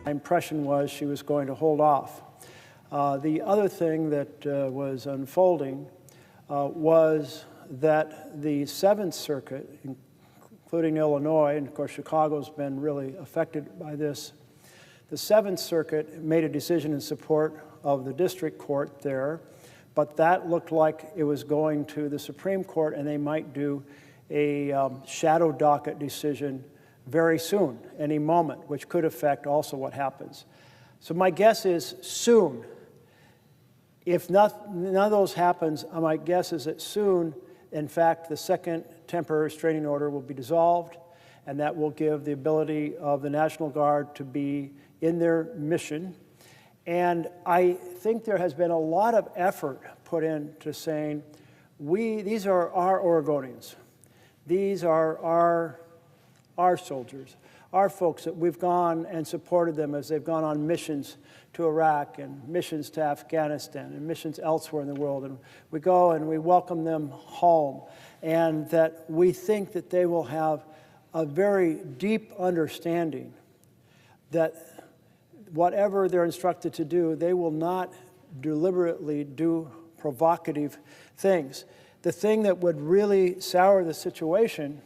My impression was she was going to hold off. The other thing that was unfolding was that the Seventh Circuit, including Illinois, and of course Chicago's been really affected by this, the Seventh Circuit made a decision in support of the district court there, but that looked like it was going to the Supreme Court, and they might do a shadow docket decision very soon, any moment, which could affect also what happens. So my guess is soon. If none of those happens, my guess is that soon, in fact, the second temporary restraining order will be dissolved, and that will give the ability of the National Guard to be in their mission. And I think there has been a lot of effort put into saying, these are our Oregonians. These are our soldiers, our folks that we've gone and supported them as they've gone on missions to Iraq and missions to Afghanistan and missions elsewhere in the world. And we go and we welcome them home. And that we think that they will have a very deep understanding that whatever they're instructed to do, they will not deliberately do provocative things. The thing that would really sour the situation,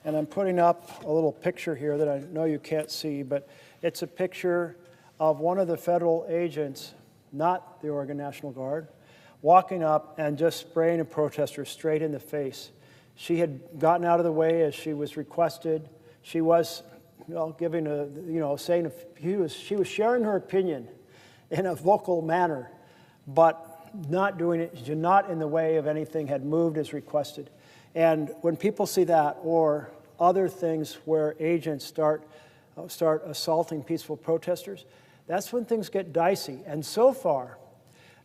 and I'm putting up a little picture here that I know you can't see, but it's a picture of one of the federal agents, not the Oregon National Guard, walking up and just spraying a protester straight in the face. She had gotten out of the way as she was requested. She was giving saying she was sharing her opinion in a vocal manner, but not doing it, not in the way of anything had moved as requested. And when people see that, or other things where agents start assaulting peaceful protesters, that's when things get dicey. And so far,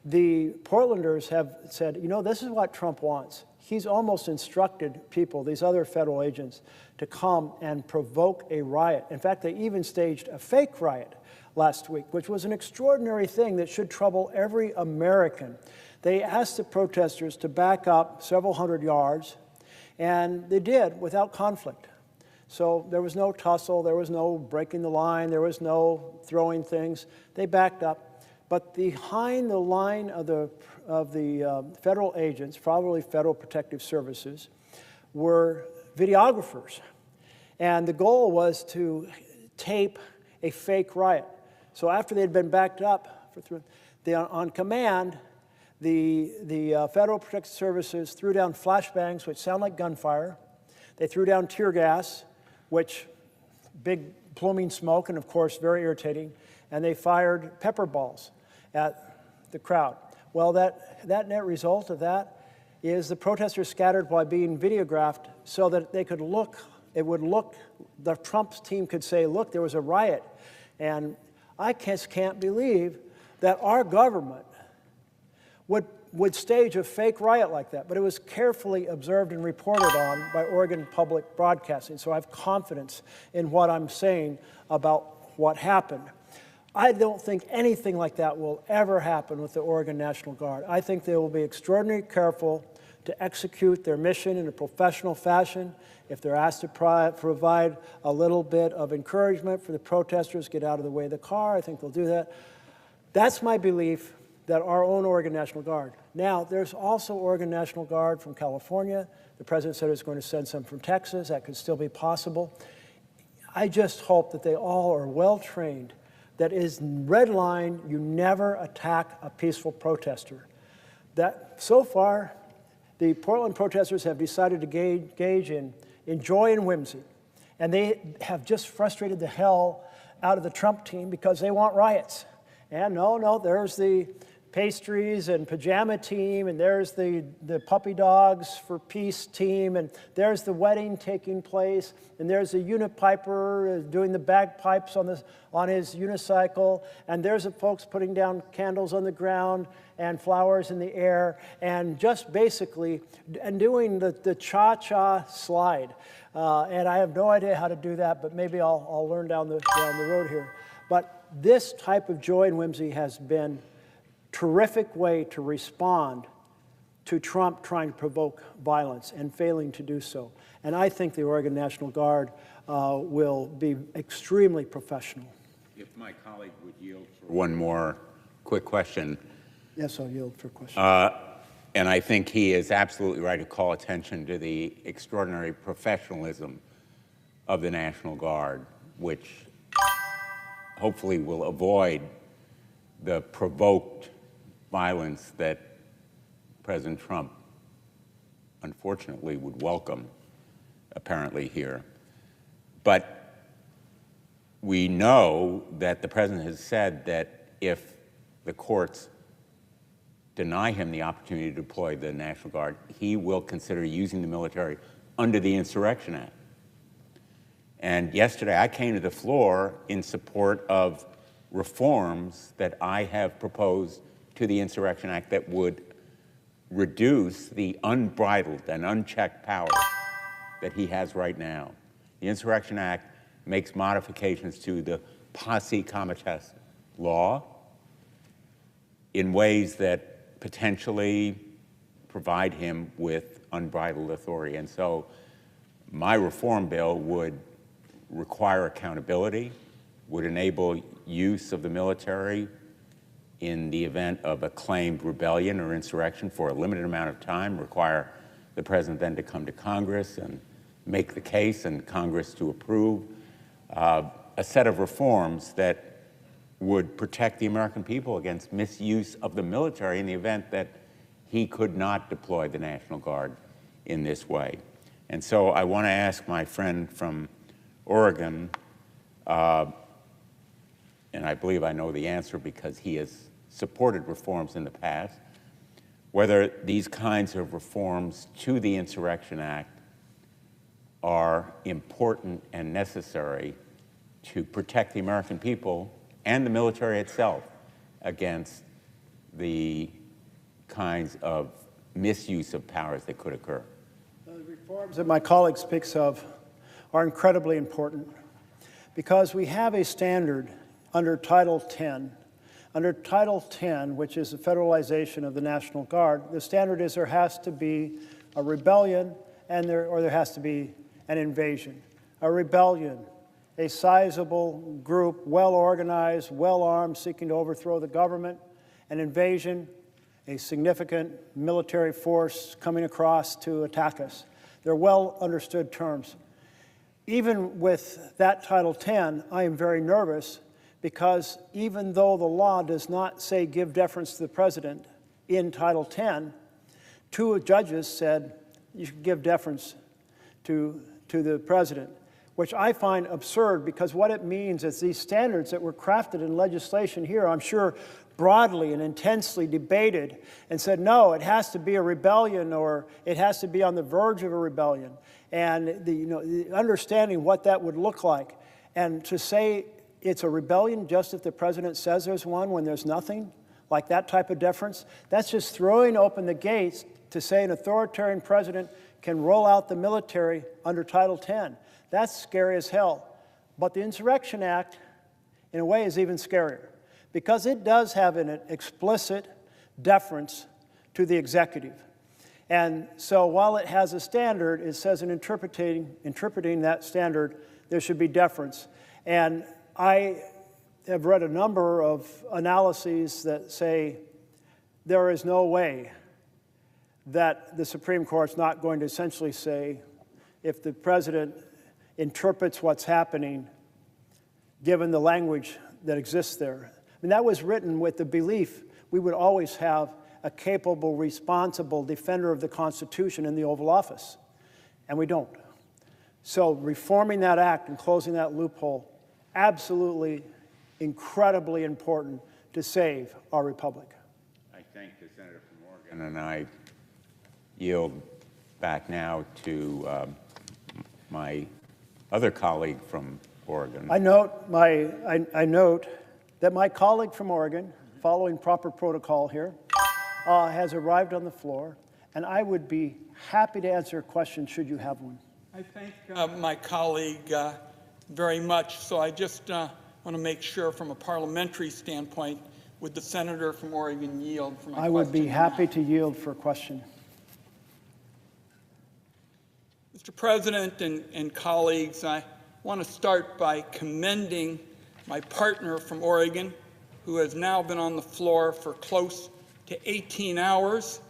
the Portlanders have said, this is what Trump wants. He's almost instructed people, these other federal agents, to come and provoke a riot. In fact, they even staged a fake riot last week, which was an extraordinary thing that should trouble every American. They asked the protesters to back up several hundred yards, and they did without conflict. So there was no tussle, there was no breaking the line, there was no throwing things. They backed up. But behind the line of the federal agents, probably Federal Protective Services, were videographers. And the goal was to tape a fake riot. So after they'd been backed up, on command, the Federal Protective Services threw down flashbangs, which sound like gunfire. They threw down tear gas, which big pluming smoke, and of course very irritating. And they fired pepper balls at the crowd. Well, that net result of that is the protesters scattered by being videographed so that they could look, the Trump's team could say, look, there was a riot. And I just can't believe that our government would stage a fake riot like that. But it was carefully observed and reported on by Oregon Public Broadcasting. So I have confidence in what I'm saying about what happened. I don't think anything like that will ever happen with the Oregon National Guard. I think they will be extraordinarily careful to execute their mission in a professional fashion. If they're asked to provide a little bit of encouragement for the protesters, get out of the way of the car, I think they'll do that. That's my belief, that our own Oregon National Guard. Now, there's also Oregon National Guard from California. The president said he was going to send some from Texas. That could still be possible. I just hope that they all are well-trained. That is red line, you never attack a peaceful protester. That so far, the Portland protesters have decided to engage in joy and whimsy. And they have just frustrated the hell out of the Trump team because they want riots. And no, there's the pastries and pajama team, and there's the puppy dogs for peace team, and there's the wedding taking place, and there's the unipiper doing the bagpipes on his unicycle, and there's the folks putting down candles on the ground and flowers in the air, and just basically and doing the cha-cha slide. And I have no idea how to do that, but maybe I'll learn down the road here. But this type of joy and whimsy has been terrific way to respond to Trump trying to provoke violence and failing to do so. And I think the Oregon National Guard will be extremely professional. If my colleague would yield for one more quick question. Yes, I'll yield for question. And I think he is absolutely right to call attention to the extraordinary professionalism of the National Guard, which hopefully will avoid the provoked violence that President Trump, unfortunately, would welcome, apparently, here. But we know that the President has said that if the courts deny him the opportunity to deploy the National Guard, he will consider using the military under the Insurrection Act. And yesterday I came to the floor in support of reforms that I have proposed to the Insurrection Act that would reduce the unbridled and unchecked power that he has right now. The Insurrection Act makes modifications to the posse comitatus law in ways that potentially provide him with unbridled authority. And so my reform bill would require accountability, would enable use of the military in the event of a claimed rebellion or insurrection for a limited amount of time, require the President then to come to Congress and make the case and Congress to approve a set of reforms that would protect the American people against misuse of the military in the event that he could not deploy the National Guard in this way. And so I want to ask my friend from Oregon, and I believe I know the answer because he has supported reforms in the past, whether these kinds of reforms to the Insurrection Act are important and necessary to protect the American people and the military itself against the kinds of misuse of powers that could occur. The reforms that my colleague speaks of are incredibly important because we have a standard under Title 10. Under Title 10, which is the federalization of the National Guard, the standard is there has to be a rebellion or there has to be an invasion. A rebellion, a sizable group, well-organized, well-armed, seeking to overthrow the government. An invasion, a significant military force coming across to attack us. They're well-understood terms. Even with that Title 10, I am very nervous because even though the law does not say give deference to the President in Title 10, two judges said you should give deference to the President, which I find absurd because what it means is these standards that were crafted in legislation here, I'm sure broadly and intensely debated and said, no, it has to be a rebellion or it has to be on the verge of a rebellion. And the understanding what that would look like. And to say it's a rebellion just if the President says there's one when there's nothing, like that type of deference, that's just throwing open the gates to say an authoritarian president can roll out the military under Title 10. That's scary as hell. But the Insurrection Act, in a way, is even scarier because it does have an explicit deference to the executive. And so while it has a standard, it says in interpreting that standard, there should be deference. And I have read a number of analyses that say there is no way that the Supreme Court's not going to essentially say if the President interprets what's happening, given the language that exists there. I mean, that was written with the belief we would always have a capable, responsible defender of the Constitution in the Oval Office, and we don't. So reforming that act and closing that loophole, absolutely incredibly important to save our republic. I thank the Senator from Oregon, and I yield back now to my other colleague from Oregon. I note that my colleague from Oregon, following proper protocol here, has arrived on the floor, and I would be happy to answer a question should you have one. I thank my colleague very much. So I just want to make sure from a parliamentary standpoint, would the senator from Oregon yield for my question? I would be happy to yield for a question. Mr. President and colleagues, I want to start by commending my partner from Oregon, who has now been on the floor for close to 18 hours,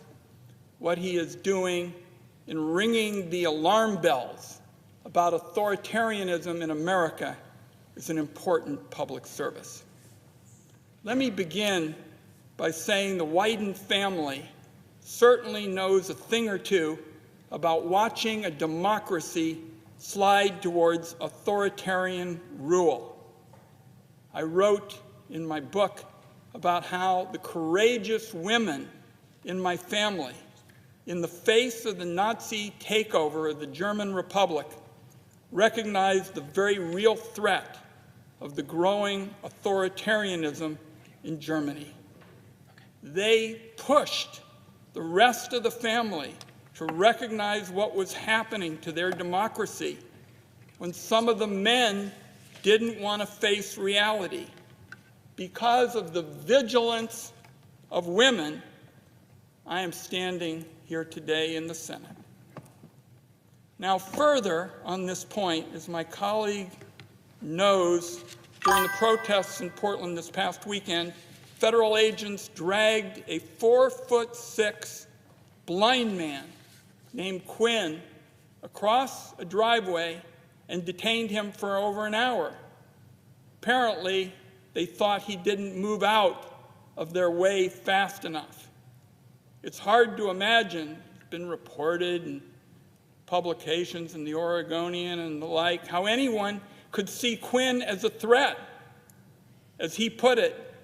what he is doing in ringing the alarm bells about authoritarianism in America is an important public service. Let me begin by saying the Wyden family certainly knows a thing or two about watching a democracy slide towards authoritarian rule. I wrote in my book about how the courageous women in my family, in the face of the Nazi takeover of the German Republic, recognized the very real threat of the growing authoritarianism in Germany. They pushed the rest of the family to recognize what was happening to their democracy when some of the men didn't want to face reality. Because of the vigilance of women, I am standing here today in the Senate. Now, further on this point, as my colleague knows, during the protests in Portland this past weekend, federal agents dragged a 4'6" blind man named Quinn across a driveway and detained him for over an hour. Apparently, they thought he didn't move out of their way fast enough. It's hard to imagine, it's been reported in publications in the Oregonian and the like, how anyone could see Quinn as a threat. As he put it,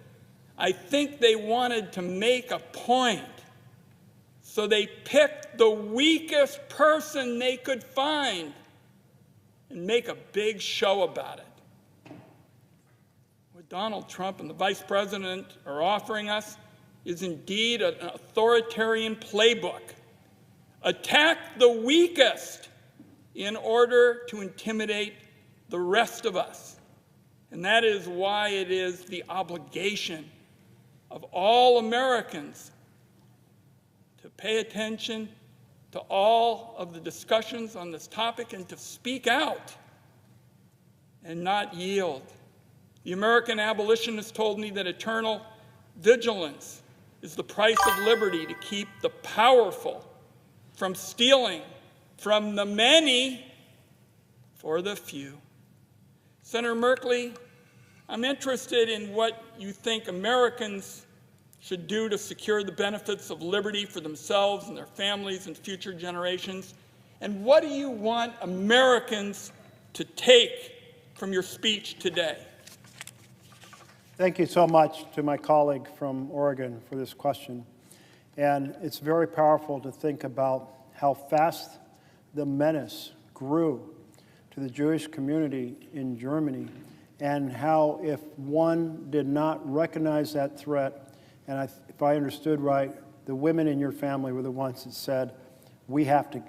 I think they wanted to make a point, so they picked the weakest person they could find and make a big show about it. What Donald Trump and the Vice President are offering us is indeed an authoritarian playbook. Attack the weakest in order to intimidate the rest of us. And that is why it is the obligation of all Americans to pay attention to all of the discussions on this topic and to speak out and not yield. The American abolitionist told me that eternal vigilance is the price of liberty, to keep the powerful from stealing from the many for the few. Senator Merkley, I'm interested in what you think Americans should do to secure the benefits of liberty for themselves and their families and future generations. And what do you want Americans to take from your speech today? Thank you so much to my colleague from Oregon for this question. And it's very powerful to think about how fast the menace grew to the Jewish community in Germany, and how if one did not recognize that threat, and if I understood right, the women in your family were the ones that said, we have to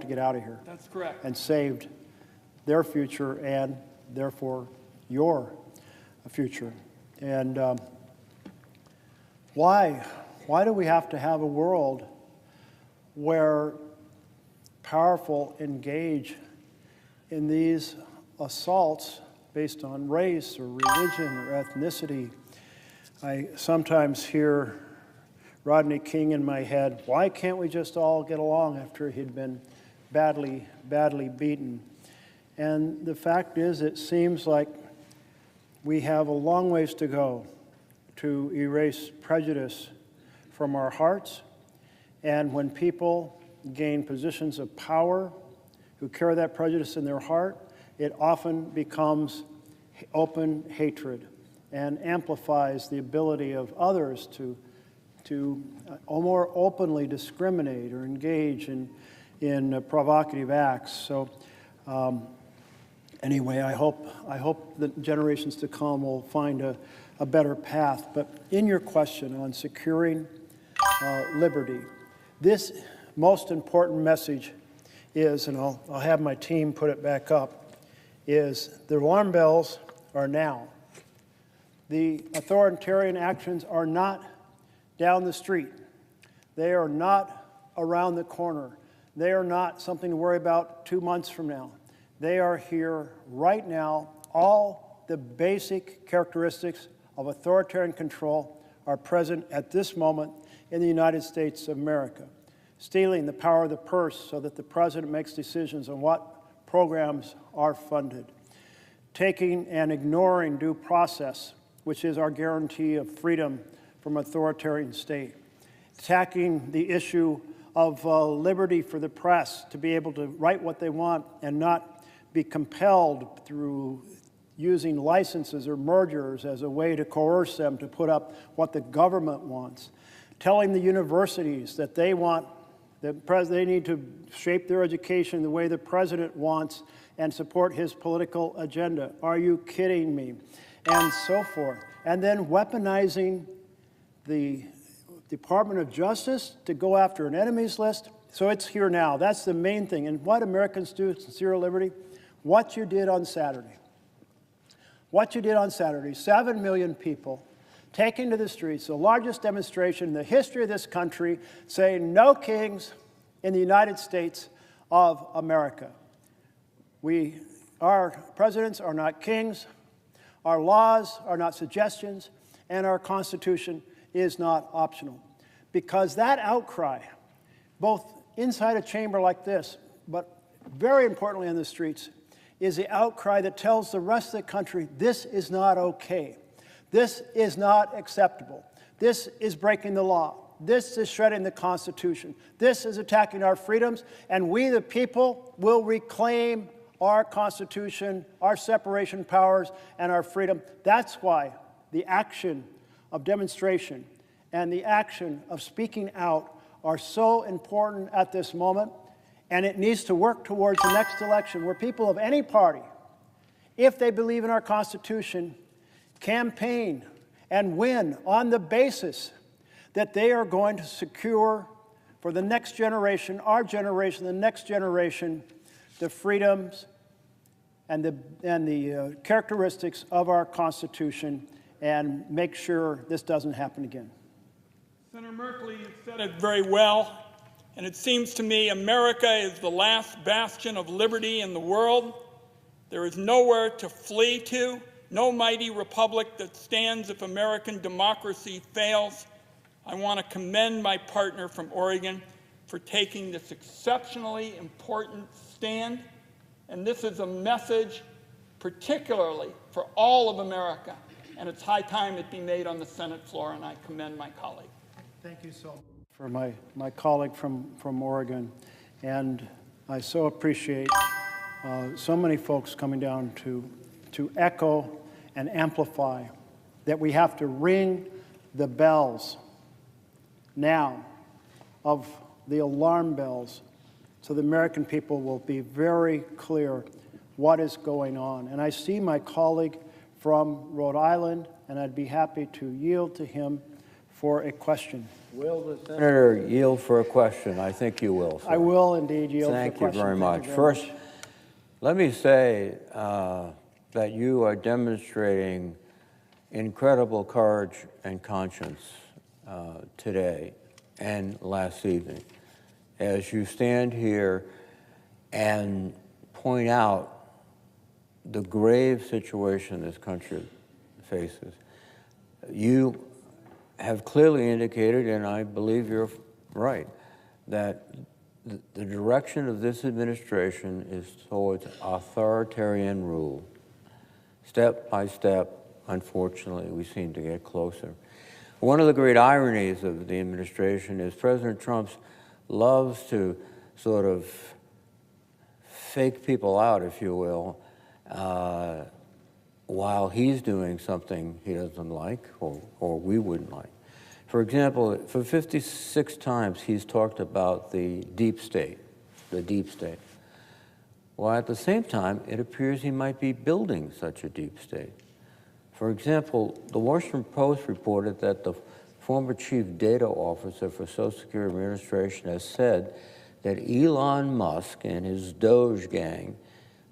get out of here. That's correct. And saved their future and therefore your future. And why do we have to have a world where powerful engage in these assaults based on race or religion or ethnicity? I sometimes hear Rodney King in my head, why can't we just all get along after he'd been badly beaten? And the fact is, it seems like we have a long ways to go to erase prejudice from our hearts. And when people gain positions of power who carry that prejudice in their heart, it often becomes open hatred and amplifies the ability of others to more openly discriminate or engage in provocative acts. So anyway, I hope the generations to come will find a better path. But in your question on securing liberty, this most important message is, and I'll have my team put it back up, is the alarm bells are now. The authoritarian actions are not down the street. They are not around the corner. They are not something to worry about 2 months from now. They are here right now, all the basic characteristics of authoritarian control are present at this moment in the United States of America. Stealing the power of the purse so that the president makes decisions on what programs are funded. Taking and ignoring due process, which is our guarantee of freedom from authoritarian state. Attacking the issue of liberty for the press to be able to write what they want and not be compelled through using licenses or mergers as a way to coerce them to put up what the government wants. Telling the universities that they need to shape their education the way the president wants and support his political agenda. Are you kidding me? And so forth. And then weaponizing the Department of Justice to go after an enemies list. So it's here now. That's the main thing. And what Americans do at Sincere Liberty, what you did on Saturday. What you did on Saturday, 7 million people taking to the streets, the largest demonstration in the history of this country, saying no kings in the United States of America. Our presidents are not kings, our laws are not suggestions, and our Constitution is not optional. Because that outcry, both inside a chamber like this, but very importantly in the streets, is the outcry that tells the rest of the country this is not okay. This is not acceptable. This is breaking the law. This is shredding the Constitution. This is attacking our freedoms, and we, the people, will reclaim our Constitution, our separation powers, and our freedom. That's why the action of demonstration and the action of speaking out are so important at this moment, and it needs to work towards the next election where people of any party, if they believe in our Constitution, campaign and win on the basis that they are going to secure for the next generation, our generation, the next generation, the freedoms and the characteristics of our Constitution, and make sure this doesn't happen again. Senator Merkley said it very well, and it seems to me America is the last bastion of liberty in the world. There is nowhere to flee to, no mighty republic that stands if American democracy fails. I want to commend my partner from Oregon for taking this exceptionally important stand. And this is a message particularly for all of America. And it's high time it be made on the Senate floor, and I commend my colleague. Thank you so much for my colleague from Oregon. And I so appreciate so many folks coming down to echo and amplify that we have to ring the bells now of the alarm bells so the American people will be very clear what is going on. And I see my colleague from Rhode Island, and I'd be happy to yield to him for a question. Will the senator yield for a question? I think you will, sir. I will indeed yield for a question. Thank you very much. First, let me say that you are demonstrating incredible courage and conscience today and last evening as you stand here and point out the grave situation this country faces. You have clearly indicated, and I believe you're right, that the direction of this administration is towards authoritarian rule. Step by step, unfortunately, we seem to get closer. One of the great ironies of the administration is President Trump loves to sort of fake people out, if you will, while he's doing something he doesn't like or we wouldn't like. For example, for 56 times he's talked about the deep state, While at the same time, it appears he might be building such a deep state. For example, the Washington Post reported that the former chief data officer for Social Security Administration has said that Elon Musk and his Doge gang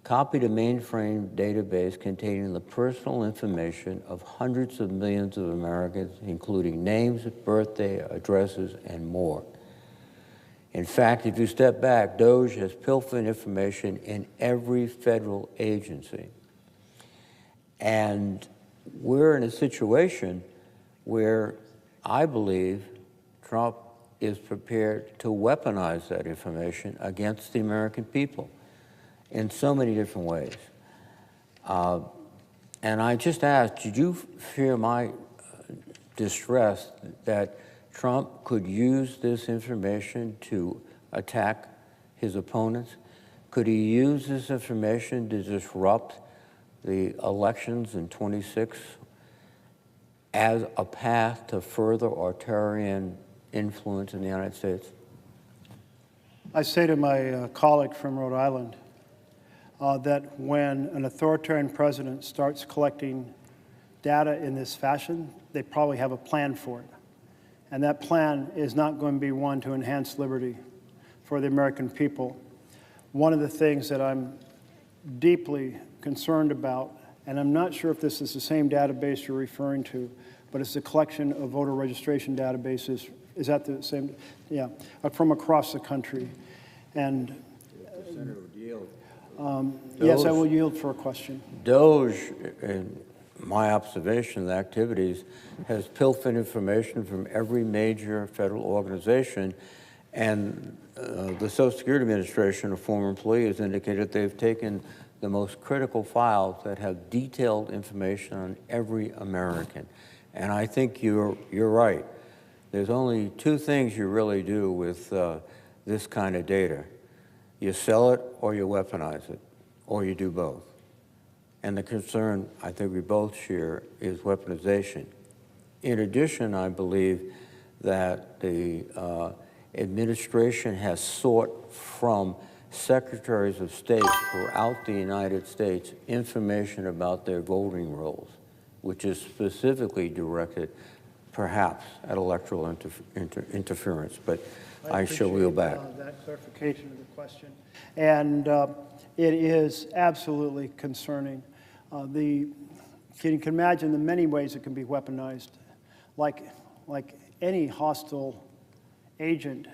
copied a mainframe database containing the personal information of hundreds of millions of Americans, including names, birthday, addresses, and more. In fact, if you step back, Doge has pilfered information in every federal agency. And we're in a situation where I believe Trump is prepared to weaponize that information against the American people in so many different ways. And I just asked, did you fear my distress that Trump could use this information to attack his opponents? Could he use this information to disrupt the elections in 26 as a path to further authoritarian influence in the United States? I say to my colleague from Rhode Island that when an authoritarian president starts collecting data in this fashion, they probably have a plan for it. And that plan is not going to be one to enhance liberty for the American people. One of the things that I'm deeply concerned about, and I'm not sure if this is the same database you're referring to, but it's a collection of voter registration databases. Is that the same? Yeah, from across the country. And Senator would yield. Yes, I will yield for a question. DOJ, in my observation of the activities, has pilfered information from every major federal organization, and the Social Security Administration, a former employee, has indicated they've taken the most critical files that have detailed information on every American. And I think you're right. There's only two things you really do with this kind of data. You sell it or you weaponize it, or you do both. And the concern I think we both share is weaponization. In addition, I believe that the administration has sought from secretaries of state throughout the United States information about their voting rolls, which is specifically directed perhaps at electoral interference, but I shall wheel back. That clarification of the question. And it is absolutely concerning. You can imagine the many ways it can be weaponized. Like any hostile agent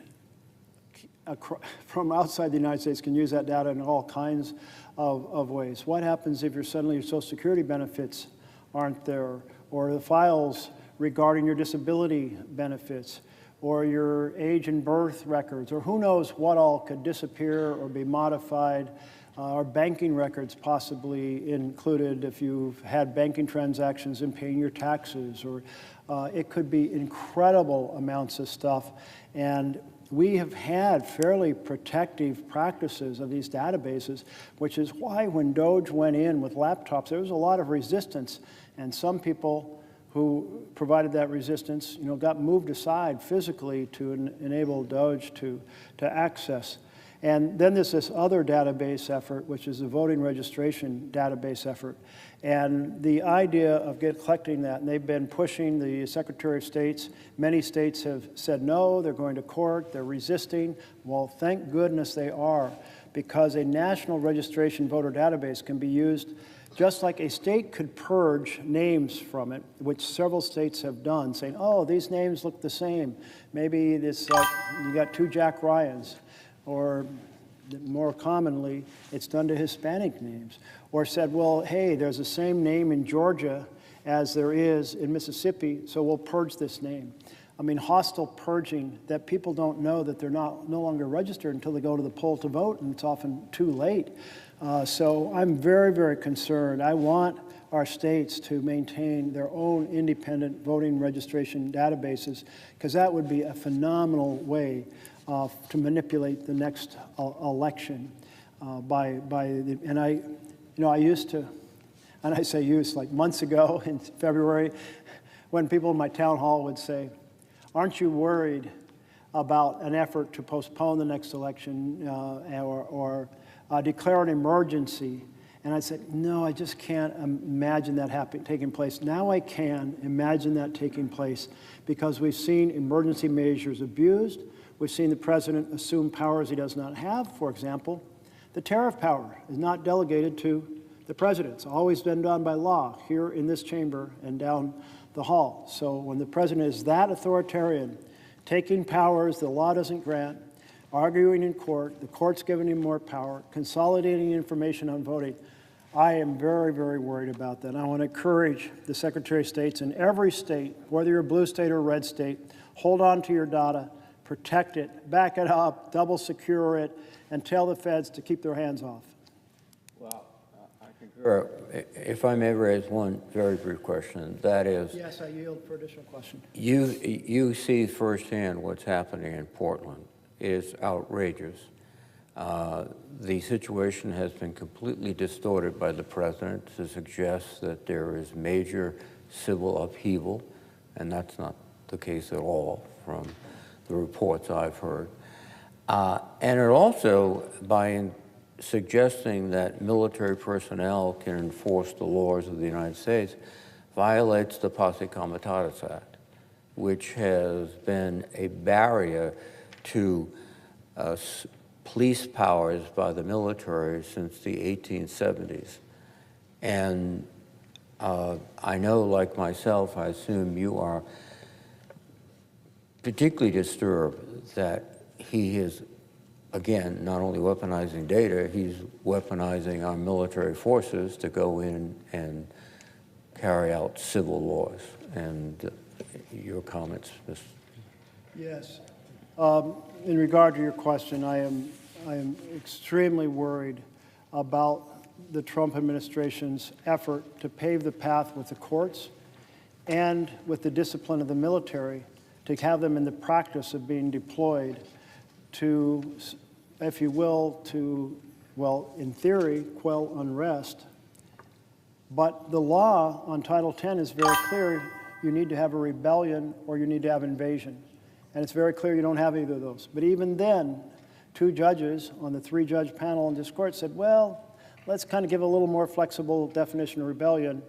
from outside the United States can use that data in all kinds of ways. What happens if suddenly your Social Security benefits aren't there, or the files regarding your disability benefits, or your age and birth records, or who knows what all could disappear or be modified, or banking records possibly included if you've had banking transactions in paying your taxes, or it could be incredible amounts of stuff. And we have had fairly protective practices of these databases, which is why when DOJ went in with laptops, there was a lot of resistance, and some people who provided that resistance, got moved aside physically to enable DOJ to access. And then there's this other database effort, which is the voting registration database effort. And the idea of collecting that, and they've been pushing the Secretary of States. Many states have said no, they're going to court, they're resisting. Well, thank goodness they are, because a national registration voter database can be used just like a state could purge names from it, which several states have done, saying, oh, these names look the same. Maybe this, you got two Jack Ryans, or more commonly, it's done to Hispanic names. Or said, well, hey, there's the same name in Georgia as there is in Mississippi, so we'll purge this name. I mean, hostile purging that people don't know that they're no longer registered until they go to the poll to vote, and it's often too late. So I'm very, very concerned. I want our states to maintain their own independent voting registration databases, because that would be a phenomenal way to manipulate the next election. I used to, and I say used, like months ago in February, when people in my town hall would say, aren't you worried about an effort to postpone the next election or declare an emergency? And I said, no, I just can't imagine that taking place. Now I can imagine that taking place, because we've seen emergency measures abused. We've seen the president assume powers he does not have. For example, the tariff power is not delegated to the president. It's always been done by law here in this chamber and down the hall. So when the president is that authoritarian, taking powers the law doesn't grant, arguing in court, the court's giving him more power, consolidating information on voting, I am very, very worried about that. I want to encourage the Secretary of States in every state, whether you're a blue state or a red state, hold on to your data, protect it, back it up, double secure it, and tell the feds to keep their hands off. Well, I concur. If I may raise one very brief question, that is... Yes, I yield for additional question. You see firsthand what's happening in Portland. It is outrageous. The situation has been completely distorted by the president to suggest that there is major civil upheaval, and that's not the case at all from the reports I've heard. And it also, by suggesting that military personnel can enforce the laws of the United States, violates the Posse Comitatus Act, which has been a barrier to police powers by the military since the 1870s. And I know, like myself, I assume you are particularly disturbed that he is, again, not only weaponizing data, he's weaponizing our military forces to go in and carry out civil laws. And your comments, Mr. Yes. In regard to your question, I am extremely worried about the Trump administration's effort to pave the path with the courts and with the discipline of the military to have them in the practice of being deployed to, if you will, to, well, in theory, quell unrest. But the law on Title X is very clear. You need to have a rebellion or you need to have invasion. And it's very clear you don't have either of those. But even then, 2 judges on the 3-judge panel in this court said, well, let's kind of give a little more flexible definition of rebellion.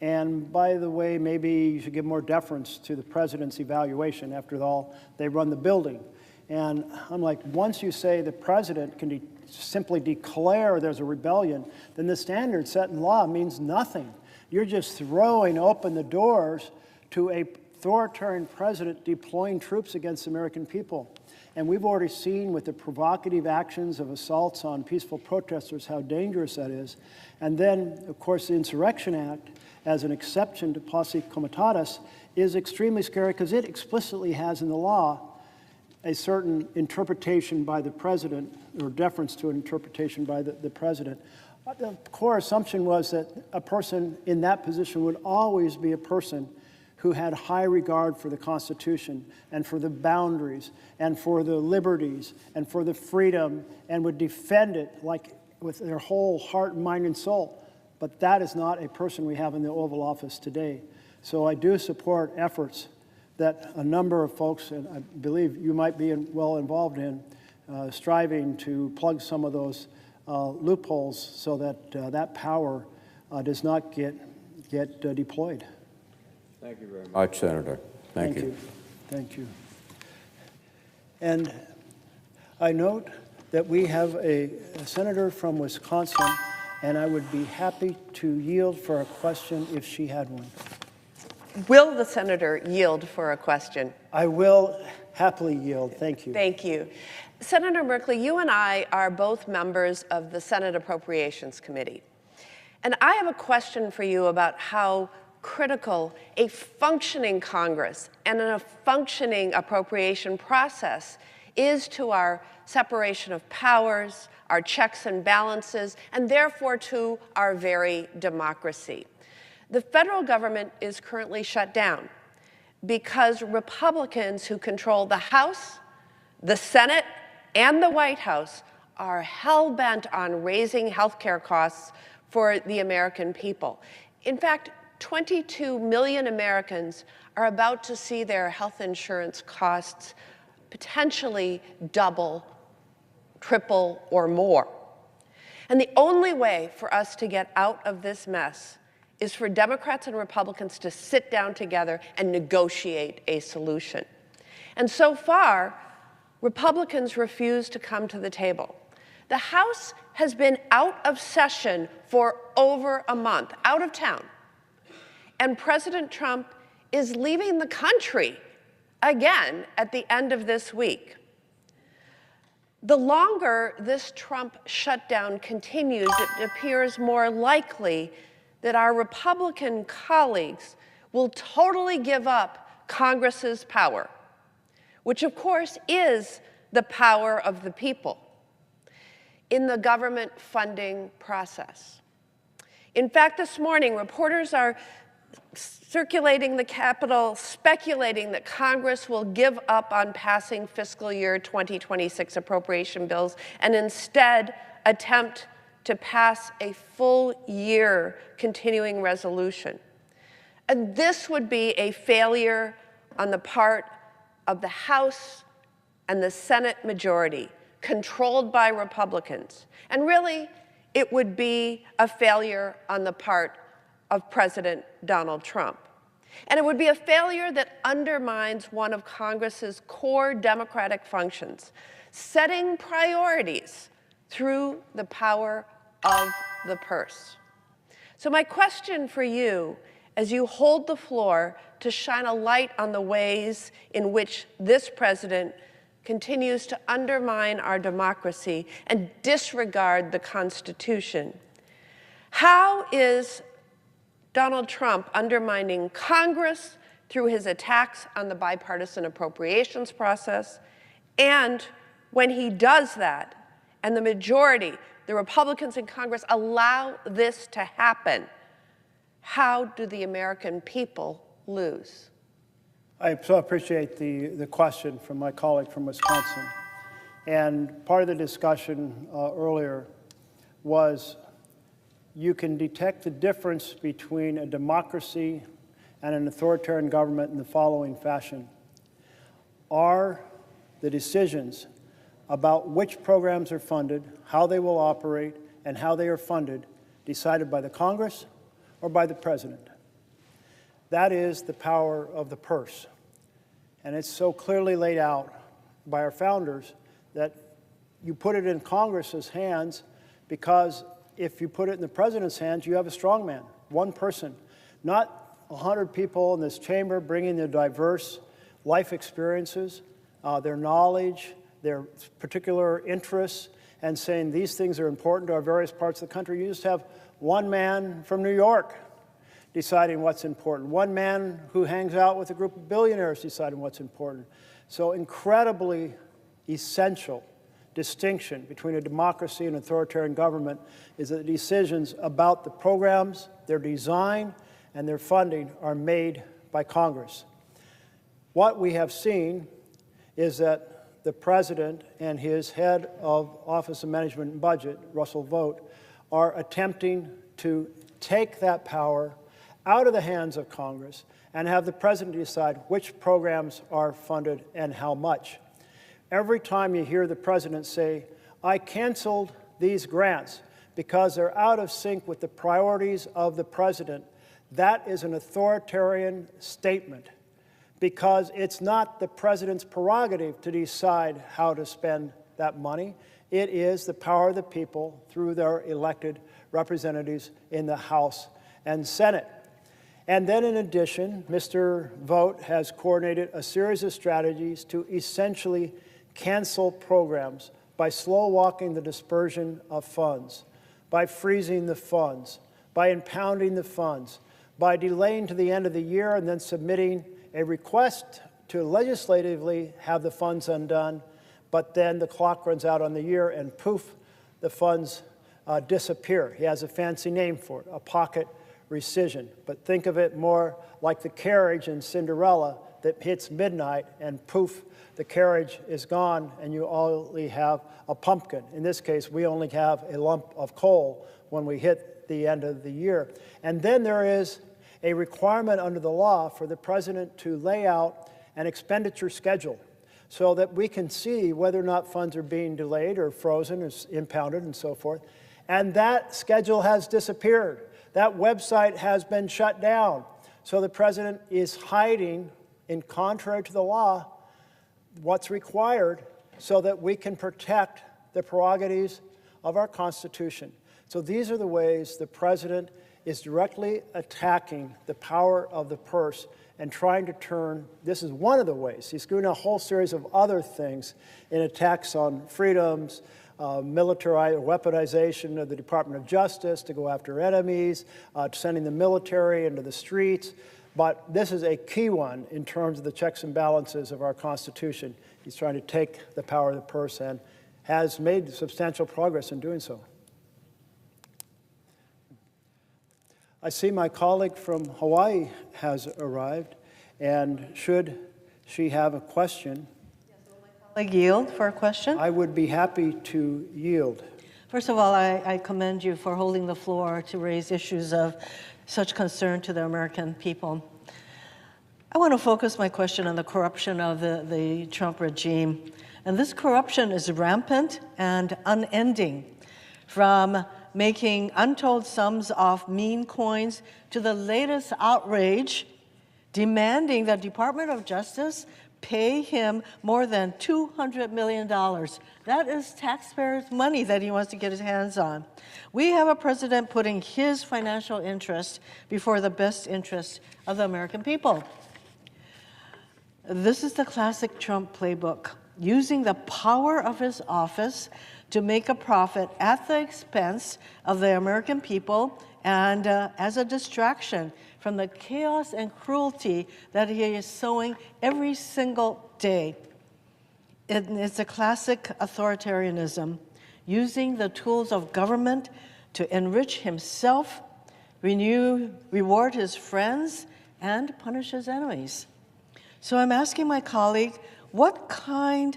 And by the way, maybe you should give more deference to the president's evaluation. After all, they run the building. And I'm like, once you say the president can simply declare there's a rebellion, then the standard set in law means nothing. You're just throwing open the doors to a authoritarian president deploying troops against the American people. And we've already seen with the provocative actions of assaults on peaceful protesters how dangerous that is. And then, of course, the Insurrection Act, as an exception to Posse Comitatus, is extremely scary because it explicitly has in the law a certain interpretation by the president, or deference to an interpretation by the president. The core assumption was that a person in that position would always be a person who had high regard for the Constitution and for the boundaries and for the liberties and for the freedom and would defend it like with their whole heart, mind, and soul. But that is not a person we have in the Oval Office today. So I do support efforts that a number of folks, and I believe you might be well involved in, striving to plug some of those loopholes so that that power does not get deployed. Thank you very much, Senator. Thank you. Thank you. And I note that we have a senator from Wisconsin, and I would be happy to yield for a question if she had one. Will the senator yield for a question? I will happily yield. Thank you. Thank you. Senator Merkley, you and I are both members of the Senate Appropriations Committee. And I have a question for you about how critical a functioning Congress and a functioning appropriation process is to our separation of powers, our checks and balances, and therefore to our very democracy. The federal government is currently shut down because Republicans who control the House, the Senate, and the White House are hell-bent on raising health care costs for the American people. In fact, 22 million Americans are about to see their health insurance costs potentially double, triple, or more. And the only way for us to get out of this mess is for Democrats and Republicans to sit down together and negotiate a solution. And so far, Republicans refuse to come to the table. The House has been out of session for over a month, out of town. And President Trump is leaving the country again at the end of this week. The longer this Trump shutdown continues, it appears more likely that our Republican colleagues will totally give up Congress's power, which of course is the power of the people, in the government funding process. In fact, this morning, reporters are circulating the Capitol, speculating that Congress will give up on passing fiscal year 2026 appropriation bills and instead attempt to pass a full-year continuing resolution. And this would be a failure on the part of the House and the Senate majority, controlled by Republicans. And really, it would be a failure on the part of President Donald Trump. And it would be a failure that undermines one of Congress's core democratic functions, setting priorities through the power of the purse. So my question for you, as you hold the floor to shine a light on the ways in which this president continues to undermine our democracy and disregard the Constitution, how is Donald Trump undermining Congress through his attacks on the bipartisan appropriations process? And when he does that, and the majority, the Republicans in Congress, allow this to happen, how do the American people lose? I so appreciate the question from my colleague from Wisconsin. And part of the discussion earlier was you can detect the difference between a democracy and an authoritarian government in the following fashion. Are the decisions about which programs are funded, how they will operate, and how they are funded decided by the Congress or by the President? That is the power of the purse. And it's so clearly laid out by our founders that you put it in Congress's hands, because if you put it in the President's hands, you have a strong man, one person, not 100 people in this chamber bringing their diverse life experiences, their knowledge, their particular interests, and saying these things are important to our various parts of the country. You just have one man from New York deciding what's important, one man who hangs out with a group of billionaires deciding what's important. So incredibly essential distinction between a democracy and authoritarian government is that the decisions about the programs, their design, and their funding are made by Congress. What we have seen is that the President and his head of Office of Management and Budget, Russell Vought, are attempting to take that power out of the hands of Congress and have the President decide which programs are funded and how much. Every time you hear the President say, I canceled these grants because they're out of sync with the priorities of the President, that is an authoritarian statement, because it's not the President's prerogative to decide how to spend that money. It is the power of the people through their elected representatives in the House and Senate. And then in addition, Mr. Vought has coordinated a series of strategies to essentially cancel programs by slow-walking the dispersion of funds, by freezing the funds, by impounding the funds, by delaying to the end of the year and then submitting a request to legislatively have the funds undone, but then the clock runs out on the year and poof, the funds disappear. He has a fancy name for it, a pocket rescission. But think of it more like the carriage in Cinderella that hits midnight and poof, the carriage is gone and you only have a pumpkin. In this case, we only have a lump of coal when we hit the end of the year. And then there is a requirement under the law for the President to lay out an expenditure schedule so that we can see whether or not funds are being delayed or frozen or impounded and so forth. And that schedule has disappeared. That website has been shut down. So the President is hiding, in contrary to the law, what's required so that we can protect the prerogatives of our Constitution. So these are the ways the President is directly attacking the power of the purse and trying to turn, this is one of the ways, he's doing a whole series of other things in attacks on freedoms, military or weaponization of the Department of Justice to go after enemies, sending the military into the streets. But this is a key one in terms of the checks and balances of our Constitution. He's trying to take the power of the purse and has made substantial progress in doing so. I see my colleague from Hawaii has arrived, and should she have a question, Like yield for a question? I would be happy to yield. First of all, I commend you for holding the floor to raise issues of such concern to the American people. I want to focus my question on the corruption of the Trump regime. And this corruption is rampant and unending, from making untold sums off meme coins to the latest outrage demanding the Department of Justice pay him more than $200 million. That is taxpayers' money that he wants to get his hands on. We have a president putting his financial interest before the best interest of the American people. This is the classic Trump playbook, using the power of his office to make a profit at the expense of the American people and as a distraction from the chaos and cruelty that he is sowing every single day. It's a classic authoritarianism, using the tools of government to enrich himself, reward his friends, and punish his enemies. So I'm asking my colleague, what kind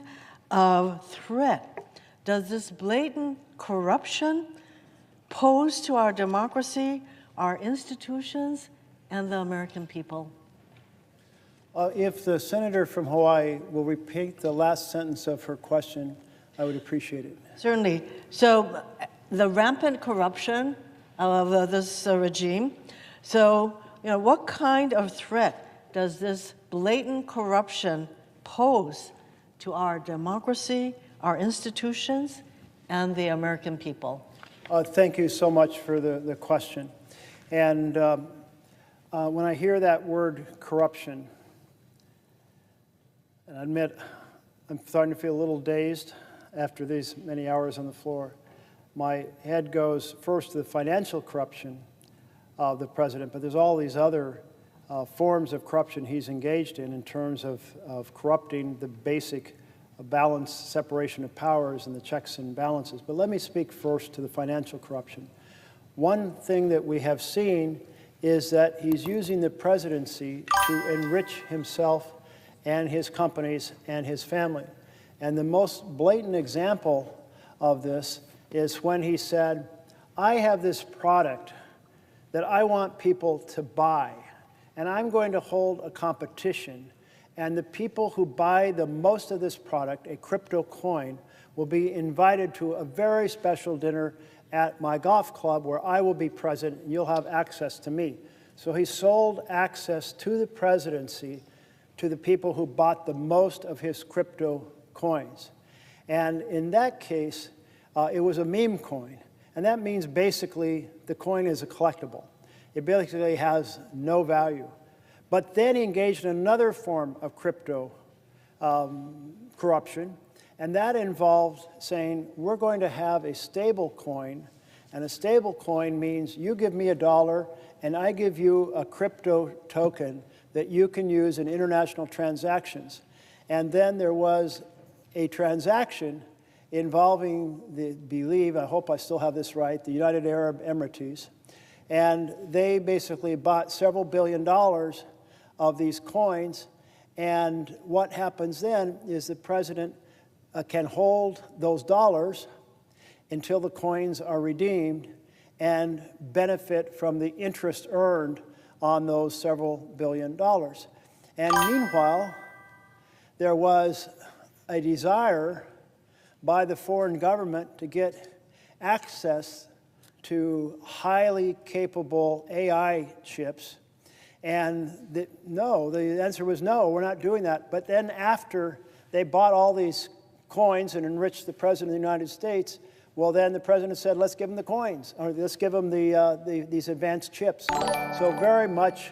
of threat does this blatant corruption pose to our democracy, our institutions, and the American people? If the senator from Hawaii will repeat the last sentence of her question, I would appreciate it. Certainly. So the rampant corruption of this regime. So, what kind of threat does this blatant corruption pose to our democracy, our institutions, and the American people? Thank you so much for the question. And when I hear that word corruption, and I admit I'm starting to feel a little dazed after these many hours on the floor, my head goes first to the financial corruption of the president, but there's all these other forms of corruption he's engaged in terms of corrupting the basic balance, separation of powers, and the checks and balances. But let me speak first to the financial corruption. One thing that we have seen is that he's using the presidency to enrich himself and his companies and his family. And the most blatant example of this is when he said, I have this product that I want people to buy, and I'm going to hold a competition, and the people who buy the most of this product, a crypto coin, will be invited to a very special dinner at my golf club where I will be present and you'll have access to me. So he sold access to the presidency to the people who bought the most of his crypto coins. And in that case, it was a meme coin. And that means basically the coin is a collectible. It basically has no value. But then he engaged in another form of crypto corruption, and that involved saying, we're going to have a stable coin, and a stable coin means you give me $1 and I give you a crypto token that you can use in international transactions. And then there was a transaction involving I hope I still have this right, the United Arab Emirates, and they basically bought several $billion of these coins, and what happens then is the president can hold those dollars until the coins are redeemed and benefit from the interest earned on those several $billion. And meanwhile, there was a desire by the foreign government to get access to highly capable AI chips. And the answer was no, we're not doing that. But then after they bought all these coins and enriched the President of the United States, Well, then the president said, let's give them the coins, or let's give them these advanced chips. So very much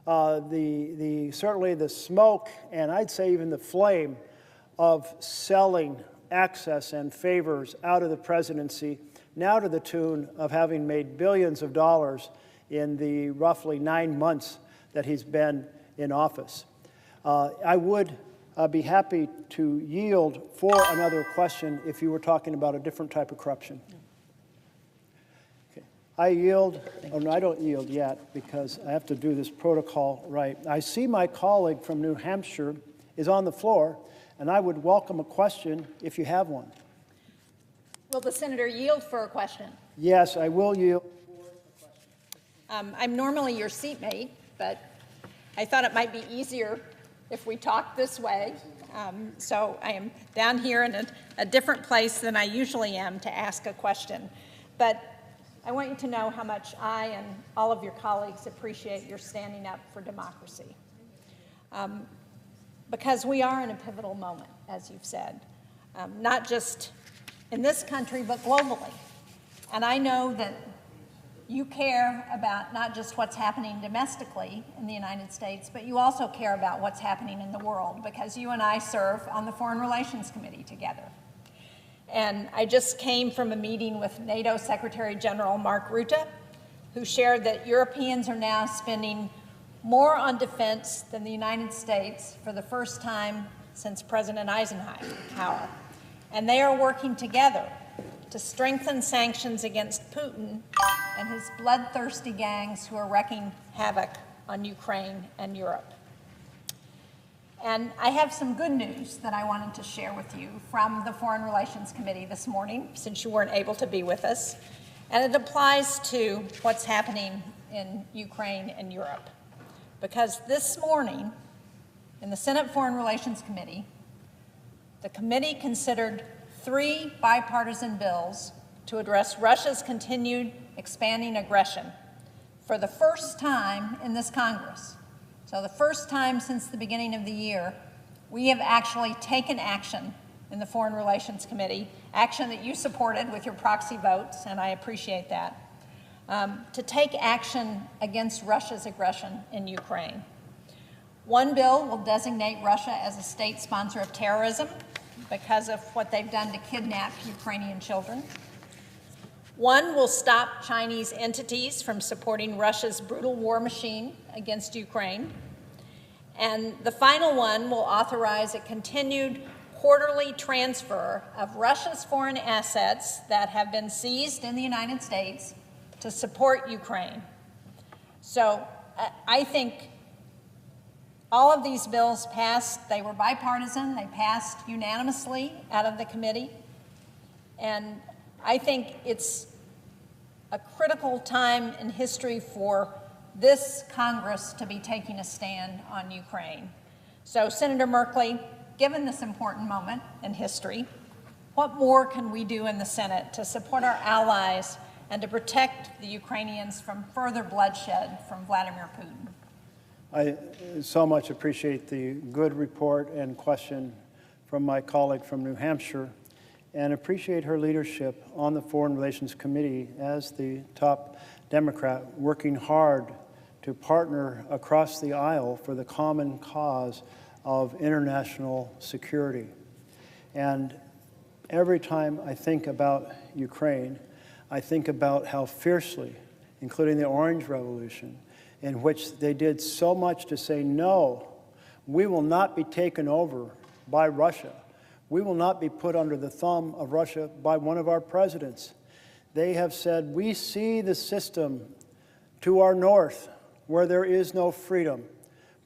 certainly the smoke, and I'd say even the flame of selling access and favors out of the presidency, now to the tune of having made billions of dollars in the roughly 9 months that he's been in office. I would be happy to yield for another question if you were talking about a different type of corruption. Okay. I yield. Oh, no, I don't yield yet because I have to do this protocol right. I see my colleague from New Hampshire is on the floor, and I would welcome a question if you have one. Will the senator yield for a question? Yes, I will yield for a question. I'm normally your seatmate, but I thought it might be easier if we talk this way. So I am down here in a different place than I usually am to ask a question. But I want you to know how much I and all of your colleagues appreciate your standing up for democracy. Because we are in a pivotal moment, as you've said, not just in this country, but globally. And I know that you care about not just what's happening domestically in the United States, but you also care about what's happening in the world, because you and I serve on the Foreign Relations Committee together. And I just came from a meeting with NATO Secretary General Mark Rutte, who shared that Europeans are now spending more on defense than the United States for the first time since President Eisenhower. And they are working together to strengthen sanctions against Putin and his bloodthirsty gangs who are wreaking havoc on Ukraine and Europe. And I have some good news that I wanted to share with you from the Foreign Relations Committee this morning, since you weren't able to be with us. And it applies to what's happening in Ukraine and Europe. Because this morning, in the Senate Foreign Relations Committee, the committee considered 3 bipartisan bills to address Russia's continued expanding aggression for the first time in this Congress. So the first time since the beginning of the year, we have actually taken action in the Foreign Relations Committee, action that you supported with your proxy votes, and I appreciate that, to take action against Russia's aggression in Ukraine. One bill will designate Russia as a state sponsor of terrorism because of what they've done to kidnap Ukrainian children. One will stop Chinese entities from supporting Russia's brutal war machine against Ukraine. And the final one will authorize a continued quarterly transfer of Russia's foreign assets that have been seized in the United States to support Ukraine. So I think all of these bills passed. They were bipartisan. They passed unanimously out of the committee. And I think it's a critical time in history for this Congress to be taking a stand on Ukraine. So, Senator Merkley, given this important moment in history, what more can we do in the Senate to support our allies and to protect the Ukrainians from further bloodshed from Vladimir Putin? I so much appreciate the good report and question from my colleague from New Hampshire, and appreciate her leadership on the Foreign Relations Committee as the top Democrat, working hard to partner across the aisle for the common cause of international security. And every time I think about Ukraine, I think about how fiercely, including the Orange Revolution, in which they did so much to say, no, we will not be taken over by Russia. We will not be put under the thumb of Russia by one of our presidents. They have said, we see the system to our north where there is no freedom,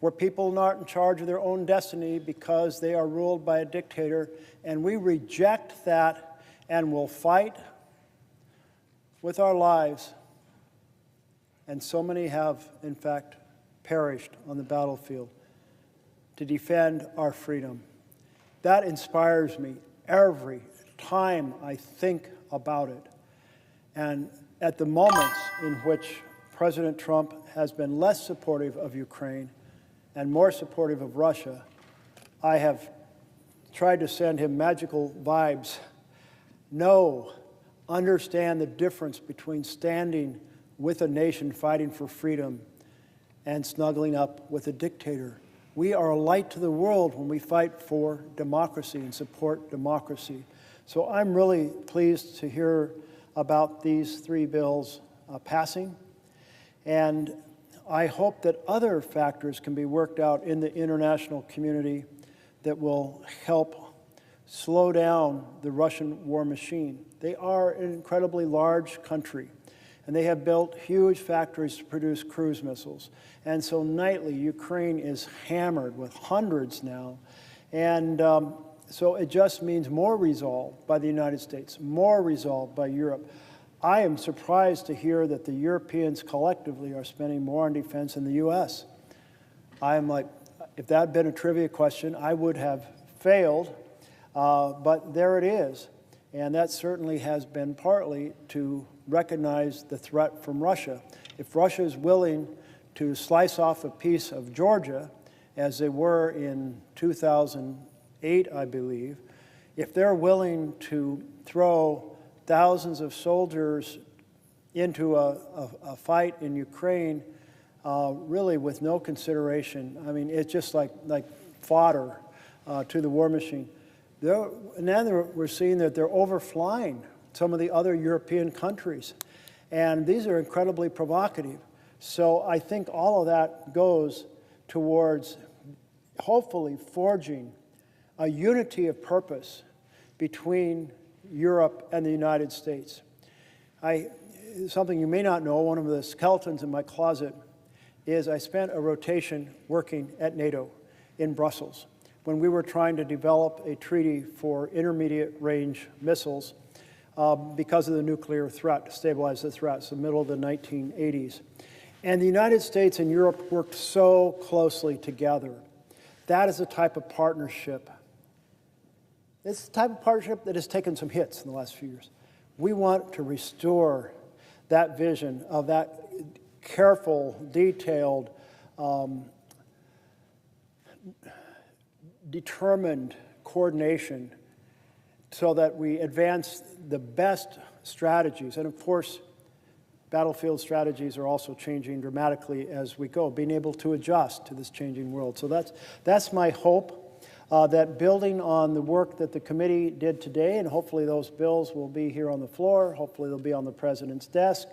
where people aren't in charge of their own destiny because they are ruled by a dictator, and we reject that and will fight with our lives. And so many have, in fact, perished on the battlefield to defend our freedom. That inspires me every time I think about it. And at the moments in which President Trump has been less supportive of Ukraine and more supportive of Russia, I have tried to send him magical vibes. No, understand the difference between standing with a nation fighting for freedom and snuggling up with a dictator. We are a light to the world when we fight for democracy and support democracy. So I'm really pleased to hear about these three bills passing. And I hope that other factors can be worked out in the international community that will help slow down the Russian war machine. They are an incredibly large country, and they have built huge factories to produce cruise missiles. And so nightly, Ukraine is hammered with hundreds now. And so it just means more resolve by the United States, more resolve by Europe. I am surprised to hear that the Europeans collectively are spending more on defense than the U.S. I'm like, if that had been a trivia question, I would have failed. But there it is. And that certainly has been partly to recognize the threat from Russia. If Russia is willing to slice off a piece of Georgia, as they were in 2008, I believe, if they're willing to throw thousands of soldiers into a fight in Ukraine, really with no consideration, I mean, it's just like fodder to the war machine. And then we're seeing that they're overflying some of the other European countries. And these are incredibly provocative. So I think all of that goes towards hopefully forging a unity of purpose between Europe and the United States. Something you may not know, one of the skeletons in my closet is I spent a rotation working at NATO in Brussels when we were trying to develop a treaty for intermediate range missiles because of the nuclear threat, to stabilize the threat, so the middle of the 1980s. And the United States and Europe worked so closely together. That is the type of partnership. It's the type of partnership that has taken some hits in the last few years. We want to restore that vision of that careful, detailed, determined coordination so that we advance the best strategies. And of course, battlefield strategies are also changing dramatically as we go, being able to adjust to this changing world. So that's my hope, that building on the work that the committee did today, and hopefully those bills will be here on the floor, hopefully they'll be on the president's desk,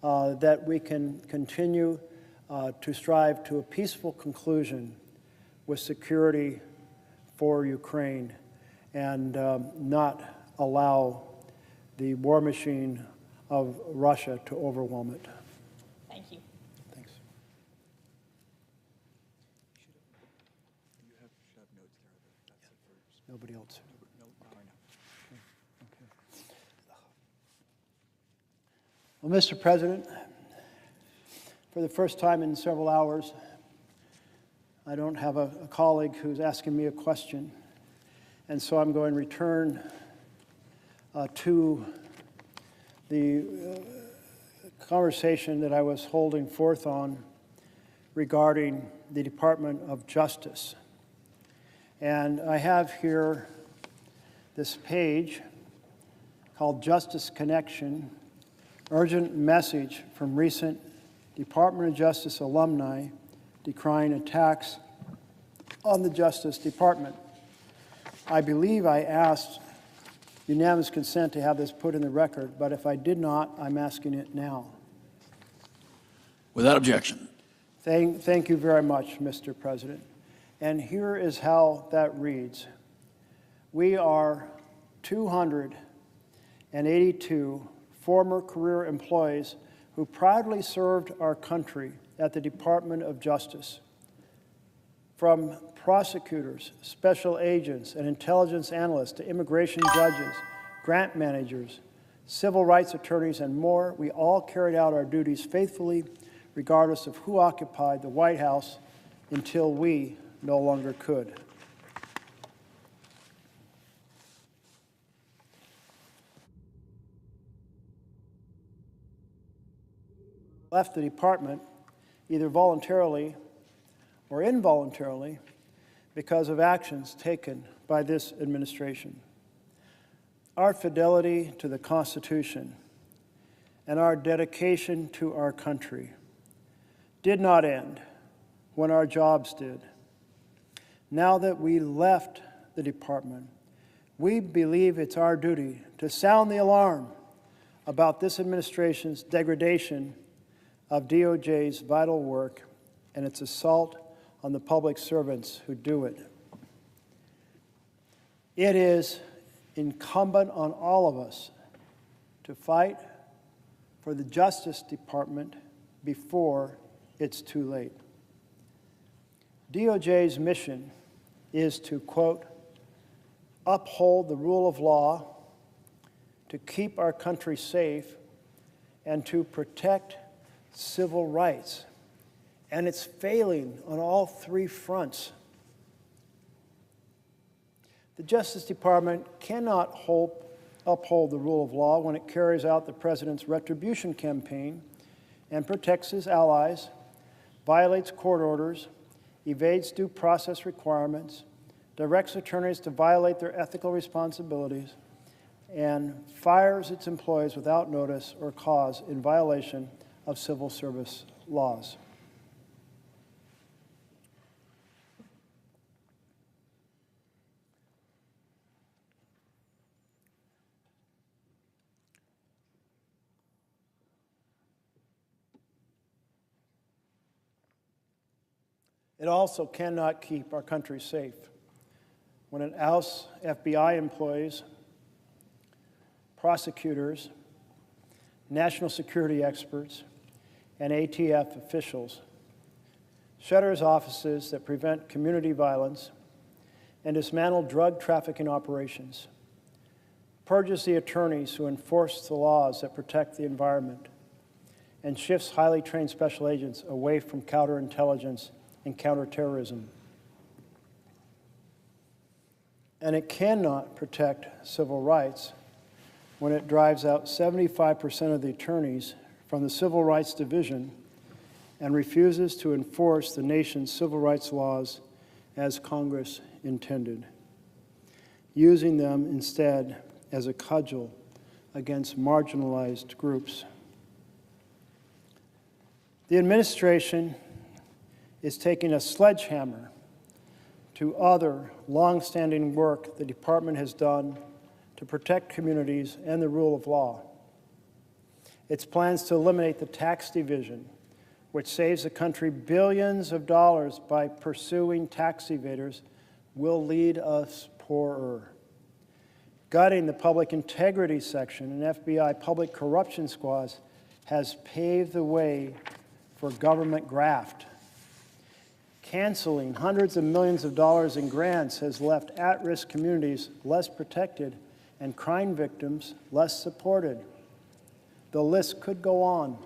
that we can continue to strive to a peaceful conclusion with security for Ukraine and not allow the war machine of Russia to overwhelm it. Thank you. Thanks. Nobody else? Okay. Well, Mr. President, for the first time in several hours, I don't have a colleague who's asking me a question, and so I'm going to return to the conversation that I was holding forth on regarding the Department of Justice. And I have here this page called Justice Connection, urgent message from recent Department of Justice alumni decrying attacks on the Justice Department. I believe I asked unanimous consent to have this put in the record, but if I did not, I'm asking it now. Without objection. Thank you very much, Mr. President. And here is how that reads. We are 282 former career employees who proudly served our country at the Department of Justice. From prosecutors, special agents, and intelligence analysts to immigration judges, grant managers, civil rights attorneys, and more, we all carried out our duties faithfully, regardless of who occupied the White House, until we no longer could. Left the department either voluntarily or involuntarily because of actions taken by this administration. Our fidelity to the Constitution and our dedication to our country did not end when our jobs did. Now that we left the department, we believe it's our duty to sound the alarm about this administration's degradation of DOJ's vital work and its assault on the public servants who do it. It is incumbent on all of us to fight for the Justice Department before it's too late. DOJ's mission is to, quote, uphold the rule of law, to keep our country safe, and to protect civil rights. And it's failing on all three fronts. The Justice Department cannot uphold the rule of law when it carries out the President's retribution campaign and protects his allies, violates court orders, evades due process requirements, directs attorneys to violate their ethical responsibilities, and fires its employees without notice or cause in violation of civil service laws. It also cannot keep our country safe when it ousts FBI employees, prosecutors, national security experts, and ATF officials, shutters offices that prevent community violence, and dismantle drug trafficking operations, purges the attorneys who enforce the laws that protect the environment, and shifts highly trained special agents away from counterintelligence and counterterrorism. And it cannot protect civil rights when it drives out 75% of the attorneys from the Civil Rights Division and refuses to enforce the nation's civil rights laws as Congress intended, using them instead as a cudgel against marginalized groups. The administration is taking a sledgehammer to other long-standing work the department has done to protect communities and the rule of law. Its plans to eliminate the tax division, which saves the country billions of dollars by pursuing tax evaders, will lead us poorer. Gutting the public integrity section and FBI public corruption squads has paved the way for government graft. Canceling hundreds of millions of dollars in grants has left at-risk communities less protected and crime victims less supported. The list could go on.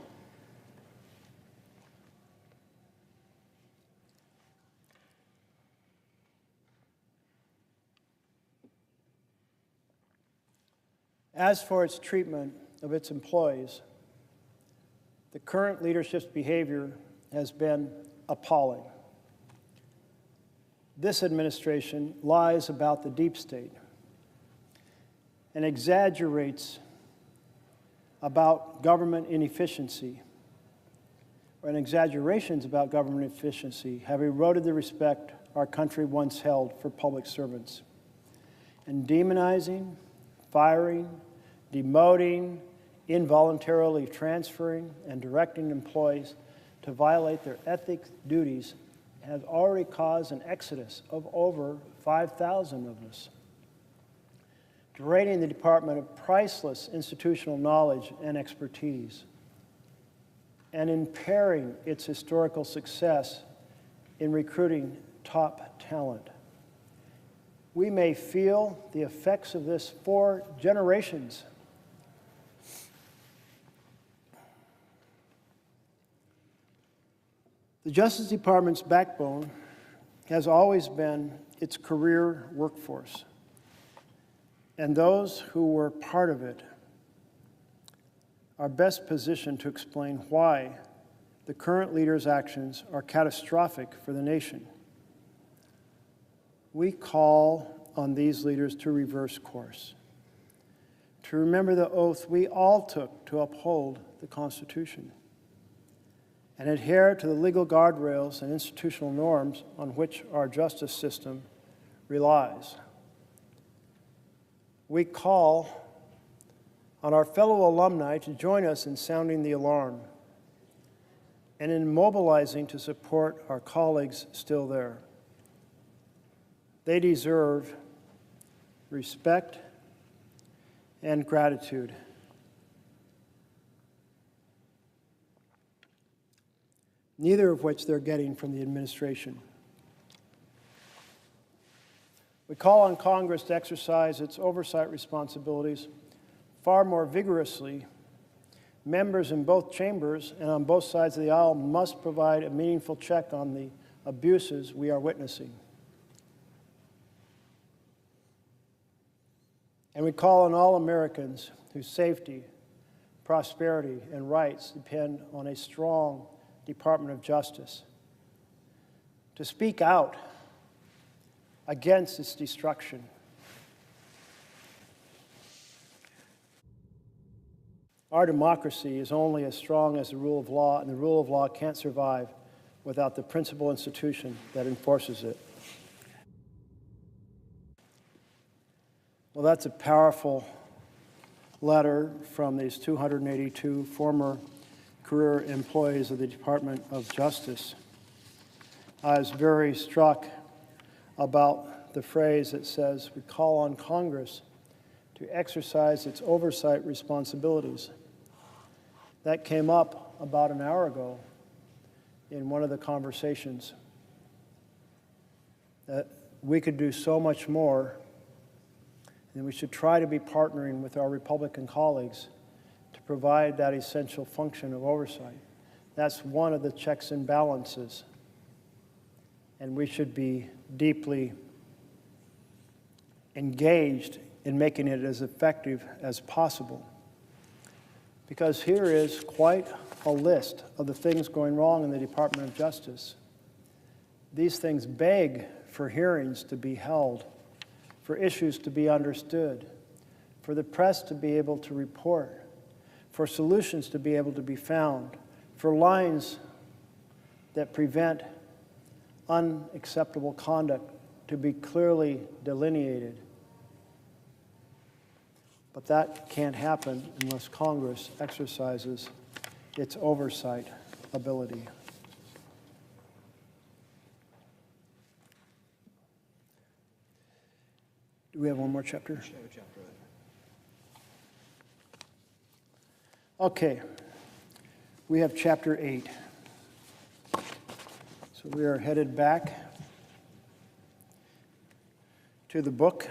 As for its treatment of its employees, the current leadership's behavior has been appalling. This administration lies about the deep state and exaggerates about government inefficiency, and exaggerations about government efficiency have eroded the respect our country once held for public servants. And demonizing, firing, demoting, involuntarily transferring, and directing employees to violate their ethics duties has already caused an exodus of over 5,000 of us, draining the department of priceless institutional knowledge and expertise, and impairing its historical success in recruiting top talent. We may feel the effects of this for generations. The Justice Department's backbone has always been its career workforce, and those who were part of it are best positioned to explain why the current leader's actions are catastrophic for the nation. We call on these leaders to reverse course, to remember the oath we all took to uphold the Constitution and adhere to the legal guardrails and institutional norms on which our justice system relies. We call on our fellow alumni to join us in sounding the alarm and in mobilizing to support our colleagues still there. They deserve respect and gratitude. Neither of which they're getting from the administration. We call on Congress to exercise its oversight responsibilities far more vigorously. Members in both chambers and on both sides of the aisle must provide a meaningful check on the abuses we are witnessing. And we call on all Americans whose safety, prosperity, and rights depend on a strong Department of Justice to speak out against its destruction. Our democracy is only as strong as the rule of law, and the rule of law can't survive without the principal institution that enforces it. Well, that's a powerful letter from these 282 former career employees of the Department of Justice. I was very struck about the phrase that says, we call on Congress to exercise its oversight responsibilities. That came up about an hour ago in one of the conversations, that we could do so much more, and we should try to be partnering with our Republican colleagues to provide that essential function of oversight. That's one of the checks and balances, and we should be deeply engaged in making it as effective as possible. Because here is quite a list of the things going wrong in the Department of Justice. These things beg for hearings to be held, for issues to be understood, for the press to be able to report, for solutions to be able to be found, for lines that prevent unacceptable conduct to be clearly delineated. But that can't happen unless Congress exercises its oversight ability. Do we have one more chapter? Okay. We have chapter 8. So we are headed back to the book.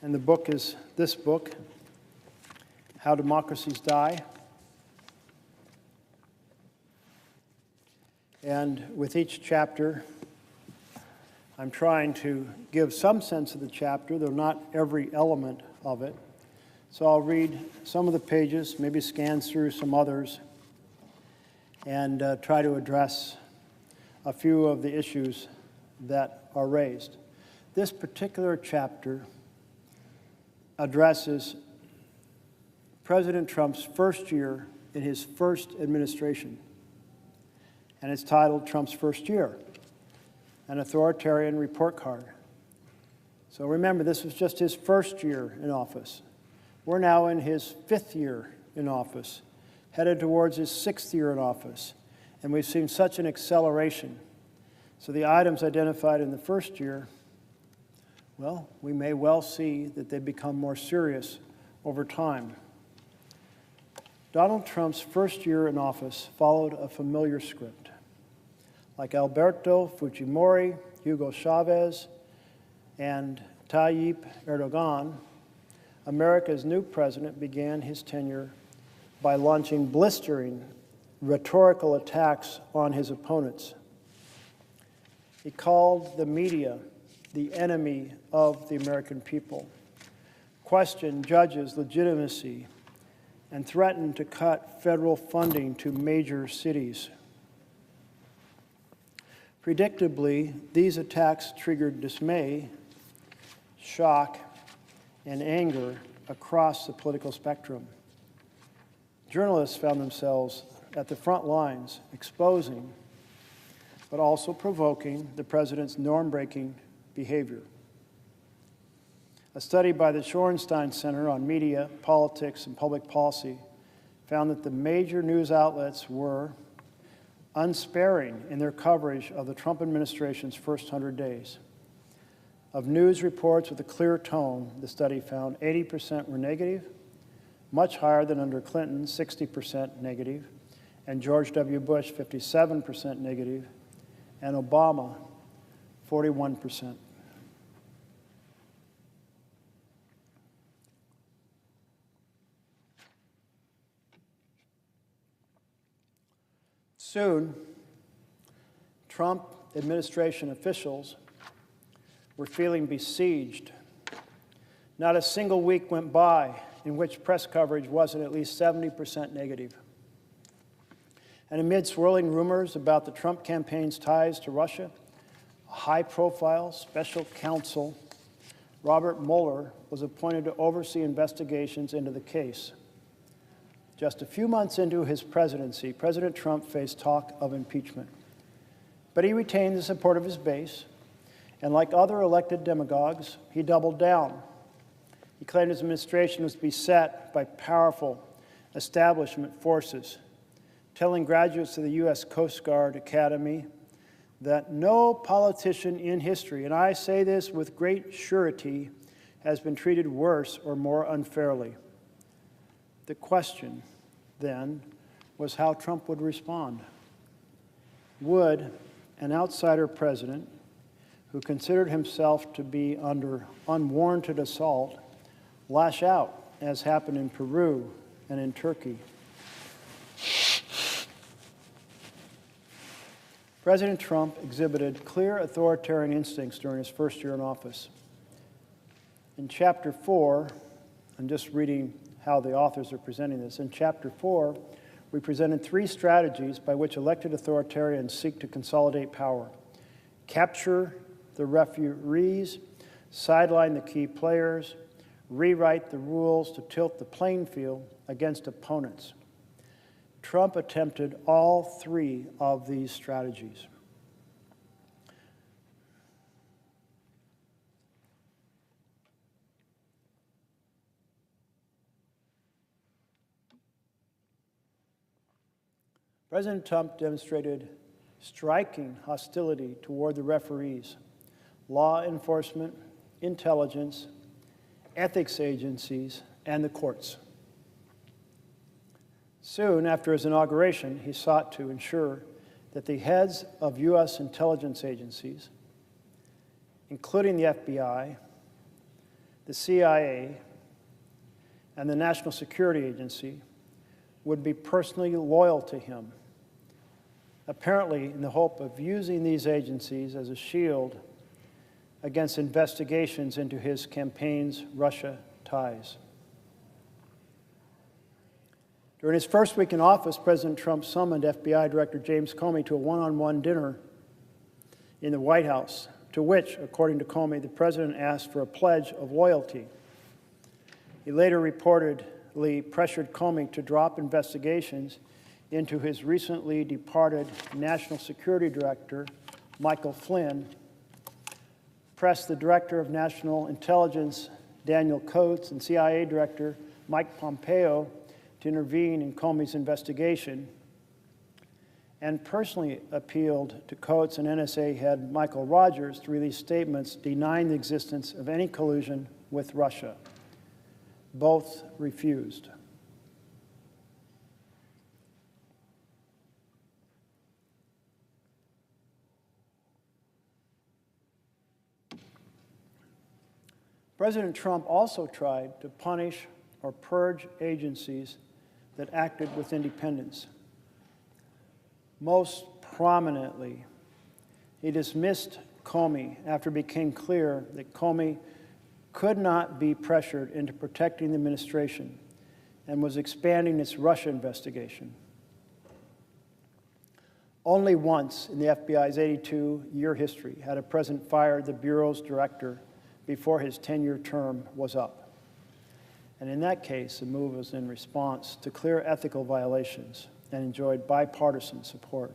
And the book is this book, How Democracies Die. And with each chapter, I'm trying to give some sense of the chapter, though not every element of it. So I'll read some of the pages, maybe scan through some others, and try to address a few of the issues that are raised. This particular chapter addresses President Trump's first year in his first administration, and it's titled Trump's First Year, an authoritarian report card. So remember, this was just his first year in office. We're now in his 5th year in office, headed towards his 6th year in office, and we've seen such an acceleration. So the items identified in the first year, well, we may well see that they become more serious over time. Donald Trump's first year in office followed a familiar script. Like Alberto Fujimori, Hugo Chavez, and Tayyip Erdogan, America's new president began his tenure by launching blistering rhetorical attacks on his opponents. He called the media the enemy of the American people, questioned judges' legitimacy, and threatened to cut federal funding to major cities. Predictably, these attacks triggered dismay, shock, and anger across the political spectrum. Journalists found themselves at the front lines, exposing, but also provoking the president's norm-breaking behavior. A study by the Shorenstein Center on Media, Politics, and Public Policy found that the major news outlets were unsparing in their coverage of the Trump administration's first 100 days. Of news reports with a clear tone, the study found 80% were negative, much higher than under Clinton, 60% negative, and George W. Bush, 57% negative, and Obama, 41%. Soon, Trump administration officials were feeling besieged. Not a single week went by in which press coverage wasn't at least 70% negative. And amid swirling rumors about the Trump campaign's ties to Russia, a high-profile special counsel, Robert Mueller, was appointed to oversee investigations into the case. Just a few months into his presidency, President Trump faced talk of impeachment. But he retained the support of his base, and like other elected demagogues, he doubled down. He claimed his administration was beset by powerful establishment forces, telling graduates of the U.S. Coast Guard Academy that no politician in history, and I say this with great surety, has been treated worse or more unfairly. The question, then, was how Trump would respond. Would an outsider president who considered himself to be under unwarranted assault lash out, as happened in Peru and in Turkey? President Trump exhibited clear authoritarian instincts during his first year in office. In Chapter 4, I'm just reading how the authors are presenting this. In Chapter 4, we presented 3 strategies by which elected authoritarians seek to consolidate power: capture the referees, sideline the key players, rewrite the rules to tilt the playing field against opponents. Trump attempted all 3 of these strategies. President Trump demonstrated striking hostility toward the referees, law enforcement, intelligence, ethics agencies, and the courts. Soon after his inauguration, he sought to ensure that the heads of U.S. intelligence agencies, including the FBI, the CIA, and the National Security Agency, would be personally loyal to him, apparently in the hope of using these agencies as a shield against investigations into his campaign's Russia ties. During his first week in office, President Trump summoned FBI Director James Comey to a one-on-one dinner in the White House, to which, according to Comey, the president asked for a pledge of loyalty. He later reportedly pressured Comey to drop investigations into his recently departed National Security Director, Michael Flynn, pressed the Director of National Intelligence, Daniel Coats, and CIA Director Mike Pompeo to intervene in Comey's investigation, and personally appealed to Coats and NSA head Michael Rogers to release statements denying the existence of any collusion with Russia. Both refused. President Trump also tried to punish or purge agencies that acted with independence. Most prominently, he dismissed Comey after it became clear that Comey could not be pressured into protecting the administration and was expanding its Russia investigation. Only once in the FBI's 82-year history had a president fired the Bureau's director before his 10-year term was up. And in that case, the move was in response to clear ethical violations and enjoyed bipartisan support.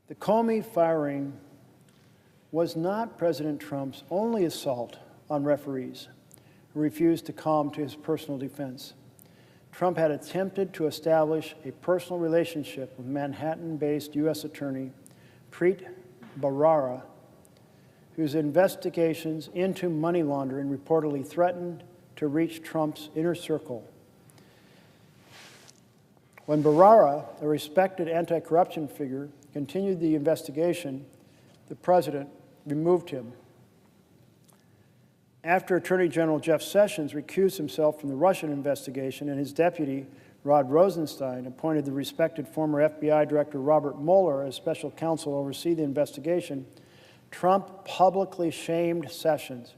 The Comey firing was not President Trump's only assault on referees who refused to come to his personal defense. Trump had attempted to establish a personal relationship with Manhattan-based U.S. Attorney Preet Bharara, whose investigations into money laundering reportedly threatened to reach Trump's inner circle. When Bharara, a respected anti-corruption figure, continued the investigation, the president removed him. After Attorney General Jeff Sessions recused himself from the Russian investigation and his deputy, Rod Rosenstein, appointed the respected former FBI Director Robert Mueller as special counsel to oversee the investigation, Trump publicly shamed Sessions,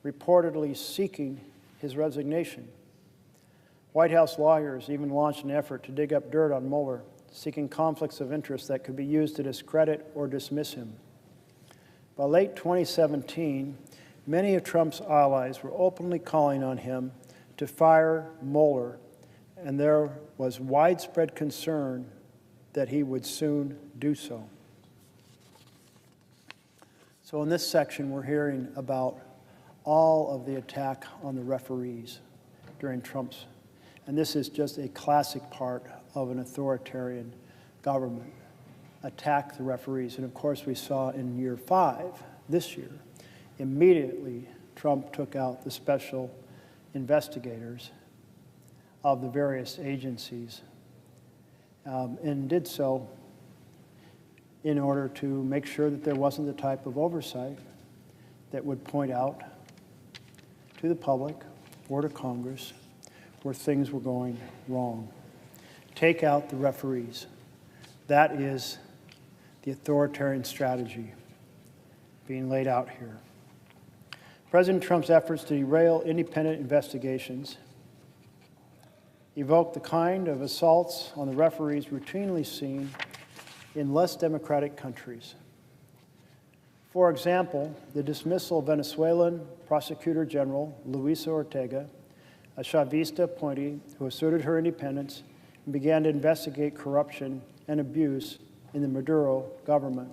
reportedly seeking his resignation. White House lawyers even launched an effort to dig up dirt on Mueller, seeking conflicts of interest that could be used to discredit or dismiss him. By late 2017, many of Trump's allies were openly calling on him to fire Mueller, and there was widespread concern that he would soon do so. So in this section, we're hearing about all of the attack on the referees during Trump's, and this is just a classic part of an authoritarian government, attack the referees. And of course, we saw in year 5, this year, immediately Trump took out the special investigators of the various agencies and did so in order to make sure that there wasn't the type of oversight that would point out to the public or to Congress where things were going wrong. Take out the referees. That is the authoritarian strategy being laid out here. President Trump's efforts to derail independent investigations evoke the kind of assaults on the referees routinely seen in less democratic countries. For example, the dismissal of Venezuelan Prosecutor General Luisa Ortega, a Chavista appointee who asserted her independence and began to investigate corruption and abuse in the Maduro government.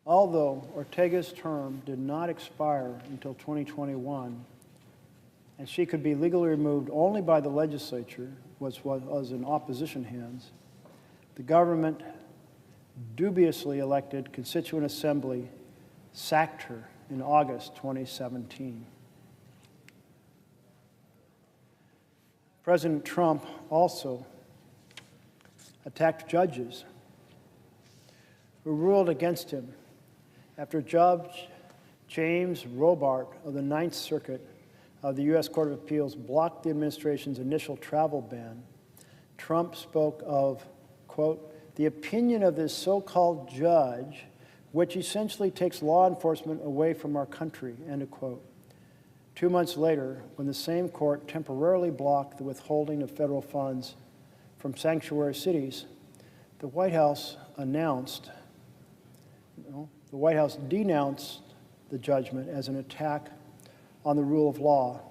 Although Ortega's term did not expire until 2021, and she could be legally removed only by the legislature, which was in opposition hands, the government dubiously elected Constituent Assembly sacked her in August 2017. President Trump also attacked judges who ruled against him after Judge James Robart of the Ninth Circuit of the U.S. Court of Appeals blocked the administration's initial travel ban. Trump spoke of, quote, the opinion of this so-called judge, which essentially takes law enforcement away from our country, end of quote. 2 months later, when the same court temporarily blocked the withholding of federal funds from sanctuary cities, the White House denounced the judgment as an attack on the rule of law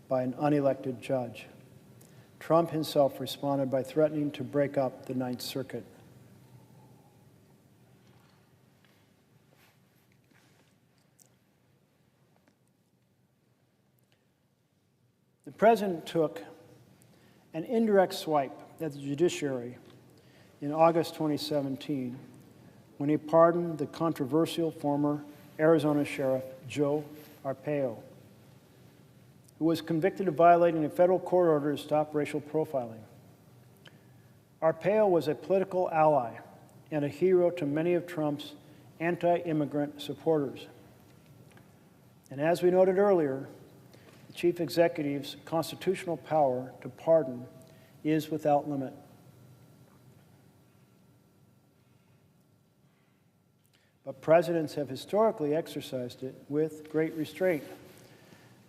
by an unelected judge. Trump himself responded by threatening to break up the Ninth Circuit. The president took an indirect swipe at the judiciary in August 2017 when he pardoned the controversial former Arizona Sheriff Joe Arpaio, who was convicted of violating a federal court order to stop racial profiling. Arpaio was a political ally and a hero to many of Trump's anti-immigrant supporters. And as we noted earlier, the chief executive's constitutional power to pardon is without limit. But presidents have historically exercised it with great restraint,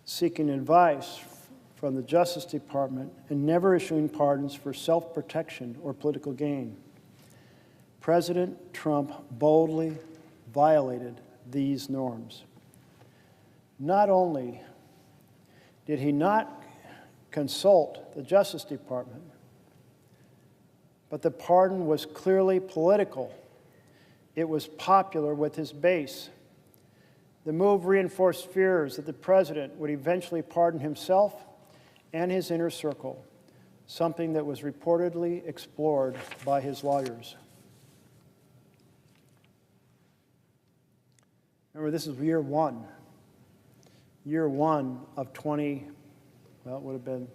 seeking advice from the Justice Department and never issuing pardons for self-protection or political gain. President Trump boldly violated these norms. Not only did he not consult the Justice Department, but the pardon was clearly political. It was popular with his base. The move reinforced fears that the president would eventually pardon himself and his inner circle, something that was reportedly explored by his lawyers. Remember, this is year one of it would have been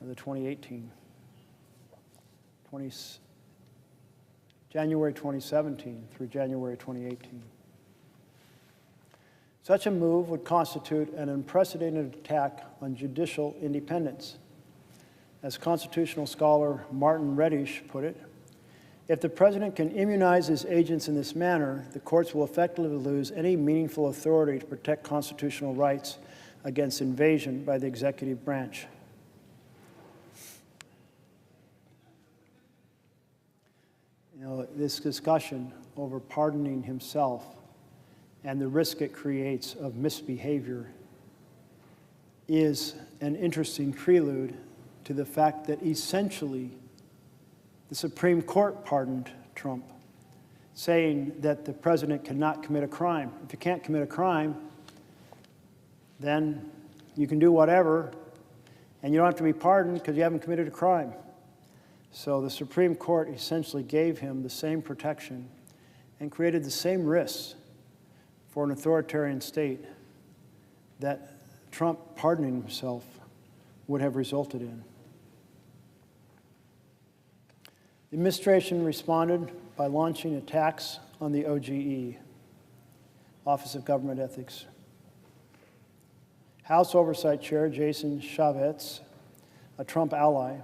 the 2018, January 2017 through January 2018. Such a move would constitute an unprecedented attack on judicial independence. As constitutional scholar Martin Reddish put it, if the president can immunize his agents in this manner, the courts will effectively lose any meaningful authority to protect constitutional rights against invasion by the executive branch. You know, this discussion over pardoning himself and the risk it creates of misbehavior is an interesting prelude to the fact that essentially the Supreme Court pardoned Trump, saying that the president cannot commit a crime. If you can't commit a crime, then you can do whatever, and you don't have to be pardoned because you haven't committed a crime. So the Supreme Court essentially gave him the same protection and created the same risks for an authoritarian state that Trump pardoning himself would have resulted in. The administration responded by launching attacks on the OGE, Office of Government Ethics. House Oversight Chair Jason Chaffetz, a Trump ally,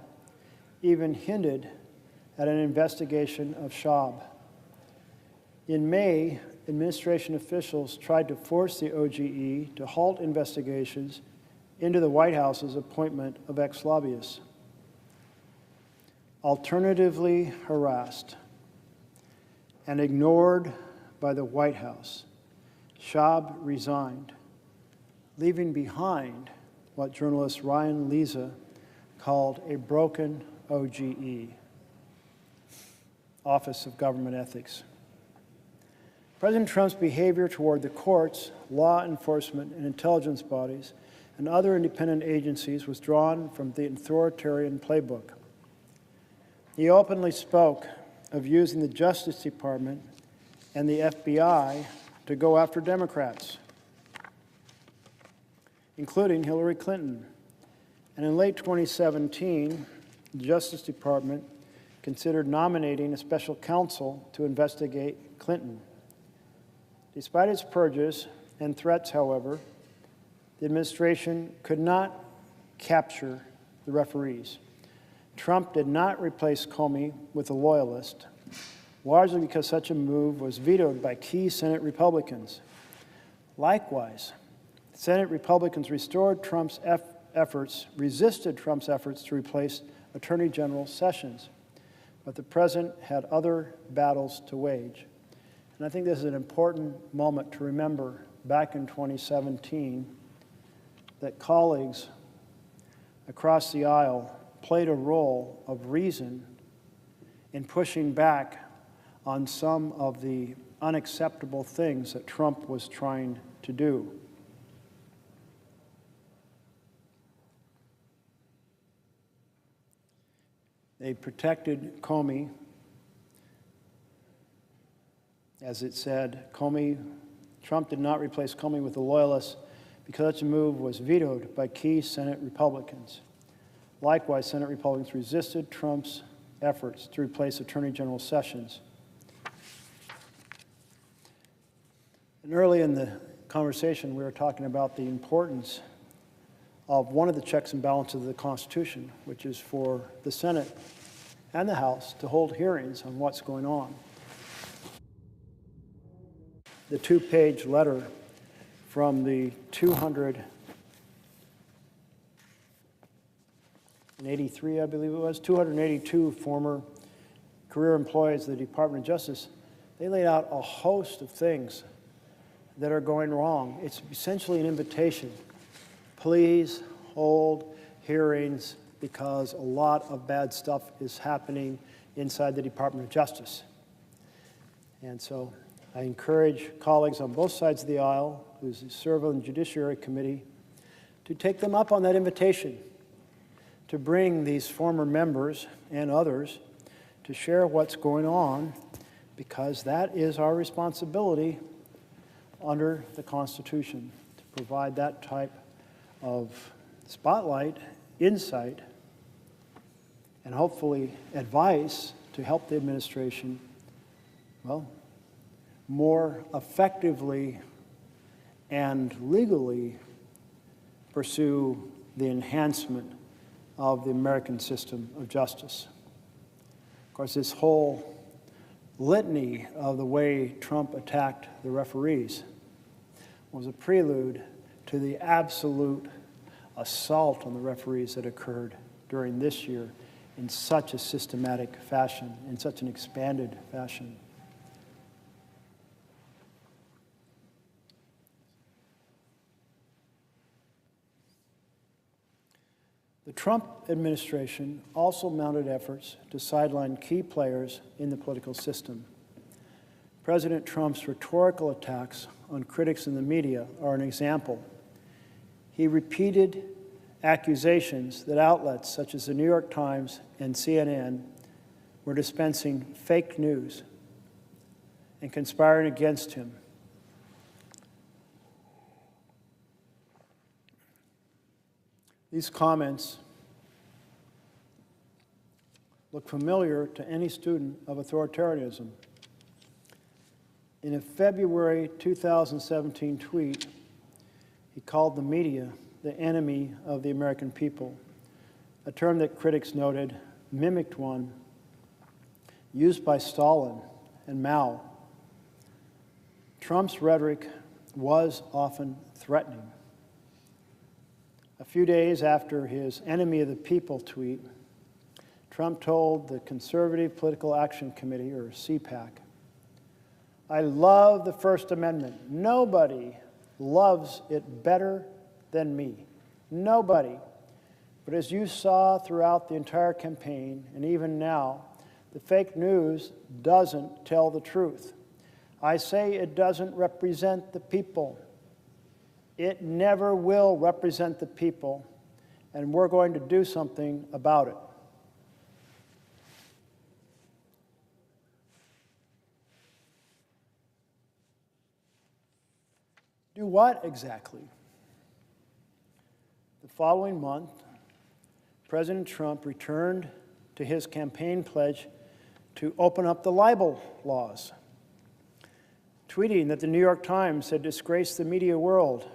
even hinted at an investigation of Schaub. In May, administration officials tried to force the OGE to halt investigations into the White House's appointment of ex-lobbyists. Alternatively harassed and ignored by the White House, Schaub resigned, leaving behind what journalist Ryan Leza called a broken OGE, Office of Government Ethics. President Trump's behavior toward the courts, law enforcement, and intelligence bodies, and other independent agencies was drawn from the authoritarian playbook. He openly spoke of using the Justice Department and the FBI to go after Democrats, including Hillary Clinton. And in late 2017, the Justice Department considered nominating a special counsel to investigate Clinton. Despite its purges and threats, however, the administration could not capture the referees. Trump did not replace Comey with a loyalist, largely because such a move was vetoed by key Senate Republicans. Likewise, Senate Republicans resisted Trump's efforts to replace Attorney General Sessions, but the president had other battles to wage. And I think this is an important moment to remember back in 2017 that colleagues across the aisle played a role of reason in pushing back on some of the unacceptable things that Trump was trying to do. They protected Comey. As it said, Trump did not replace Comey with a loyalist because such a move was vetoed by key Senate Republicans. Likewise, Senate Republicans resisted Trump's efforts to replace Attorney General Sessions. And early in the conversation, we were talking about the importance of one of the checks and balances of the Constitution, which is for the Senate and the House to hold hearings on what's going on. The two-page letter from the 283, I believe it was, 282 former career employees of the Department of Justice, they laid out a host of things that are going wrong. It's essentially an invitation. Please hold hearings because a lot of bad stuff is happening inside the Department of Justice. And so I encourage colleagues on both sides of the aisle who serve on the Judiciary Committee to take them up on that invitation to bring these former members and others to share what's going on, because that is our responsibility under the Constitution, to provide that type of spotlight, insight, and hopefully advice to help the administration, well, more effectively and legally pursue the enhancement of the American system of justice. Of course, this whole litany of the way Trump attacked the referees was a prelude to the absolute assault on the referees that occurred during this year in such a systematic fashion, in such an expanded fashion. The Trump administration also mounted efforts to sideline key players in the political system. President Trump's rhetorical attacks on critics in the media are an example. He repeated accusations that outlets such as the New York Times and CNN were dispensing fake news and conspiring against him. These comments look familiar to any student of authoritarianism. In a February 2017 tweet, he called the media the enemy of the American people, a term that critics noted mimicked one used by Stalin and Mao. Trump's rhetoric was often threatening. A few days after his enemy of the people tweet, Trump told the Conservative Political Action Committee, or CPAC, "I love the First Amendment. Nobody loves it better than me. Nobody. But as you saw throughout the entire campaign, and even now, the fake news doesn't tell the truth. I say it doesn't represent the people. It never will represent the people, and we're going to do something about it." Do what exactly? The following month, President Trump returned to his campaign pledge to open up the libel laws, tweeting that the New York Times had disgraced the media world,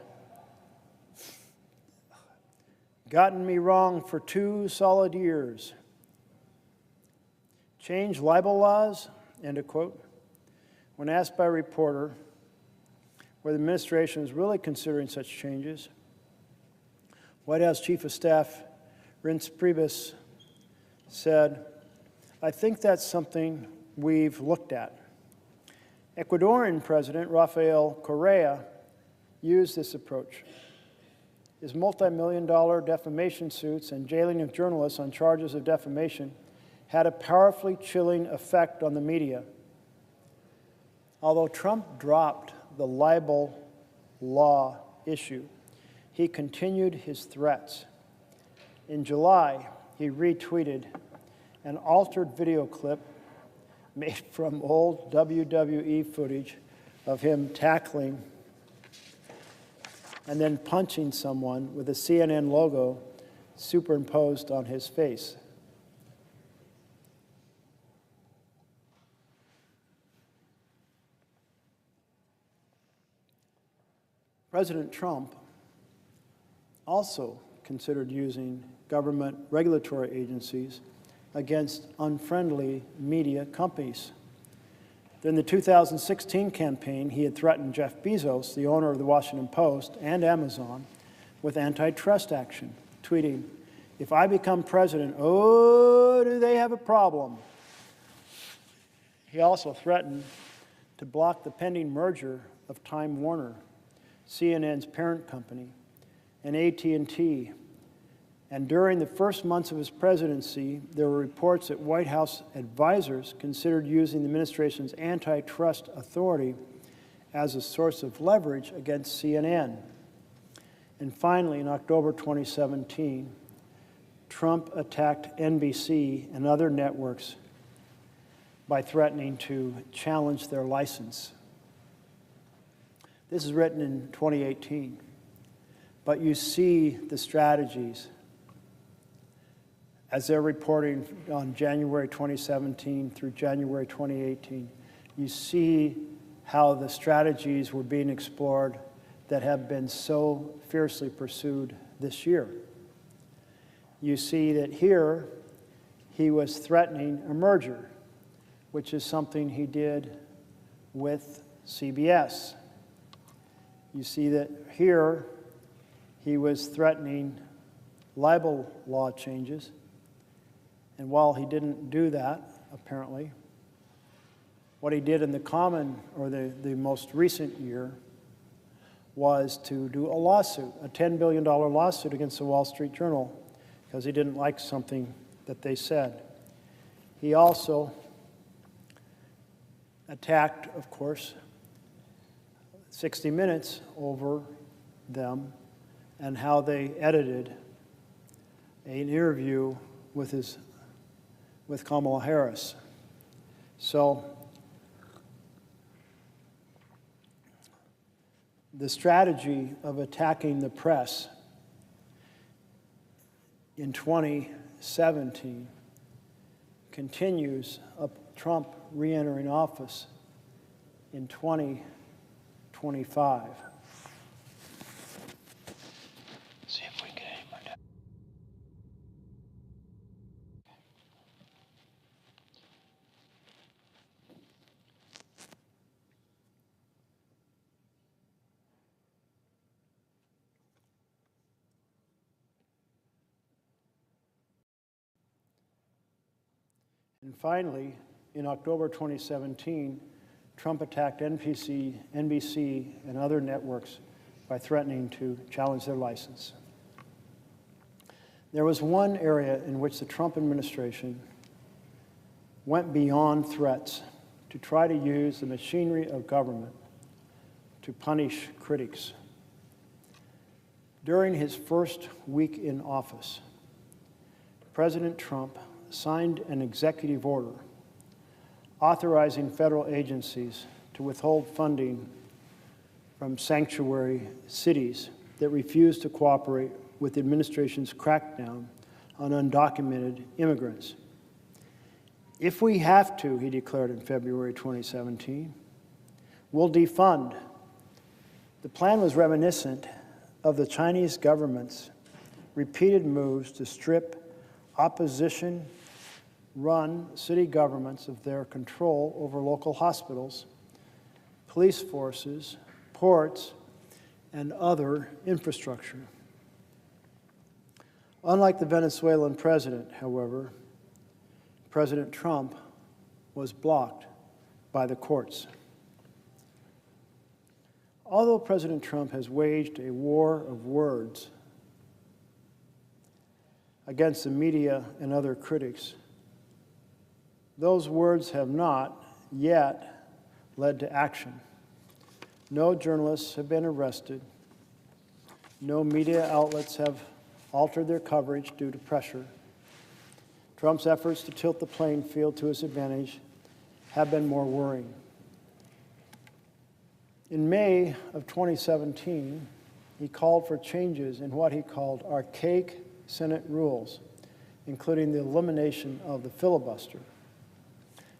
gotten me wrong for 2 solid years. Change libel laws, end of quote. When asked by a reporter whether the administration is really considering such changes, White House Chief of Staff Reince Priebus said, "I think that's something we've looked at." Ecuadorian President Rafael Correa used this approach. His multi-million-dollar defamation suits and jailing of journalists on charges of defamation had a powerfully chilling effect on the media. Although Trump dropped the libel law issue, he continued his threats. In July, he retweeted an altered video clip made from old WWE footage of him tackling and then punching someone with a CNN logo superimposed on his face. President Trump also considered using government regulatory agencies against unfriendly media companies. During the 2016 campaign, he had threatened Jeff Bezos, the owner of the Washington Post and Amazon, with antitrust action, tweeting, "If I become president, oh, do they have a problem?" He also threatened to block the pending merger of Time Warner, CNN's parent company, and AT&T. And during the first months of his presidency, there were reports that White House advisors considered using the administration's antitrust authority as a source of leverage against CNN. And finally, in October 2017, Trump attacked NBC and other networks by threatening to challenge their license. This is written in 2018, but you see the strategies as they're reporting on January 2017 through January 2018. You see how the strategies were being explored that have been so fiercely pursued this year. You see that here he was threatening a merger, which is something he did with CBS. You see that here he was threatening libel law changes, and while he didn't do that, apparently, what he did in the most recent year was to do a lawsuit, a $10 billion lawsuit against the Wall Street Journal because he didn't like something that they said. He also attacked, of course, 60 Minutes over them and how they edited an interview with Kamala Harris. So the strategy of attacking the press in 2017 continues up Trump re-entering office in 2025. See if we get any more down. And finally, in October 2017, Trump attacked NBC, and other networks by threatening to challenge their license. There was one area in which the Trump administration went beyond threats to try to use the machinery of government to punish critics. During his first week in office, President Trump signed an executive order authorizing federal agencies to withhold funding from sanctuary cities that refuse to cooperate with the administration's crackdown on undocumented immigrants. If we have to, he declared in February 2017, we'll defund. The plan was reminiscent of the Chinese government's repeated moves to strip opposition-run city governments of their control over local hospitals, police forces, ports, and other infrastructure. Unlike the Venezuelan president, however, President Trump was blocked by the courts. Although President Trump has waged a war of words against the media and other critics, those words have not yet led to action. No journalists have been arrested. No media outlets have altered their coverage due to pressure. Trump's efforts to tilt the playing field to his advantage have been more worrying. In May of 2017, he called for changes in what he called archaic Senate rules, including the elimination of the filibuster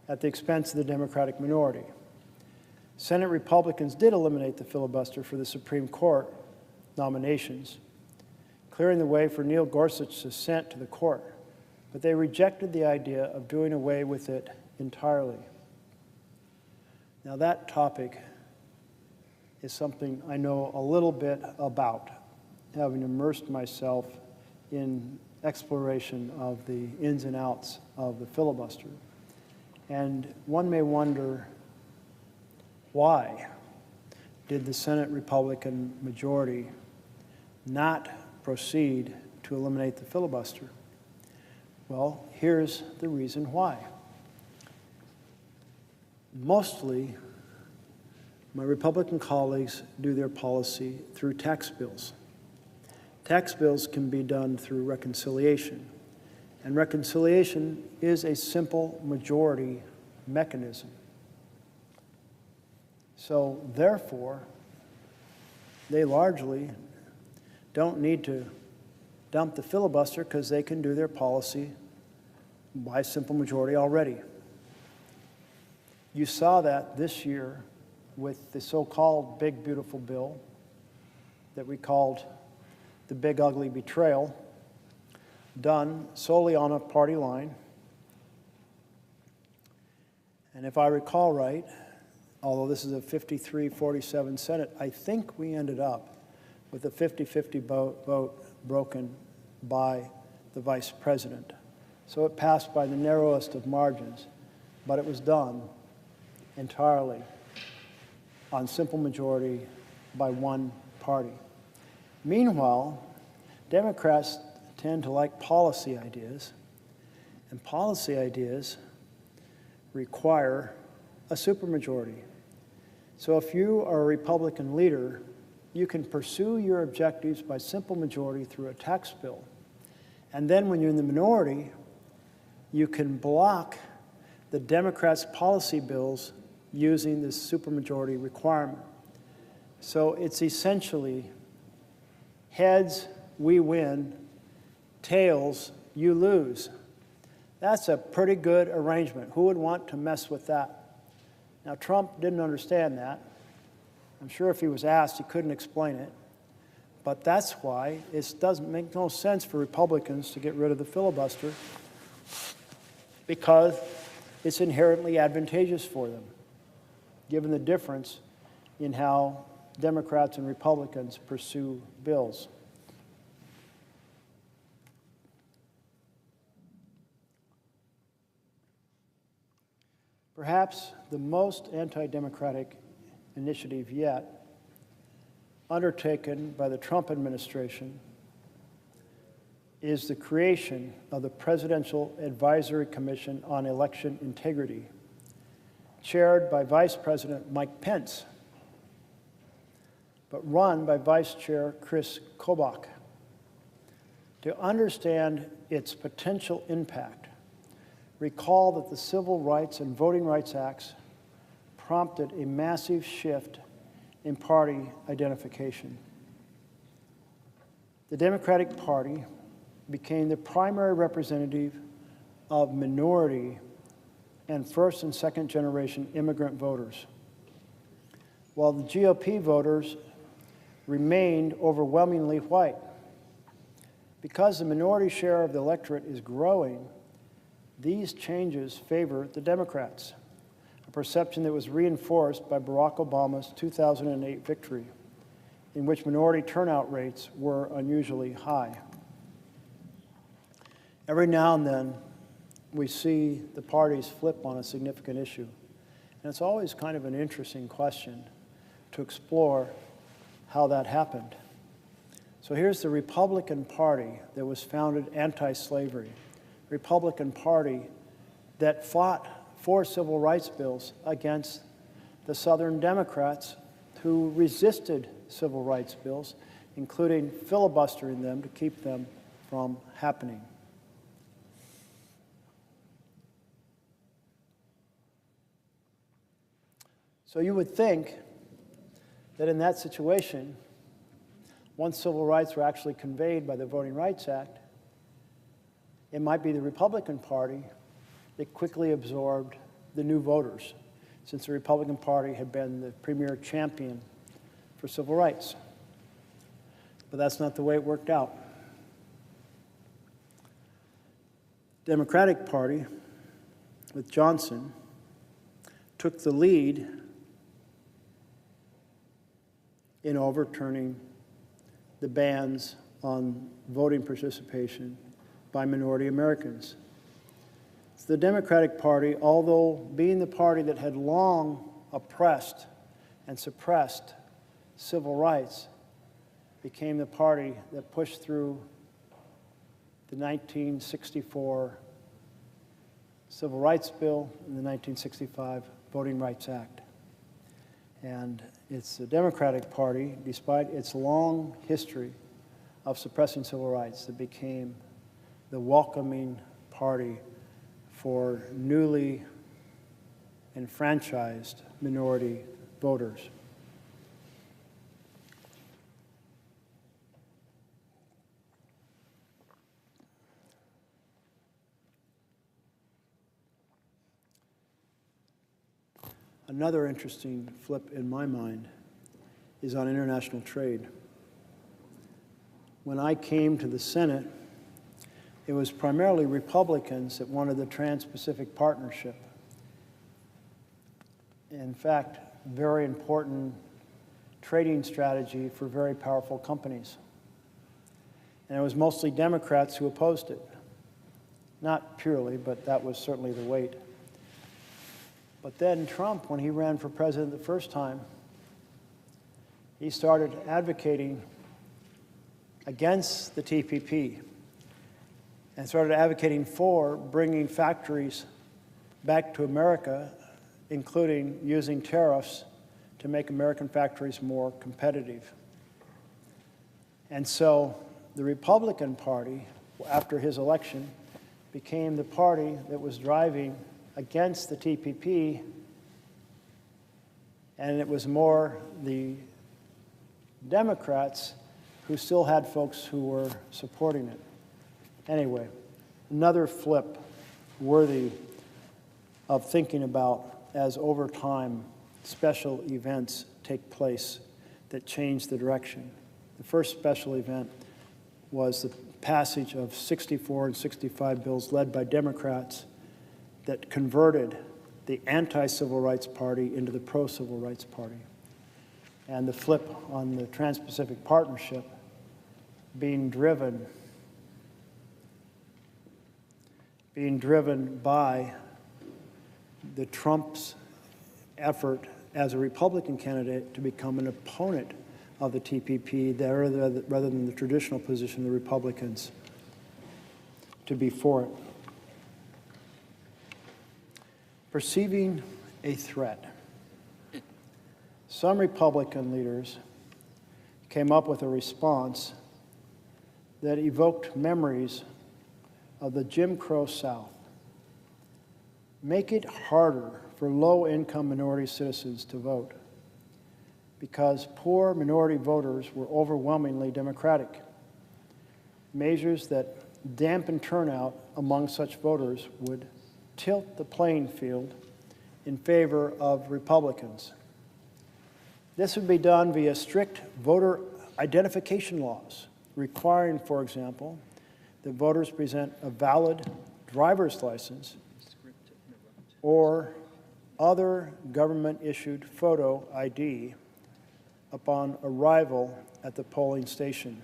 at the expense of the Democratic minority. Senate Republicans did eliminate the filibuster for the Supreme Court nominations, clearing the way for Neil Gorsuch's ascent to the court, but they rejected the idea of doing away with it entirely. Now that topic is something I know a little bit about, having immersed myself in exploration of the ins and outs of the filibuster. And one may wonder, why did the Senate Republican majority not proceed to eliminate the filibuster? Well, here's the reason why. Mostly, my Republican colleagues do their policy through tax bills. Tax bills can be done through reconciliation, and reconciliation is a simple majority mechanism. So therefore, they largely don't need to dump the filibuster because they can do their policy by simple majority already. You saw that this year with the so-called big beautiful bill that we called the big ugly betrayal, done solely on a party line. And if I recall right, although this is a 53-47 Senate, I think we ended up with a 50-50 vote broken by the vice president. So it passed by the narrowest of margins, but it was done entirely on simple majority by one party. Meanwhile, Democrats tend to like policy ideas, and policy ideas require a supermajority. So if you are a Republican leader, you can pursue your objectives by simple majority through a tax bill. And then when you're in the minority, you can block the Democrats' policy bills using this supermajority requirement. So it's essentially heads, we win, tails, you lose. That's a pretty good arrangement. Who would want to mess with that? Now, Trump didn't understand that. I'm sure if he was asked, he couldn't explain it. But that's why it doesn't make no sense for Republicans to get rid of the filibuster, because it's inherently advantageous for them, given the difference in how Democrats and Republicans pursue bills. Perhaps the most anti-democratic initiative yet undertaken by the Trump administration is the creation of the Presidential Advisory Commission on Election Integrity, chaired by Vice President Mike Pence, but run by Vice Chair Chris Kobach. To understand its potential impact, recall that the Civil Rights and Voting Rights Acts prompted a massive shift in party identification. The Democratic Party became the primary representative of minority and first and second generation immigrant voters, while the GOP voters remained overwhelmingly white. Because the minority share of the electorate is growing, these changes favor the Democrats, a perception that was reinforced by Barack Obama's 2008 victory, in which minority turnout rates were unusually high. Every now and then, we see the parties flip on a significant issue. And it's always kind of an interesting question to explore how that happened. So here's the Republican Party that was founded anti-slavery, Republican Party that fought for civil rights bills against the Southern Democrats who resisted civil rights bills, including filibustering them to keep them from happening. So you would think that in that situation, once civil rights were actually conveyed by the Voting Rights Act, it might be the Republican Party that quickly absorbed the new voters, since the Republican Party had been the premier champion for civil rights. But that's not the way it worked out. Democratic Party, with Johnson, took the lead in overturning the bans on voting participation by minority Americans. The Democratic Party, although being the party that had long oppressed and suppressed civil rights, became the party that pushed through the 1964 Civil Rights Bill and the 1965 Voting Rights Act. And it's the Democratic Party, despite its long history of suppressing civil rights, that became the welcoming party for newly enfranchised minority voters. Another interesting flip in my mind is on international trade. When I came to the Senate, it was primarily Republicans that wanted the Trans-Pacific Partnership. In fact, very important trading strategy for very powerful companies. And it was mostly Democrats who opposed it. Not purely, but that was certainly the weight. But then Trump, when he ran for president the first time, he started advocating against the TPP and started advocating for bringing factories back to America, including using tariffs to make American factories more competitive. And so the Republican Party, after his election, became the party that was driving against the TPP, and it was more the Democrats who still had folks who were supporting it. Anyway, another flip worthy of thinking about as over time special events take place that change the direction. The first special event was the passage of 64 and 65 bills led by Democrats that converted the anti-civil rights party into the pro-civil rights party. And the flip on the Trans-Pacific Partnership being driven by the Trump's effort as a Republican candidate to become an opponent of the TPP rather than the traditional position of the Republicans to be for it. Perceiving a threat. Some Republican leaders came up with a response that evoked memories of the Jim Crow South. Make it harder for low-income minority citizens to vote because poor minority voters were overwhelmingly Democratic. Measures that dampen turnout among such voters would tilt the playing field in favor of Republicans. This would be done via strict voter identification laws, requiring, for example, that voters present a valid driver's license or other government-issued photo ID upon arrival at the polling station.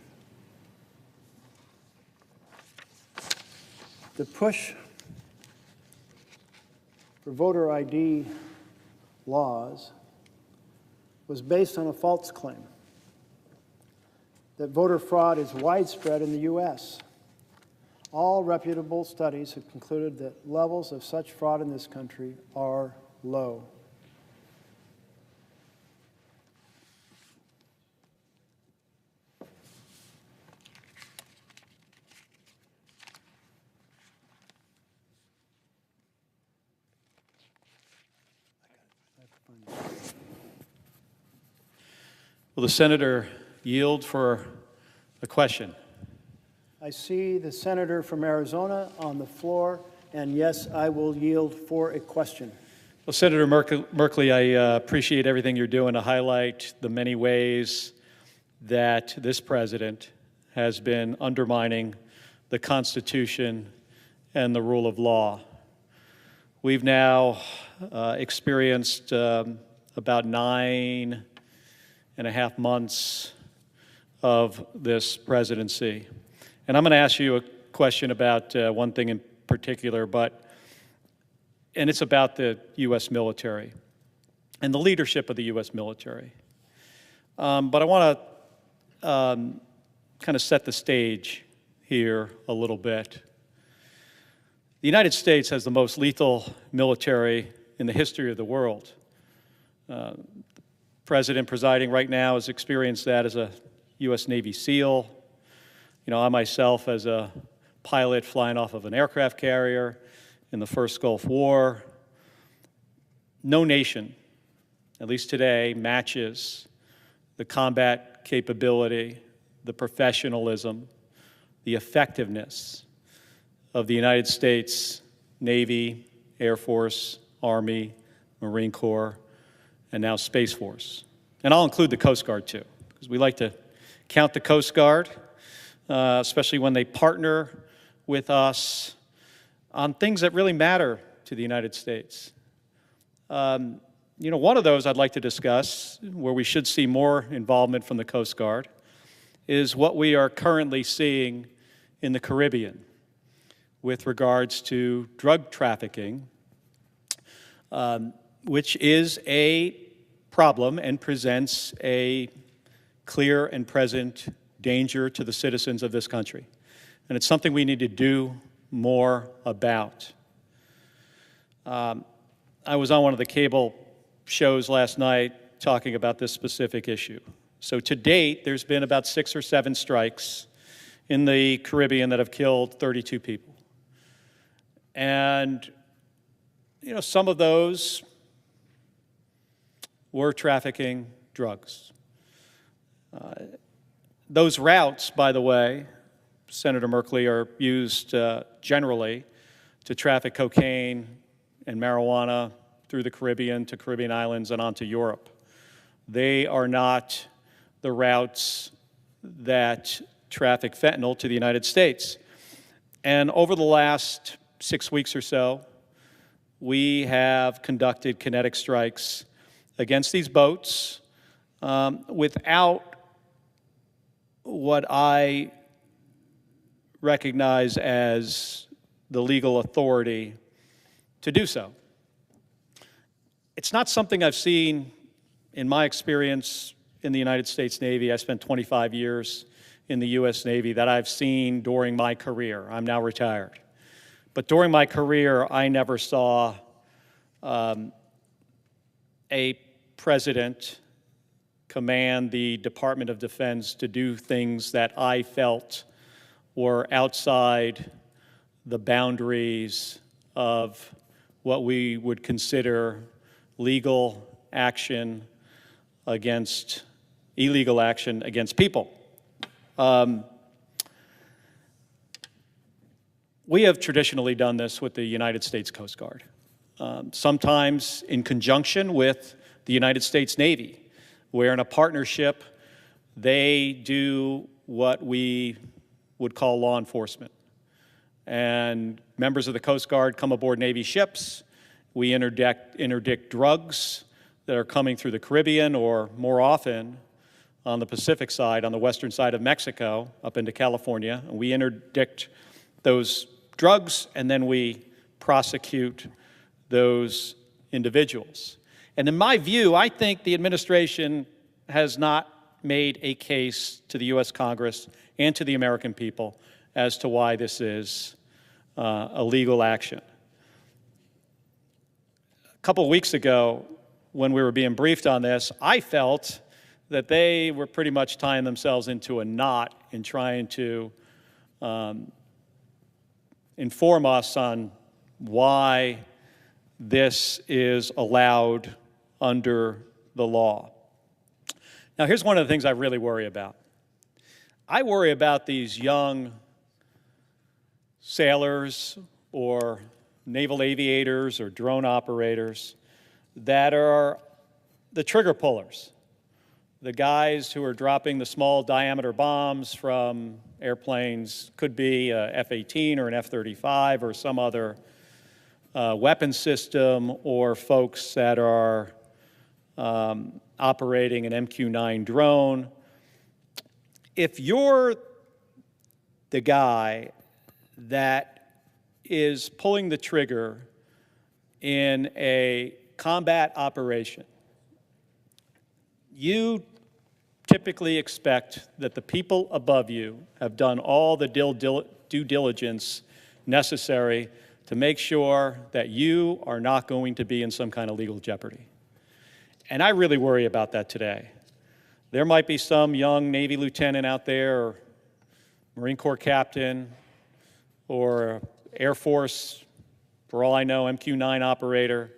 The push for voter ID laws was based on a false claim that voter fraud is widespread in the U.S. All reputable studies have concluded that levels of such fraud in this country are low. Will the senator yield for a question? I see the senator from Arizona on the floor, and yes, I will yield for a question. Well, Senator Merkley, I appreciate everything you're doing to highlight the many ways that this president has been undermining the Constitution and the rule of law. We've now experienced about 9.5 months of this presidency. And I'm going to ask you a question about one thing in particular, but and it's about the U.S. military and the leadership of the U.S. military. But I want to kind of set the stage here a little bit. The United States has the most lethal military in the history of the world. The president presiding right now has experienced that as a U.S. Navy SEAL. You know, I myself as a pilot flying off of an aircraft carrier in the first Gulf War. No nation, at least today, matches the combat capability, the professionalism, the effectiveness of the United States Navy, Air Force, Army, Marine Corps, and now Space Force. And I'll include the Coast Guard too, because we like to count the Coast Guard, especially when they partner with us on things that really matter to the United States. You know, one of those I'd like to discuss, where we should see more involvement from the Coast Guard, is what we are currently seeing in the Caribbean with regards to drug trafficking, which is a problem and presents a clear and present danger to the citizens of this country. And it's something we need to do more about. I was on one of the cable shows last night talking about this specific issue. So to date, there's been about 6 or 7 strikes in the Caribbean that have killed 32 people. And, you know, some of those were trafficking drugs. Those routes, by the way, Senator Merkley, are used generally to traffic cocaine and marijuana through the Caribbean to Caribbean islands and onto Europe. They are not the routes that traffic fentanyl to the United States. And over the last 6 weeks or so, we have conducted kinetic strikes against these boats without what I recognize as the legal authority to do so. It's not something I've seen in my experience in the United States Navy. I spent 25 years in the U.S. Navy that I've seen during my career. I'm now retired. But during my career, I never saw a president command the Department of Defense to do things that I felt were outside the boundaries of what we would consider legal action against, illegal action against people. We have traditionally done this with the United States Coast Guard, sometimes in conjunction with the United States Navy, where in a partnership, they do what we would call law enforcement. And members of the Coast Guard come aboard Navy ships. We interdict drugs that are coming through the Caribbean, or more often on the Pacific side, on the western side of Mexico, up into California. And we interdict those drugs, and then we prosecute those individuals. And in my view, I think the administration has not made a case to the U.S. Congress and to the American people as to why this is a legal action. A couple of weeks ago, when we were being briefed on this, I felt that they were pretty much tying themselves into a knot in trying to inform us on why this is allowed under the law. Now, here's one of the things I really worry about. I worry about these young sailors or naval aviators or drone operators that are the trigger pullers, the guys who are dropping the small diameter bombs from airplanes, could be a F-18 or an F-35 or some other weapon system, or folks that are operating an MQ-9 drone. If you're the guy that is pulling the trigger in a combat operation, you typically expect that the people above you have done all the due diligence necessary to make sure that you are not going to be in some kind of legal jeopardy. And I really worry about that today. There might be some young Navy lieutenant out there, or Marine Corps captain, or Air Force, for all I know, MQ-9 operator,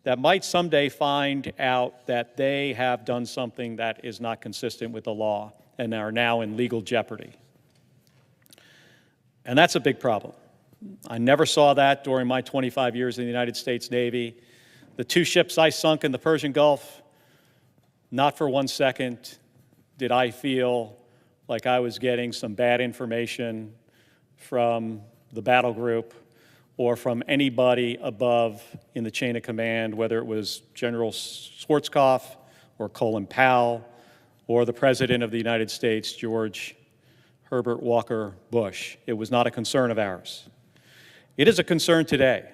that might someday find out that they have done something that is not consistent with the law and are now in legal jeopardy. And that's a big problem. I never saw that during my 25 years in the United States Navy. The 2 ships I sunk in the Persian Gulf, not for 1 second did I feel like I was getting some bad information from the battle group or from anybody above in the chain of command, whether it was General Schwarzkopf or Colin Powell or the President of the United States, George Herbert Walker Bush. It was not a concern of ours. It is a concern today.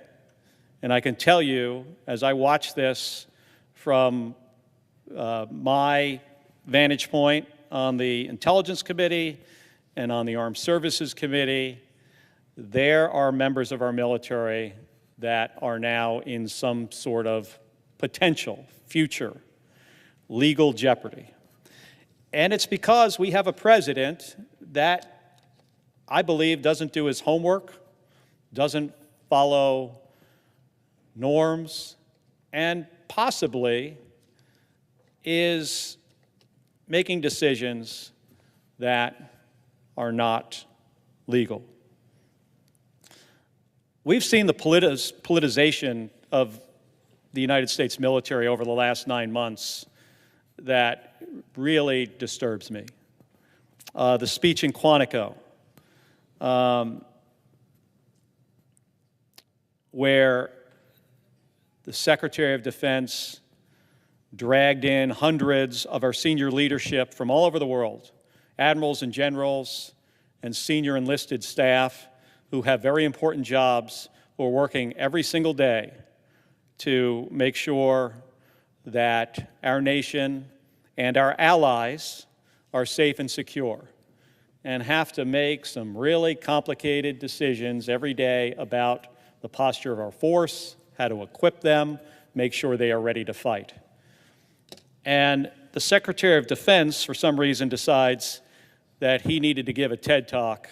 And I can tell you, as I watch this from my vantage point on the Intelligence Committee and on the Armed Services Committee, there are members of our military that are now in some sort of potential future legal jeopardy. And it's because we have a president that I believe doesn't do his homework, doesn't follow norms, and possibly is making decisions that are not legal. We've seen the politicization of the United States military over the last 9 months that really disturbs me. The speech in Quantico, where the Secretary of Defense dragged in hundreds of our senior leadership from all over the world, admirals and generals and senior enlisted staff who have very important jobs, who are working every single day to make sure that our nation and our allies are safe and secure, and have to make some really complicated decisions every day about the posture of our force, how to equip them, make sure they are ready to fight. And the Secretary of Defense, for some reason, decides that he needed to give a TED Talk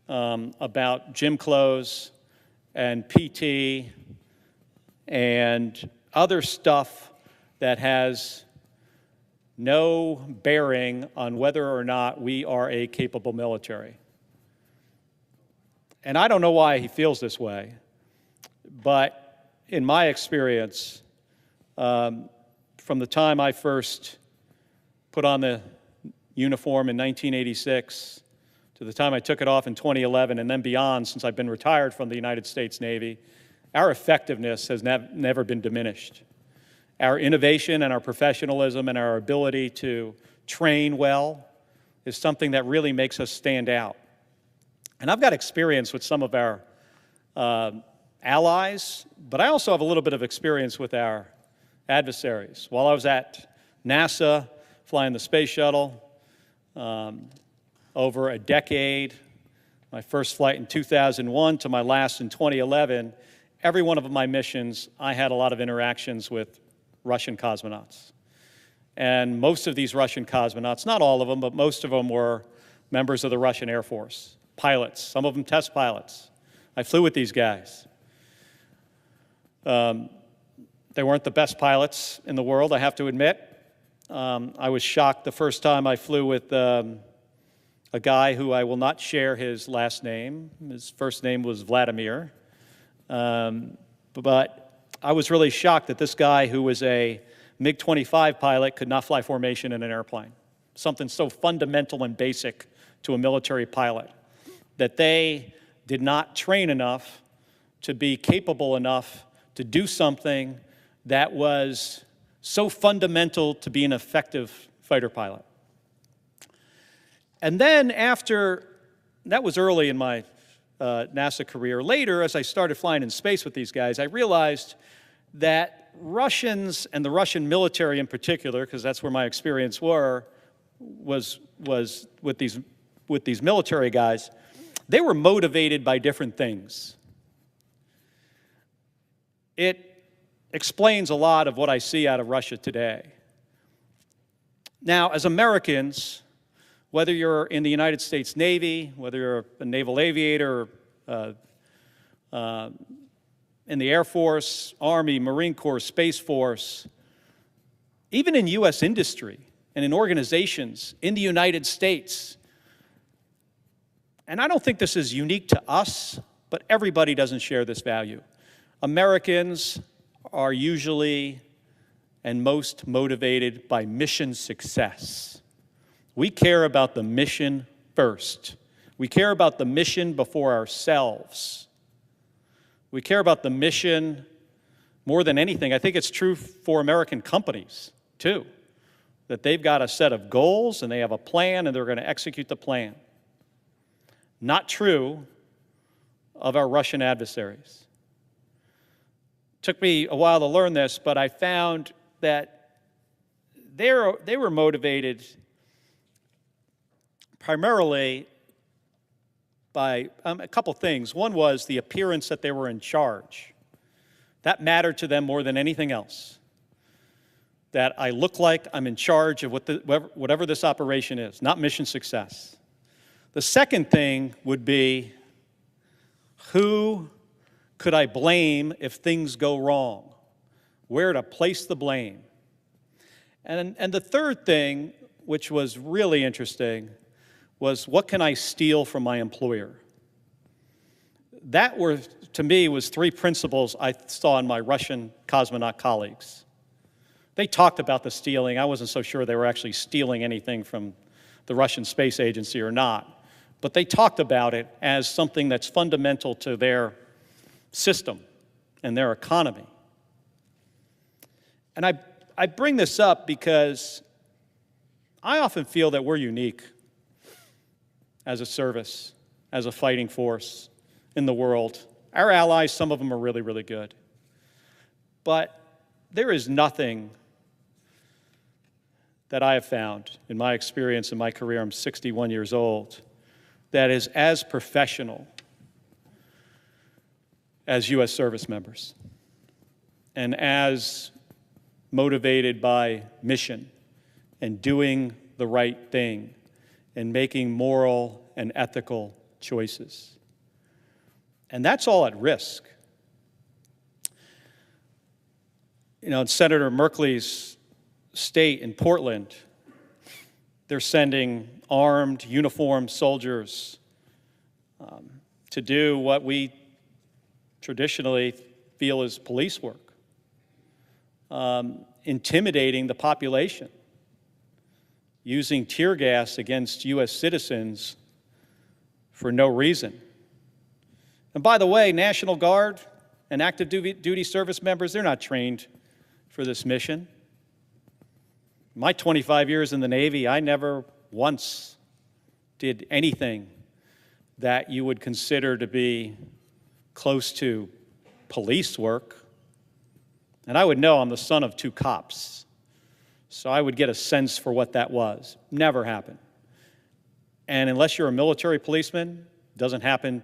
about gym clothes and PT and other stuff that has no bearing on whether or not we are a capable military. And I don't know why he feels this way, but in my experience, from the time I first put on the uniform in 1986 to the time I took it off in 2011 and then beyond, since I've been retired from the United States Navy, our effectiveness has never been diminished. Our innovation and our professionalism and our ability to train well is something that really makes us stand out. And I've got experience with some of our allies, but I also have a little bit of experience with our adversaries. While I was at NASA, flying the space shuttle, over a decade, my first flight in 2001 to my last in 2011, every one of my missions, I had a lot of interactions with Russian cosmonauts. And most of these Russian cosmonauts, not all of them, but most of them were members of the Russian Air Force, pilots, some of them test pilots. I flew with these guys. They weren't the best pilots in the world, I have to admit. I was shocked the first time I flew with a guy who I will not share his last name. His first name was Vladimir. But I was really shocked that this guy, who was a MiG-25 pilot, could not fly formation in an airplane. Something so fundamental and basic to a military pilot, that they did not train enough to be capable enough to do something that was so fundamental to be an effective fighter pilot. And then after, that was early in my NASA career. Later, as I started flying in space with these guys, I realized that Russians, and the Russian military in particular, because that's where my experience was with these military guys, they were motivated by different things. It explains a lot of what I see out of Russia today. Now, as Americans, whether you're in the United States Navy, whether you're a naval aviator, in the Air Force, Army, Marine Corps, Space Force, even in U.S. industry and in organizations in the United States, and I don't think this is unique to us, but everybody doesn't share this value. Americans are usually and most motivated by mission success. We care about the mission first. We care about the mission before ourselves. We care about the mission more than anything. I think it's true for American companies, too, that they've got a set of goals and they have a plan and they're going to execute the plan. Not true of our Russian adversaries. Took me a while to learn this, but I found that they were motivated primarily by a couple things. One was the appearance that they were in charge. That mattered to them more than anything else. That I look like I'm in charge of whatever this operation is, not mission success. The second thing would be, who could I blame if things go wrong? Where to place the blame? And the third thing, which was really interesting, was what can I steal from my employer? That to me, was three principles I saw in my Russian cosmonaut colleagues. They talked about the stealing. I wasn't so sure they were actually stealing anything from the Russian Space Agency or not. But they talked about it as something that's fundamental to their system and their economy. And I bring this up because I often feel that we're unique as a service, as a fighting force in the world. Our allies, some of them are really, really good. But there is nothing that I have found in my experience in my career, I'm 61 years old, that is as professional as U.S. service members and as motivated by mission and doing the right thing and making moral and ethical choices. And that's all at risk. You know, in Senator Merkley's state in Portland, they're sending armed, uniformed soldiers to do what we traditionally feel is police work, intimidating the population, using tear gas against U.S. citizens for no reason. And by the way, National Guard and active duty service members, they're not trained for this mission. My 25 years in the Navy, I never once did anything that you would consider to be close to police work. And I would know I'm the son of two cops. So I would get a sense for what that was. Never happened. And unless you're a military policeman, it doesn't happen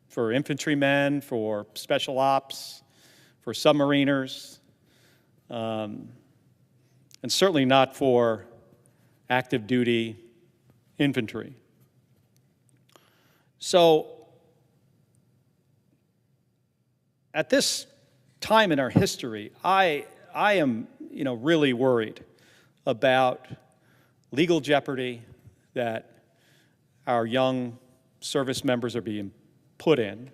for infantrymen, for special ops, for submariners, and certainly not for active duty infantry. So at this time in our history, I am really worried about legal jeopardy that our young service members are being put in.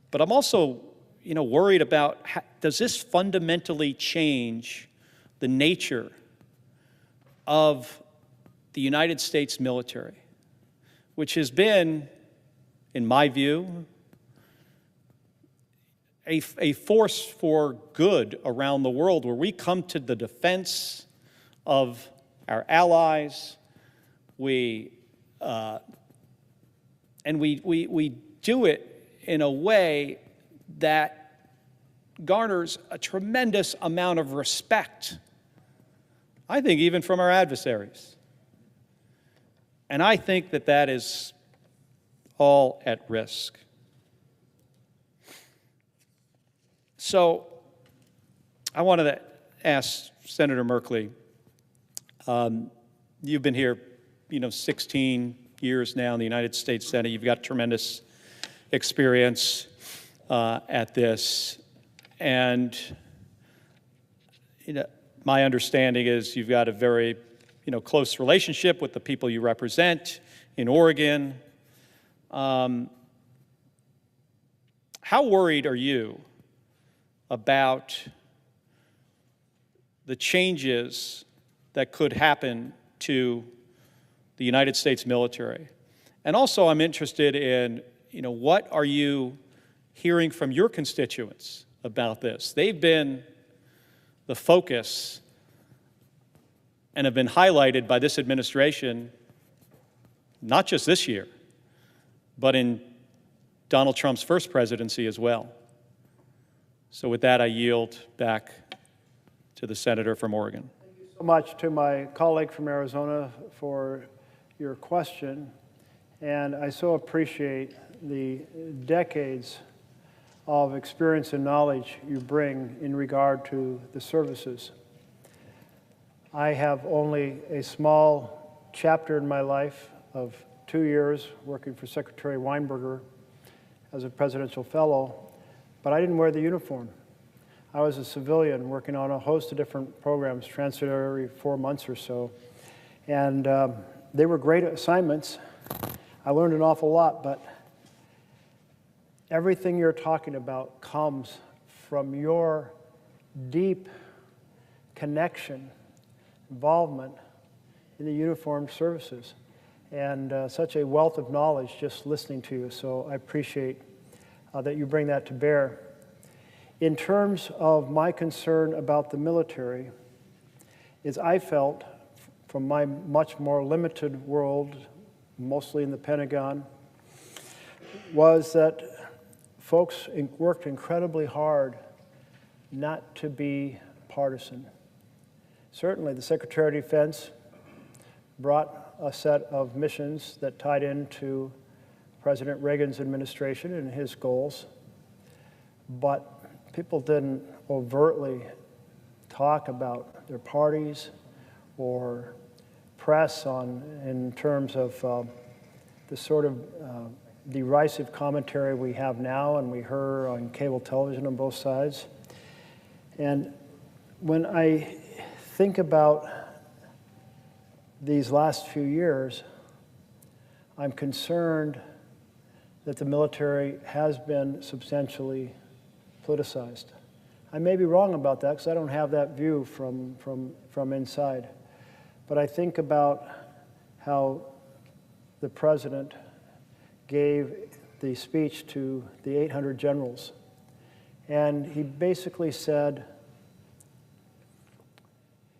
But I'm also, worried about does this fundamentally change the nature of the United States military, which has been, in my view, a force for good around the world, where we come to the defense of our allies. We do it in a way that garners a tremendous amount of respect, I think even from our adversaries. And I think that that is all at risk. So I wanted to ask Senator Merkley, you've been here, 16 years now in the United States Senate. You've got tremendous experience at this. And my understanding is you've got a very close relationship with the people you represent in Oregon. How worried are you about the changes that could happen to the United States military? And also I'm interested in, what are you hearing from your constituents about this? They've been the focus and have been highlighted by this administration, not just this year, but in Donald Trump's first presidency as well. So with that, I yield back to the senator from Oregon. Thank you so much to my colleague from Arizona for your question. And I so appreciate the decades of experience and knowledge you bring in regard to the services. I have only a small chapter in my life of 2 years working for Secretary Weinberger as a presidential fellow, but I didn't wear the uniform. I was a civilian working on a host of different programs, transited every 4 months or so, and they were great assignments. I learned an awful lot, but everything you're talking about comes from your deep connection, involvement in the uniformed services, and such a wealth of knowledge just listening to you. So I appreciate that you bring that to bear. In terms of my concern about the military, is I felt from my much more limited world, mostly in the Pentagon, was that folks worked incredibly hard not to be partisan. Certainly, the Secretary of Defense brought a set of missions that tied into President Reagan's administration and his goals, but people didn't overtly talk about their parties or press in terms of the sort of derisive commentary we have now and we heard on cable television on both sides. And when I think about these last few years, I'm concerned that the military has been substantially politicized. I may be wrong about that because I don't have that view from inside. But I think about how the president gave the speech to the 800 generals. And he basically said,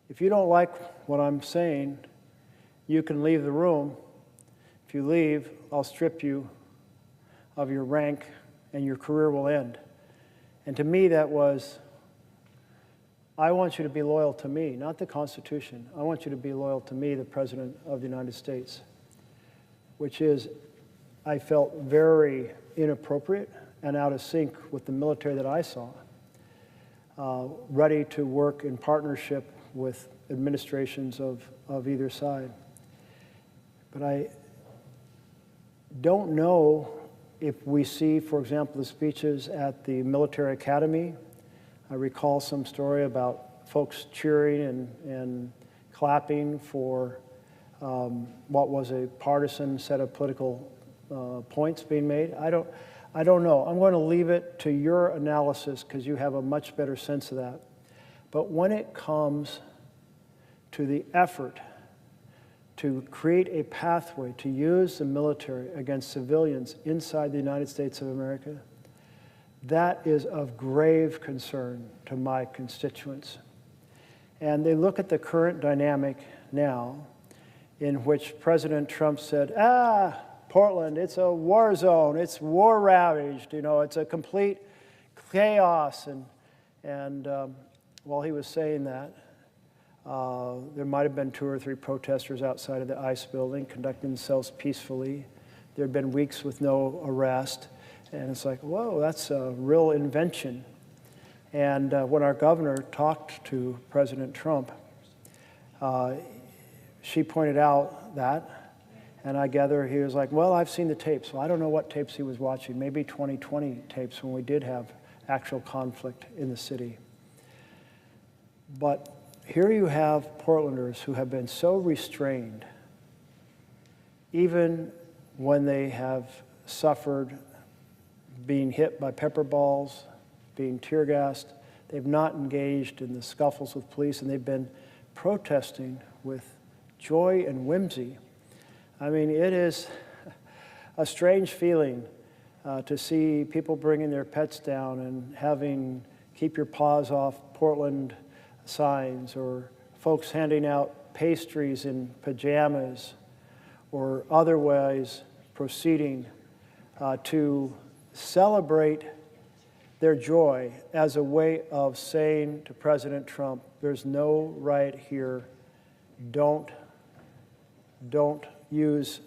if you don't like what I'm saying, you can leave the room. If you leave, I'll strip you of your rank and your career will end. And to me, that was, I want you to be loyal to me, not the Constitution. I want you to be loyal to me, the President of the United States, which is, I felt very inappropriate and out of sync with the military that I saw, ready to work in partnership with administrations of either side. But I don't know if we see, for example, the speeches at the military academy. I recall some story about folks cheering and clapping for what was a partisan set of political points being made. I don't know. I'm going to leave it to your analysis because you have a much better sense of that. But when it comes to the effort to create a pathway to use the military against civilians inside the United States of America, that is of grave concern to my constituents. And they look at the current dynamic now in which President Trump said, Portland, it's a war zone, it's war ravaged, you know, it's a complete chaos. And while he was saying that, there might have been 2 or 3 protesters outside of the ICE building conducting themselves peacefully. There had been weeks with no arrest. And it's like, whoa, that's a real invention. And when our governor talked to President Trump, she pointed out that, and I gather he was like, well, I've seen the tapes. Well, I don't know what tapes he was watching, maybe 2020 tapes when we did have actual conflict in the city. But here you have Portlanders who have been so restrained, even when they have suffered being hit by pepper balls, being tear gassed. They've not engaged in the scuffles with police, and they've been protesting with joy and whimsy. I mean, it is a strange feeling to see people bringing their pets down and having keep your paws off Portland signs, or folks handing out pastries in pajamas, or otherwise proceeding to celebrate their joy as a way of saying to President Trump, there's no right here. Don't use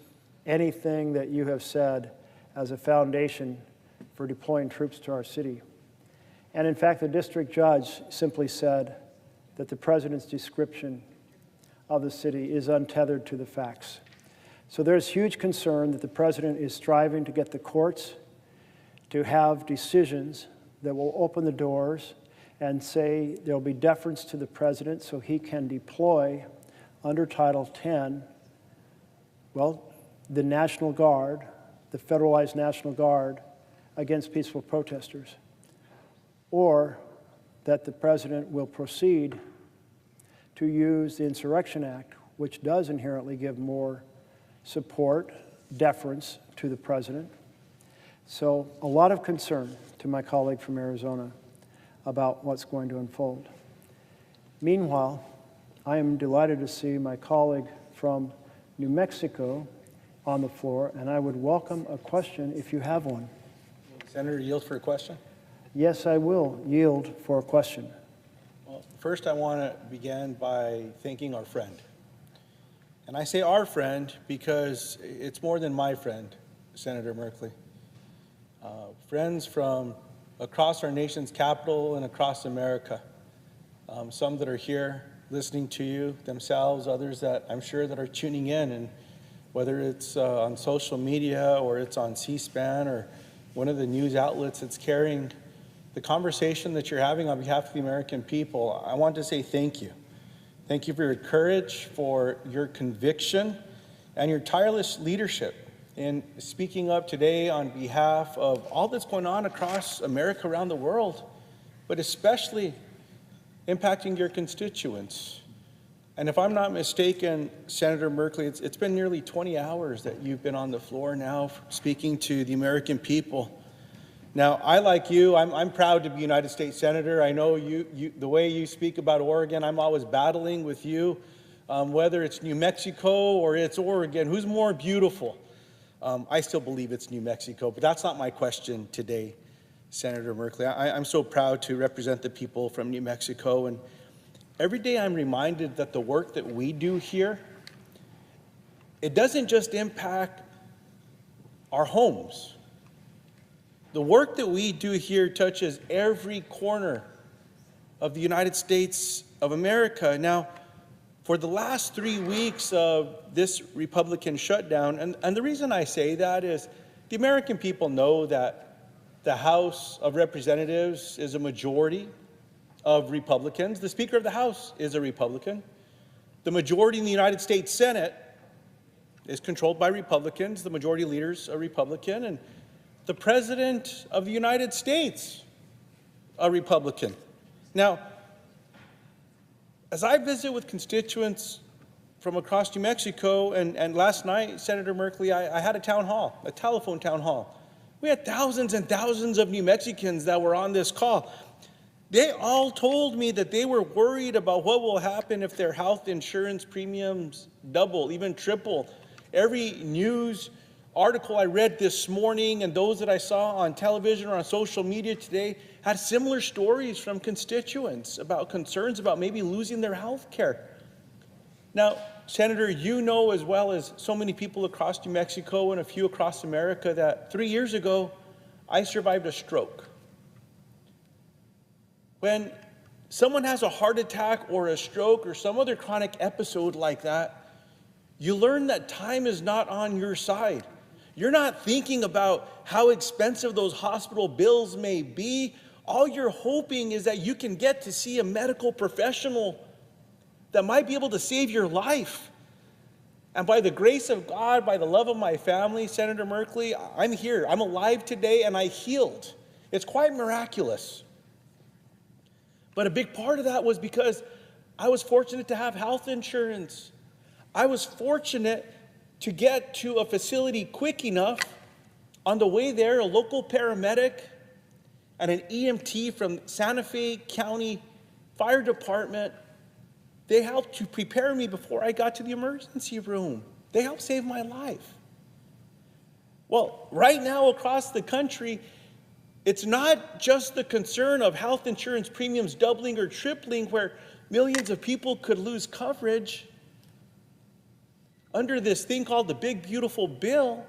anything that you have said as a foundation for deploying troops to our city. And in fact, the district judge simply said that the president's description of the city is untethered to the facts. So there's huge concern that the president is striving to get the courts to have decisions that will open the doors and say there'll be deference to the president so he can deploy under Title 10, well, the National Guard, the federalized National Guard, against peaceful protesters, or that the president will proceed to use the Insurrection Act, which does inherently give more support, deference to the president. So a lot of concern to my colleague from Arizona about what's going to unfold. Meanwhile, I am delighted to see my colleague from New Mexico on the floor, and I would welcome a question if you have one. Senator, yield for a question? Yes, I will yield for a question. Well, first I want to begin by thanking our friend. And I say our friend because it's more than my friend, Senator Merkley. Friends from across our nation's capital and across America. Some that are here listening to you themselves, others that I'm sure that are tuning in, and whether it's on social media or it's on C-SPAN or one of the news outlets that's carrying the conversation that you're having on behalf of the American people, I want to say thank you. Thank you for your courage, for your conviction, and your tireless leadership in speaking up today on behalf of all that's going on across America, around the world, but especially impacting your constituents. And if I'm not mistaken, Senator Merkley, it's been nearly 20 hours that you've been on the floor now speaking to the American people. Now, I, like you, I'm proud to be United States Senator. I know the way you speak about Oregon, I'm always battling with you, whether it's New Mexico or it's Oregon. Who's more beautiful? I still believe it's New Mexico, but that's not my question today, Senator Merkley. I'm so proud to represent the people from New Mexico, and every day I'm reminded that the work that we do here, it doesn't just impact our homes. The work that we do here touches every corner of the United States of America. Now, for the last 3 weeks of this Republican shutdown, and the reason I say that is the American people know that the House of Representatives is a majority of Republicans. The Speaker of the House is a Republican. The majority in the United States Senate is controlled by Republicans. The majority leader's a Republican. And the President of the United States, a Republican. Now, as I visit with constituents from across New Mexico, and last night, Senator Merkley, I had a town hall, a telephone town hall. We had thousands and thousands of New Mexicans that were on this call. They all told me that they were worried about what will happen if their health insurance premiums double, even triple. Every news article I read this morning and those that I saw on television or on social media today had similar stories from constituents about concerns about maybe losing their health care. Now, Senator, you know as well as so many people across New Mexico and a few across America that 3 years ago, I survived a stroke. When someone has a heart attack or a stroke or some other chronic episode like that, you learn that time is not on your side. You're not thinking about how expensive those hospital bills may be. All you're hoping is that you can get to see a medical professional that might be able to save your life. And by the grace of God, by the love of my family, Senator Merkley, I'm here. I'm alive today and I healed. It's quite miraculous. But a big part of that was because I was fortunate to have health insurance. I was fortunate to get to a facility quick enough. On the way there, a local paramedic and an EMT from Santa Fe County Fire Department, they helped to prepare me before I got to the emergency room. They helped save my life. Well, right now across the country, it's not just the concern of health insurance premiums doubling or tripling where millions of people could lose coverage. Under this thing called the Big Beautiful Bill,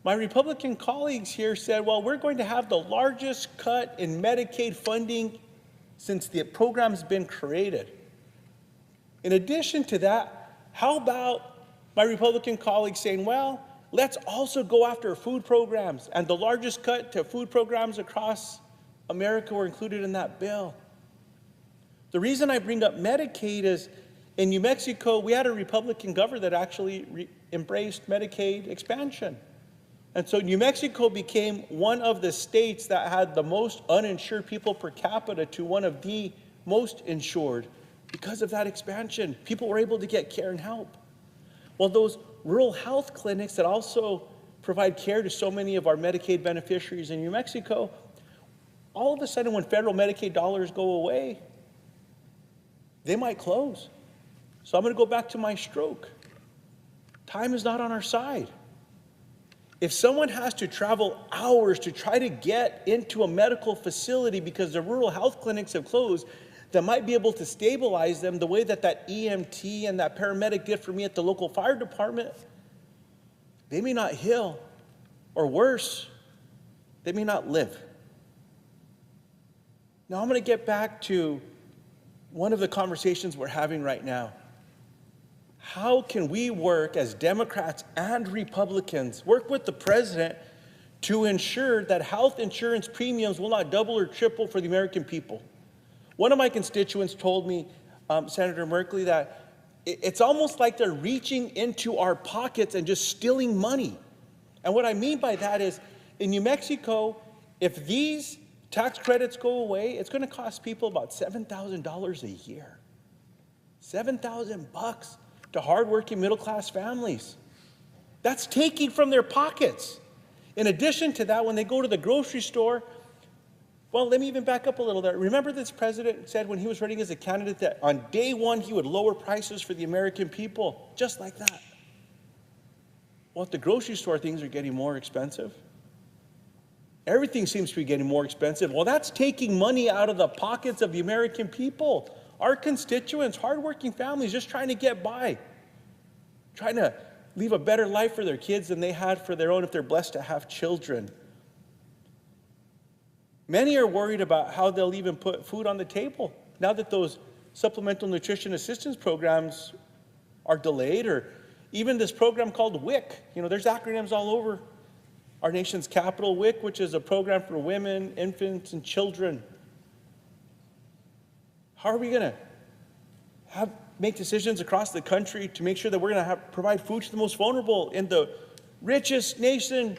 my Republican colleagues here said, well, we're going to have the largest cut in Medicaid funding since the program's been created. In addition to that, how about my Republican colleagues saying, well, let's also go after food programs, and the largest cut to food programs across America were included in that bill. The reason I bring up Medicaid is in New Mexico, we had a Republican governor that actually embraced Medicaid expansion. And so New Mexico became one of the states that had the most uninsured people per capita to one of the most insured. Because of that expansion, people were able to get care and help. Well, those rural health clinics that also provide care to so many of our Medicaid beneficiaries in New Mexico, all of a sudden when federal Medicaid dollars go away, they might close. So I'm going to go back to my stroke. Time is not on our side. If someone has to travel hours to try to get into a medical facility because the rural health clinics have closed, that might be able to stabilize them the way that that EMT and that paramedic did for me at the local fire department, they may not heal, or worse, they may not live. Now I'm going to get back to one of the conversations we're having right now. How can we work as Democrats and Republicans, work with the president to ensure that health insurance premiums will not double or triple for the American people? One of my constituents told me, Senator Merkley, that it's almost like they're reaching into our pockets and just stealing money. And what I mean by that is, in New Mexico, if these tax credits go away, it's going to cost people about $7,000 a year. $7,000 to hardworking middle-class families. That's taking from their pockets. In addition to that, when they go to the grocery store, well, let me even back up a little there. Remember this president said when he was running as a candidate that on day one he would lower prices for the American people, just like that. Well, at the grocery store, things are getting more expensive. Everything seems to be getting more expensive. Well, that's taking money out of the pockets of the American people. Our constituents, hardworking families, just trying to get by, trying to leave a better life for their kids than they had for their own if they're blessed to have children. Many are worried about how they'll even put food on the table now that those supplemental nutrition assistance programs are delayed, or even this program called WIC. You know, there's acronyms all over our nation's capital. WIC, which is a program for women, infants, and children. How are we going to make decisions across the country to make sure that we're going to provide food to the most vulnerable in the richest nation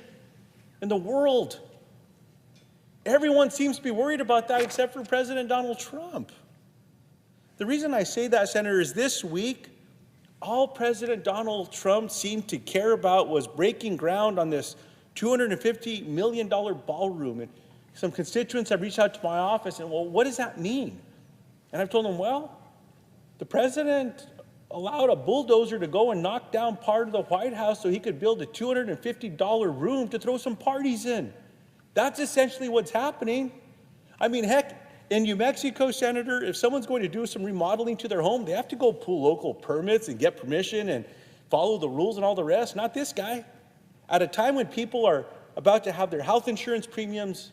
in the world? Everyone seems to be worried about that except for President Donald Trump. The reason I say that, Senator, is this week, all President Donald Trump seemed to care about was breaking ground on this $250 million ballroom. And some constituents have reached out to my office and, well, what does that mean? And I've told them, well, the president allowed a bulldozer to go and knock down part of the White House so he could build a $250 room to throw some parties in. That's essentially what's happening. I mean, heck, in New Mexico, Senator, if someone's going to do some remodeling to their home, they have to go pull local permits and get permission and follow the rules and all the rest. Not this guy. At a time when people are about to have their health insurance premiums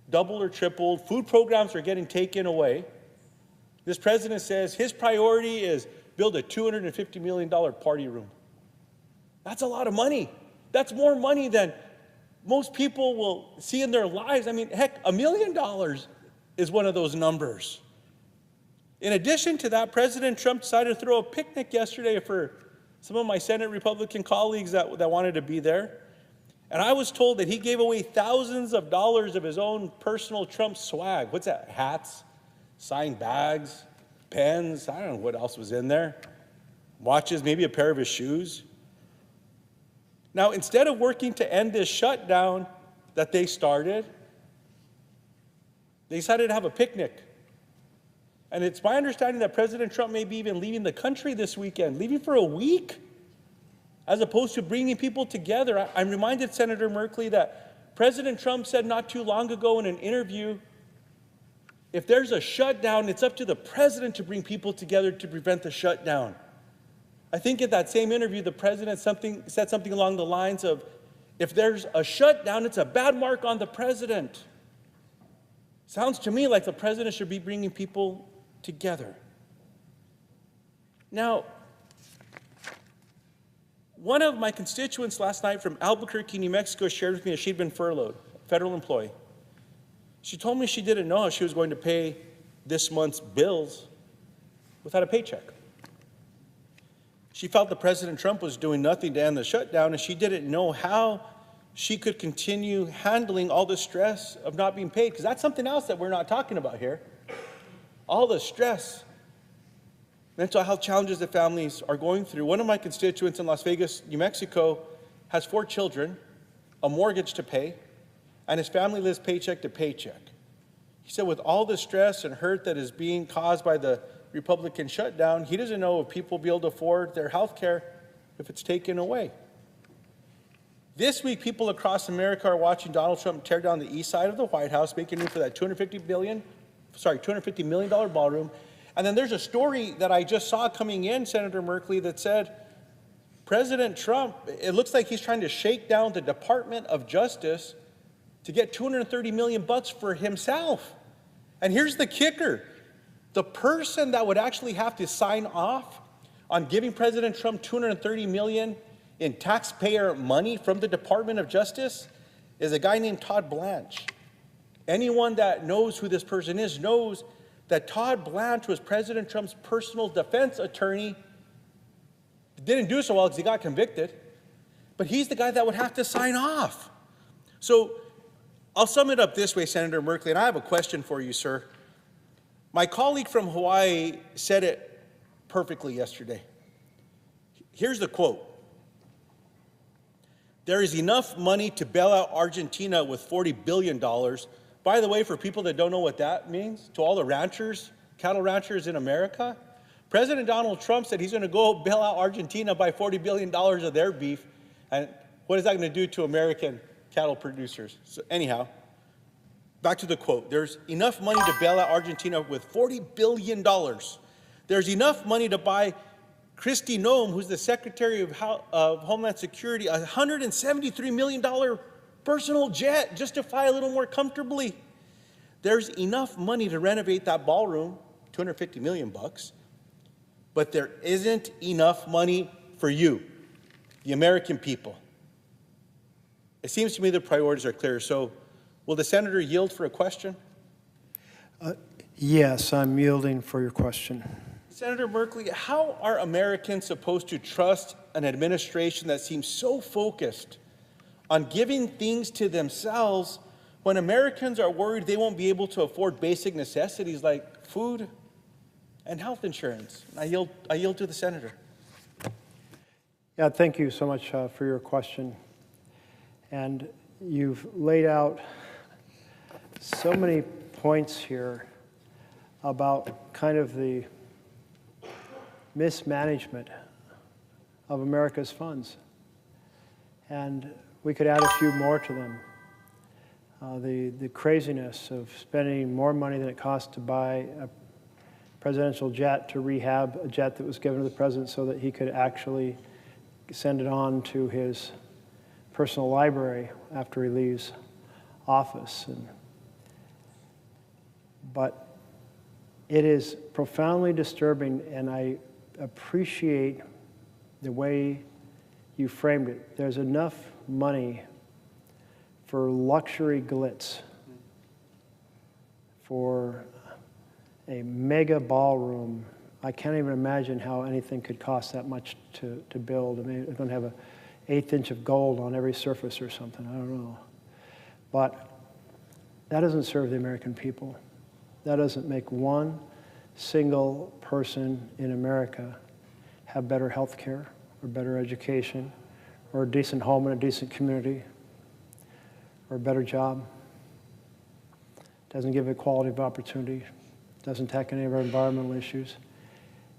doubled or tripled, food programs are getting taken away, this president says his priority is build a $250 million party room. That's a lot of money. That's more money than most people will see in their lives. I mean, heck, $1 million is one of those numbers. In addition to that, President Trump decided to throw a picnic yesterday for some of my Senate Republican colleagues that wanted to be there. And I was told that he gave away thousands of dollars of his own personal Trump swag. What's that? Hats, signed bags, pens, I don't know what else was in there. Watches, maybe a pair of his shoes. Now, instead of working to end this shutdown that they started, they decided to have a picnic. And it's my understanding that President Trump may be even leaving the country this weekend, leaving for a week, as opposed to bringing people together. I'm reminded, Senator Merkley, that President Trump said not too long ago in an interview, if there's a shutdown, it's up to the president to bring people together to prevent the shutdown. I think in that same interview, the president said something along the lines of, if there's a shutdown, it's a bad mark on the president. Sounds to me like the president should be bringing people together. Now, one of my constituents last night from Albuquerque, New Mexico, shared with me that she'd been furloughed, a federal employee. She told me she didn't know how she was going to pay this month's bills without a paycheck. She felt that President Trump was doing nothing to end the shutdown, and she didn't know how she could continue handling all the stress of not being paid, because that's something else that we're not talking about here. All the stress, mental health challenges that families are going through. One of my constituents in Las Vegas, New Mexico, has 4 children, a mortgage to pay, and his family lives paycheck to paycheck. He said with all the stress and hurt that is being caused by the Republican shutdown, he doesn't know if people will be able to afford their health care if it's taken away. This week, people across America are watching Donald Trump tear down the east side of the White House, making room for that $250 million ballroom. And then there's a story that I just saw coming in, Senator Merkley, that said President Trump, it looks like he's trying to shake down the Department of Justice to get $230 million for himself. And here's the kicker. The person that would actually have to sign off on giving President Trump $230 million in taxpayer money from the Department of Justice is a guy named Todd Blanche. Anyone that knows who this person is knows that Todd Blanche was President Trump's personal defense attorney. Didn't do so well because he got convicted, but he's the guy that would have to sign off. So I'll sum it up this way, Senator Merkley, and I have a question for you, sir. My colleague from Hawaii said it perfectly yesterday. Here's the quote. There is enough money to bail out Argentina with $40 billion. By the way, for people that don't know what that means, to all the ranchers, cattle ranchers in America, President Donald Trump said he's going to go bail out Argentina by $40 billion of their beef. And what is that going to do to American cattle producers? So anyhow, back to the quote. There's enough money to bail out Argentina with $40 billion. There's enough money to buy Kristi Noem, who's the Secretary of Homeland Security, a $173 million personal jet just to fly a little more comfortably. There's enough money to renovate that ballroom, $250 million bucks, but there isn't enough money for you, the American people. It seems to me the priorities are clear. So will the senator yield for a question? Yes, I'm yielding for your question. Senator Merkley, how are Americans supposed to trust an administration that seems so focused on giving things to themselves when Americans are worried they won't be able to afford basic necessities like food and health insurance? I yield to the senator. Yeah, thank you so much for your question. And you've laid out so many points here about kind of the mismanagement of America's funds. And we could add a few more to them. The craziness of spending more money than it costs to buy a presidential jet to rehab a jet that was given to the president so that he could actually send it on to his personal library after he leaves office. But it is profoundly disturbing, and I appreciate the way you framed it. There's enough money for luxury glitz, for a mega ballroom. I can't even imagine how anything could cost that much to build. I mean, it's going to have an 1/8 inch of gold on every surface or something. I don't know. But that doesn't serve the American people. That doesn't make one single person in America have better health care or better education or a decent home and a decent community or a better job. Doesn't give equality of opportunity. Doesn't tackle any of our environmental issues.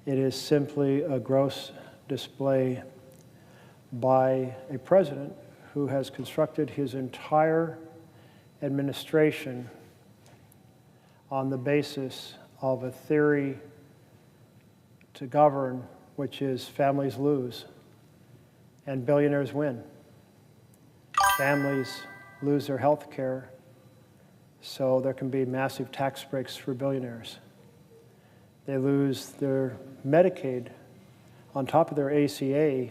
It is simply a gross display by a president who has constructed his entire administration on the basis of a theory to govern, which is families lose and billionaires win. Families lose their health care, so there can be massive tax breaks for billionaires. They lose their Medicaid on top of their ACA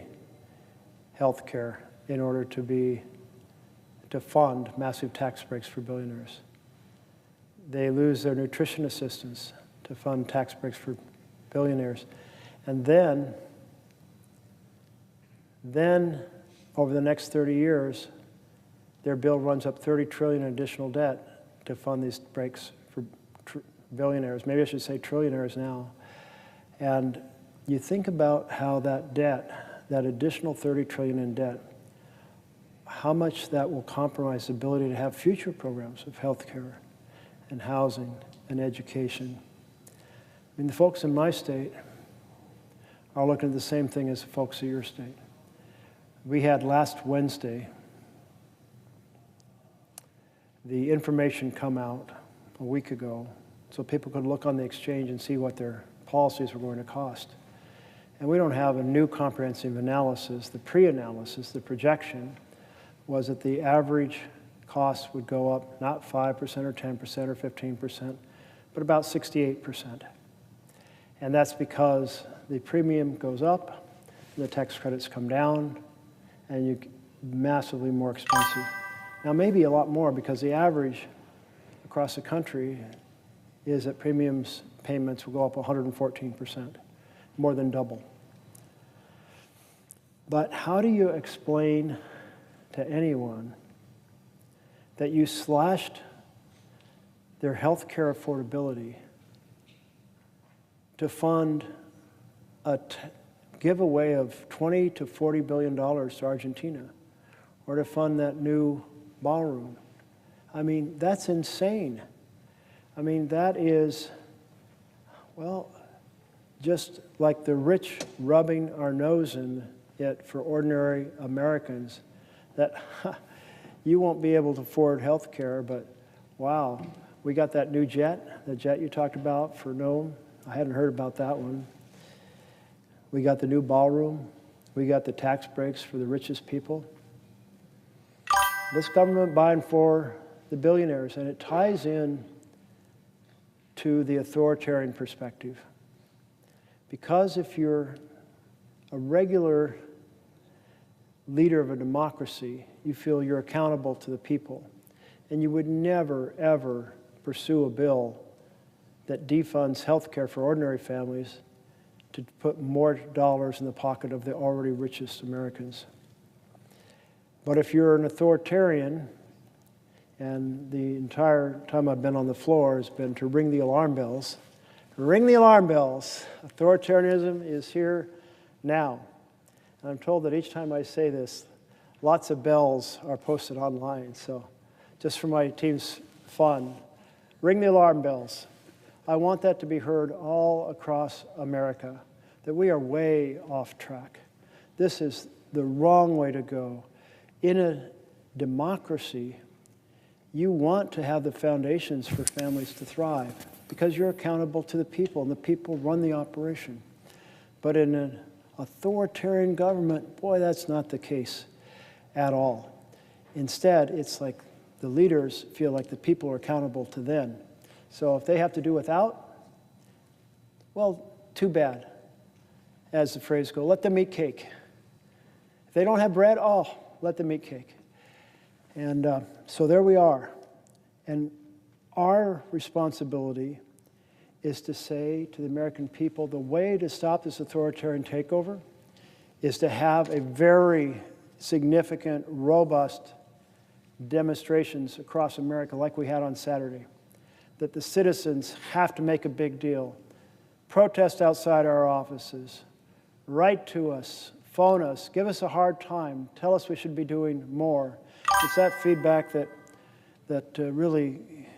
health care in order to fund massive tax breaks for billionaires. They lose their nutrition assistance to fund tax breaks for billionaires. And then over the next 30 years, their bill runs up $30 trillion in additional debt to fund these breaks for billionaires. Maybe I should say trillionaires now. And you think about how that debt, that additional $30 trillion in debt, how much that will compromise the ability to have future programs of health care and housing and education. I mean, the folks in my state are looking at the same thing as the folks of your state. We had last Wednesday the information come out a week ago so people could look on the exchange and see what their policies were going to cost. And we don't have a new comprehensive analysis. The pre-analysis, the projection, was that the average cost would go up not 5% or 10% or 15%, but about 68%. And that's because the premium goes up, the tax credits come down, and you're massively more expensive. Now, maybe a lot more, because the average across the country is that payments will go up 114%, more than double. But how do you explain to anyone that you slashed their health care affordability to fund a giveaway of $20 to $40 billion to Argentina, or to fund that new ballroom? I mean, that's insane. I mean, that is, well, just like the rich rubbing our nose in it for ordinary Americans, that you won't be able to afford health care, but wow, we got that new jet, the jet you talked about for Nome. I hadn't heard about that one. We got the new ballroom. We got the tax breaks for the richest people. This government buying for the billionaires, and it ties in to the authoritarian perspective. Because if you're a regular leader of a democracy, you feel you're accountable to the people, and you would never, ever pursue a bill that defunds health care for ordinary families to put more dollars in the pocket of the already richest Americans. But if you're an authoritarian, and the entire time I've been on the floor has been to ring the alarm bells. Ring the alarm bells. Authoritarianism is here now. And I'm told that each time I say this, lots of bells are posted online. So just for my team's fun, ring the alarm bells. I want that to be heard all across America. that we are way off track. This is the wrong way to go. In a democracy, you want to have the foundations for families to thrive because you're accountable to the people and the people run the operation. But in an authoritarian government, boy, that's not the case at all. Instead, it's like the leaders feel like the people are accountable to them. So if they have to do without, well, too bad. As the phrase goes, let them eat cake. If they don't have bread, oh, let them eat cake. And so there we are. And our responsibility is to say to the American people, the way to stop this authoritarian takeover is to have a very significant, robust demonstrations across America like we had on Saturday, that the citizens have to make a big deal, protest outside our offices, write to us, phone us, give us a hard time, tell us we should be doing more. It's that feedback that really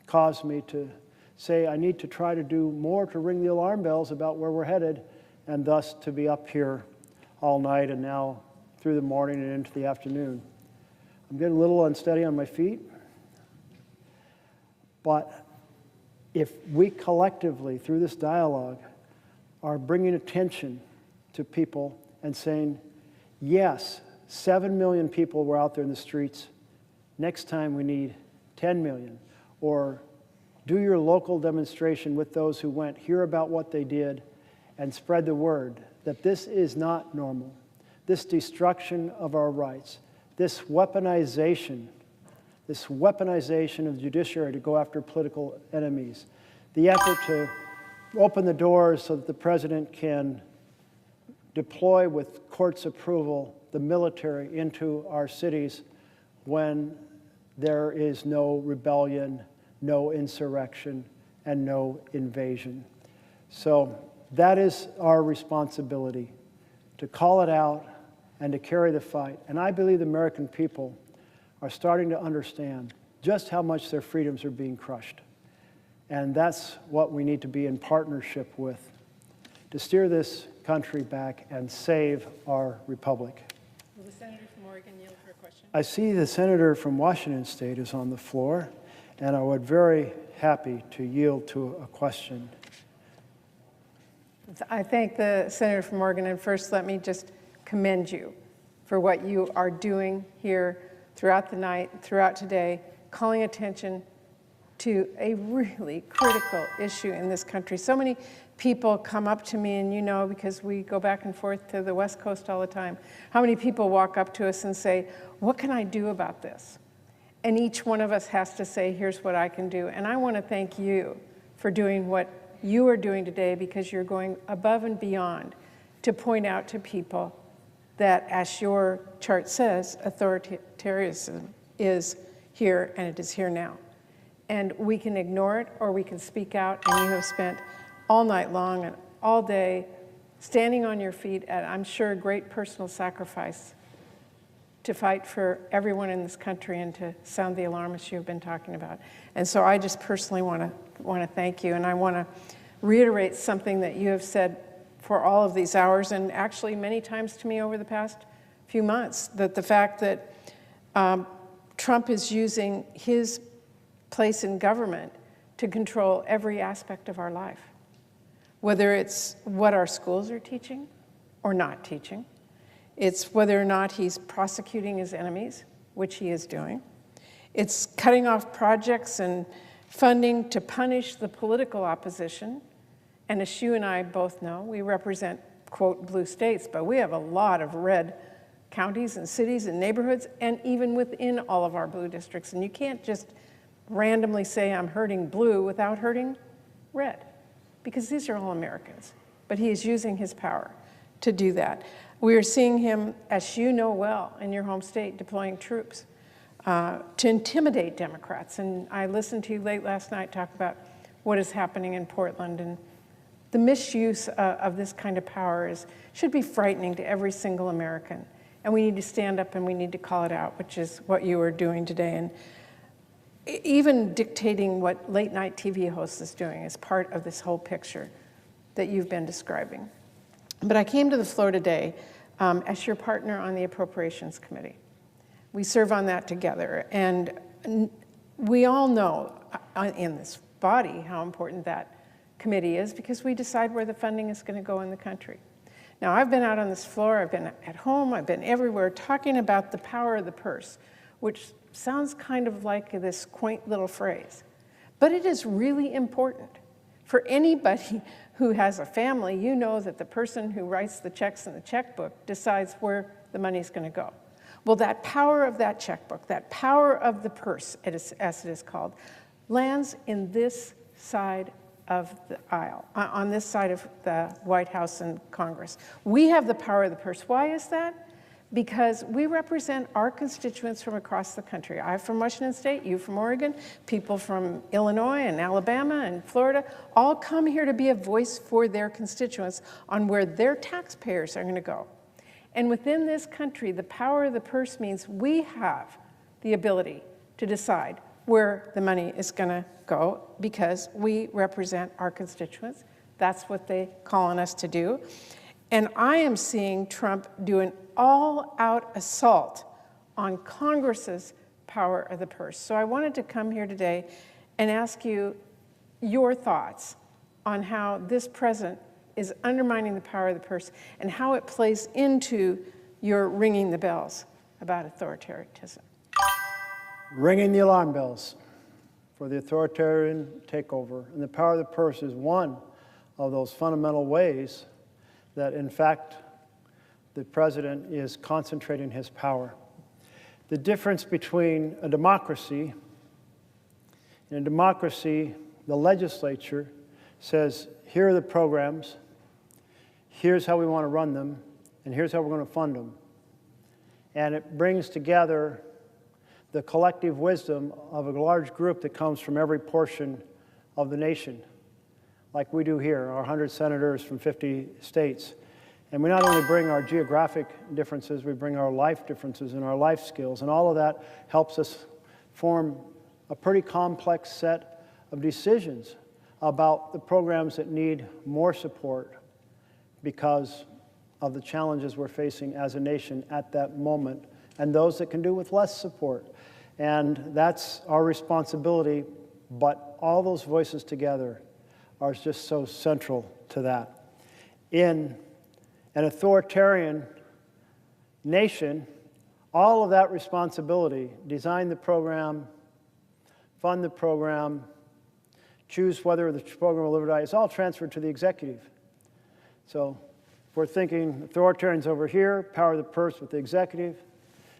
caused me to say I need to try to do more to ring the alarm bells about where we're headed, and thus to be up here all night and now through the morning and into the afternoon. I'm getting a little unsteady on my feet, but if we collectively, through this dialogue, are bringing attention to people and saying, yes, 7 million people were out there in the streets, next time we need 10 million, or do your local demonstration with those who went, hear about what they did, and spread the word that this is not normal. This destruction of our rights, this weaponization of the judiciary to go after political enemies, the effort to open the doors so that the president can deploy with court's approval the military into our cities when there is no rebellion, no insurrection, and no invasion. So that is our responsibility, to call it out and to carry the fight. And I believe the American people are starting to understand just how much their freedoms are being crushed. And that's what we need to be in partnership with, to steer this country back and save our republic. Will the senator from Oregon yield for a question? I see the senator from Washington State is on the floor, and I would very happy to yield to a question. I thank the senator from Oregon, and first let me just commend you for what you are doing here throughout the night, throughout today, calling attention to a really critical issue in this country. So many people come up to me, and you know, because we go back and forth to the West Coast all the time, how many people walk up to us and say, what can I do about this? And each one of us has to say, here's what I can do. And I want to thank you for doing what you are doing today, because you're going above and beyond to point out to people that, as your chart says, authoritarianism is here, and it is here now. And we can ignore it, or we can speak out, and you have spent all night long and all day standing on your feet at, I'm sure, great personal sacrifice to fight for everyone in this country and to sound the alarm, as you've been talking about. And so I just personally want to thank you, and I want to reiterate something that you have said for all of these hours, and actually many times to me over the past few months, that the fact that Trump is using his place in government to control every aspect of our life, whether it's what our schools are teaching or not teaching. It's whether or not he's prosecuting his enemies, which he is doing. It's cutting off projects and funding to punish the political opposition. And as you and I both know, we represent, quote, blue states, but we have a lot of red counties and cities and neighborhoods, and even within all of our blue districts. And you can't just randomly say I'm hurting blue without hurting red, because these are all Americans. But he is using his power to do that. We are seeing him, as you know well, in your home state, deploying troops to intimidate Democrats. And I listened to you late last night talk about what is happening in Portland, and the misuse of this kind of power should be frightening to every single American. And we need to stand up and we need to call it out, which is what you are doing today. And even dictating what late night TV host is doing is part of this whole picture that you've been describing. But I came to the floor today as your partner on the Appropriations Committee. We serve on that together, and we all know in this body how important that committee is because we decide where the funding is going to go in the country. Now, I've been out on this floor, I've been at home, I've been everywhere talking about the power of the purse, which sounds kind of like this quaint little phrase. But it is really important. For anybody who has a family, you know that the person who writes the checks in the checkbook decides where the money's going to go. Well, that power of that checkbook, that power of the purse, as it is called, lands in this side of the aisle, on this side of the White House and Congress. We have the power of the purse. Why is that? Because we represent our constituents from across the country. I'm from Washington State, you from Oregon, people from Illinois and Alabama and Florida, all come here to be a voice for their constituents on where their taxpayers are going to go. And within this country, the power of the purse means we have the ability to decide where the money is going to go because we represent our constituents. That's what they call on us to do. And I am seeing Trump do an all-out assault on Congress's power of the purse. So I wanted to come here today and ask you your thoughts on how this president is undermining the power of the purse and how it plays into your ringing the bells about authoritarianism. Ringing the alarm bells for the authoritarian takeover. And the power of the purse is one of those fundamental ways that, in fact, the president is concentrating his power. The difference between a democracy, in a democracy, the legislature says, here are the programs, here's how we want to run them, and here's how we're going to fund them. And it brings together the collective wisdom of a large group that comes from every portion of the nation, like we do here, our 100 senators from 50 states. And we not only bring our geographic differences, we bring our life differences and our life skills, and all of that helps us form a pretty complex set of decisions about the programs that need more support because of the challenges we're facing as a nation at that moment, and those that can do with less support. And that's our responsibility, but all those voices together are just so central to that. In an authoritarian nation, all of that responsibility, design the program, fund the program, choose whether the program will live or die, is all transferred to the executive. So if we're thinking authoritarians over here, power of the purse with the executive,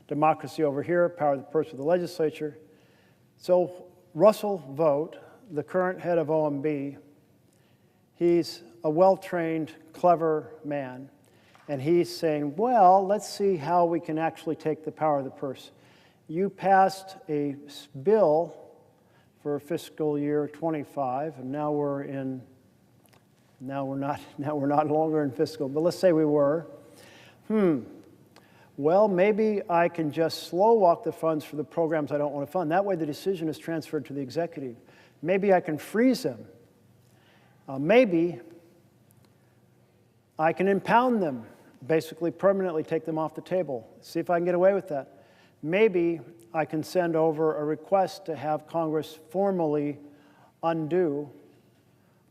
democracy over here, power of the purse with the legislature. So Russell Vought, the current head of OMB, he's a well-trained, clever man, and he's saying, well, let's see how we can actually take the power of the purse. You passed a bill for fiscal year 25, and now we're not longer in fiscal, but let's say we were. Well, maybe I can just slow walk the funds for the programs I don't want to fund. That way the decision is transferred to the executive. Maybe I can freeze them. Maybe I can impound them, basically permanently take them off the table. See if I can get away with that. Maybe I can send over a request to have Congress formally undo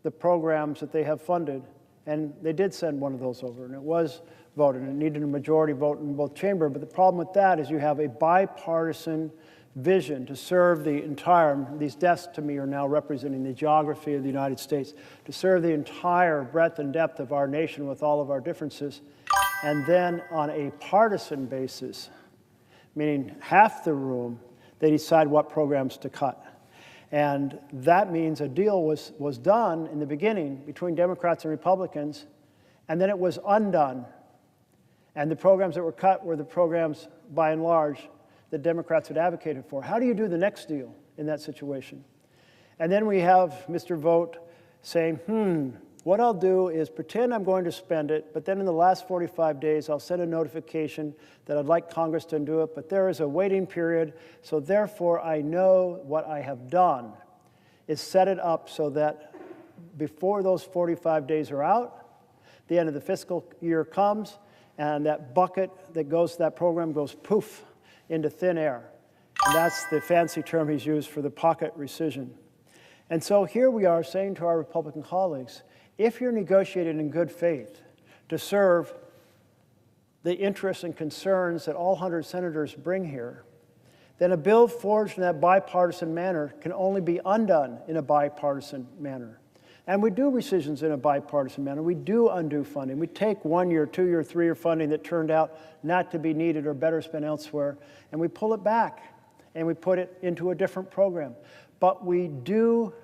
the programs that they have funded. And they did send one of those over, and it was voted, and it needed a majority vote in both chambers. But the problem with that is you have a bipartisan vision to serve the entire, these desks to me are now representing the geography of the United States, to serve the entire breadth and depth of our nation with all of our differences. And then on a partisan basis, meaning half the room, they decide what programs to cut. And that means a deal was done in the beginning between Democrats and Republicans, and then it was undone. And the programs that were cut were the programs, by and large, that Democrats had advocated for. How do you do the next deal in that situation? And then we have Mr. Vought saying, what I'll do is pretend I'm going to spend it, but then in the last 45 days, I'll send a notification that I'd like Congress to undo it, but there is a waiting period, so therefore I know what I have done is set it up so that before those 45 days are out, The end of the fiscal year comes, and that bucket that goes to that program goes poof into thin air. And that's the fancy term he's used for the pocket rescission. And so here we are saying to our Republican colleagues, if you're negotiating in good faith to serve the interests and concerns that all 100 senators bring here, then a bill forged in that bipartisan manner can only be undone in a bipartisan manner. And we do rescissions in a bipartisan manner. We do undo funding. We take 1 year, 2 year, 3 year funding that turned out not to be needed or better spent elsewhere, and we pull it back and we put it into a different program. But we do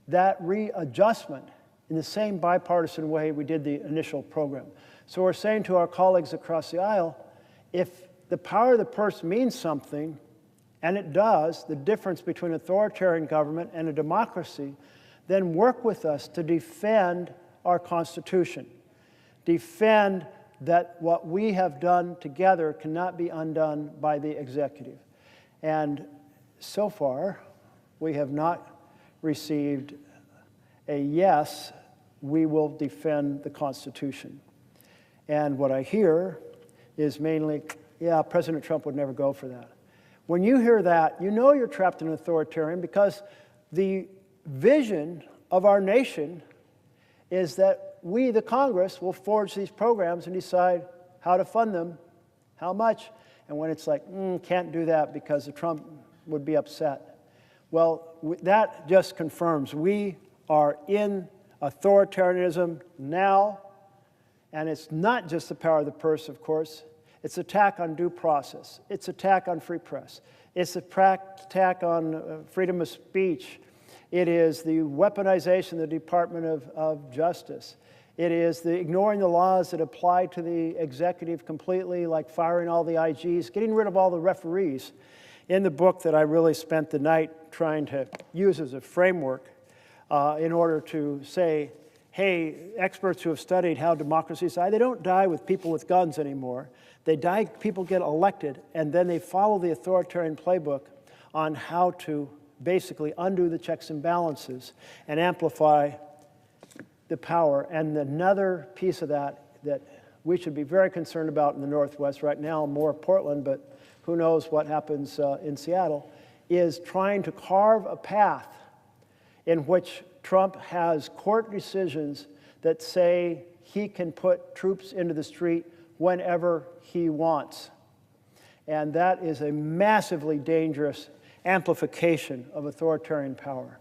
that readjustment in the same bipartisan way we did the initial program. So we're saying to our colleagues across the aisle, if the power of the purse means something, and it does, the difference between authoritarian government and a democracy, then work with us to defend our Constitution. Defend that what we have done together cannot be undone by the executive. And so far, we have not received a yes, we will defend the Constitution. And what I hear is mainly, yeah, President Trump would never go for that. When you hear that, you know you're trapped in an authoritarian, because the vision of our nation is that we, the Congress, will forge these programs and decide how to fund them, how much. And when it's like, can't do that because the Trump would be upset. Well, that just confirms we are in authoritarianism now, and it's not just the power of the purse, of course. It's attack on due process. It's attack on free press. It's attack on freedom of speech. It is the weaponization of the Department of Justice. It is the ignoring the laws that apply to the executive completely, like firing all the IGs, getting rid of all the referees. In the book that I really spent the night trying to use as a framework in order to say, hey, experts who have studied how democracies die, they don't die with people with guns anymore. They die, people get elected, and then they follow the authoritarian playbook on how to basically undo the checks and balances and amplify the power. And another piece of that we should be very concerned about in the Northwest right now, more Portland, but who knows what happens in Seattle, is trying to carve a path in which Trump has court decisions that say he can put troops into the street whenever he wants. And that is a massively dangerous amplification of authoritarian power.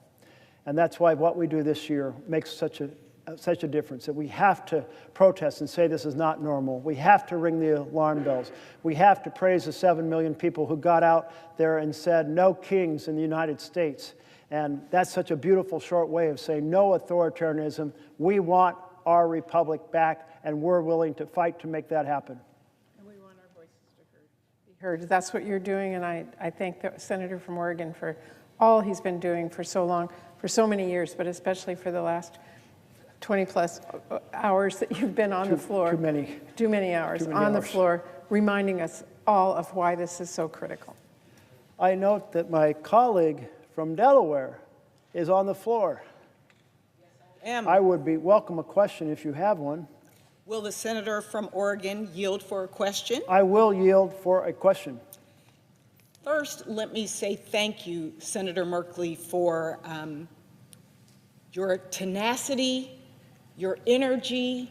And that's why what we do this year makes such a difference, that we have to protest and say this is not normal. We have to ring the alarm bells. We have to praise the 7 million people who got out there and said no kings in the United States. And that's such a beautiful short way of saying no authoritarianism. We want our republic back, and we're willing to fight to make that happen. And we want our voices to be heard. That's what you're doing, and I thank the senator from Oregon for all he's been doing for so long, for so many years, but especially for the last 20-plus hours that you've been on the floor. Too many hours on the floor, reminding us all of why this is so critical. I note that my colleague from Delaware is on the floor. Yes, I would welcome a question if you have one. Will the senator from Oregon yield for a question? I will yield for a question. First, let me say thank you, Senator Merkley, for your tenacity, your energy,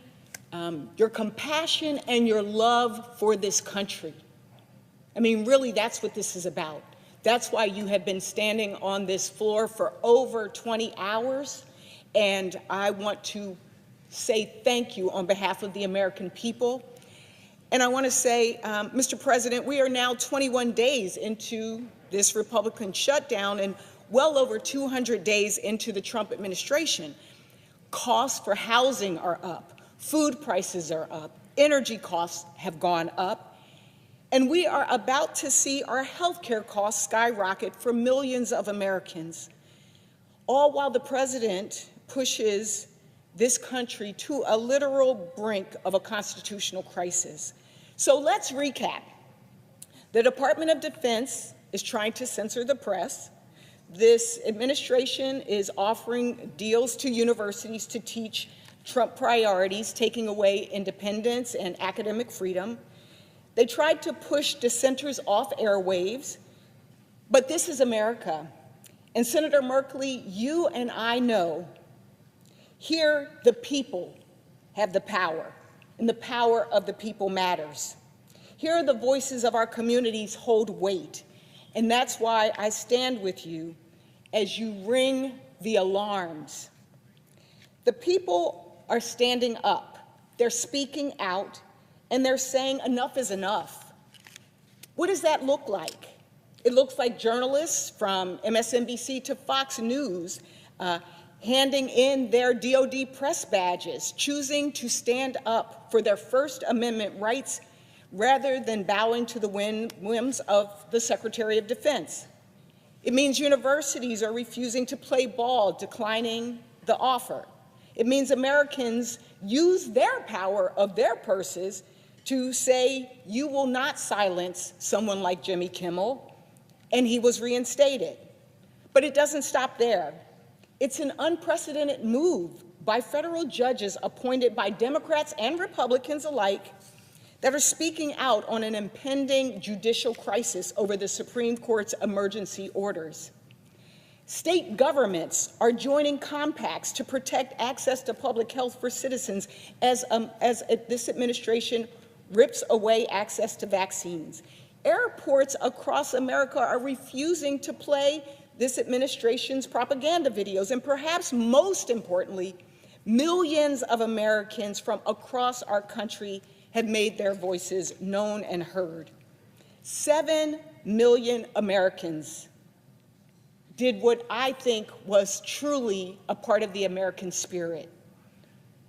your compassion, and your love for this country. I mean, really, that's what this is about. That's why you have been standing on this floor for over 20 hours. And I want to say thank you on behalf of the American people. And I want to say, Mr. President, we are now 21 days into this Republican shutdown and well over 200 days into the Trump administration. Costs for housing are up, food prices are up, energy costs have gone up, and we are about to see our health care costs skyrocket for millions of Americans, all while the president pushes this country to a literal brink of a constitutional crisis. So let's recap. The Department of Defense is trying to censor the press. This administration is offering deals to universities to teach Trump priorities, taking away independence and academic freedom. They tried to push dissenters off airwaves, but this is America. And Senator Merkley, you and I know here the people have the power, and the power of the people matters. Here the voices of our communities hold weight, and that's why I stand with you as you ring the alarms. The people are standing up, they're speaking out, and they're saying enough is enough. What does that look like? It looks like journalists from MSNBC to Fox News handing in their DOD press badges, choosing to stand up for their First Amendment rights rather than bowing to the whims of the Secretary of Defense. It means universities are refusing to play ball, declining the offer. It means Americans use their power of their purses to say, you will not silence someone like Jimmy Kimmel, and he was reinstated. But it doesn't stop there. It's an unprecedented move by federal judges appointed by Democrats and Republicans alike that are speaking out on an impending judicial crisis over the Supreme Court's emergency orders. State governments are joining compacts to protect access to public health for citizens as this administration rips away access to vaccines. Airports across America are refusing to play this administration's propaganda videos, and perhaps most importantly, millions of Americans from across our country have made their voices known and heard. 7 million Americans did what I think was truly a part of the American spirit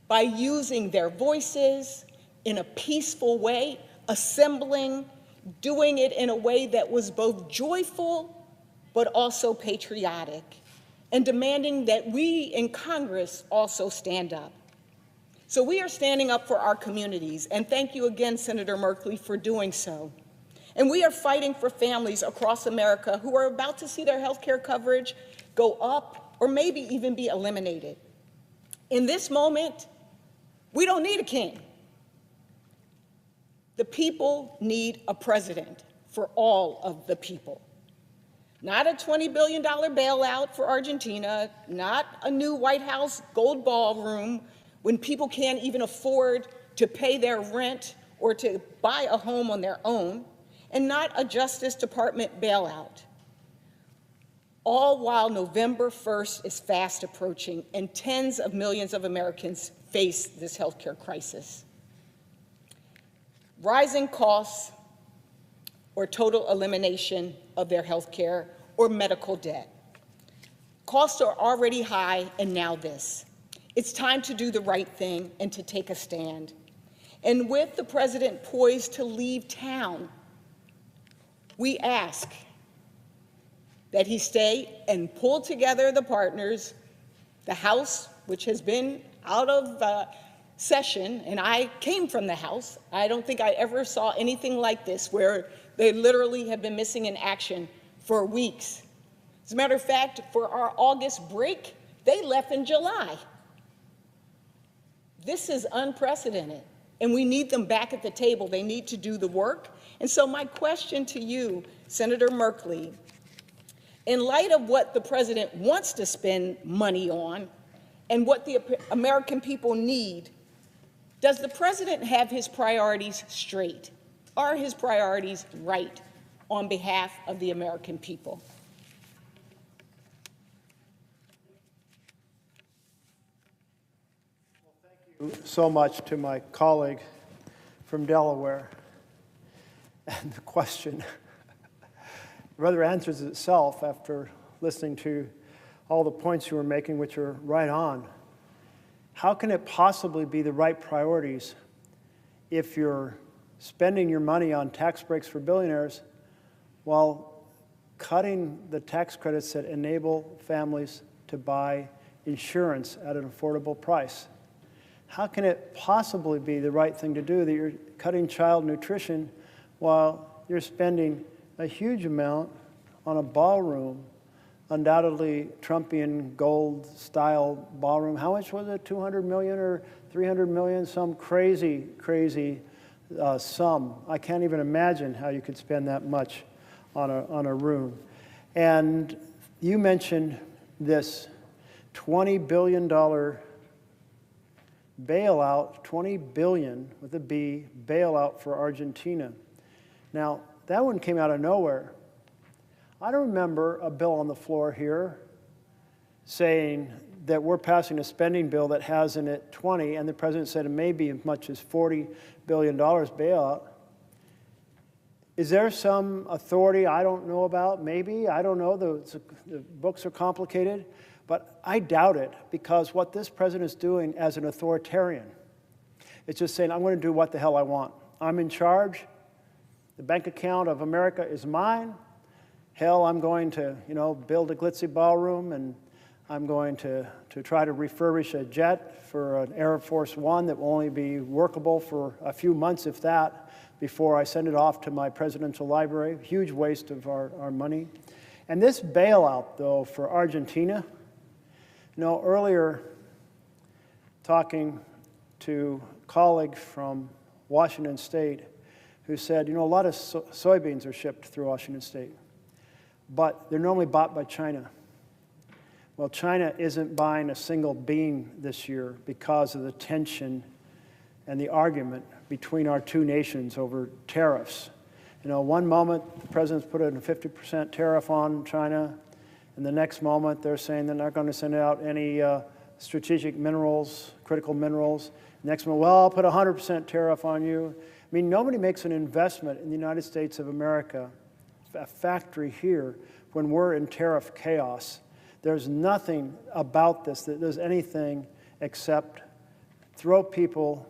by using their voices in a peaceful way, assembling, doing it in a way that was both joyful but also patriotic, and demanding that we in Congress also stand up. So we are standing up for our communities, and thank you again, Senator Merkley, for doing so. And we are fighting for families across America who are about to see their health care coverage go up or maybe even be eliminated. In this moment, we don't need a king. The people need a president for all of the people. Not a $20 billion bailout for Argentina, not a new White House gold ballroom when people can't even afford to pay their rent or to buy a home on their own, and not a Justice Department bailout. All while November 1st is fast approaching and tens of millions of Americans face this healthcare crisis. Rising costs or total elimination of their health care or medical debt. Costs are already high, and now this. It's time to do the right thing and to take a stand. And with the president poised to leave town, we ask that he stay and pull together the partners, the House, which has been out of session, and I came from the House. I don't think I ever saw anything like this, where they literally have been missing in action for weeks. As a matter of fact, for our August break, they left in July. This is unprecedented, and we need them back at the table. They need to do the work. And so my question to you, Senator Merkley, in light of what the president wants to spend money on and what the American people need, does the president have his priorities straight? Are his priorities right on behalf of the American people? Thank you so much to my colleague from Delaware. And the question rather answers itself after listening to all the points you were making, which are right on. How can it possibly be the right priorities if you're spending your money on tax breaks for billionaires while cutting the tax credits that enable families to buy insurance at an affordable price? How can it possibly be the right thing to do that you're cutting child nutrition while you're spending a huge amount on a ballroom undoubtedly Trumpian gold-style ballroom. How much was it? 200 million or 300 million? Some crazy, crazy sum. I can't even imagine how you could spend that much on a room. And you mentioned this $20 billion bailout, 20 billion with a B, bailout for Argentina. Now, that one came out of nowhere. I don't remember a bill on the floor here saying that we're passing a spending bill that has in it 20, and the president said it may be as much as $40 billion bailout. Is there some authority I don't know about? Maybe. I don't know. The books are complicated. But I doubt it, because what this president is doing as an authoritarian, it's just saying, I'm going to do what the hell I want. I'm in charge. The bank account of America is mine. Hell, I'm going to, build a glitzy ballroom, and I'm going to try to refurbish a jet for an Air Force One that will only be workable for a few months, if that, before I send it off to my presidential library. Huge waste of our money. And this bailout, though, for Argentina, earlier talking to a colleague from Washington State who said, a lot of soybeans are shipped through Washington State, but they're normally bought by China. Well, China isn't buying a single bean this year because of the tension and the argument between our two nations over tariffs. One moment the president's put in a 50% tariff on China, and the next moment they're saying they're not going to send out any strategic minerals, critical minerals. Next moment, well, I'll put a 100% tariff on you. I mean, nobody makes an investment in the United States of America, a factory here, when we're in tariff chaos. There's nothing about this that does anything except throw people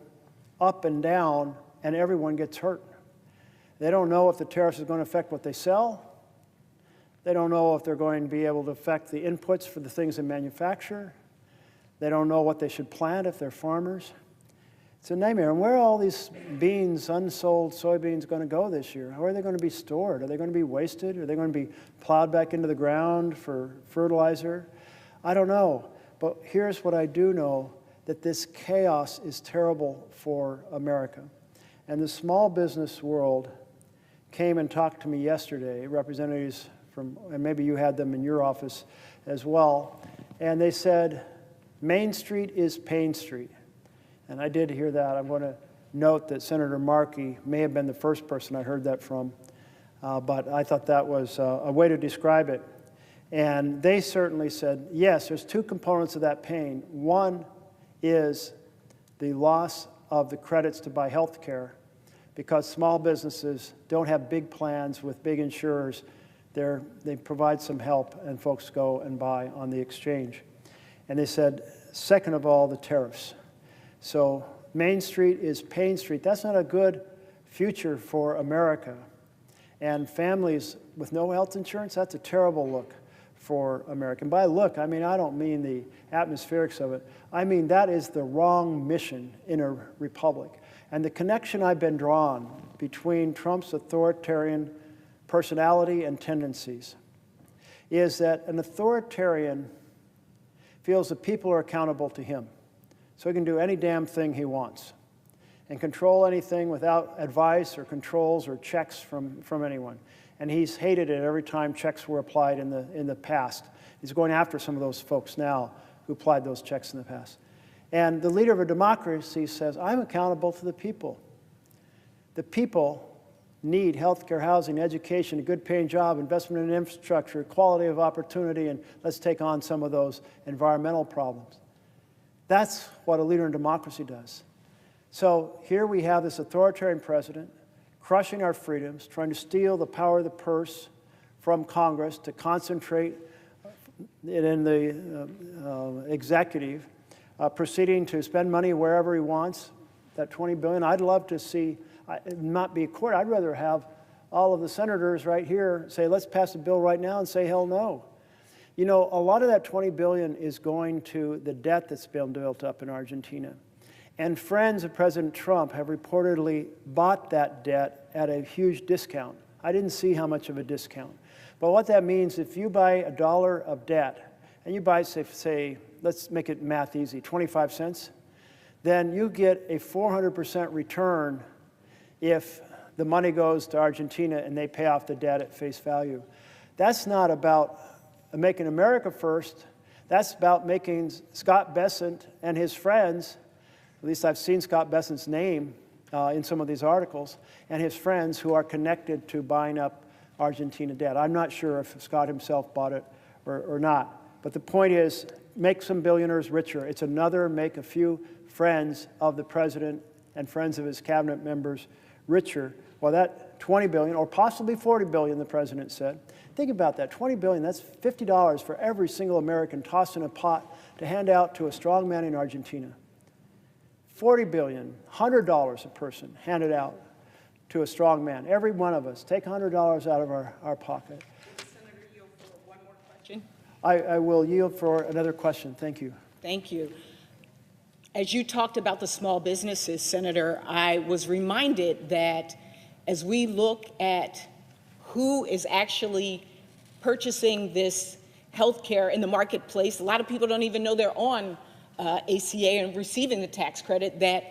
up and down, and everyone gets hurt. They don't know if the tariffs is going to affect what they sell. They don't know if they're going to be able to affect the inputs for the things they manufacture. They don't know what they should plant if they're farmers. It's a nightmare. And where are all these beans, unsold soybeans, going to go this year? How are they going to be stored? Are they going to be wasted? Are they going to be plowed back into the ground for fertilizer? I don't know. But here's what I do know, that this chaos is terrible for America. And the small business world came and talked to me yesterday, representatives from, and maybe you had them in your office as well, and they said, Main Street is Pain Street. And I did hear that. I'm going to note that Senator Markey may have been the first person I heard that from, but I thought that was a way to describe it. And they certainly said, yes, there's two components of that pain. One is the loss of the credits to buy health care, because small businesses don't have big plans with big insurers. They provide some help, and folks go and buy on the exchange. And they said, second of all, the tariffs. So Main Street is Pain Street. That's not a good future for America. And families with no health insurance, that's a terrible look for America. And by look, I mean, I don't mean the atmospherics of it. I mean, that is the wrong mission in a republic. And the connection I've been drawn between Trump's authoritarian personality and tendencies is that an authoritarian feels that people are accountable to him. So he can do any damn thing he wants and control anything without advice or controls or checks from anyone. And he's hated it every time checks were applied in the past. He's going after some of those folks now who applied those checks in the past. And the leader of a democracy says, I'm accountable to the people. The people need health care, housing, education, a good paying job, investment in infrastructure, equality of opportunity, and let's take on some of those environmental problems. That's what a leader in democracy does. So here we have this authoritarian president crushing our freedoms, trying to steal the power of the purse from Congress to concentrate it in the executive, proceeding to spend money wherever he wants, that $20 billion. I'd love to see it not be a court. I'd rather have all of the senators right here say, let's pass a bill right now, and say, hell no. You know, a lot of that $20 billion is going to the debt that's been built up in Argentina. And friends of President Trump have reportedly bought that debt at a huge discount. I didn't see how much of a discount. But what that means, if you buy $1 of debt, and you buy, say, let's make it math easy, 25 cents, then you get a 400% return if the money goes to Argentina and they pay off the debt at face value. That's not about making America first. That's about making Scott Bessent and his friends, at least I've seen Scott Bessent's name in some of these articles, and his friends who are connected to buying up Argentina debt. I'm not sure if Scott himself bought it or not. But the point is, make some billionaires richer. It's another make a few friends of the president and friends of his cabinet members richer. Well, that $20 billion, or possibly $40 billion, the president said. Think about that, $20 billion, that's $50 for every single American tossed in a pot to hand out to a strong man in Argentina. $40 billion, $100 a person handed out to a strong man. Every one of us, take $100 out of our pocket. Senator, yield for one more question. I will yield for another question. Thank you. Thank you. As you talked about the small businesses, Senator, I was reminded that as we look at who is actually purchasing this health care in the marketplace, a lot of people don't even know they're on ACA and receiving the tax credit, that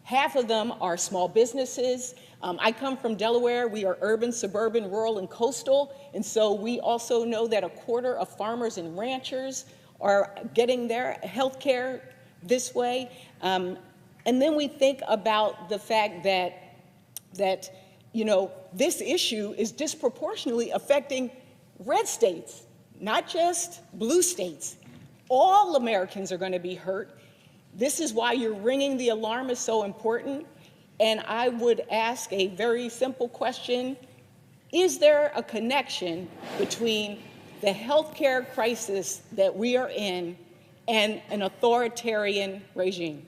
half of them are small businesses. I come from Delaware. We are urban, suburban, rural, and coastal. And so we also know that a quarter of farmers and ranchers are getting their health care this way. And then we think about the fact that this issue is disproportionately affecting red states, not just blue states. All Americans are going to be hurt. This is why your ringing the alarm is so important. And I would ask a very simple question. Is there a connection between the healthcare crisis that we are in and an authoritarian regime?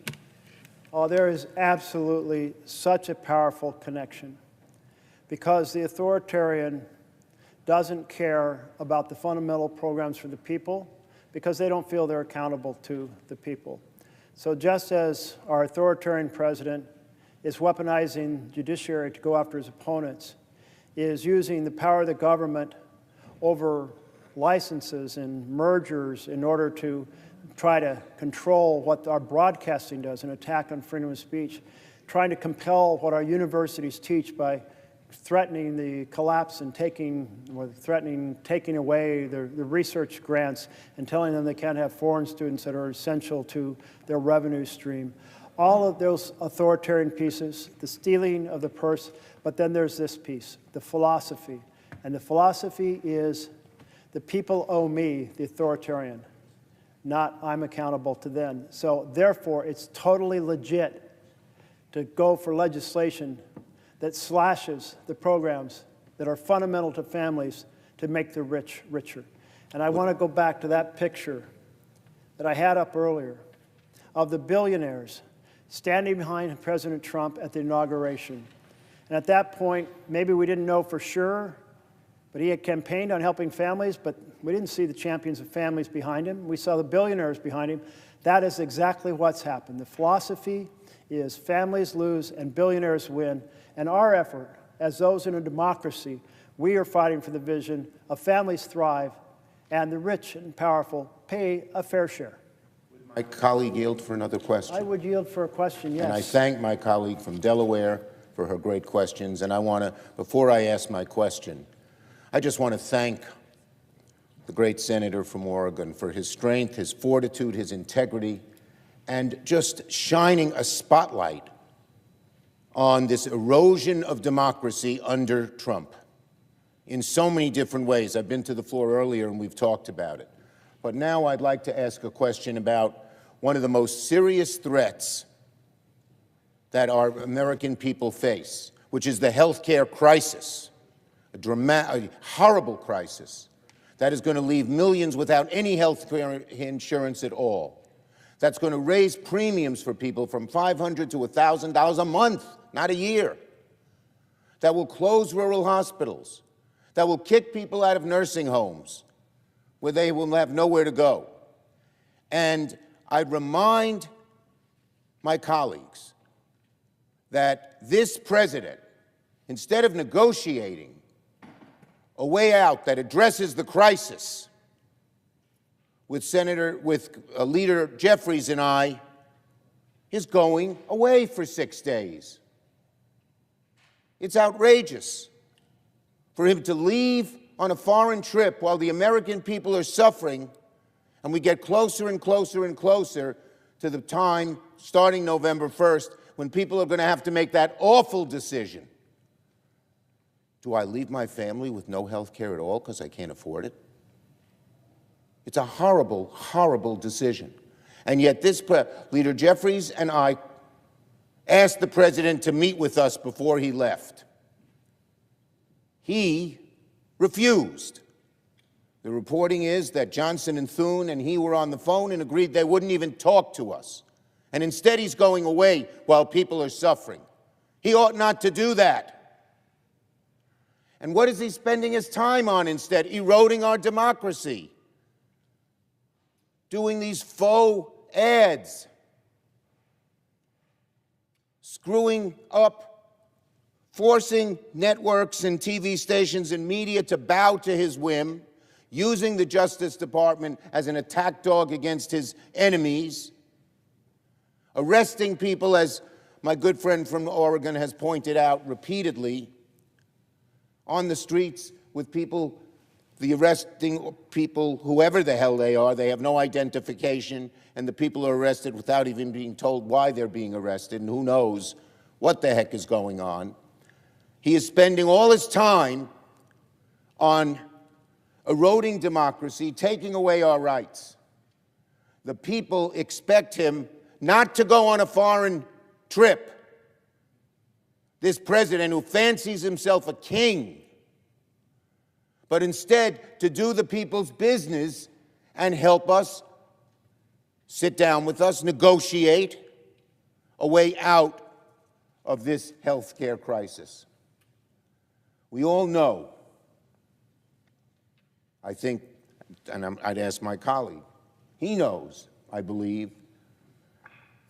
Oh, there is absolutely such a powerful connection, because the authoritarian doesn't care about the fundamental programs for the people, because they don't feel they're accountable to the people. So just as our authoritarian president is weaponizing judiciary to go after his opponents, is using the power of the government over licenses and mergers in order to try to control what our broadcasting does, an attack on freedom of speech, trying to compel what our universities teach by threatening the collapse and taking away the research grants and telling them they can't have foreign students that are essential to their revenue stream. All of those authoritarian pieces, the stealing of the purse, but then there's this piece, the philosophy. And the philosophy is the people owe me, the authoritarian, not I'm accountable to them. So therefore, it's totally legit to go for legislation that slashes the programs that are fundamental to families to make the rich richer. And I want to go back to that picture that I had up earlier of the billionaires standing behind President Trump at the inauguration. And at that point, maybe we didn't know for sure, but he had campaigned on helping families, but we didn't see the champions of families behind him. We saw the billionaires behind him. That is exactly what's happened. The philosophy is families lose and billionaires win. And our effort, as those in a democracy, we are fighting for the vision of families thrive and the rich and powerful pay a fair share. Would my colleague yield for another question? I would yield for a question, yes. And I thank my colleague from Delaware for her great questions. And I want to, before I ask my question, I just want to thank the great senator from Oregon for his strength, his fortitude, his integrity, and just shining a spotlight on this erosion of democracy under Trump in so many different ways. I've been to the floor earlier and we've talked about it. But now I'd like to ask a question about one of the most serious threats that our American people face, which is the healthcare crisis, a horrible crisis that is going to leave millions without any health care insurance at all. That's going to raise premiums for people from $500 to $1,000 a month, not a year. That will close rural hospitals. That will kick people out of nursing homes where they will have nowhere to go. And I'd remind my colleagues that this president, instead of negotiating a way out that addresses the crisis with Leader Jeffries and I is going away for 6 days. It's outrageous for him to leave on a foreign trip while the American people are suffering, and we get closer and closer and closer to the time, starting November 1st, when people are going to have to make that awful decision. Do I leave my family with no health care at all because I can't afford it? It's a horrible, horrible decision. And yet Leader Jeffries and I asked the president to meet with us before he left. He refused. The reporting is that Johnson and Thune and he were on the phone and agreed they wouldn't even talk to us. And instead he's going away while people are suffering. He ought not to do that. And what is he spending his time on instead? Eroding our democracy. Doing these faux ads. Screwing up, forcing networks and TV stations and media to bow to his whim, using the Justice Department as an attack dog against his enemies, arresting people, as my good friend from Oregon has pointed out repeatedly, on the streets with people, the arresting people, whoever the hell they are, they have no identification, and the people are arrested without even being told why they're being arrested, and who knows what the heck is going on. He is spending all his time on eroding democracy, taking away our rights. The people expect him not to go on a foreign trip. This president who fancies himself a king, but instead to do the people's business and help us, sit down with us, negotiate a way out of this health care crisis. We all know, I think, and I'd ask my colleague, he knows, I believe,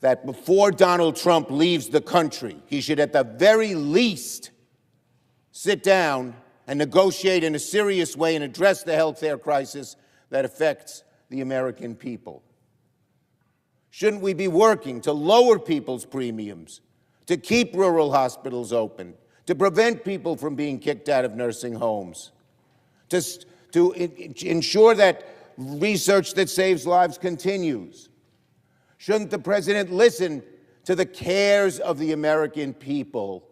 that before Donald Trump leaves the country, he should at the very least sit down and negotiate in a serious way and address the health care crisis that affects the American people. Shouldn't we be working to lower people's premiums, to keep rural hospitals open, to prevent people from being kicked out of nursing homes, to ensure that research that saves lives continues? Shouldn't the president listen to the cares of the American people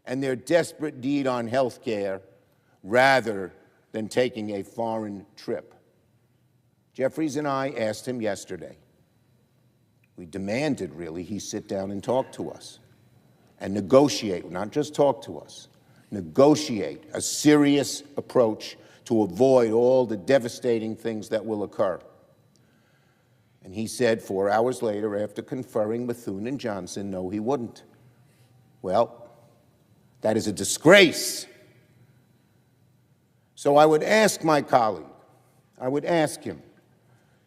and their desperate need on health care rather than taking a foreign trip? Jeffries and I asked him yesterday. We demanded, really, he sit down and talk to us and negotiate, not just talk to us, negotiate a serious approach to avoid all the devastating things that will occur. And he said 4 hours later, after conferring with Thune and Johnson, no, he wouldn't. Well, that is a disgrace. So I would ask my colleague, I would ask him,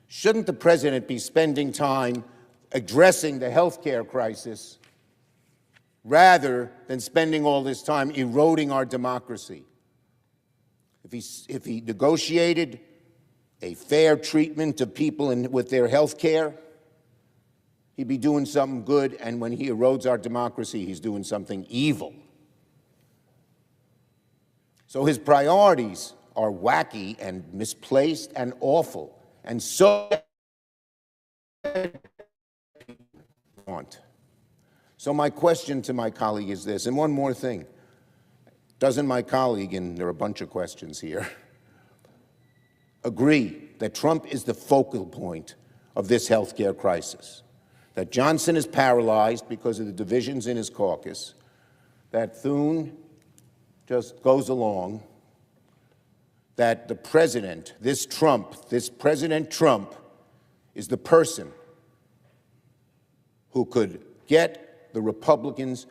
shouldn't the president be spending time addressing the health care crisis rather than spending all this time eroding our democracy? If he negotiated a fair treatment of people with their health care, he'd be doing something good, and when he erodes our democracy, he's doing something evil. So his priorities are wacky and misplaced and awful, and so want. So my question to my colleague is this, and one more thing. Doesn't my colleague, and there are a bunch of questions here, agree that Trump is the focal point of this health care crisis? That Johnson is paralyzed because of the divisions in his caucus, that Thune just goes along, that the president, this President Trump, is the person who could get the Republicans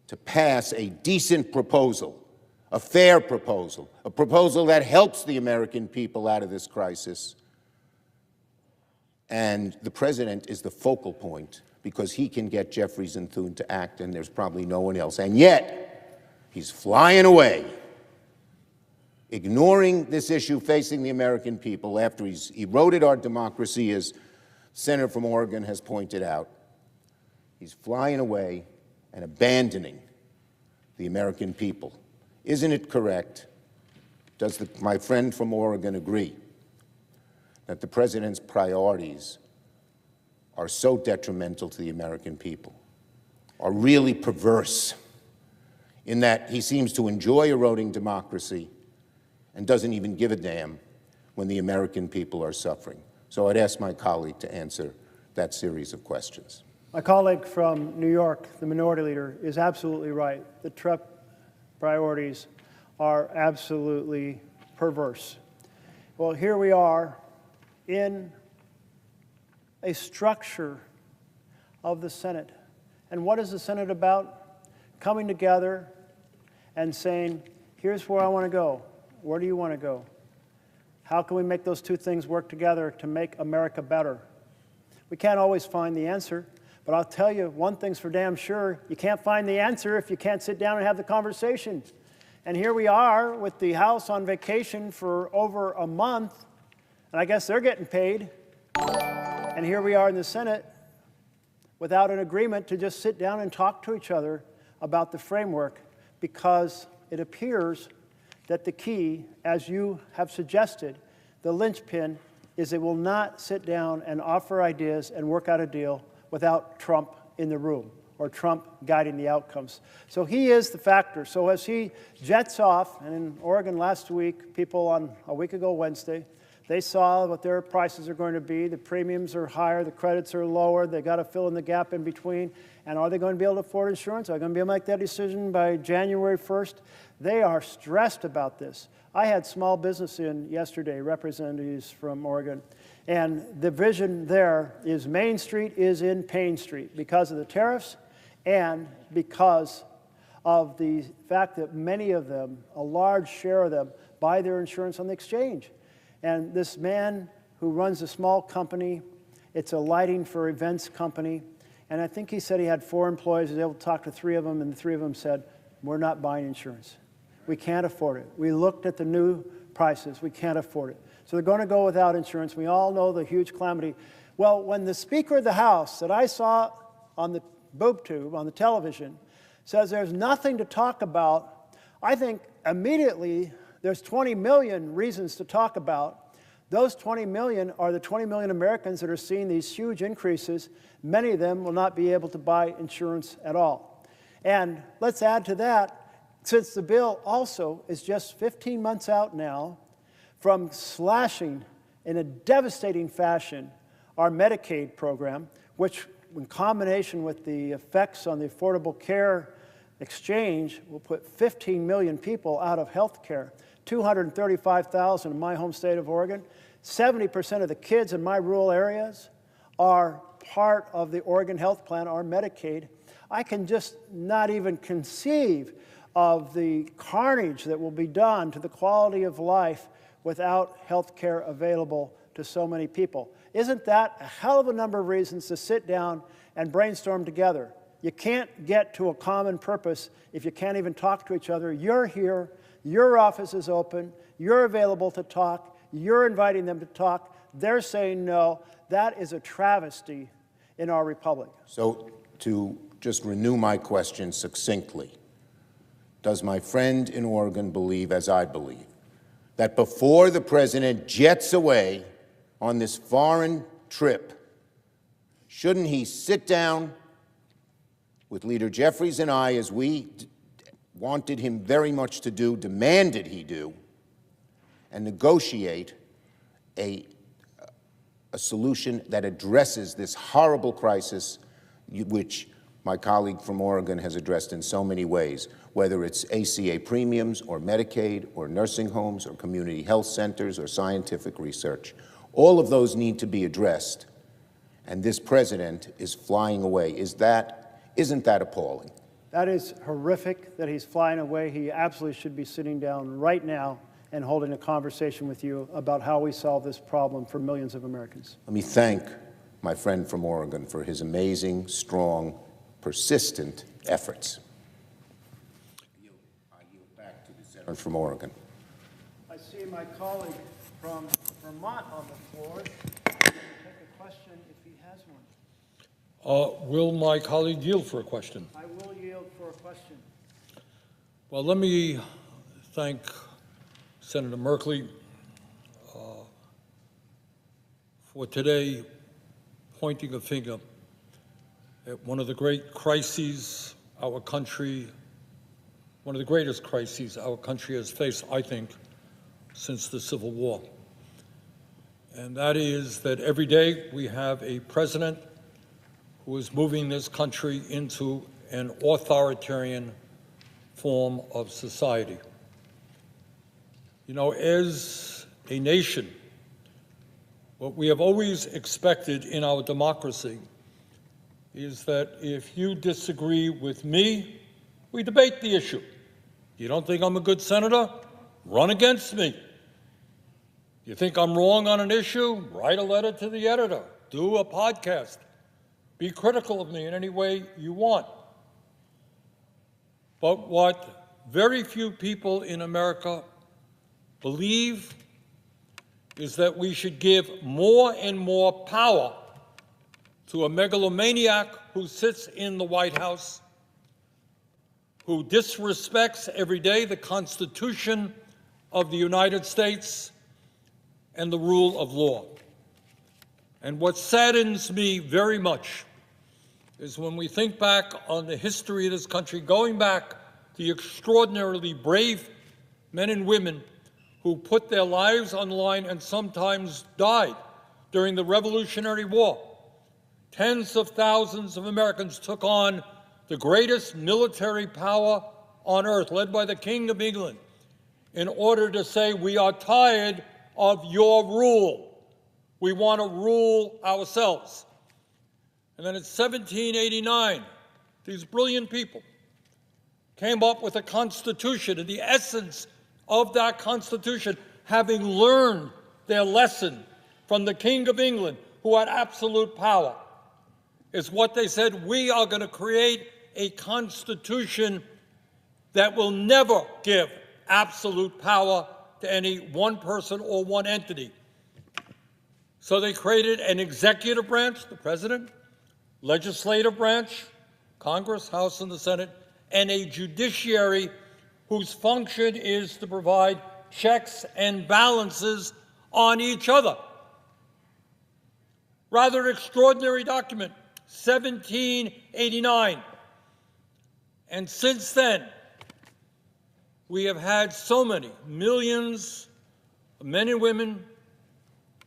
to pass a decent proposal, a fair proposal, a proposal that helps the American people out of this crisis. And the president is the focal point because he can get Jeffries and Thune to act, and there's probably no one else. And yet, he's flying away ignoring this issue facing the American people after he's eroded our democracy, as Senator from Oregon has pointed out. He's flying away and abandoning the American people. Isn't it correct? Does my friend from Oregon agree that the president's priorities are so detrimental to the American people, are really perverse, in that he seems to enjoy eroding democracy and doesn't even give a damn when the American people are suffering? So I'd ask my colleague to answer that series of questions. My colleague from New York, the minority leader, is absolutely right. The Trump priorities are absolutely perverse. Well, here we are in a structure of the Senate. And what is the Senate about? Coming together and saying, here's where I want to go. Where do you want to go? How can we make those two things work together to make America better? We can't always find the answer, but I'll tell you, one thing's for damn sure, you can't find the answer if you can't sit down and have the conversation. And here we are with the House on vacation for over a month, and I guess they're getting paid. And here we are in the Senate without an agreement to just sit down and talk to each other about the framework, because it appears that the key, as you have suggested, the linchpin, is it will not sit down and offer ideas and work out a deal without Trump in the room, or Trump guiding the outcomes. So he is the factor. So as he jets off, and in Oregon last week, people on a week ago Wednesday, they saw what their prices are going to be. The premiums are higher, the credits are lower, they got to fill in the gap in between. And are they going to be able to afford insurance? Are they going to be able to make that decision by January 1st? They are stressed about this. I had small business in yesterday, representatives from Oregon, and the vision there is Main Street is in Pain Street because of the tariffs and because of the fact that many of them, a large share of them, buy their insurance on the exchange. And this man who runs a small company, it's a lighting for events company, and I think he said he had 4 employees. He was able to talk to 3 of them, and the 3 of them said, we're not buying insurance. We can't afford it. We looked at the new prices. We can't afford it. So they're going to go without insurance. We all know the huge calamity. Well, when the Speaker of the House that I saw on the boob tube, on the television, says there's nothing to talk about, I think immediately there's 20 million reasons to talk about. Those 20 million are the 20 million Americans that are seeing these huge increases. Many of them will not be able to buy insurance at all. And let's add to that, since the bill also is just 15 months out now from slashing in a devastating fashion our Medicaid program, which in combination with the effects on the Affordable Care Exchange will put 15 million people out of health care, 235,000 in my home state of Oregon. 70% of the kids in my rural areas are part of the Oregon Health Plan, or Medicaid. I can just not even conceive of the carnage that will be done to the quality of life without health care available to so many people. Isn't that a hell of a number of reasons to sit down and brainstorm together? You can't get to a common purpose if you can't even talk to each other. You're here, your office is open, you're available to talk, you're inviting them to talk, they're saying no. That is a travesty in our republic. So to just renew my question succinctly, does my friend in Oregon believe, as I believe, that before the president jets away on this foreign trip, shouldn't he sit down with Leader Jeffries and I, as we wanted him very much to do, demanded he do, and negotiate a solution that addresses this horrible crisis, which my colleague from Oregon has addressed in so many ways, whether it's ACA premiums or Medicaid or nursing homes or community health centers or scientific research. All of those need to be addressed, and this president is flying away. Isn't that appalling? That is horrific that he's flying away. He absolutely should be sitting down right now and holding a conversation with you about how we solve this problem for millions of Americans. Let me thank my friend from Oregon for his amazing, strong, persistent efforts. I yield back to the senator from Oregon. I see my colleague from Vermont on the floor. Take a question if he has one. Will my colleague yield for a question? I will yield for a question. Well, let me thank Senator Merkley for today pointing a finger at one of the great crises our country, one of the greatest crises our country has faced, I think, since the Civil War. And that is that every day we have a president who is moving this country into an authoritarian form of society. You know, as a nation, what we have always expected in our democracy is that if you disagree with me, we debate the issue. You don't think I'm a good senator? Run against me. You think I'm wrong on an issue? Write a letter to the editor. Do a podcast. Be critical of me in any way you want. But what very few people in America believe is that we should give more and more power to a megalomaniac who sits in the White House, who disrespects every day the Constitution of the United States and the rule of law. And what saddens me very much is when we think back on the history of this country, going back to the extraordinarily brave men and women who put their lives on the line and sometimes died during the Revolutionary War. Tens of thousands of Americans took on the greatest military power on earth, led by the King of England, in order to say, we are tired of your rule. We want to rule ourselves. And then in 1789, these brilliant people came up with a constitution, and the essence of that constitution, having learned their lesson from the King of England, who had absolute power, is what they said: we are going to create a constitution that will never give absolute power to any one person or one entity. So they created an executive branch, the president, legislative branch, Congress, House, and the Senate, and a judiciary whose function is to provide checks and balances on each other. Rather extraordinary document, 1789. And since then, we have had so many millions of men and women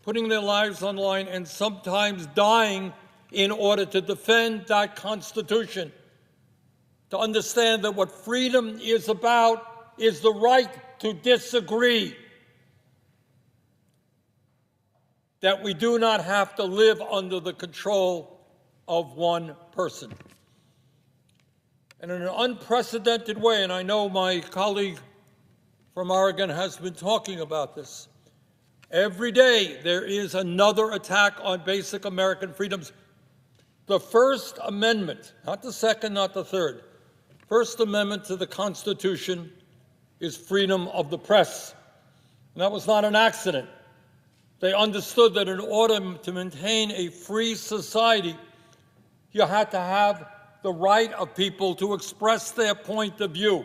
putting their lives on the line and sometimes dying in order to defend that Constitution, to understand that what freedom is about is the right to disagree, that we do not have to live under the control of one person. And in an unprecedented way, and I know my colleague from Oregon has been talking about this, every day there is another attack on basic American freedoms. The First Amendment, not the second, not the third, First Amendment to the Constitution is freedom of the press. And that was not an accident. They understood that in order to maintain a free society, you had to have the right of people to express their point of view,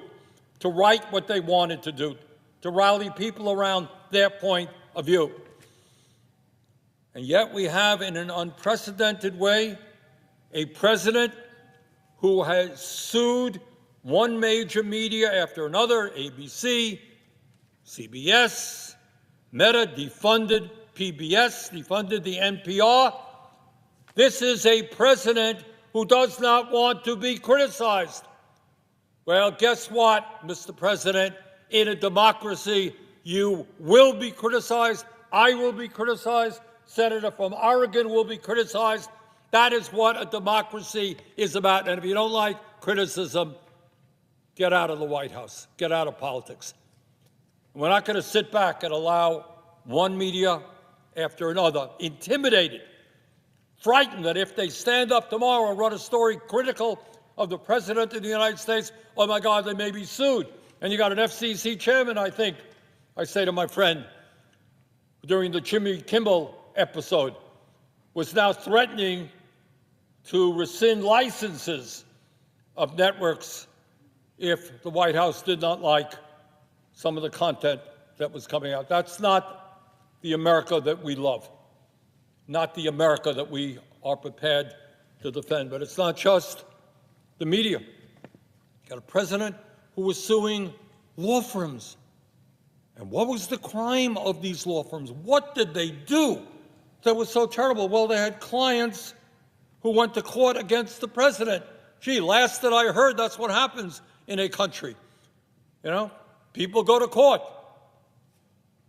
to write what they wanted to do, to rally people around their point of view. And yet we have, in an unprecedented way, a president who has sued one major media after another, ABC, CBS, Meta, defunded PBS, defunded the NPR. This is a president who does not want to be criticized. Well, guess what, Mr. President? In a democracy, you will be criticized. I will be criticized. Senator from Oregon will be criticized. That is what a democracy is about. And if you don't like criticism, get out of the White House. Get out of politics. We're not going to sit back and allow one media after another, intimidated, frightened that if they stand up tomorrow and run a story critical of the President of the United States, oh my God, they may be sued. And you got an FCC chairman, I think, I say to my friend, during the Jimmy Kimmel episode, was now threatening to rescind licenses of networks if the White House did not like some of the content that was coming out. That's not the America that we love, not the America that we are prepared to defend. But it's not just the media. You got a president who was suing law firms. And what was the crime of these law firms? What did they do that was so terrible? Well, they had clients who went to court against the president. Gee, last that I heard, that's what happens in a country. You know, people go to court.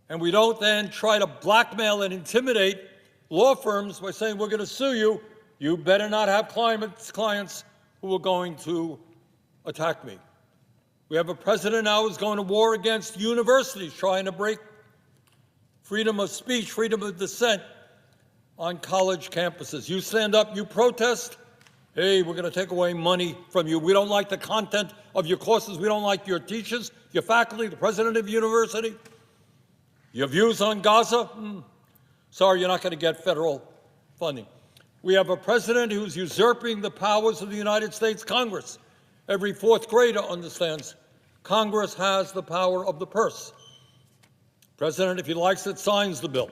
And we don't then try to blackmail and intimidate law firms by saying, we're going to sue you. You better not have clients who are going to attack me. We have a president now who's going to war against universities, trying to break freedom of speech, freedom of dissent on college campuses. You stand up, you protest, hey, we're going to take away money from you. We don't like the content of your courses. We don't like your teachers, your faculty, the president of the university. Your views on Gaza? Sorry, you're not going to get federal funding. We have a president who's usurping the powers of the United States Congress. Every fourth grader understands Congress has the power of the purse. President, if he likes it, signs the bill.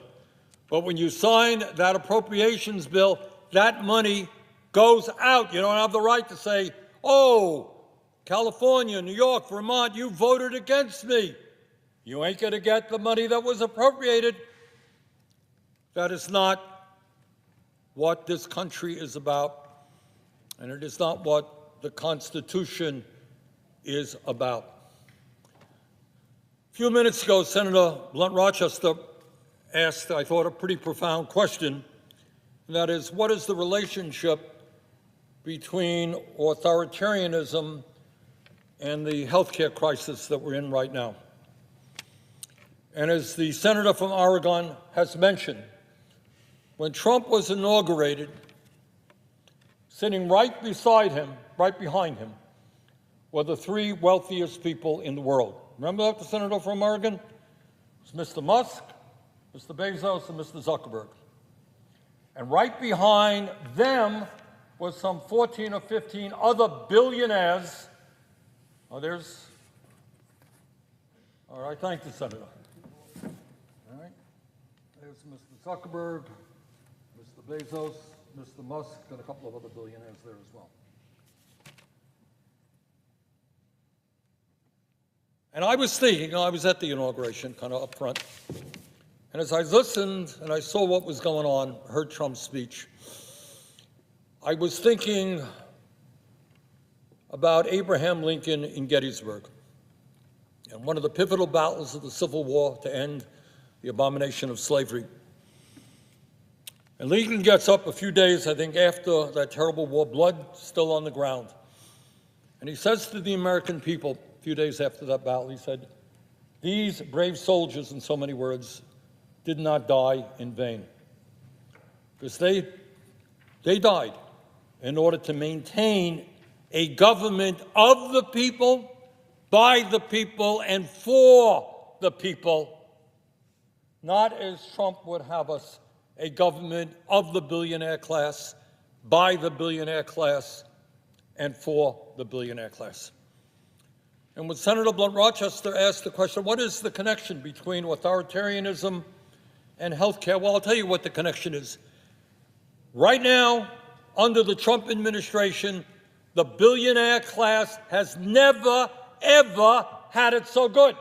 But when you sign that appropriations bill, that money goes out. You don't have the right to say, oh, California, New York, Vermont, you voted against me. You ain't going to get the money that was appropriated. That is not what this country is about, and it is not what the Constitution is about. A few minutes ago, Senator Blunt Rochester asked, I thought, a pretty profound question, and that is, what is the relationship between authoritarianism and the healthcare crisis that we're in right now? And as the senator from Oregon has mentioned, when Trump was inaugurated, sitting right beside him, right behind him, were the three wealthiest people in the world. Remember that, the senator from Oregon? It was Mr. Musk, Mr. Bezos, and Mr. Zuckerberg. And right behind them was some 14 or 15 other billionaires. Oh, there's, all right, thank you, Senator. All right, there's Mr. Zuckerberg, Mr. Bezos, Mr. Musk, and a couple of other billionaires there as well. And I was thinking, I was at the inauguration, kind of up front, and as I listened and I saw what was going on, heard Trump's speech, I was thinking about Abraham Lincoln in Gettysburg and one of the pivotal battles of the Civil War to end the abomination of slavery. And Lincoln gets up a few days, I think, after that terrible war, blood still on the ground. And he says to the American people, a few days after that battle, he said, these brave soldiers, in so many words, did not die in vain. Because they died in order to maintain a government of the people, by the people, and for the people, not as Trump would have us, a government of the billionaire class, by the billionaire class, and for the billionaire class. And when Senator Blunt Rochester asked the question, what is the connection between authoritarianism and health care? Well, I'll tell you what the connection is. Right now, under the Trump administration, the billionaire class has never, ever had it so good.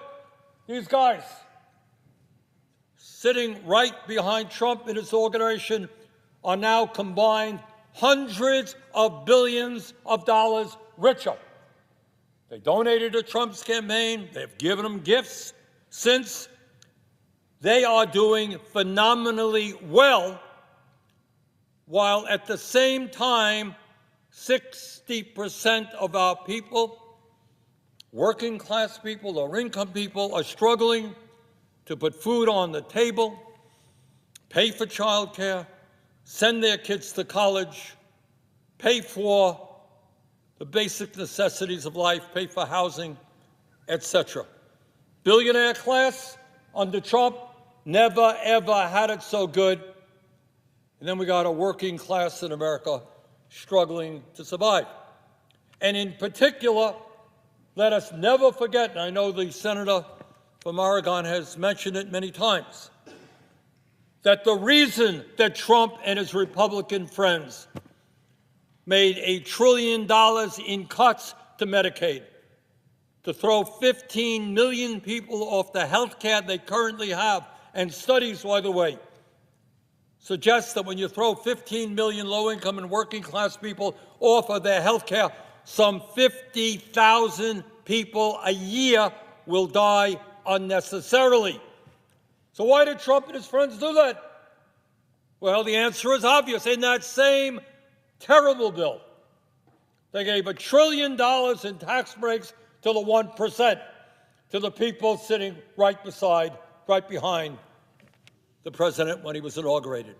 These guys, sitting right behind Trump and his organization, are now combined hundreds of billions of dollars richer. They donated to Trump's campaign. They've given him gifts since. They are doing phenomenally well, while at the same time, 60% of our people, working class people, low income people, are struggling to put food on the table, pay for childcare, send their kids to college, pay for the basic necessities of life, pay for housing, etc. Billionaire class under Trump, never, ever had it so good. And then we got a working class in America struggling to survive. And in particular, let us never forget, and I know the senator from Oregon has mentioned it many times, that the reason that Trump and his Republican friends made $1 trillion in cuts to Medicaid, to throw 15 million people off the health care they currently have, and studies, by the way, suggest that when you throw 15 million low-income and working-class people off of their health care, some 50,000 people a year will die unnecessarily. So why did Trump and his friends do that? Well, the answer is obvious. In that same terrible bill, they gave $1 trillion in tax breaks to the 1%, to the people sitting right behind the president when he was inaugurated.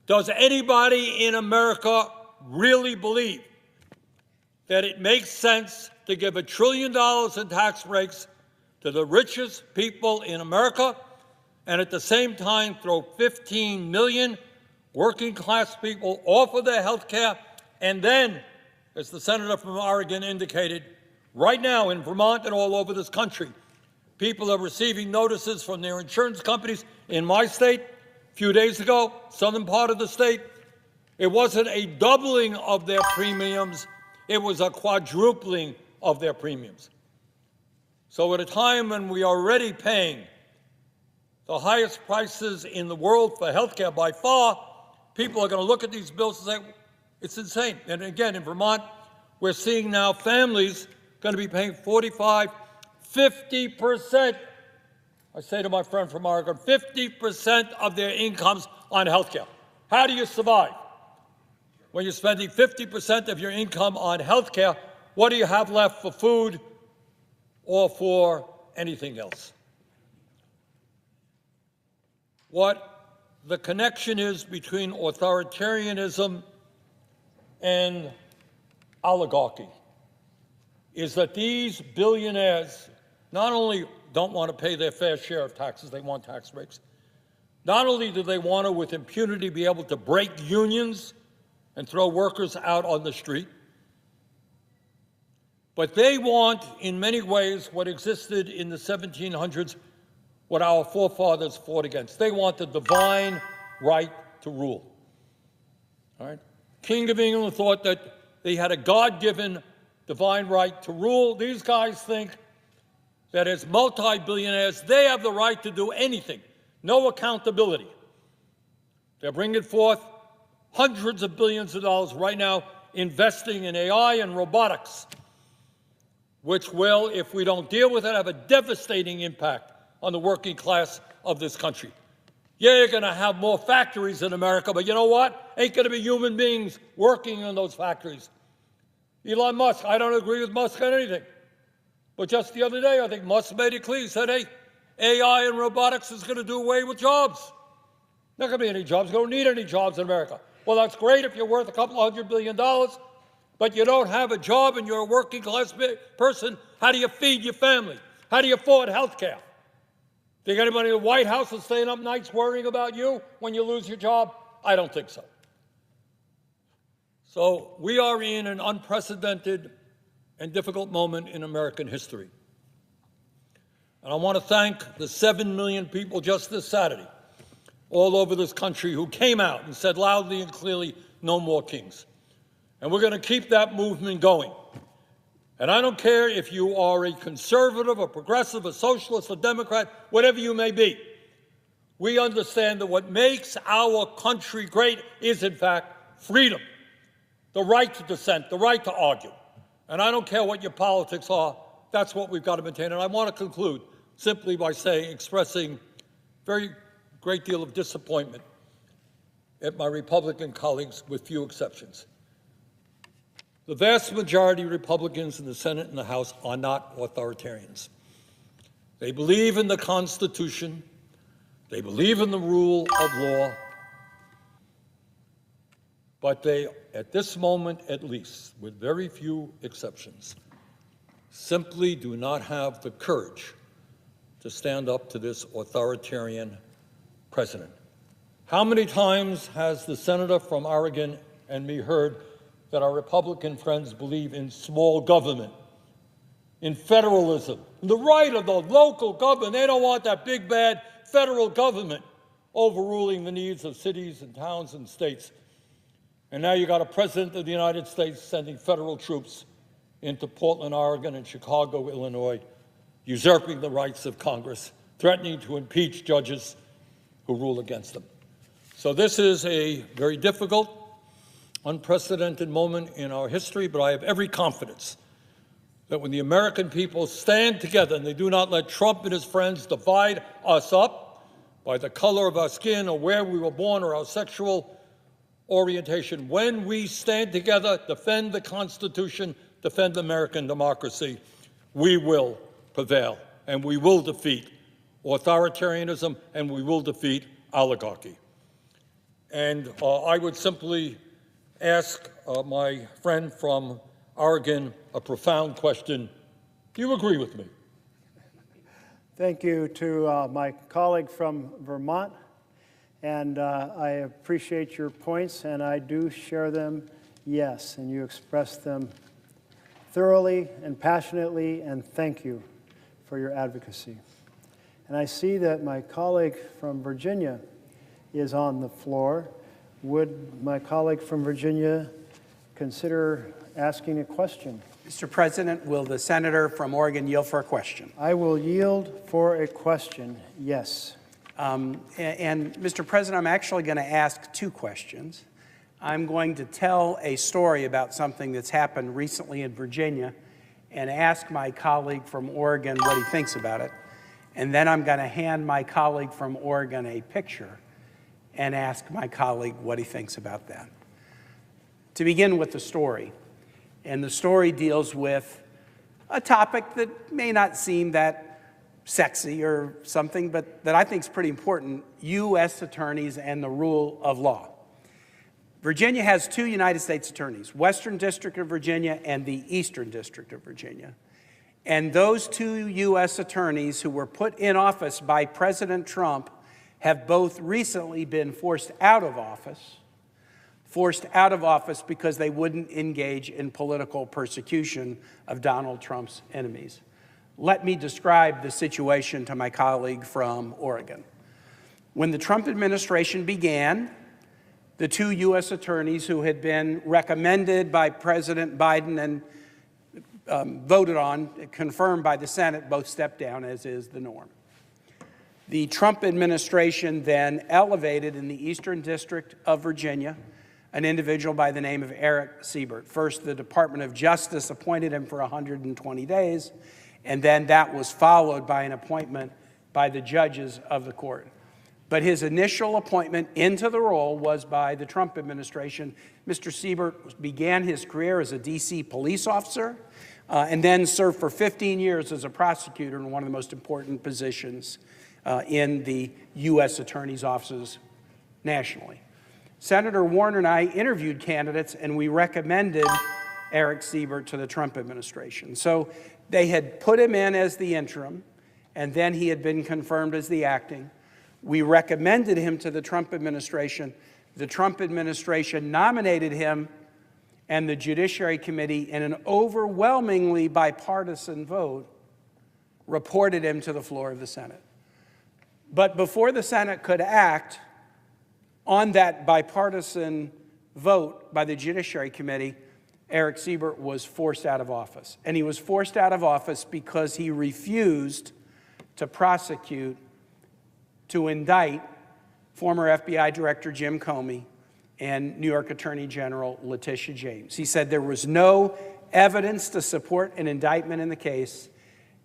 Does anybody in America really believe that it makes sense to give $1 trillion in tax breaks to the richest people in America and at the same time throw 15 million working class people off of their health care? And then, as the senator from Oregon indicated, right now in Vermont and all over this country, people are receiving notices from their insurance companies. In my state, a few days ago, southern part of the state, it wasn't a doubling of their premiums, it was a quadrupling of their premiums. So at a time when we are already paying the highest prices in the world for health care by far, people are going to look at these bills and say, it's insane. And again, in Vermont, we're seeing now families going to be paying 45, 50%. I say to my friend from Oregon, 50% of their incomes on health care. How do you survive? When you're spending 50% of your income on health care, what do you have left for food or for anything else? What the connection is between authoritarianism and oligarchy is that these billionaires not only don't want to pay their fair share of taxes, they want tax breaks. Not only do they want to, with impunity, be able to break unions and throw workers out on the street, but they want, in many ways, what existed in the 1700s, what our forefathers fought against. They want the divine right to rule. All right? King of England thought that they had a God-given divine right to rule. These guys think that as multi-billionaires, they have the right to do anything. No accountability. They're bringing forth hundreds of billions of dollars right now investing in AI and robotics, which will, if we don't deal with it, have a devastating impact on the working class of this country. Yeah, you're going to have more factories in America, but you know what? Ain't going to be human beings working in those factories. Elon Musk, I don't agree with Musk on anything. But just the other day, I think Musk made it clear. He said, hey, AI and robotics is going to do away with jobs. Not going to be any jobs. You don't need any jobs in America. Well, that's great if you're worth a couple $100 billion, but you don't have a job and you're a working class person. How do you feed your family? How do you afford health care? Think anybody in the White House is staying up nights worrying about you when you lose your job? I don't think so. So we are in an unprecedented and difficult moment in American history. And I want to thank the 7 million people just this Saturday all over this country who came out and said loudly and clearly, no more kings. And we're going to keep that movement going. And I don't care if you are a conservative, a progressive, a socialist, a Democrat, whatever you may be. We understand that what makes our country great is, in fact, freedom, the right to dissent, the right to argue. And I don't care what your politics are, that's what we've got to maintain. And I want to conclude simply by saying, expressing very great deal of disappointment at my Republican colleagues, with few exceptions. The vast majority of Republicans in the Senate and the House are not authoritarians. They believe in the Constitution. They believe in the rule of law. But they, at this moment at least, with very few exceptions, simply do not have the courage to stand up to this authoritarian president. How many times has the senator from Oregon and me heard that our Republican friends believe in small government, in federalism, the right of the local government? They don't want that big, bad federal government overruling the needs of cities and towns and states. And now you got a president of the United States sending federal troops into Portland, Oregon, and Chicago, Illinois, usurping the rights of Congress, threatening to impeach judges who rule against them. So this is a very difficult, unprecedented moment in our history, but I have every confidence that when the American people stand together and they do not let Trump and his friends divide us up by the color of our skin or where we were born or our sexual orientation, when we stand together, defend the Constitution, defend American democracy, we will prevail, and we will defeat authoritarianism, and we will defeat oligarchy. And I would simply ask my friend from Oregon a profound question. Do you agree with me? Thank you to my colleague from Vermont, and I appreciate your points, and I do share them, yes, and you expressed them thoroughly and passionately, and thank you for your advocacy. And I see that my colleague from Virginia is on the floor. Would my colleague from Virginia consider asking a question? Mr. President, will the senator from Oregon yield for a question? I will yield for a question, yes. And Mr. President, I'm actually going to ask two questions. I'm going to tell a story about something that's happened recently in Virginia and ask my colleague from Oregon what he thinks about it. And then I'm going to hand my colleague from Oregon a picture and ask my colleague what he thinks about that. To begin with the story, and the story deals with a topic that may not seem that sexy or something, but that I think is pretty important: U.S. attorneys and the rule of law. Virginia has two United States attorneys, Western District of Virginia and the Eastern District of Virginia. And those two U.S. attorneys who were put in office by President Trump have both recently been forced out of office because they wouldn't engage in political persecution of Donald Trump's enemies. Let me describe the situation to my colleague from Oregon. When the Trump administration began, the two U.S. attorneys who had been recommended by President Biden and voted on, confirmed by the Senate, both stepped down, as is the norm. The Trump administration then elevated in the Eastern District of Virginia an individual by the name of Eric Siebert. First, the Department of Justice appointed him for 120 days, and then that was followed by an appointment by the judges of the court. But his initial appointment into the role was by the Trump administration. Mr. Siebert began his career as a D.C. police officer and then served for 15 years as a prosecutor in one of the most important positions in the U.S. attorney's offices nationally. Senator Warner and I interviewed candidates, and we recommended Eric Siebert to the Trump administration. So they had put him in as the interim, and then he had been confirmed as the acting. We recommended him to the Trump administration. The Trump administration nominated him, and the Judiciary Committee, in an overwhelmingly bipartisan vote, reported him to the floor of the Senate. But before the Senate could act on that bipartisan vote by the Judiciary Committee, Eric Siebert was forced out of office. And he was forced out of office because he refused to prosecute, to indict former FBI Director Jim Comey and New York Attorney General Letitia James. He said there was no evidence to support an indictment in the case,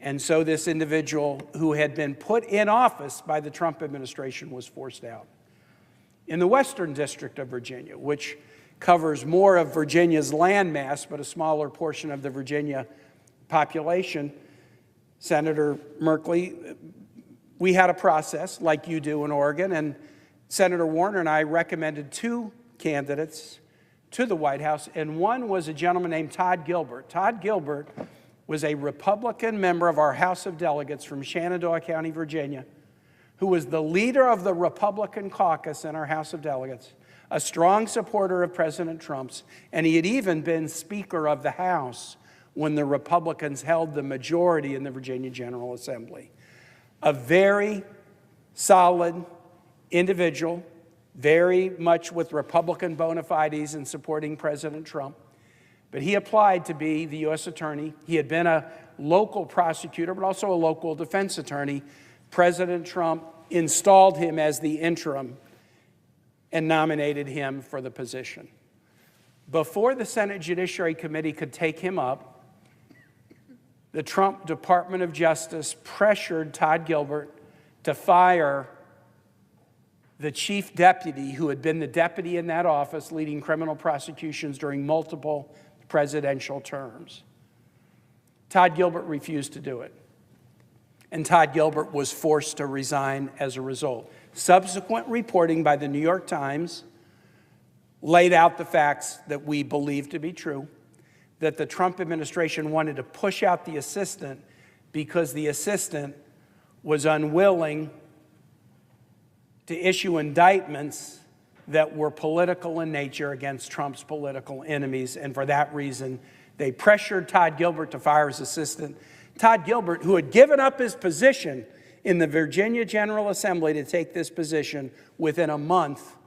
and so this individual who had been put in office by the Trump administration was forced out. In the Western District of Virginia, which covers more of Virginia's landmass but a smaller portion of the Virginia population, Senator Merkley, we had a process like you do in Oregon, and Senator Warner and I recommended two candidates to the White House, and one was a gentleman named Todd Gilbert. Todd Gilbert was a Republican member of our House of Delegates from Shenandoah County, Virginia, who was the leader of the Republican caucus in our House of Delegates, a strong supporter of President Trump's, and he had even been Speaker of the House when the Republicans held the majority in the Virginia General Assembly. A very solid individual, very much with Republican bona fides in supporting President Trump. But he applied to be the U.S. attorney. He had been a local prosecutor, but also a local defense attorney. President Trump installed him as the interim and nominated him for the position. Before the Senate Judiciary Committee could take him up, the Trump Department of Justice pressured Todd Gilbert to fire the chief deputy who had been the deputy in that office leading criminal prosecutions during multiple presidential terms. Todd Gilbert refused to do it, and Todd Gilbert was forced to resign as a result. Subsequent reporting by the New York Times laid out the facts that we believe to be true, that the Trump administration wanted to push out the assistant because the assistant was unwilling to issue indictments that were political in nature against Trump's political enemies, and for that reason, they pressured Todd Gilbert to fire his assistant. Todd Gilbert, who had given up his position in the Virginia General Assembly to take this position, within a month,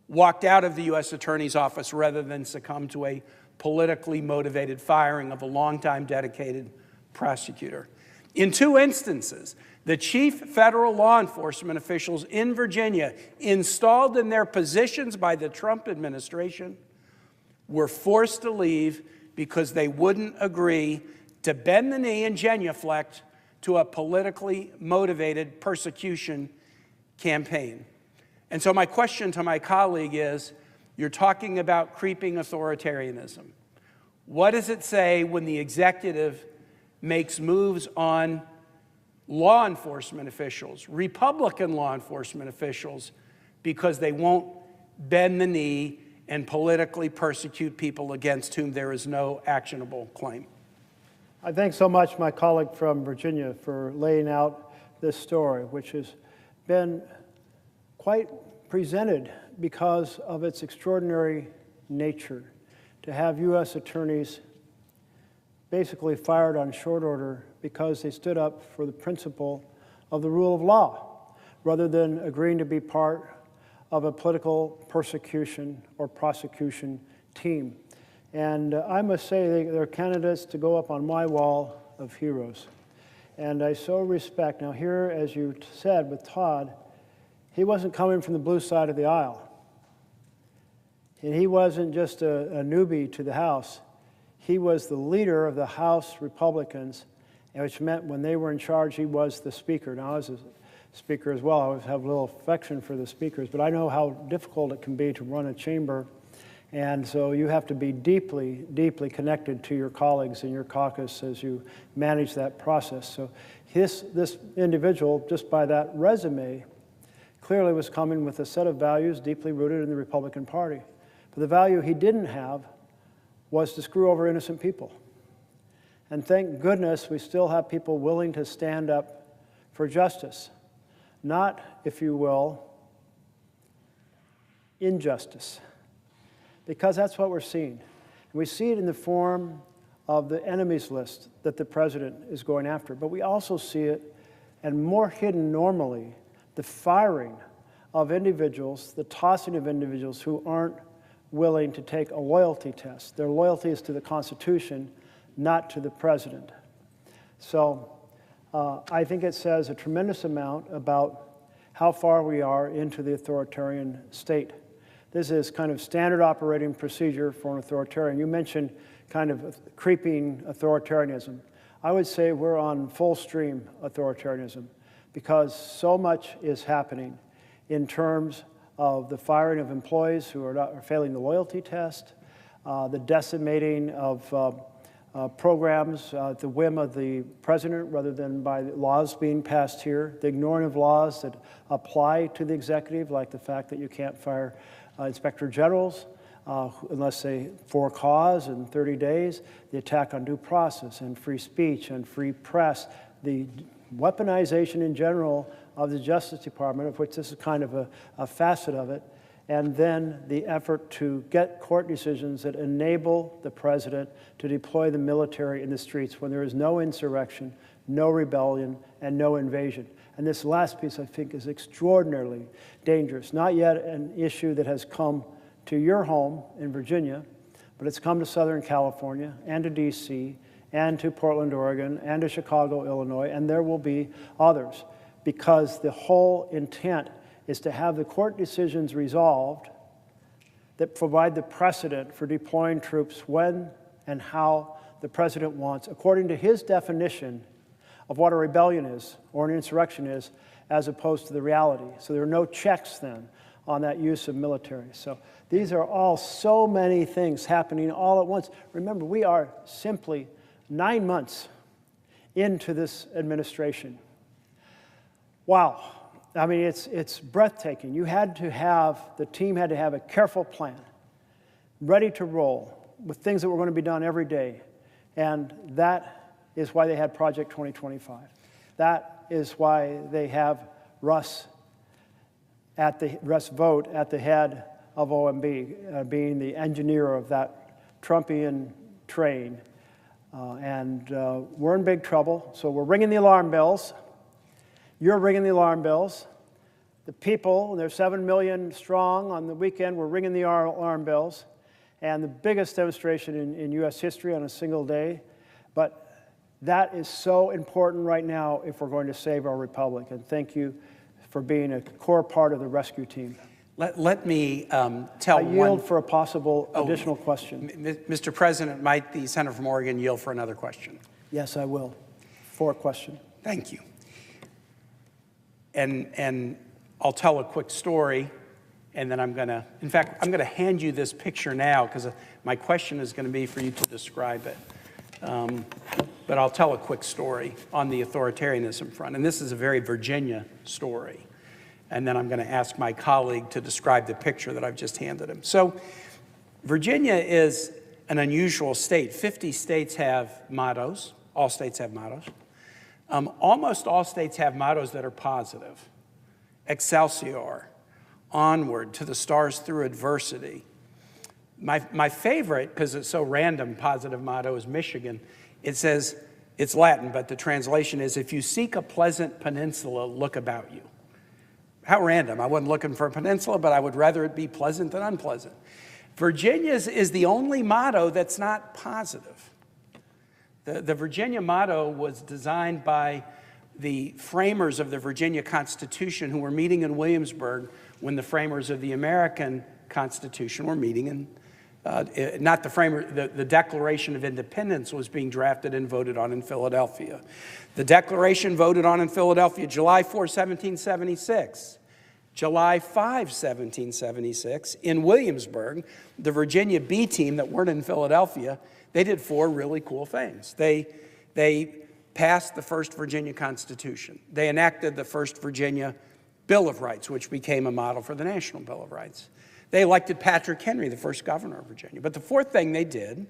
walked out of the U.S. Attorney's Office rather than succumb to a politically motivated firing of a longtime dedicated prosecutor. In two instances, the chief federal law enforcement officials in Virginia, installed in their positions by the Trump administration, were forced to leave because they wouldn't agree to bend the knee and genuflect to a politically motivated persecution campaign. And so my question to my colleague is, you're talking about creeping authoritarianism. What does it say when the executive makes moves on law enforcement officials, Republican law enforcement officials, because they won't bend the knee and politically persecute people against whom there is no actionable claim? I thank so much my colleague from Virginia for laying out this story, which has been quite presented because of its extraordinary nature. To have U.S. attorneys basically fired on short order because they stood up for the principle of the rule of law, rather than agreeing to be part of a political persecution or prosecution team. And I must say they're candidates to go up on my wall of heroes. And I so respect, now here, as you said with Todd, he wasn't coming from the blue side of the aisle. And he wasn't just a newbie to the House. He was the leader of the House Republicans, which meant when they were in charge, he was the Speaker. Now, I was a Speaker as well. I always have a little affection for the Speakers, but I know how difficult it can be to run a chamber. And so you have to be deeply, deeply connected to your colleagues in your caucus as you manage that process. So this individual, just by that resume, clearly was coming with a set of values deeply rooted in the Republican Party. But the value he didn't have was to screw over innocent people. And thank goodness we still have people willing to stand up for justice. Not, if you will, injustice. Because that's what we're seeing. And we see it in the form of the enemies list that the president is going after. But we also see it, and more hidden normally, the firing of individuals, the tossing of individuals who aren't willing to take a loyalty test. Their loyalty is to the Constitution, not to the president. So I think it says a tremendous amount about how far we are into the authoritarian state. This is kind of standard operating procedure for an authoritarian. You mentioned kind of creeping authoritarianism. I would say we're on full stream authoritarianism because so much is happening in terms of the firing of employees who are failing the loyalty test, the decimating of programs at the whim of the president rather than by laws being passed here, the ignoring of laws that apply to the executive, like the fact that you can't fire inspector generals, unless they for cause in 30 days, the attack on due process and free speech and free press, the weaponization in general of the Justice Department, of which this is kind of a facet of it, and then the effort to get court decisions that enable the president to deploy the military in the streets when there is no insurrection, no rebellion, and no invasion. And this last piece, I think, is extraordinarily dangerous. Not yet an issue that has come to your home in Virginia, but it's come to Southern California and to D.C. and to Portland, Oregon, and to Chicago, Illinois, and there will be others, because the whole intent is to have the court decisions resolved that provide the precedent for deploying troops when and how the president wants, according to his definition of what a rebellion is or an insurrection is, as opposed to the reality. So there are no checks then on that use of military. So these are all so many things happening all at once. Remember, we are simply 9 months into this administration. Wow. I mean, it's breathtaking. The team had to have a careful plan, ready to roll with things that were going to be done every day. And that is why they had Project 2025. That is why they have Russ Vogt at the head of OMB, being the engineer of that Trumpian train. We're in big trouble, so we're ringing the alarm bells. You're ringing the alarm bells. The people, and they're 7 million strong on the weekend, we're ringing the alarm bells. And the biggest demonstration in U.S. history on a single day. But that is so important right now if we're going to save our republic. And thank you for being a core part of the rescue team. Let me tell I yield for a possible additional question. Mr. President, might the senator from Oregon yield for another question? Yes, I will. For a question. Thank you. And I'll tell a quick story, and then I'm going to hand you this picture now, because my question is going to be for you to describe it. But I'll tell a quick story on the authoritarianism front. And this is a very Virginia story. And then I'm going to ask my colleague to describe the picture that I've just handed him. So Virginia is an unusual state. 50 states have mottos. All states have mottos. Almost all states have mottos that are positive. Excelsior, onward, to the stars through adversity. My favorite, because it's so random, positive motto is Michigan. It says, it's Latin, but the translation is, if you seek a pleasant peninsula, look about you. How random. I wasn't looking for a peninsula, but I would rather it be pleasant than unpleasant. Virginia's is the only motto that's not positive. The Virginia motto was designed by the framers of the Virginia Constitution, who were meeting in Williamsburg when the framers of the American Constitution were meeting in, the Declaration of Independence was being drafted and voted on in Philadelphia. The Declaration voted on in Philadelphia July 4, 1776. July 5, 1776, in Williamsburg, the Virginia B team that weren't in Philadelphia, they did 4 really cool things. They passed the first Virginia Constitution. They enacted the first Virginia Bill of Rights, which became a model for the National Bill of Rights. They elected Patrick Henry, the first governor of Virginia. But the 4th thing they did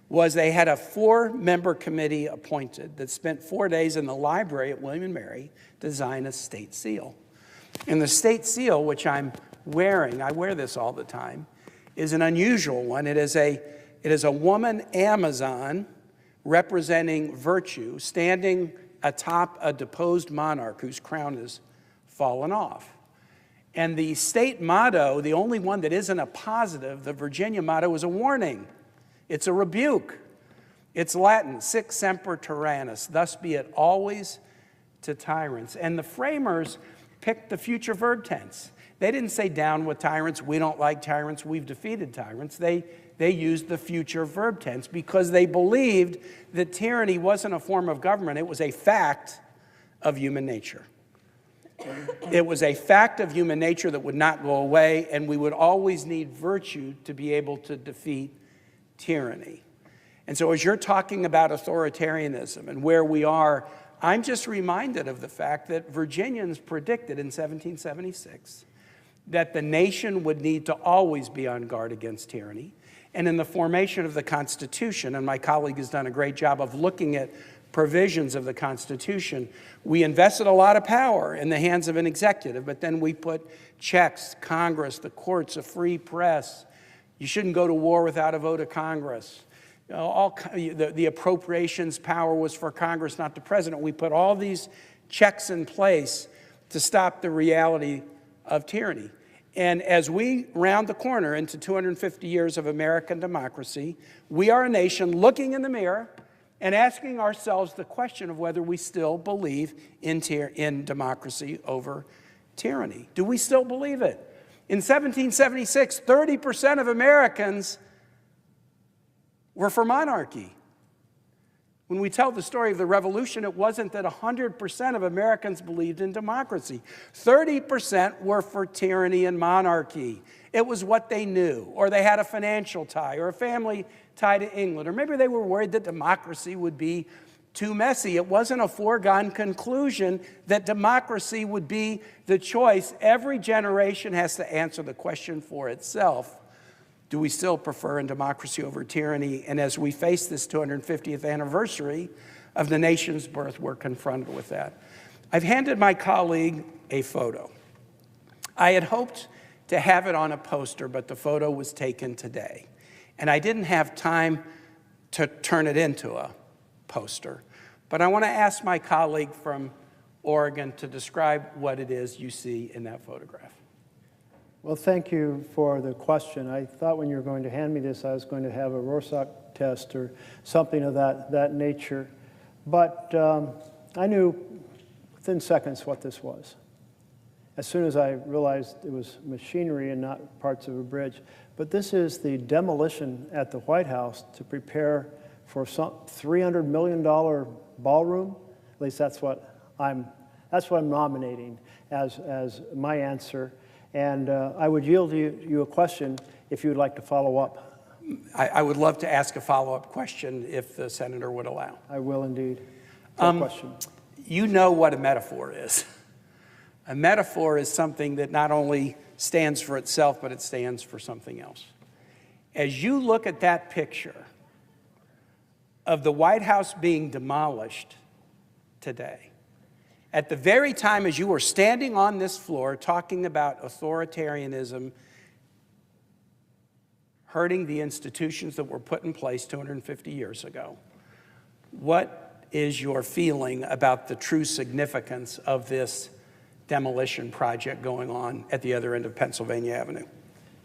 was they had a 4-member committee appointed that spent 4 days in the library at William & Mary to design a state seal. And the state seal, which I'm wearing, I wear this all the time, is an unusual one. It is a woman Amazon representing virtue, standing atop a deposed monarch whose crown has fallen off. And the state motto, the only one that isn't a positive, the Virginia motto, is a warning. It's a rebuke. It's Latin, sic semper tyrannis, thus be it always to tyrants. And the framers picked the future verb tense. They didn't say down with tyrants, we don't like tyrants, we've defeated tyrants. They used the future verb tense because they believed that tyranny wasn't a form of government, it was a fact of human nature. It was a fact of human nature that would not go away, and we would always need virtue to be able to defeat tyranny. And so as you're talking about authoritarianism and where we are, I'm just reminded of the fact that Virginians predicted in 1776 that the nation would need to always be on guard against tyranny. And in the formation of the Constitution, and my colleague has done a great job of looking at provisions of the Constitution, we invested a lot of power in the hands of an executive, but then we put checks, Congress, the courts, a free press. You shouldn't go to war without a vote of Congress. You know, the appropriations power was for Congress, not the president. We put all these checks in place to stop the reality of tyranny. And as we round the corner into 250 years of American democracy, we are a nation looking in the mirror and asking ourselves the question of whether we still believe in democracy over tyranny. Do we still believe it? In 1776, 30% of Americans were for monarchy. When we tell the story of the revolution, it wasn't that 100% of Americans believed in democracy. 30% were for tyranny and monarchy. It was what they knew, or they had a financial tie, or a family tie to England, or maybe they were worried that democracy would be too messy. It wasn't a foregone conclusion that democracy would be the choice. Every generation has to answer the question for itself. Do we still prefer in democracy over tyranny? And as we face this 250th anniversary of the nation's birth, we're confronted with that. I've handed my colleague a photo. I had hoped to have it on a poster, but the photo was taken today. And I didn't have time to turn it into a poster. But I want to ask my colleague from Oregon to describe what it is you see in that photograph. Well, thank you for the question. I thought when you were going to hand me this, I was going to have a Rorschach test or something of that nature. But I knew within seconds what this was. As soon as I realized it was machinery and not parts of a bridge. But this is the demolition at the White House to prepare for some $300 million ballroom. At least that's what I'm nominating as my answer. And I would yield you a question if you would like to follow up. I would love to ask a follow-up question if the senator would allow. I will indeed. Question. You know what a metaphor is. A metaphor is something that not only stands for itself, but it stands for something else. As you look at that picture of the White House being demolished today, at the very time as you were standing on this floor talking about authoritarianism hurting the institutions that were put in place 250 years ago, what is your feeling about the true significance of this demolition project going on at the other end of Pennsylvania Avenue?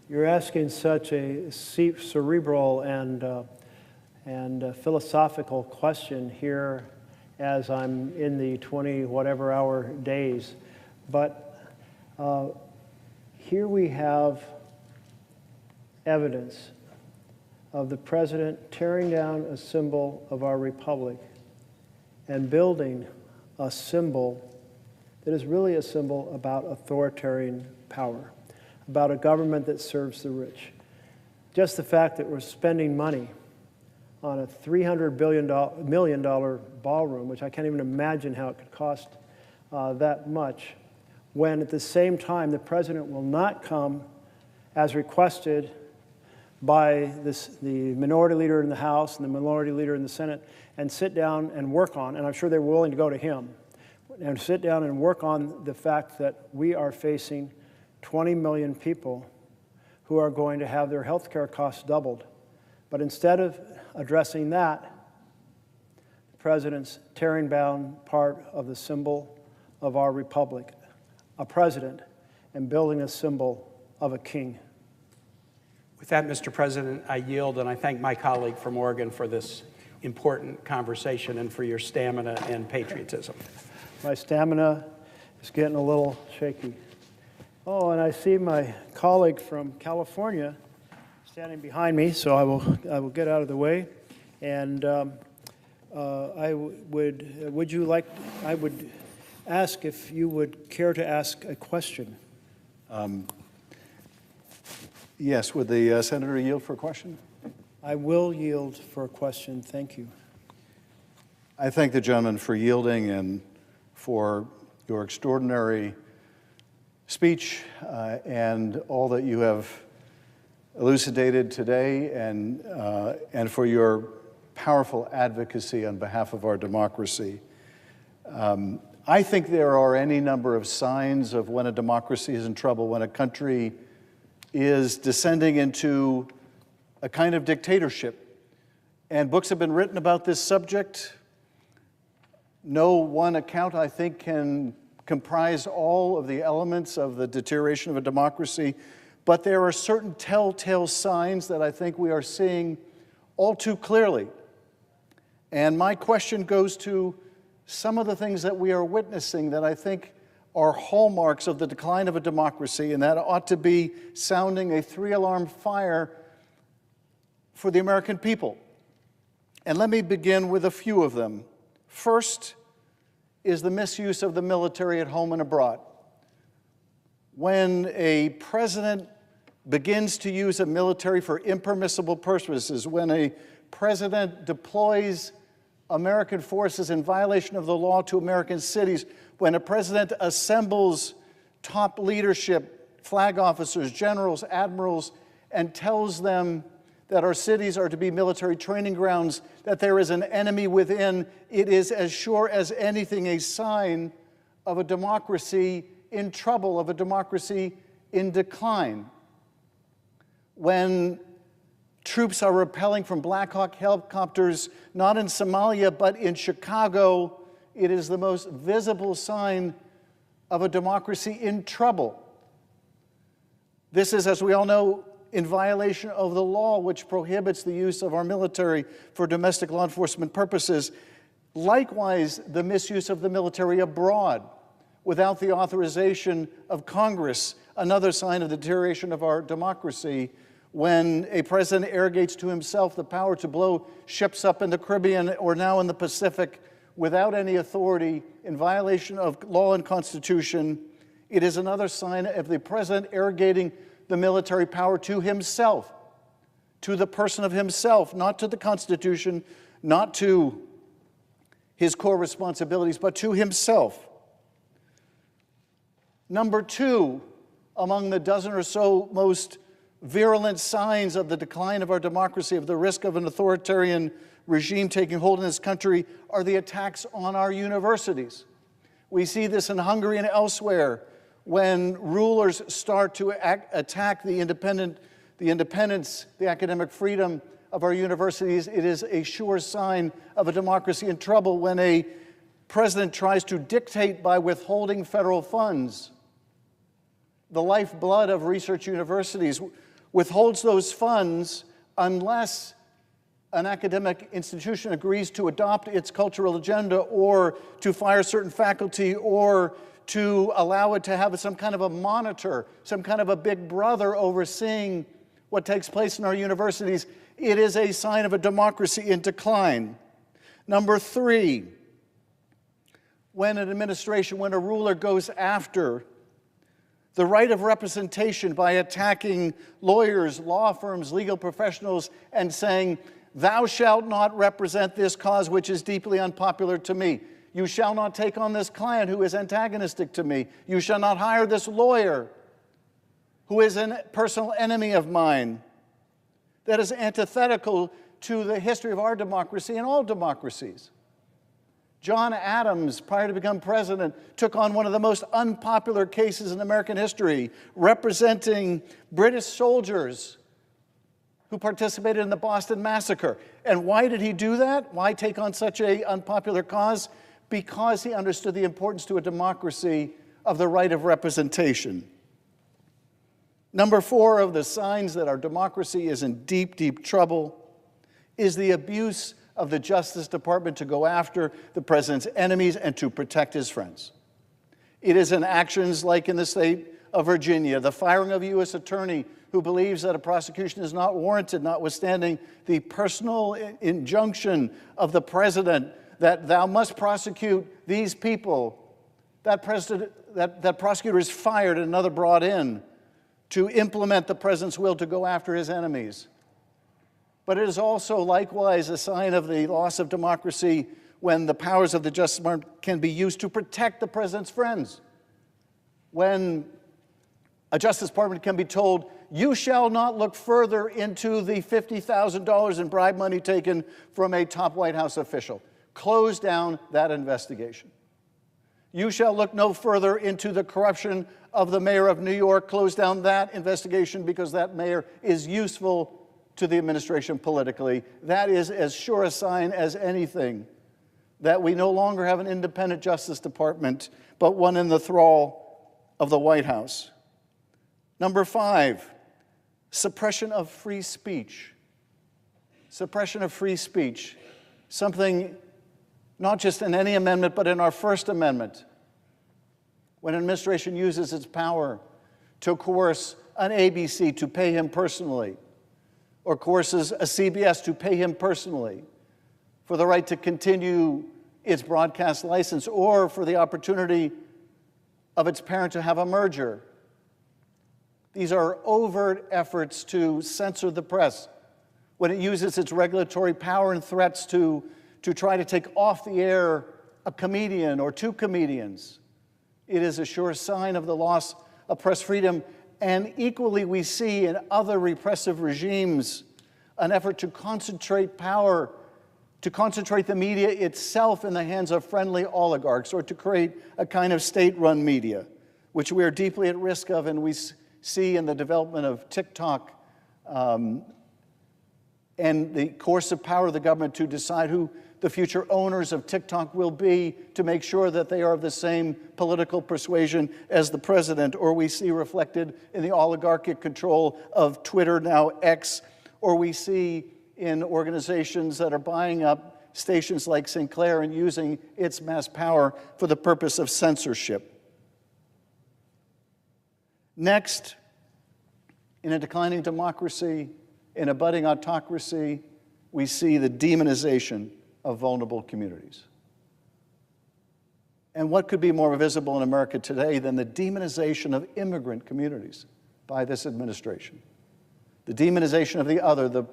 You're asking such a cerebral and philosophical question here as I'm in the 20-whatever hour days. But here we have evidence of the president tearing down a symbol of our republic and building a symbol that is really a symbol about authoritarian power, about a government that serves the rich. Just the fact that we're spending money on a $300 million ballroom, which I can't even imagine how it could cost that much, when at the same time the president will not come as requested by the minority leader in the House and the minority leader in the Senate and sit down and work on, and I'm sure they were willing to go to him, and sit down and work on the fact that we are facing 20 million people who are going to have their health care costs doubled. But instead of addressing that, the president's tearing down part of the symbol of our republic, a president, and building a symbol of a king. With that, Mr. President, I yield, and I thank my colleague from Oregon for this important conversation and for your stamina and patriotism. My stamina is getting a little shaky. Oh, and I see my colleague from California standing behind me, so I will get out of the way. And I would ask if you would care to ask a question. Yes, would the senator yield for a question? I will yield for a question. Thank you. I thank the gentleman for yielding and for your extraordinary speech and all that you have elucidated today, and for your powerful advocacy on behalf of our democracy. I think there are any number of signs of when a democracy is in trouble, when a country is descending into a kind of dictatorship. And books have been written about this subject. No one account, I think, can comprise all of the elements of the deterioration of a democracy, but there are certain telltale signs that I think we are seeing all too clearly. And my question goes to some of the things that we are witnessing that I think are hallmarks of the decline of a democracy, and that ought to be sounding a three-alarm fire for the American people. And let me begin with a few of them. First is the misuse of the military at home and abroad. When a president begins to use a military for impermissible purposes, when a president deploys American forces in violation of the law to American cities, when a president assembles top leadership, flag officers, generals, admirals, and tells them that our cities are to be military training grounds, that there is an enemy within, it is as sure as anything a sign of a democracy in trouble, of a democracy in decline. When troops are rappelling from Black Hawk helicopters, not in Somalia, but in Chicago, it is the most visible sign of a democracy in trouble. This is, as we all know, in violation of the law which prohibits the use of our military for domestic law enforcement purposes. Likewise, the misuse of the military abroad without the authorization of Congress, another sign of the deterioration of our democracy, when a president arrogates to himself the power to blow ships up in the Caribbean or now in the Pacific without any authority, in violation of law and Constitution. It is another sign of the president arrogating the military power to himself, to the person of himself, not to the Constitution, not to his core responsibilities, but to himself. Number two, among the dozen or so most virulent signs of the decline of our democracy, of the risk of an authoritarian regime taking hold in this country, are the attacks on our universities. We see this in Hungary and elsewhere, when rulers start to attack the independence, the academic freedom of our universities. It is a sure sign of a democracy in trouble when a president tries to dictate by withholding federal funds, the lifeblood of research universities, withholds those funds unless an academic institution agrees to adopt its cultural agenda or to fire certain faculty or to allow it to have some kind of a monitor, some kind of a big brother overseeing what takes place in our universities. It is a sign of a democracy in decline. Number three, when an administration, when a ruler goes after the right of representation by attacking lawyers, law firms, legal professionals, and saying, "Thou shalt not represent this cause which is deeply unpopular to me. You shall not take on this client who is antagonistic to me. You shall not hire this lawyer who is a personal enemy of mine." That is antithetical to the history of our democracy and all democracies. John Adams, prior to becoming president, took on one of the most unpopular cases in American history, representing British soldiers who participated in the Boston Massacre. And why did he do that? Why take on such an unpopular cause? Because he understood the importance to a democracy of the right of representation. Number four of the signs that our democracy is in deep, deep trouble is the abuse of the Justice Department to go after the president's enemies and to protect his friends. It is in actions like in the state of Virginia, the firing of a U.S. attorney who believes that a prosecution is not warranted, notwithstanding the personal injunction of the president that thou must prosecute these people. That prosecutor is fired and another brought in to implement the president's will to go after his enemies. But it is also likewise a sign of the loss of democracy when the powers of the Justice Department can be used to protect the president's friends. When A Justice Department can be told, you shall not look further into the $50,000 in bribe money taken from a top White House official. Close down that investigation. You shall look no further into the corruption of the mayor of New York. Close down that investigation because that mayor is useful to the administration politically. That is as sure a sign as anything that we no longer have an independent Justice Department, but one in the thrall of the White House. Number 5, suppression of free speech. Suppression of free speech, something not just in any amendment, but in our First Amendment, when an administration uses its power to coerce an ABC to pay him personally, or coerces a CBS to pay him personally for the right to continue its broadcast license, or for the opportunity of its parent to have a merger. These are overt efforts to censor the press when it uses its regulatory power and threats to try to take off the air a comedian or 2 comedians. It is a sure sign of the loss of press freedom. And equally, we see in other repressive regimes an effort to concentrate power, to concentrate the media itself in the hands of friendly oligarchs, or to create a kind of state-run media, which we are deeply at risk of, and we see in the development of TikTok and the coercive power of the government to decide who the future owners of TikTok will be, to make sure that they are of the same political persuasion as the president, or we see reflected in the oligarchic control of Twitter, now X, or we see in organizations that are buying up stations like Sinclair and using its mass power for the purpose of censorship. Next, in a declining democracy, in a budding autocracy, we see the demonization of vulnerable communities. And what could be more visible in America today than the demonization of immigrant communities by this administration? The demonization of the other,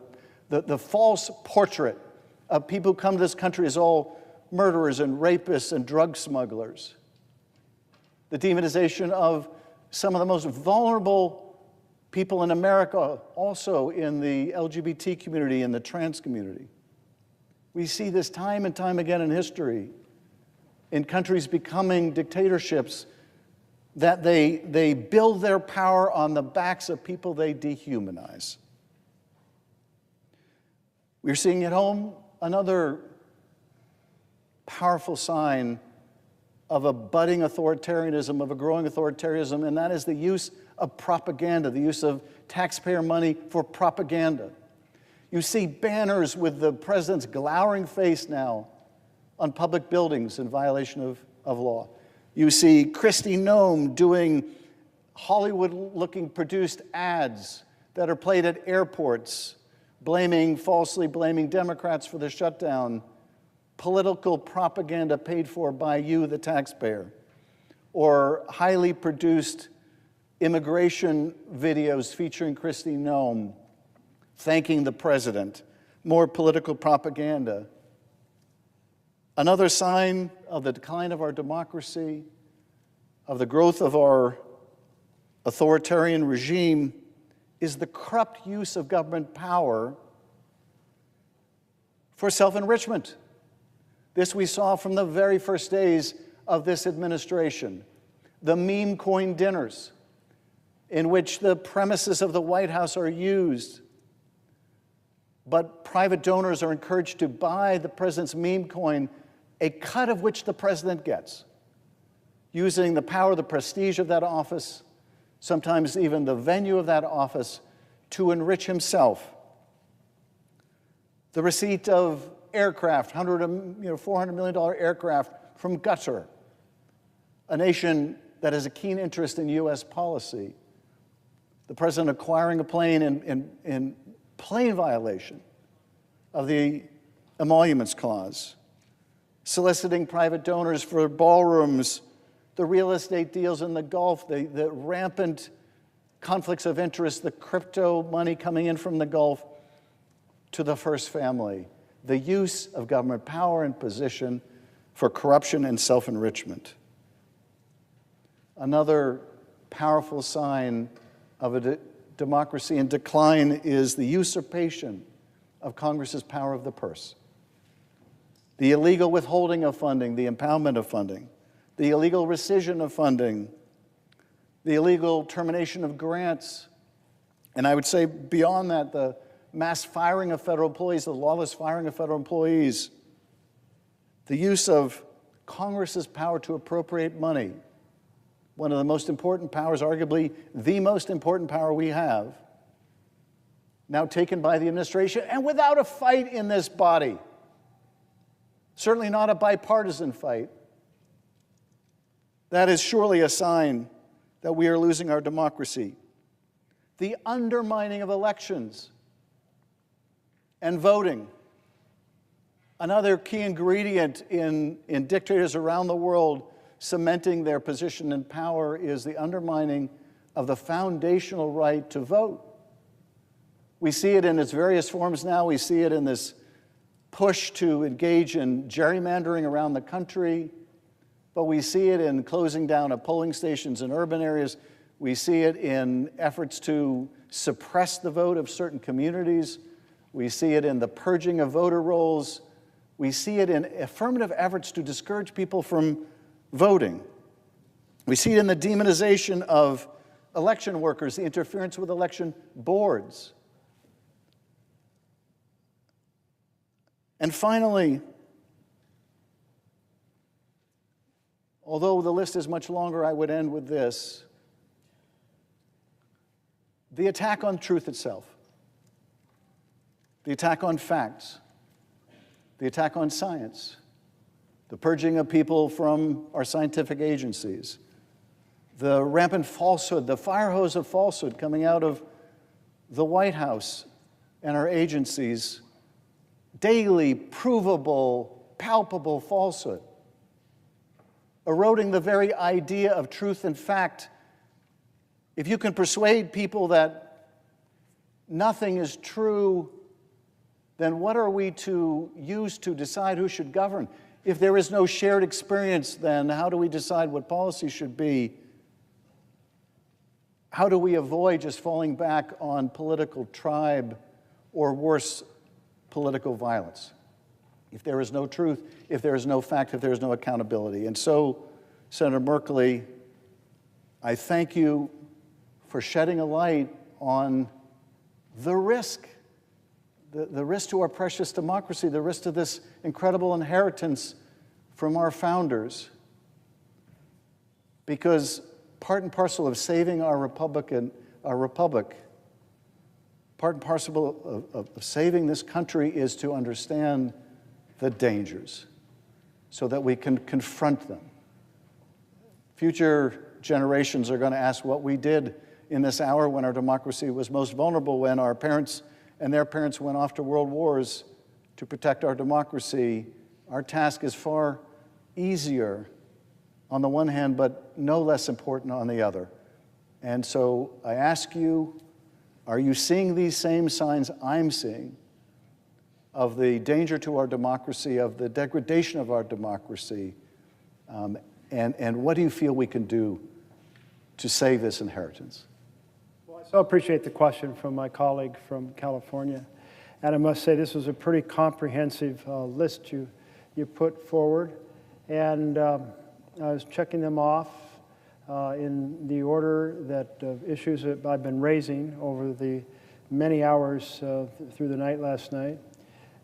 the false portrait of people who come to this country as all murderers and rapists and drug smugglers. The demonization of some of the most vulnerable people in America, also in the LGBT community and the trans community. We see this time and time again in history, in countries becoming dictatorships, that they build their power on the backs of people they dehumanize. We're seeing at home another powerful sign of a budding authoritarianism, of a growing authoritarianism, and that is the use of propaganda, the use of taxpayer money for propaganda. You see banners with the president's glowering face now on public buildings in violation of law. You see Kristi Noem doing Hollywood-looking produced ads that are played at airports, falsely blaming Democrats for the shutdown, political propaganda paid for by you, the taxpayer, or highly produced immigration videos featuring Kristi Noem thanking the president, more political propaganda. Another sign of the decline of our democracy, of the growth of our authoritarian regime, is the corrupt use of government power for self-enrichment. This we saw from the very first days of this administration. The meme coin dinners, in which the premises of the White House are used, but private donors are encouraged to buy the president's meme coin, a cut of which the president gets, using the power, the prestige of that office, sometimes even the venue of that office, to enrich himself. The receipt of aircraft, $400 million aircraft from Qatar, a nation that has a keen interest in U.S. policy. The president acquiring a plane in plain violation of the Emoluments Clause, soliciting private donors for ballrooms, the real estate deals in the Gulf, the rampant conflicts of interest, the crypto money coming in from the Gulf to the first family, the use of government power and position for corruption and self-enrichment. Another powerful sign of a democracy in decline is the usurpation of Congress's power of the purse. The illegal withholding of funding, the impoundment of funding, the illegal rescission of funding, the illegal termination of grants, and I would say beyond that, the mass firing of federal employees, the lawless firing of federal employees, the use of Congress's power to appropriate money, one of the most important powers, arguably the most important power we have, now taken by the administration and without a fight in this body. Certainly not a bipartisan fight. That is surely a sign that we are losing our democracy. The undermining of elections and voting. Another key ingredient in dictators around the world cementing their position in power is the undermining of the foundational right to vote. We see it in its various forms now. We see it in this push to engage in gerrymandering around the country, but we see it in closing down of polling stations in urban areas. We see it in efforts to suppress the vote of certain communities. We see it in the purging of voter rolls. We see it in affirmative efforts to discourage people from voting. We see it in the demonization of election workers, the interference with election boards. And finally, although the list is much longer, I would end with this. The attack on truth itself, the attack on facts, the attack on science, the purging of people from our scientific agencies, the rampant falsehood, the fire hose of falsehood coming out of the White House and our agencies, daily provable, palpable falsehood, eroding the very idea of truth and fact. If you can persuade people that nothing is true, then what are we to use to decide who should govern? If there is no shared experience, then how do we decide what policy should be? How do we avoid just falling back on political tribe or worse, political violence? If there is no truth, if there is no fact, if there is no accountability. And so, Senator Merkley, I thank you for shedding a light on the risk to our precious democracy, the risk to this incredible inheritance from our founders. Because part and parcel of saving our republic, part and parcel of saving this country is to understand the dangers so that we can confront them. Future generations are going to ask what we did in this hour when our democracy was most vulnerable, when our parents and their parents went off to world wars to protect our democracy. Our task is far easier on the one hand, but no less important on the other. And so I ask you, are you seeing these same signs I'm seeing of the danger to our democracy, of the degradation of our democracy? And what do you feel we can do to save this inheritance? Well, I so appreciate the question from my colleague from California. And I must say this was a pretty comprehensive list you put forward. And I was checking them off in the order that issues that I've been raising over the many hours through the night last night.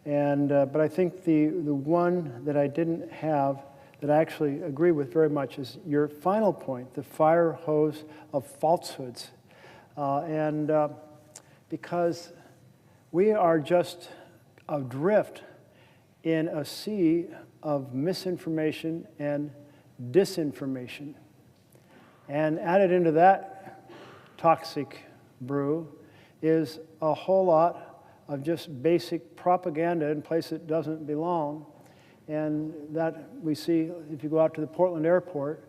And but I think the one that I didn't have that I actually agree with very much is your final point, the fire hose of falsehoods. Because we are just adrift in a sea of misinformation and disinformation. And added into that toxic brew is a whole lot of just basic propaganda in a place it doesn't belong. And that we see, if you go out to the Portland airport,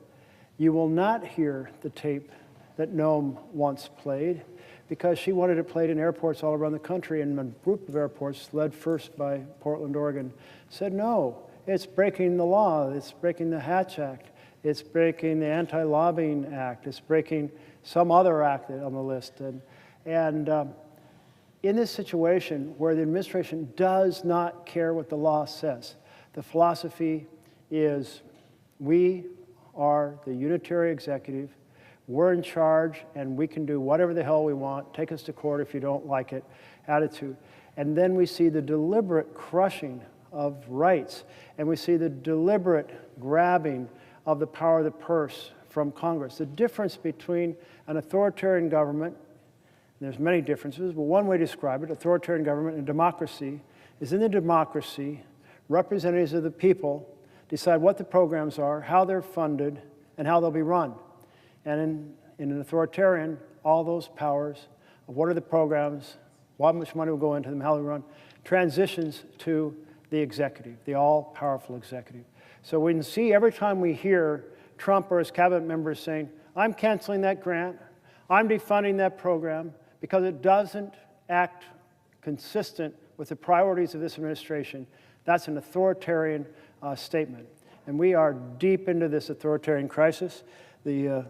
you will not hear the tape that Noam once played, because she wanted it played in airports all around the country, and a group of airports, led first by Portland, Oregon, said, no, it's breaking the law, it's breaking the Hatch Act, It's breaking the Anti-Lobbying Act. It's breaking some other act on the list. And in this situation where the administration does not care what the law says, the philosophy is we are the unitary executive, we're in charge, and we can do whatever the hell we want, take us to court if you don't like it, attitude. And then we see the deliberate crushing of rights, and we see the deliberate grabbing of the power of the purse from Congress. The difference between an authoritarian government, there's many differences, but one way to describe it, authoritarian government and democracy, is in the democracy, representatives of the people decide what the programs are, how they're funded, and how they'll be run. And in an authoritarian, all those powers of what are the programs, how much money will go into them, how they run, transitions to the executive, the all-powerful executive. So we can see every time we hear Trump or his cabinet members saying, I'm canceling that grant, I'm defunding that program, because it doesn't act consistent with the priorities of this administration. That's an authoritarian statement. And we are deep into this authoritarian crisis. The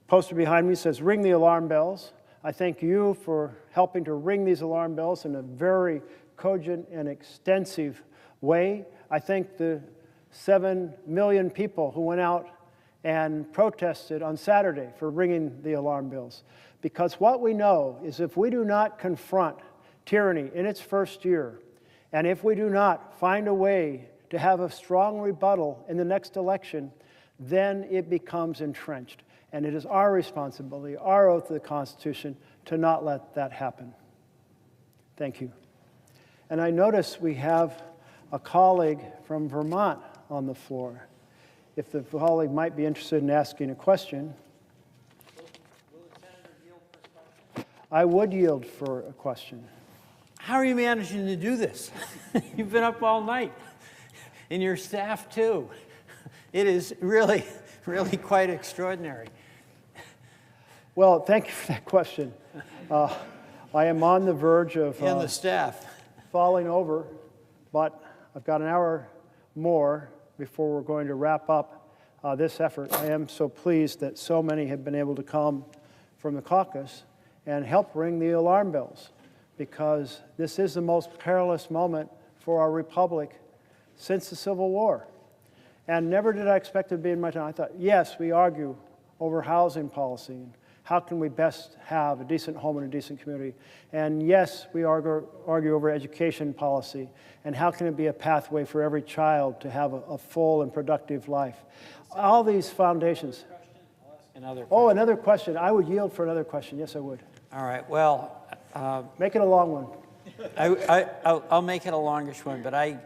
poster behind me says, ring the alarm bells. I thank you for helping to ring these alarm bells in a very cogent and extensive way. I thank the 7 million people who went out and protested on Saturday for ringing the alarm bells. Because what we know is if we do not confront tyranny in its first year, and if we do not find a way to have a strong rebuttal in the next election, then it becomes entrenched. And it is our responsibility, our oath to the Constitution, to not let that happen. Thank you. And I notice we have a colleague from Vermont on the floor. If the colleague might be interested in asking a question. Will the senator yield for a question? I would yield for a question. How are you managing to do this? You've been up all night, and your staff too. It is really, really quite extraordinary. Well, thank you for that question. I am on the verge of and the staff falling over, but I've got an hour more before we're going to wrap up this effort. I am so pleased that so many have been able to come from the caucus and help ring the alarm bells, because this is the most perilous moment for our republic since the Civil War. And never did I expect it to be in my time. I thought, yes, we argue over housing policy and how can we best have a decent home and a decent community. And yes, we argue over education policy and how can it be a pathway for every child to have a full and productive life. All these foundations. Oh, another question. I would yield for another question. Yes, I would. All right, well. Make it a long one. I'll make it a longish one, but I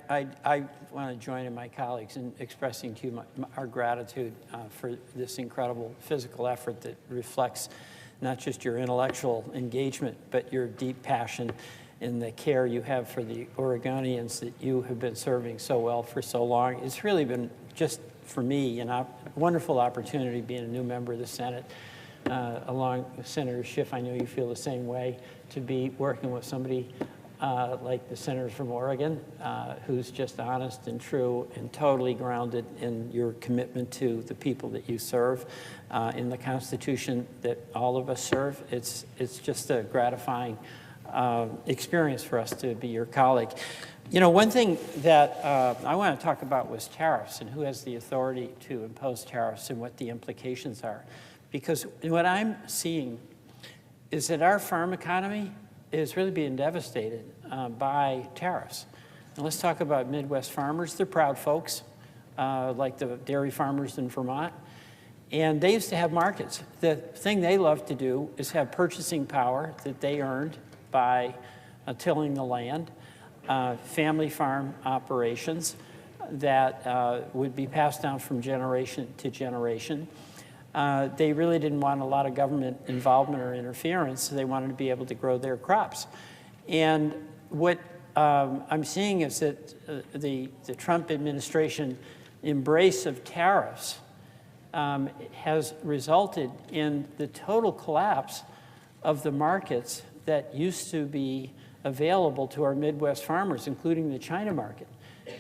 want to join in my colleagues in expressing to you our gratitude for this incredible physical effort that reflects not just your intellectual engagement, but your deep passion and the care you have for the Oregonians that you have been serving so well for so long. It's really been, just for me, a wonderful opportunity being a new member of the Senate. Along with Senator Schiff, I know you feel the same way, to be working with somebody like the senator from Oregon, who's just honest and true and totally grounded in your commitment to the people that you serve, in the Constitution that all of us serve. It's just a gratifying experience for us to be your colleague. You know, one thing that I want to talk about was tariffs and who has the authority to impose tariffs and what the implications are. Because what I'm seeing is that our farm economy is really being devastated by tariffs. And let's talk about Midwest farmers. They're proud folks, like the dairy farmers in Vermont. And they used to have markets. The thing they love to do is have purchasing power that they earned by tilling the land, family farm operations that would be passed down from generation to generation. They really didn't want a lot of government involvement or interference, so they wanted to be able to grow their crops. And what I'm seeing is that the Trump administration embrace of tariffs has resulted in the total collapse of the markets that used to be available to our Midwest farmers, including the China market.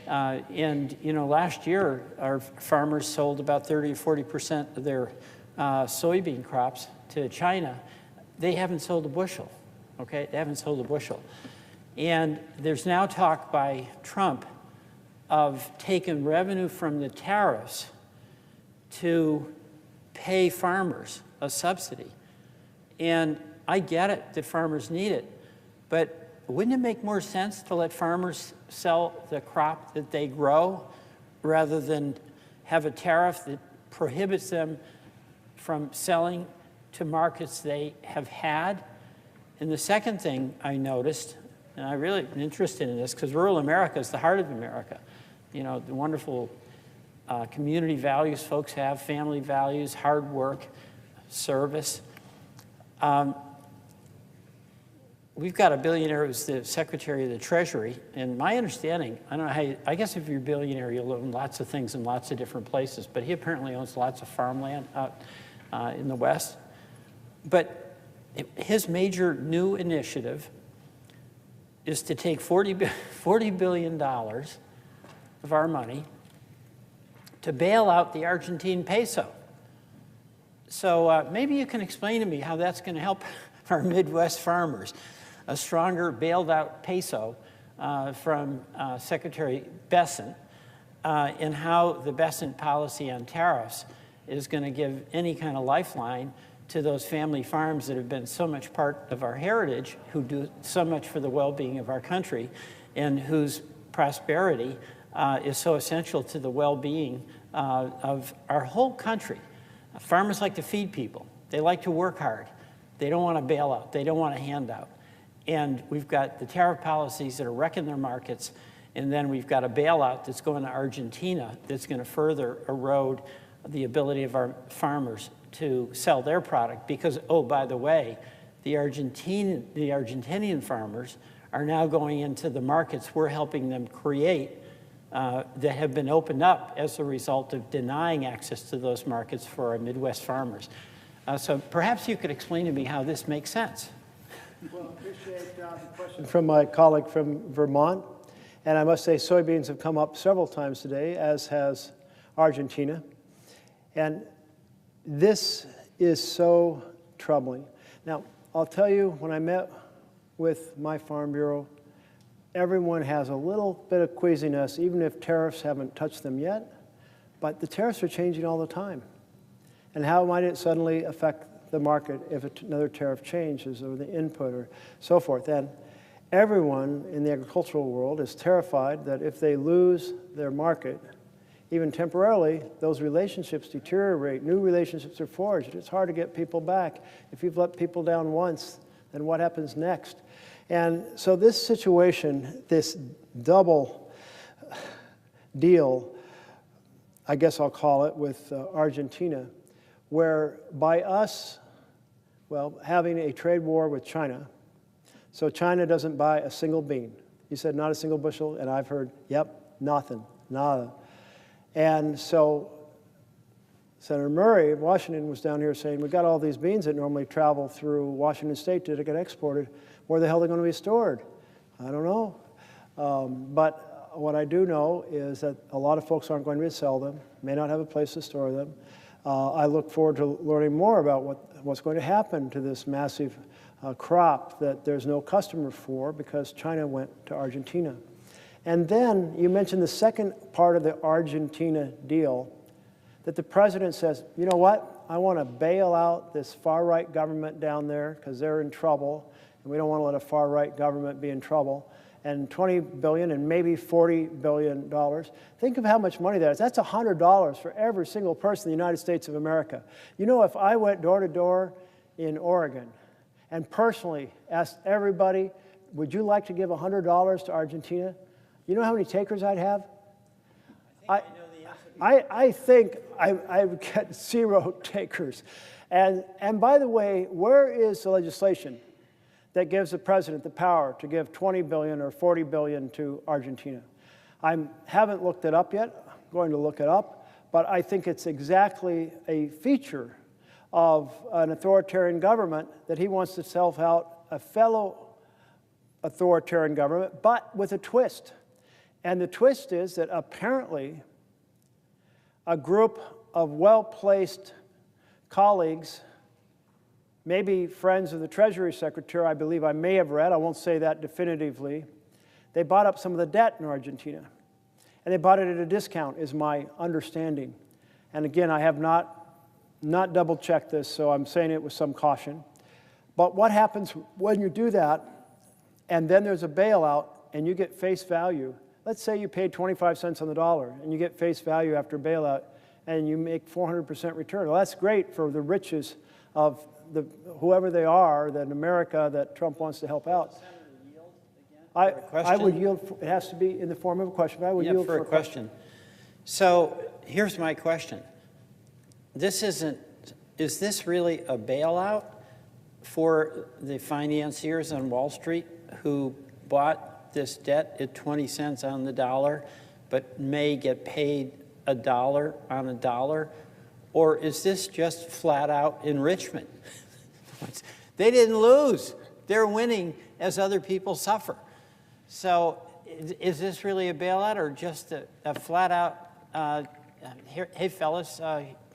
And, you know, last year, our farmers sold about 30 or 40% of their soybean crops to China. They haven't sold a bushel, okay? They haven't sold a bushel. And there's now talk by Trump of taking revenue from the tariffs to pay farmers a subsidy. And I get it that farmers need it, but wouldn't it make more sense to let farmers sell the crop that they grow rather than have a tariff that prohibits them from selling to markets they have had? And the second thing I noticed, and I really am interested in this because rural America is the heart of America. You know, the wonderful community values folks have, family values, hard work, service. We've got a billionaire who's the Secretary of the Treasury, and my understanding, I don't know how I guess if you're a billionaire, you'll own lots of things in lots of different places, but he apparently owns lots of farmland out in the West. But his major new initiative is to take $40 billion of our money to bail out the Argentine peso. So maybe you can explain to me how that's going to help our Midwest farmers. A stronger bailed out peso from Secretary Bessent, and how the Bessent policy on tariffs is going to give any kind of lifeline to those family farms that have been so much part of our heritage, who do so much for the well-being of our country, and whose prosperity is so essential to the well-being of our whole country. Farmers like to feed people. They like to work hard. They don't want to bail out. They don't want a handout. And we've got the tariff policies that are wrecking their markets, and then we've got a bailout that's going to Argentina that's going to further erode the ability of our farmers to sell their product because, oh, by the way, the Argentinian farmers are now going into the markets we're helping them create that have been opened up as a result of denying access to those markets for our Midwest farmers. So perhaps you could explain to me how this makes sense. Well, I appreciate the question from my colleague from Vermont. And I must say soybeans have come up several times today, as has Argentina. And this is so troubling. Now, I'll tell you, when I met with my Farm Bureau, everyone has a little bit of queasiness, even if tariffs haven't touched them yet. But the tariffs are changing all the time. And how might it suddenly affect the market if another tariff changes, or the input, or so forth? And everyone in the agricultural world is terrified that if they lose their market, even temporarily, those relationships deteriorate. New relationships are forged. It's hard to get people back. If you've let people down once, then what happens next? And so this situation, this double deal, I guess I'll call it, with Argentina, where by us, well, having a trade war with China, so China doesn't buy a single bean. You said not a single bushel, and I've heard, yep, nothing, nada. And so Senator Murray of Washington was down here saying, we've got all these beans that normally travel through Washington State to get exported. Where the hell are they going to be stored? I don't know. But what I do know is that a lot of folks aren't going to sell them, may not have a place to store them. I look forward to learning more about what's going to happen to this massive crop that there's no customer for because China went to Argentina. And then you mentioned the second part of the Argentina deal, that the president says, you know what, I want to bail out this far-right government down there because they're in trouble, and we don't want to let a far-right government be in trouble, and $20 billion and maybe $40 billion. Think of how much money that is. That's $100 for every single person in the United States of America. You know, if I went door to door in Oregon and personally asked everybody, would you like to give $100 to Argentina? You know how many takers I'd have? I think I would get 0 takers. And by the way, where is the legislation that gives the president the power to give $20 billion or $40 billion to Argentina? I haven't looked it up yet. I'm going to look it up. But I think it's exactly a feature of an authoritarian government that he wants to self out a fellow authoritarian government, but with a twist. And the twist is that apparently a group of well-placed colleagues, maybe friends of the Treasury Secretary, I believe I may have read, I won't say that definitively, they bought up some of the debt in Argentina. And they bought it at a discount, is my understanding. And again, I have not double-checked this, so I'm saying it with some caution. But what happens when you do that, and then there's a bailout, and you get face value? Let's say you paid 25 cents on the dollar, and you get face value after bailout, and you make 400% return. Well, that's great for the riches of whoever they are, that in America, that Trump wants to help out. I would yield. It has to be in the form of a question. But I would yield for a question. So here's my question. Is this really a bailout for the financiers on Wall Street who bought this debt at 20 cents on the dollar, but may get paid $1 on a dollar? Or is this just flat out enrichment? They didn't lose. They're winning as other people suffer. So is this really a bailout or just a flat out, hey fellas,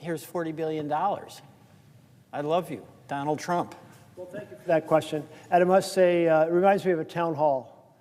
here's $40 billion. I love you, Donald Trump. Well, thank you for that question. And I must say, it reminds me of a town hall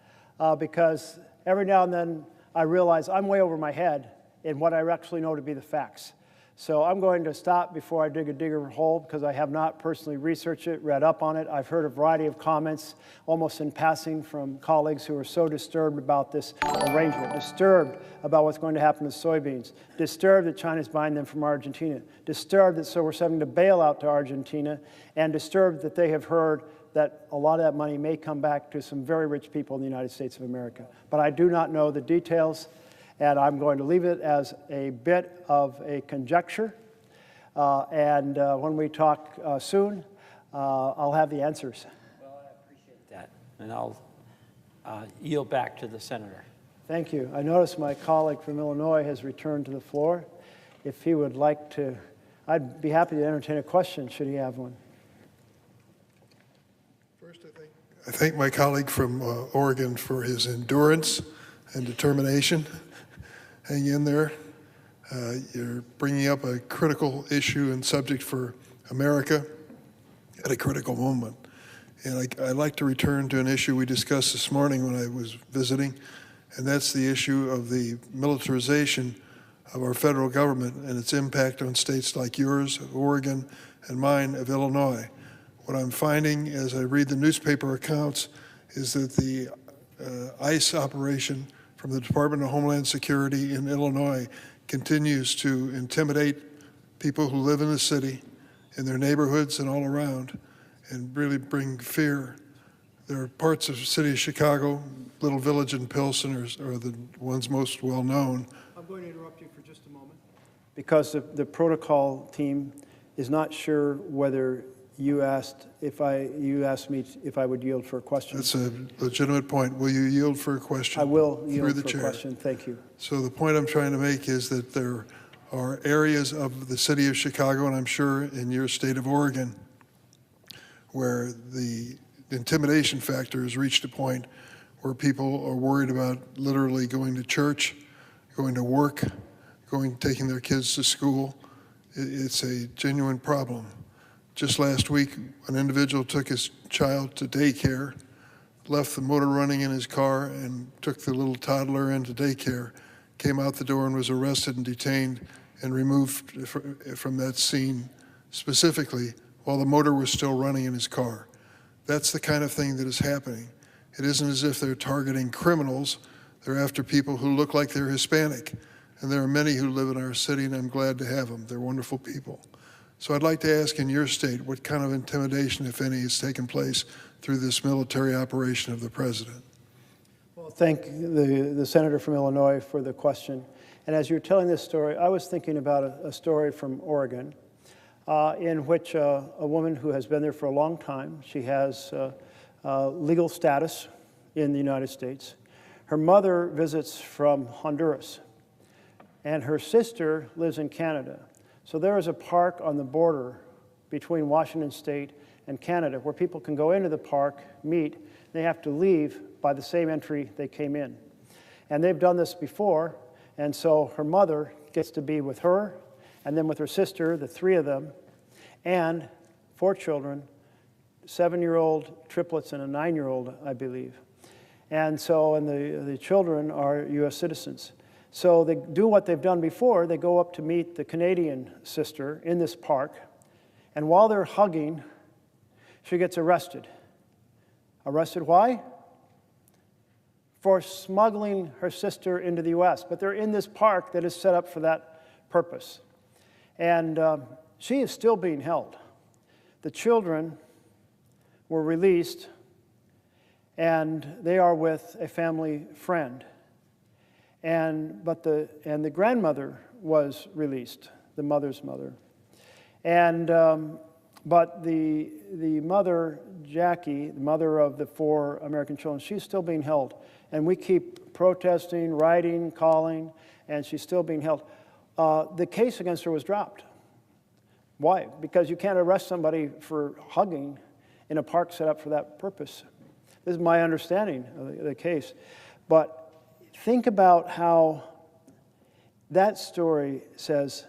because every now and then I realize I'm way over my head in what I actually know to be the facts. So I'm going to stop before I dig a deeper hole because I have not personally researched it, read up on it. I've heard a variety of comments, almost in passing, from colleagues who are so disturbed about this arrangement, disturbed about what's going to happen to soybeans, disturbed that China's buying them from Argentina, disturbed that so we're sending a bailout to Argentina, and disturbed that they have heard that a lot of that money may come back to some very rich people in the United States of America. But I do not know the details. And I'm going to leave it as a bit of a conjecture. And when we talk soon, I'll have the answers. Well, I appreciate that. And I'll yield back to the senator. Thank you. I notice my colleague from Illinois has returned to the floor. If he would like to, I'd be happy to entertain a question should he have one. First, I thank my colleague from Oregon for his endurance and determination. Hang in there. You're bringing up a critical issue and subject for America at a critical moment. And I'd like to return to an issue we discussed this morning when I was visiting, and that's the issue of the militarization of our federal government and its impact on states like yours, Oregon, and mine of Illinois. What I'm finding as I read the newspaper accounts is that the ICE operation from the Department of Homeland Security in Illinois continues to intimidate people who live in the city, in their neighborhoods and all around, and really bring fear. There are parts of the city of Chicago, Little Village and Pilsen are the ones most well known. I'm going to interrupt you for just a moment. Because the protocol team is not sure whether you asked me if I would yield for a question. That's a legitimate point. Will you yield for a question? I will yield through the chair. A question. Thank you. So the point I'm trying to make is that there are areas of the city of Chicago, and I'm sure in your state of Oregon, where the intimidation factor has reached a point where people are worried about literally going to church, going to work, taking their kids to school. It's a genuine problem. Just last week, an individual took his child to daycare, left the motor running in his car, and took the little toddler into daycare, came out the door and was arrested and detained and removed from that scene specifically while the motor was still running in his car. That's the kind of thing that is happening. It isn't as if they're targeting criminals. They're after people who look like they're Hispanic. And there are many who live in our city, and I'm glad to have them. They're wonderful people. So I'd like to ask in your state what kind of intimidation, if any, has taken place through this military operation of the president? Well, thank the senator from Illinois for the question. And as you're telling this story, I was thinking about a story from Oregon in which a woman who has been there for a long time, she has legal status in the United States. Her mother visits from Honduras, and her sister lives in Canada. So there is a park on the border between Washington State and Canada where people can go into the park, meet, they have to leave by the same entry they came in. And they've done this before, and so her mother gets to be with her, and then with her sister, the three of them, and 4 children, 7-year-old triplets and a 9-year-old, I believe. And so, and the children are U.S. citizens. So they do what they've done before. They go up to meet the Canadian sister in this park, and while they're hugging, she gets arrested. Arrested why? For smuggling her sister into the U.S. But they're in this park that is set up for that purpose. And she is still being held. The children were released, and they are with a family friend. But the grandmother was released, the mother's mother. And but the mother, Jackie, the mother of the 4 American children, she's still being held. And we keep protesting, writing, calling, and she's still being held. The case against her was dropped. Why? Because you can't arrest somebody for hugging in a park set up for that purpose. This is my understanding of the case. But think about how that story says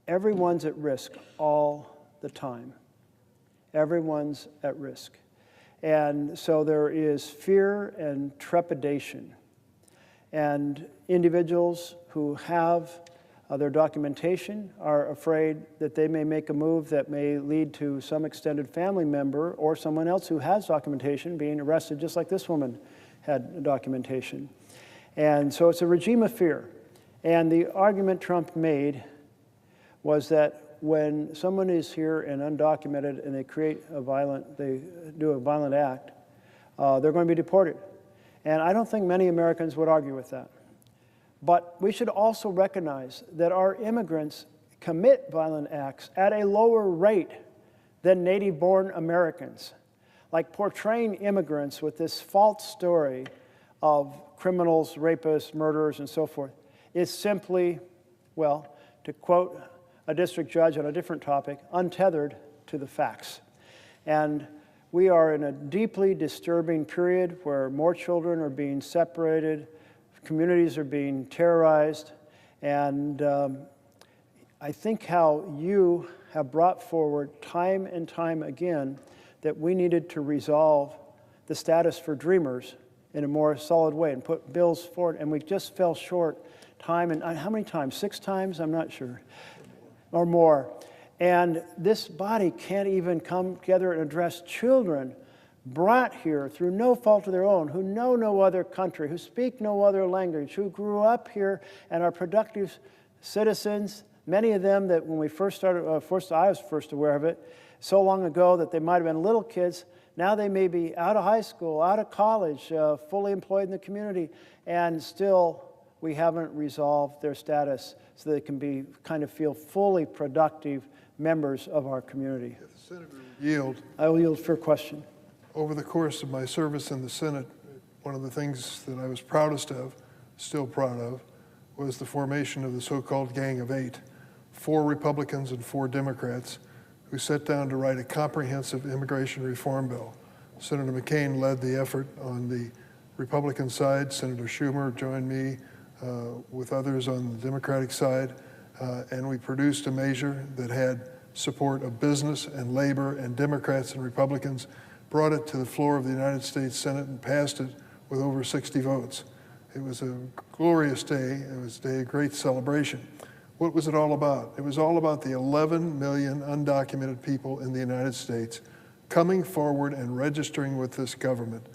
everyone's at risk all the time. Everyone's at risk. And so there is fear and trepidation. And individuals who have their documentation are afraid that they may make a move that may lead to some extended family member or someone else who has documentation being arrested, just like this woman had documentation. And so it's a regime of fear. And the argument Trump made was that when someone is here and undocumented and they do a violent act, they're going to be deported. And I don't think many Americans would argue with that. But we should also recognize that our immigrants commit violent acts at a lower rate than native-born Americans. Like portraying immigrants with this false story of criminals, rapists, murderers, and so forth is simply, well, to quote a district judge on a different topic, untethered to the facts. And we are in a deeply disturbing period where more children are being separated, communities are being terrorized, and I think how you have brought forward time and time again that we needed to resolve the status for Dreamers in a more solid way and put bills forward, and we just fell short time, and how many times? 6 times? I'm not sure. Or more. And this body can't even come together and address children brought here through no fault of their own, who know no other country, who speak no other language, who grew up here and are productive citizens, many of them that when we first started, I was first aware of it, so long ago that they might have been little kids. Now they may be out of high school, out of college, fully employed in the community, and still we haven't resolved their status so they can be feel fully productive members of our community. If the Senator would yield. I will yield for a question. Over the course of my service in the Senate, one of the things that I was proudest of, still proud of, was the formation of the so-called Gang of 8, 4 Republicans and 4 Democrats who sat down to write a comprehensive immigration reform bill. Senator McCain led the effort on the Republican side. Senator Schumer joined me with others on the Democratic side, and we produced a measure that had support of business and labor and Democrats and Republicans, brought it to the floor of the United States Senate and passed it with over 60 votes. It was a glorious day. It was a day of great celebration. What was it all about? It was all about the 11 million undocumented people in the United States coming forward and registering with this government,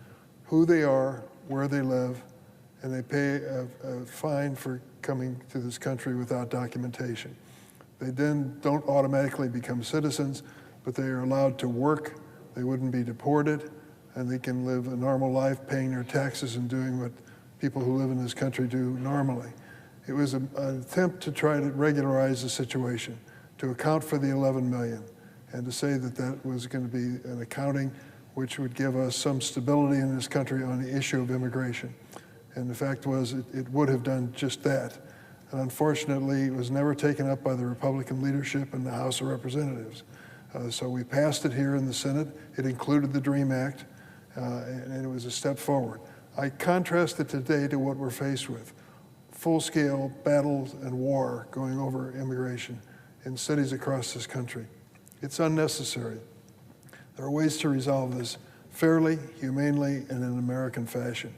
who they are, where they live, and they pay a fine for coming to this country without documentation. They then don't automatically become citizens, but they are allowed to work. They wouldn't be deported, and they can live a normal life, paying their taxes and doing what people who live in this country do normally. It was an attempt to try to regularize the situation, to account for the 11 million, and to say that that was going to be an accounting which would give us some stability in this country on the issue of immigration. And the fact was, it would have done just that. And unfortunately, it was never taken up by the Republican leadership in the House of Representatives. So we passed it here in the Senate. It included the DREAM Act, and it was a step forward. I contrast it today to what we're faced with. Full-scale battles and war going over immigration in cities across this country. It's unnecessary. There are ways to resolve this fairly, humanely, and in an American fashion.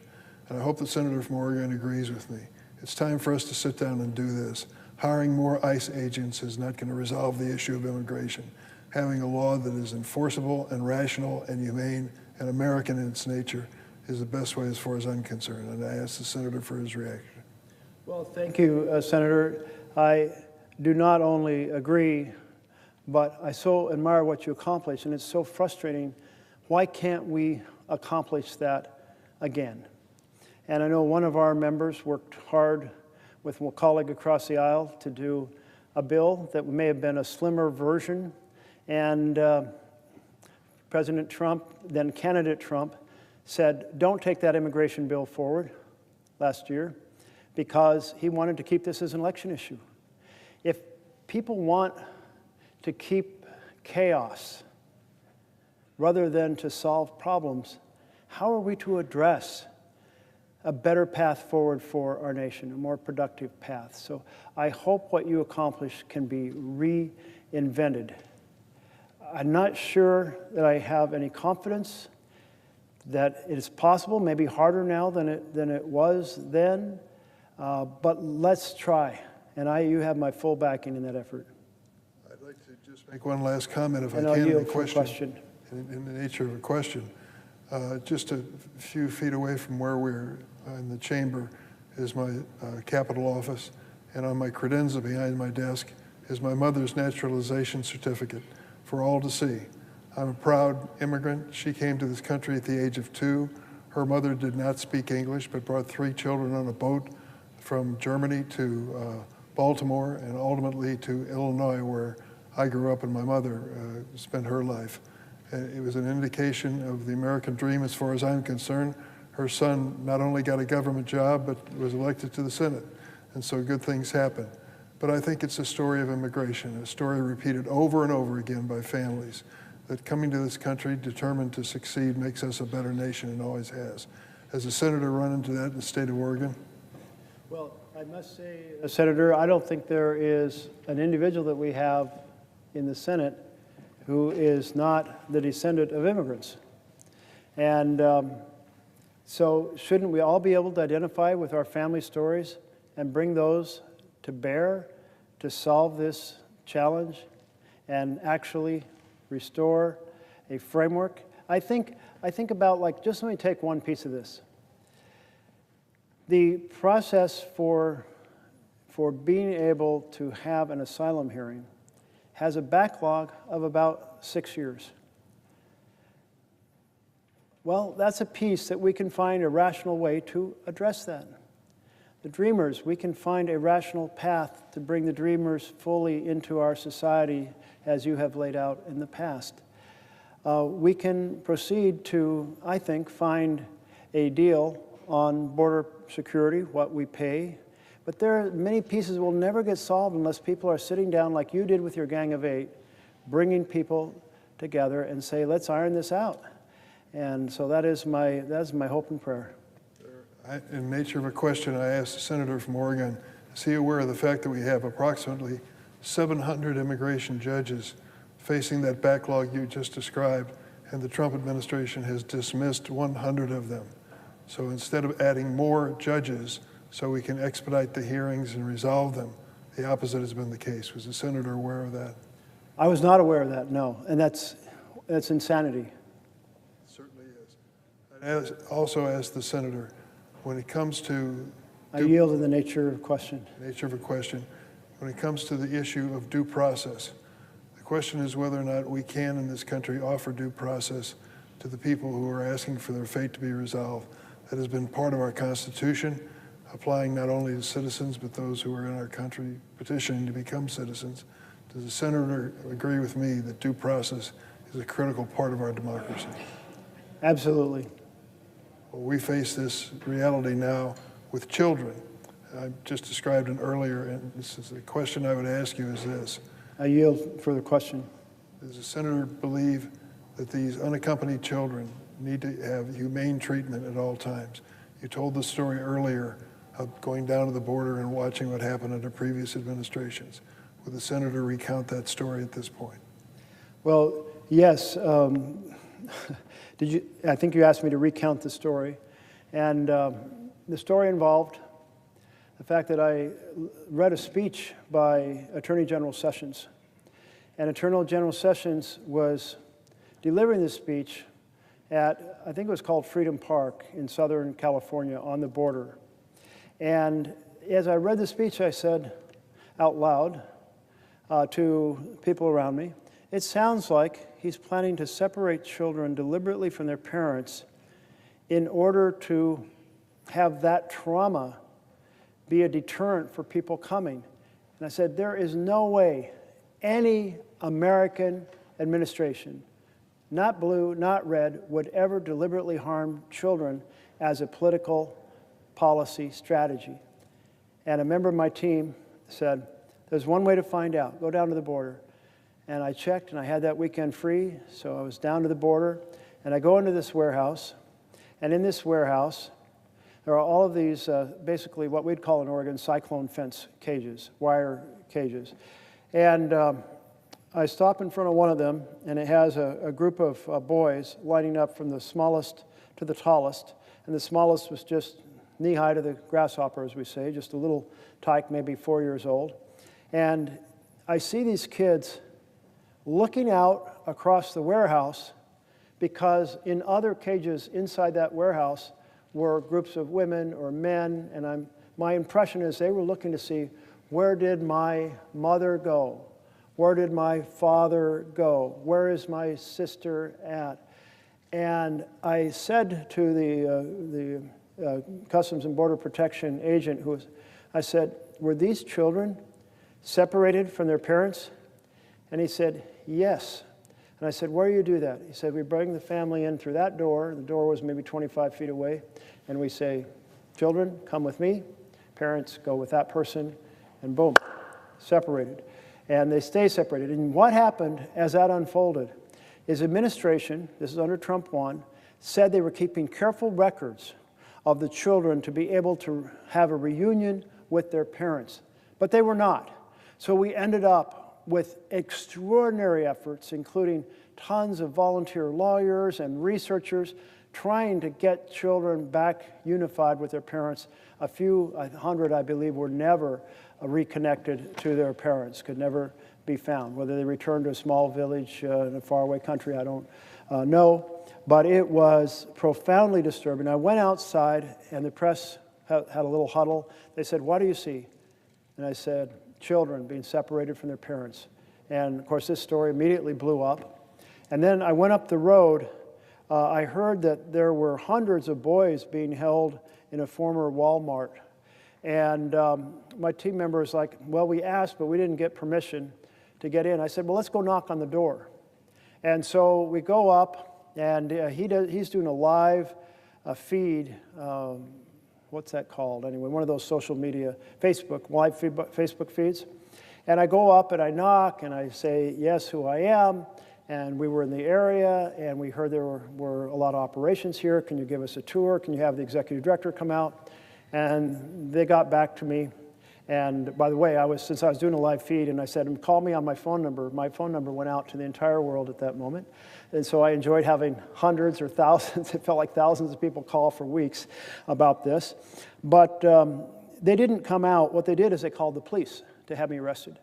And I hope the senator from Oregon agrees with me. It's time for us to sit down and do this. Hiring more ICE agents is not going to resolve the issue of immigration. Having a law that is enforceable and rational and humane and American in its nature is the best way as far as I'm concerned. And I ask the senator for his reaction. Well, thank you, Senator. I do not only agree, but I so admire what you accomplished, and it's so frustrating. Why can't we accomplish that again? And I know one of our members worked hard with a colleague across the aisle to do a bill that may have been a slimmer version, and President Trump, then candidate Trump, said, don't take that immigration bill forward last year because he wanted to keep this as an election issue. If people want to keep chaos rather than to solve problems, how are we to address a better path forward for our nation, a more productive path? So I hope what you accomplish can be reinvented. I'm not sure that I have any confidence that it is possible, maybe harder now than it was then, but let's try. And you have my full backing in that effort. I'd like to just make one last comment, if And I I'll can, yield for a question. in the nature of a question. Just a few feet away from where we're in the chamber is my Capitol office, and on my credenza behind my desk is my mother's naturalization certificate for all to see. I'm a proud immigrant. She came to this country at the age of 2. Her mother did not speak English, but brought 3 children on a boat from Germany to Baltimore and ultimately to Illinois, where I grew up and my mother spent her life. It was an indication of the American dream as far as I'm concerned. Her son not only got a government job, but was elected to the Senate. And so good things happen. But I think it's a story of immigration, a story repeated over and over again by families, that coming to this country determined to succeed makes us a better nation and always has. Has a senator run into that in the state of Oregon? Well, I must say, Senator, I don't think there is an individual that we have in the Senate who is not the descendant of immigrants. And so shouldn't we all be able to identify with our family stories and bring those to bear to solve this challenge and actually restore a framework? I think about, like, just let me take one piece of this. The process for being able to have an asylum hearing has a backlog of about 6 years. Well, that's a piece that we can find a rational way to address that. The Dreamers, we can find a rational path to bring the Dreamers fully into our society as you have laid out in the past. We can proceed to, I think, find a deal on border security, what we pay. But there are many pieces that will never get solved unless people are sitting down like you did with your Gang of 8, bringing people together and say, let's iron this out. And so that is my hope and prayer. In the nature of a question, I asked the senator from Oregon, is he aware of the fact that we have approximately 700 immigration judges facing that backlog you just described, and the Trump administration has dismissed 100 of them? So instead of adding more judges so we can expedite the hearings and resolve them, the opposite has been the case. Was the senator aware of that? I was not aware of that, no. And that's insanity. It certainly is. I also asked the senator, when it comes to... I yield in the nature of a question. Nature of a question. When it comes to the issue of due process, the question is whether or not we can in this country offer due process to the people who are asking for their fate to be resolved. That has been part of our Constitution, applying not only to citizens, but those who are in our country petitioning to become citizens. Does the senator agree with me that due process is a critical part of our democracy? Absolutely. Well, we face this reality now with children. I just described it earlier, and this is the question I would ask you is this. I yield for the question. Does the senator believe that these unaccompanied children need to have humane treatment at all times? You told the story earlier of going down to the border and watching what happened under previous administrations. Would the senator recount that story at this point? Well, yes. I think you asked me to recount the story. And the story involved the fact that I read a speech by Attorney General Sessions. And Attorney General Sessions was delivering this speech at, I think it was called Freedom Park in Southern California on the border. And as I read the speech, I said out loud to people around me, it sounds like he's planning to separate children deliberately from their parents in order to have that trauma be a deterrent for people coming. And I said, there is no way any American administration, not blue, not red, would ever deliberately harm children as a political policy strategy. And a member of my team said, there's one way to find out. Go down to the border. And I checked, and I had that weekend free, so I was down to the border. And I go into this warehouse, and in this warehouse, there are all of these, basically what we'd call in Oregon, cyclone fence cages, wire cages. And I stop in front of one of them, and it has a group of boys lining up from the smallest to the tallest. And the smallest was just knee-high to the grasshopper, as we say, just a little tyke, maybe 4 years old. And I see these kids looking out across the warehouse because in other cages inside that warehouse were groups of women or men, and my impression is they were looking to see, where did my mother go? Where did my father go? Where is my sister at? And I said to the Customs and Border Protection agent, I said, were these children separated from their parents? And he said, yes. And I said, where do you do that? He said, we bring the family in through that door. The door was maybe 25 feet away. And we say, children, come with me. Parents, go with that person. And boom, separated. And they stay separated. And what happened as that unfolded is administration, this is under Trump 1, said they were keeping careful records of the children to be able to have a reunion with their parents. But they were not. So we ended up with extraordinary efforts, including tons of volunteer lawyers and researchers trying to get children back unified with their parents. A few, 100, I believe, were never reconnected to their parents, could never be found. Whether they returned to a small village in a faraway country, I don't know. But it was profoundly disturbing. I went outside, and the press had a little huddle. They said, what do you see? And I said, children being separated from their parents. And, of course, this story immediately blew up. And then I went up the road. I heard that there were hundreds of boys being held in a former Walmart. And my team member was like, well, we asked, but we didn't get permission to get in. I said, well, let's go knock on the door. And so we go up, and he's doing a live feed. What's that called? Anyway, one of those social media, live Facebook feeds. And I go up and I knock and I say, yes, who I am. And we were in the area and we heard there were a lot of operations here. Can you give us a tour? Can you have the executive director come out? And they got back to me. And by the way, since I was doing a live feed and I said, call me on my phone number went out to the entire world at that moment. And so I enjoyed having hundreds or thousands, it felt like thousands of people call for weeks about this. But they didn't come out. What they did is they called the police to have me arrested.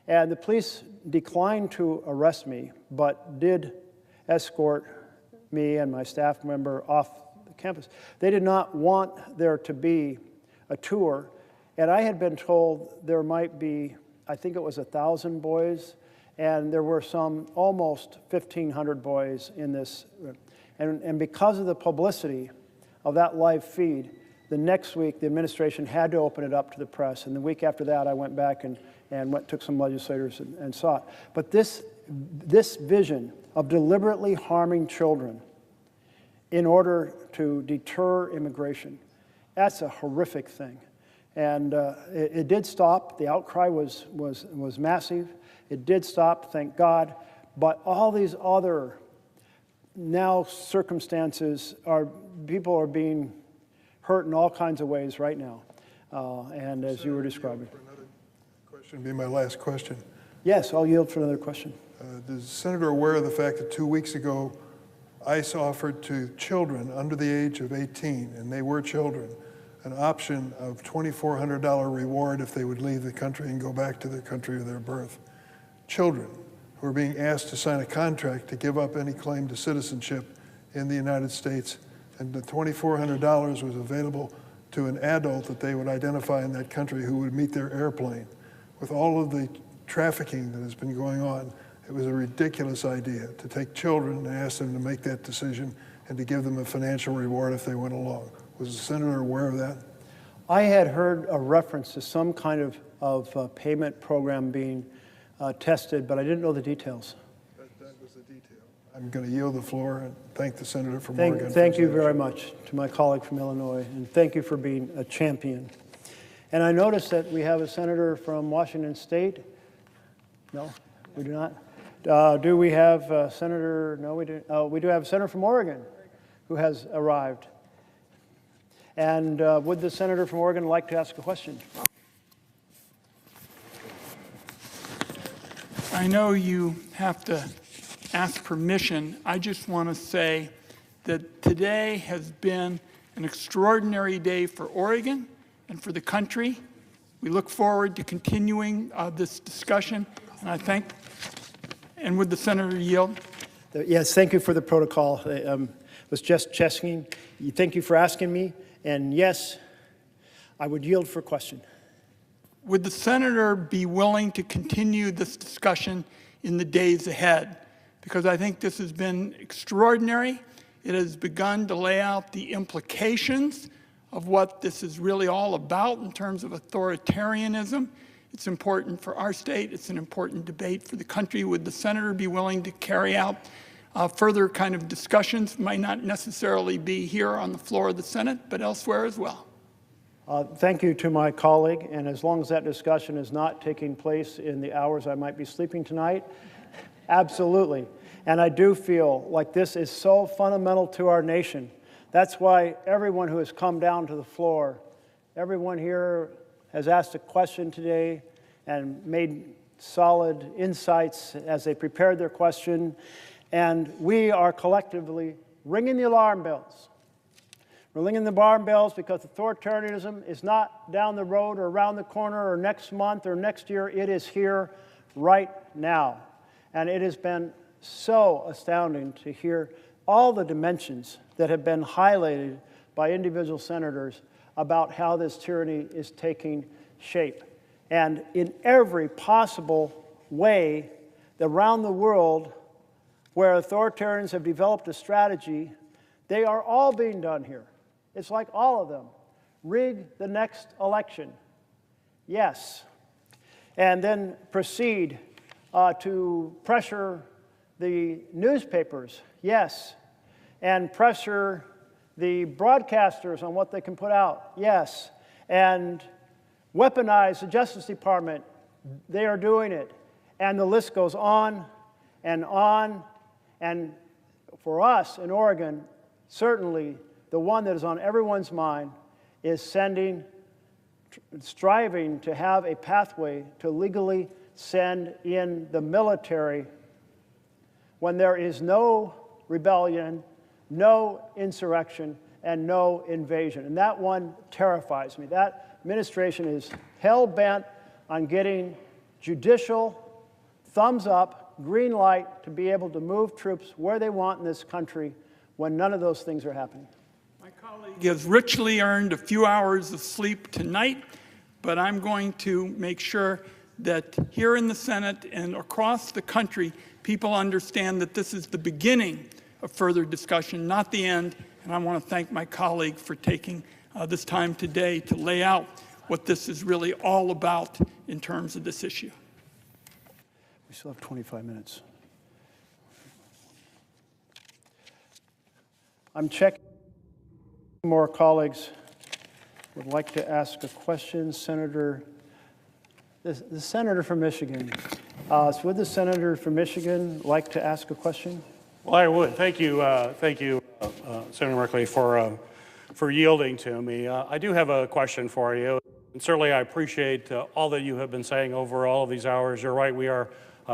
And the police declined to arrest me, but did escort me and my staff member off the campus. They did not want there to be a tour. And I had been told there might be, I think it was 1,000 boys, and there were some almost 1,500 boys in this. And because of the publicity of that live feed, the next week the administration had to open it up to the press. And the week after that, I went back and took some legislators and saw it. But this vision of deliberately harming children in order to deter immigration, that's a horrific thing. And it did stop. The outcry was massive. It did stop, thank God. But all these other now circumstances people are being hurt in all kinds of ways right now, and as you were describing. Question be my last question. Yes, I'll yield for another question. Is the senator aware of the fact that 2 weeks ago, ICE offered to children under the age of 18, and they were children, an option of $2,400 reward if they would leave the country and go back to their country of their birth? Children who are being asked to sign a contract to give up any claim to citizenship in the United States, and the $2,400 was available to an adult that they would identify in that country who would meet their airplane. With all of the trafficking that has been going on, it was a ridiculous idea to take children and ask them to make that decision and to give them a financial reward if they went along. Was the senator aware of that? I had heard a reference to some kind of payment program being tested, but I didn't know the details. That was the detail. I'm going to yield the floor and thank the senator from Oregon. Thank you very much to my colleague from Illinois, and thank you for being a champion. And I noticed that we have a senator from Washington State. No, we do not. Do we have a senator? No, we do. We do have a senator from Oregon who has arrived. And would the senator from Oregon like to ask a question? I know you have to ask permission. I just want to say that today has been an extraordinary day for Oregon and for the country. We look forward to continuing this discussion, and I thank. And would the senator yield? Yes, thank you for the protocol. Was just checking. Thank you for asking me, and yes, I would yield for question. Would the senator be willing to continue this discussion in the days ahead? Because I think this has been extraordinary. It has begun to lay out the implications of what this is really all about in terms of authoritarianism. It's important for our state. It's an important debate for the country. Would the senator be willing to carry out further kind of discussions? Might not necessarily be here on the floor of the Senate, but elsewhere as well. Thank you to my colleague, and as long as that discussion is not taking place in the hours I might be sleeping tonight, absolutely. And I do feel like this is so fundamental to our nation. That's why everyone who has come down to the floor, everyone here has asked a question today and made solid insights as they prepared their question. And we are collectively ringing the alarm bells. We're ringing the alarm bells because authoritarianism is not down the road or around the corner or next month or next year. It is here right now. And it has been so astounding to hear all the dimensions that have been highlighted by individual senators about how this tyranny is taking shape. And in every possible way around the world where authoritarians have developed a strategy, they are all being done here. It's like all of them. Rig the next election. Yes. And then proceed to pressure the newspapers. Yes. And pressure the broadcasters on what they can put out. Yes. And weaponize the Justice Department. They are doing it. And the list goes on and on. And for us in Oregon, certainly the one that is on everyone's mind is striving to have a pathway to legally send in the military when there is no rebellion, no insurrection, and no invasion. And that one terrifies me. That administration is hell-bent on getting judicial thumbs up, green light to be able to move troops where they want in this country when none of those things are happening. My colleague has richly earned a few hours of sleep tonight, but I'm going to make sure that here in the Senate and across the country, people understand that this is the beginning of further discussion, not the end. And I want to thank my colleague for taking this time today to lay out what this is really all about in terms of this issue. We still have 25 minutes. I'm checking. More colleagues would like to ask a question. The senator from Michigan. So would the senator from Michigan like to ask a question? Well, I would. Thank you, Senator Merkley, for yielding to me. I do have a question for you. And certainly I appreciate all that you have been saying over all of these hours. You're right, we are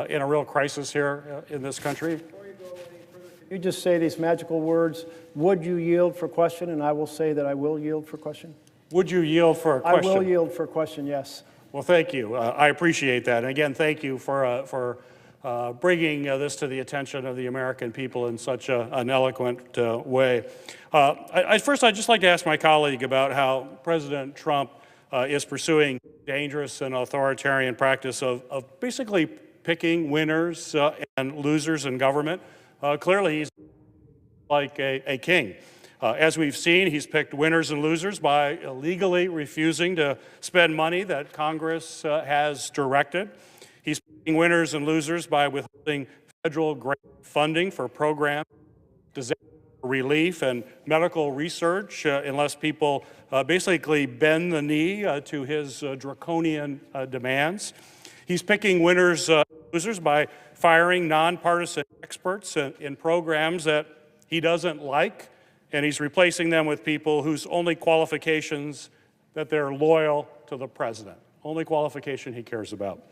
in a real crisis here in this country. Before you go any further, can you just say these magical words, would you yield for question? And I will say that I will yield for question. Would you yield for a question? I will yield for question, yes. Well, thank you. I appreciate that. And again, thank you for bringing this to the attention of the American people in such an eloquent way. First, I'd just like to ask my colleague about how President Trump is pursuing dangerous and authoritarian practice of basically picking winners and losers in government. Clearly, he's like a king. As we've seen, he's picked winners and losers by illegally refusing to spend money that Congress has directed. He's picking winners and losers by withholding federal grant funding for programs, disaster relief, and medical research unless people basically bend the knee to his draconian demands. He's picking winners and losers by firing nonpartisan experts in programs that he doesn't like, and he's replacing them with people whose only qualifications that they're loyal to the president, only qualification he cares about.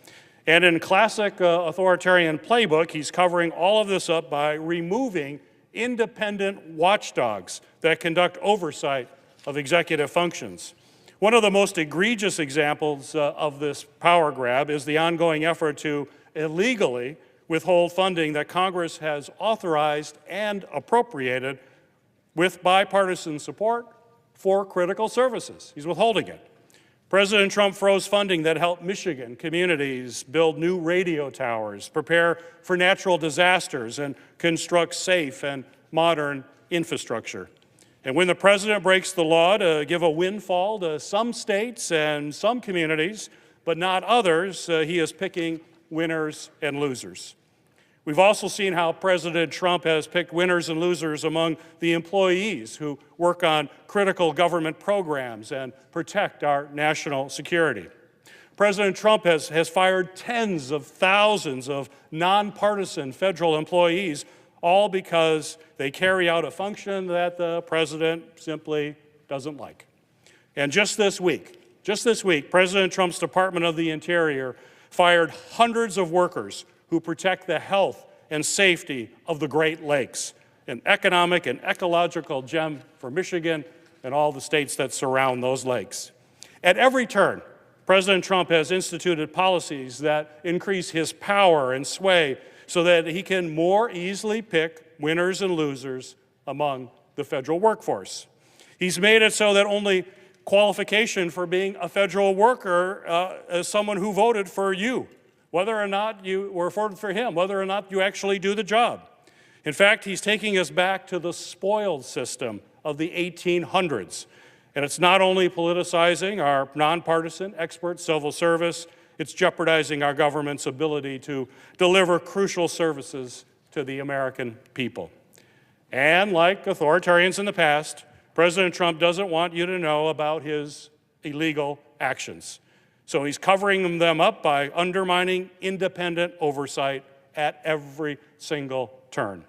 And in classic authoritarian playbook, he's covering all of this up by removing independent watchdogs that conduct oversight of executive functions. One of the most egregious examples of this power grab is the ongoing effort to illegally withhold funding that Congress has authorized and appropriated with bipartisan support for critical services. He's withholding it. President Trump froze funding that helped Michigan communities build new radio towers, prepare for natural disasters, and construct safe and modern infrastructure. And when the president breaks the law to give a windfall to some states and some communities, but not others, he is picking winners and losers. We've also seen how President Trump has picked winners and losers among the employees who work on critical government programs and protect our national security. President Trump has fired tens of thousands of nonpartisan federal employees, all because they carry out a function that the president simply doesn't like. And just this week, President Trump's Department of the Interior fired hundreds of workers who protect the health and safety of the Great Lakes, an economic and ecological gem for Michigan and all the states that surround those lakes. At every turn, President Trump has instituted policies that increase his power and sway so that he can more easily pick winners and losers among the federal workforce. He's made it so that only qualification for being a federal worker is someone who voted for you, whether or not you were voted for him, whether or not you actually do the job. In fact, he's taking us back to the spoils system of the 1800s. And it's not only politicizing our nonpartisan expert civil service, it's jeopardizing our government's ability to deliver crucial services to the American people. And like authoritarians in the past, President Trump doesn't want you to know about his illegal actions. So he's covering them up by undermining independent oversight at every single turn.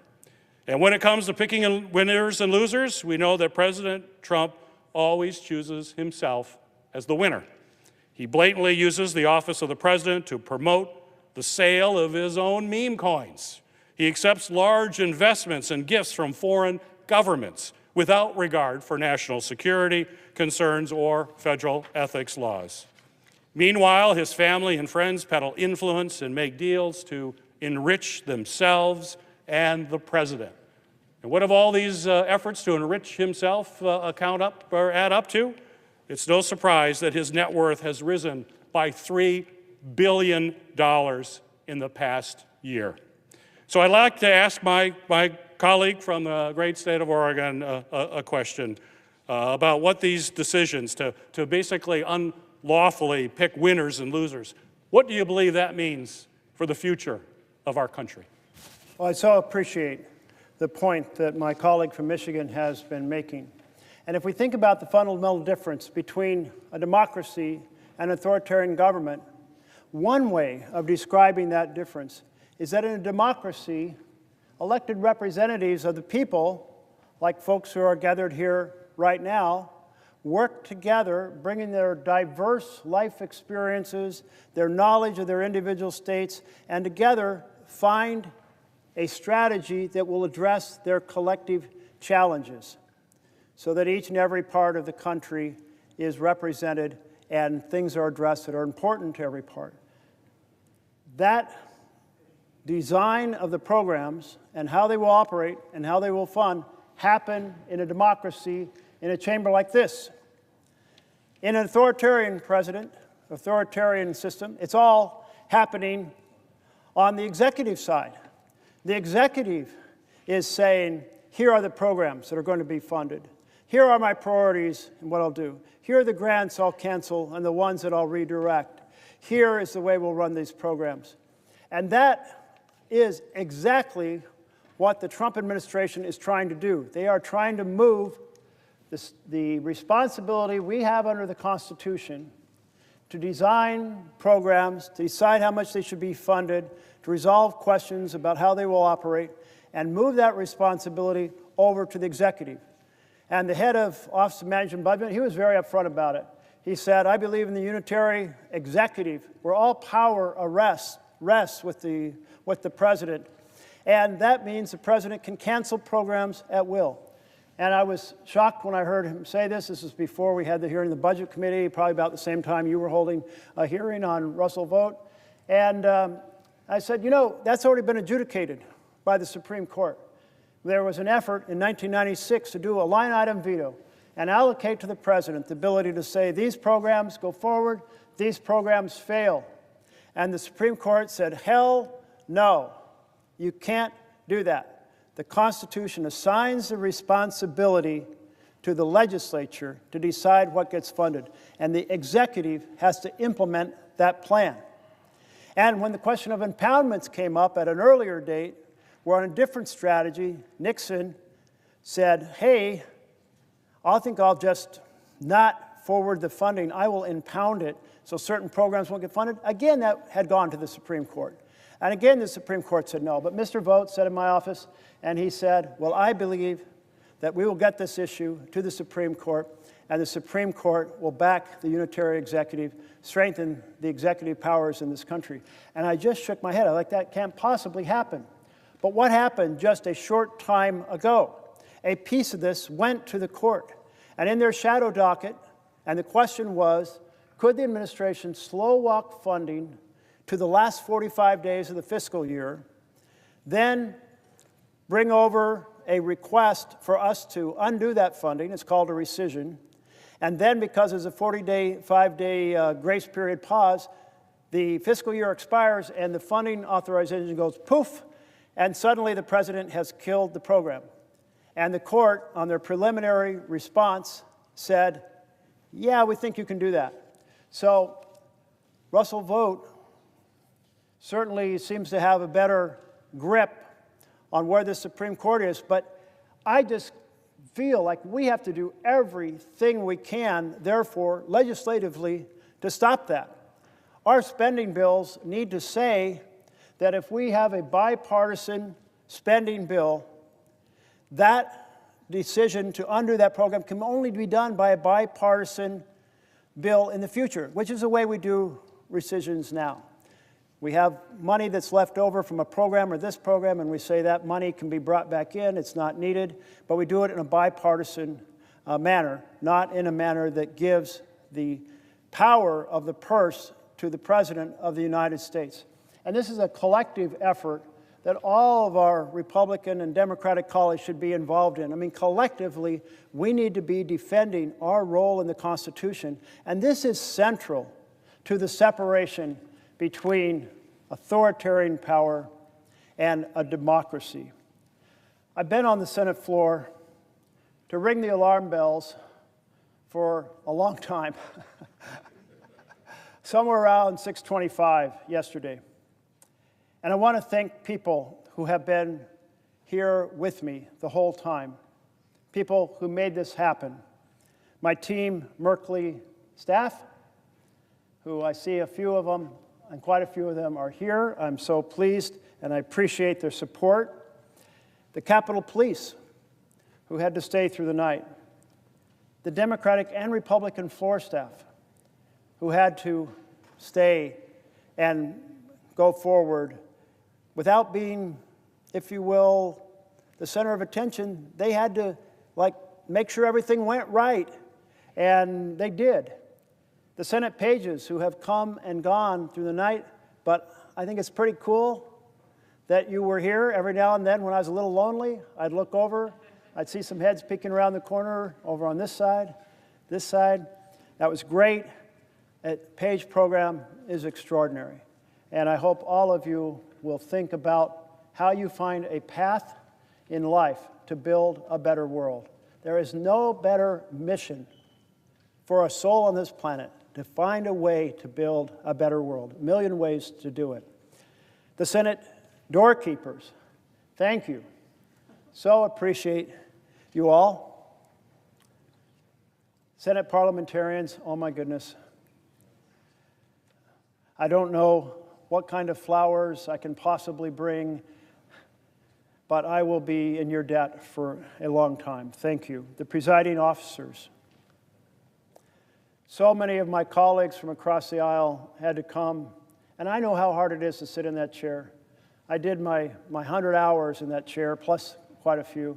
And when it comes to picking winners and losers, we know that President Trump always chooses himself as the winner. He blatantly uses the office of the president to promote the sale of his own meme coins. He accepts large investments and gifts from foreign governments without regard for national security concerns or federal ethics laws. Meanwhile, his family and friends peddle influence and make deals to enrich themselves and the president. And what have all these efforts to enrich himself add up to? It's no surprise that his net worth has risen by $3 billion in the past year. So I'd like to ask my colleague from the great state of Oregon a question about what these decisions to basically unlawfully pick winners and losers, what do you believe that means for the future of our country? Well, I so appreciate the point that my colleague from Michigan has been making. And if we think about the fundamental difference between a democracy and authoritarian government, one way of describing that difference is that in a democracy, elected representatives of the people, like folks who are gathered here right now work together, bringing their diverse life experiences, their knowledge of their individual states, and together find a strategy that will address their collective challenges so that each and every part of the country is represented and things are addressed that are important to every part. That design of the programs and how they will operate and how they will fund happen in a democracy in a chamber like this. In an authoritarian system, it's all happening on the executive side. The executive is saying, here are the programs that are going to be funded. Here are my priorities and what I'll do. Here are the grants I'll cancel and the ones that I'll redirect. Here is the way we'll run these programs. And that is exactly what the Trump administration is trying to do. They are trying to move the responsibility we have under the Constitution to design programs, to decide how much they should be funded, to resolve questions about how they will operate, and move that responsibility over to the executive. And the head of Office of Management and Budget, he was very upfront about it. He said, I believe in the unitary executive, where all power rests with the president. And that means the president can cancel programs at will. And I was shocked when I heard him say this. This was before we had the hearing in the Budget Committee, probably about the same time you were holding a hearing on Russell Vogt. And I said, you know, that's already been adjudicated by the Supreme Court. There was an effort in 1996 to do a line item veto and allocate to the president the ability to say these programs go forward, these programs fail. And the Supreme Court said, hell no, you can't do that. The Constitution assigns the responsibility to the legislature to decide what gets funded, and the executive has to implement that plan. And when the question of impoundments came up at an earlier date, we're on a different strategy. Nixon said, hey, I think I'll just not forward the funding. I will impound it so certain programs won't get funded. Again, that had gone to the Supreme Court. And again, the Supreme Court said no. But Mr. Vogt said in my office, and he said, well, I believe that we will get this issue to the Supreme Court, and the Supreme Court will back the unitary executive, strengthen the executive powers in this country. And I just shook my head. I like, that can't possibly happen. But what happened just a short time ago? A piece of this went to the court. And in their shadow docket, and the question was, could the administration slow walk funding to the last 45 days of the fiscal year, then bring over a request for us to undo that funding, it's called a rescission, and then because there's a 5-day grace period pause, the fiscal year expires and the funding authorization goes poof, and suddenly the president has killed the program. And the court, on their preliminary response, said, yeah, we think you can do that. So Russell Vogt certainly seems to have a better grip on where the Supreme Court is, but I just feel like we have to do everything we can, therefore, legislatively, to stop that. Our spending bills need to say that if we have a bipartisan spending bill, that decision to undo that program can only be done by a bipartisan bill in the future, which is the way we do rescissions now. We have money that's left over from a program or this program, and we say that money can be brought back in, it's not needed, but we do it in a bipartisan manner, not in a manner that gives the power of the purse to the President of the United States. And this is a collective effort that all of our Republican and Democratic colleagues should be involved in. I mean, collectively, we need to be defending our role in the Constitution, and this is central to the separation between authoritarian power and a democracy. I've been on the Senate floor to ring the alarm bells for a long time, somewhere around 6:25 yesterday. And I want to thank people who have been here with me the whole time, people who made this happen. My team, Merkley staff, who I see a few of them, and quite a few of them are here. I'm so pleased, and I appreciate their support. The Capitol Police, who had to stay through the night. the Democratic and Republican floor staff who had to stay and go forward without being, if you will, the center of attention. They had to make sure everything went right, and they did. The Senate pages who have come and gone through the night, but I think it's pretty cool that you were here. Every now and then when I was a little lonely, I'd look over, I'd see some heads peeking around the corner over on this side. That was great. That page program is extraordinary. And I hope all of you will think about how you find a path in life to build a better world. There is no better mission for a soul on this planet to find a way to build a better world. A million ways to do it. The Senate doorkeepers, thank you. So appreciate you all. Senate parliamentarians, oh my goodness. I don't know what kind of flowers I can possibly bring, but I will be in your debt for a long time. Thank you. The presiding officers. So many of my colleagues from across the aisle had to come, and I know how hard it is to sit in that chair. I did my 100 hours in that chair, plus quite a few,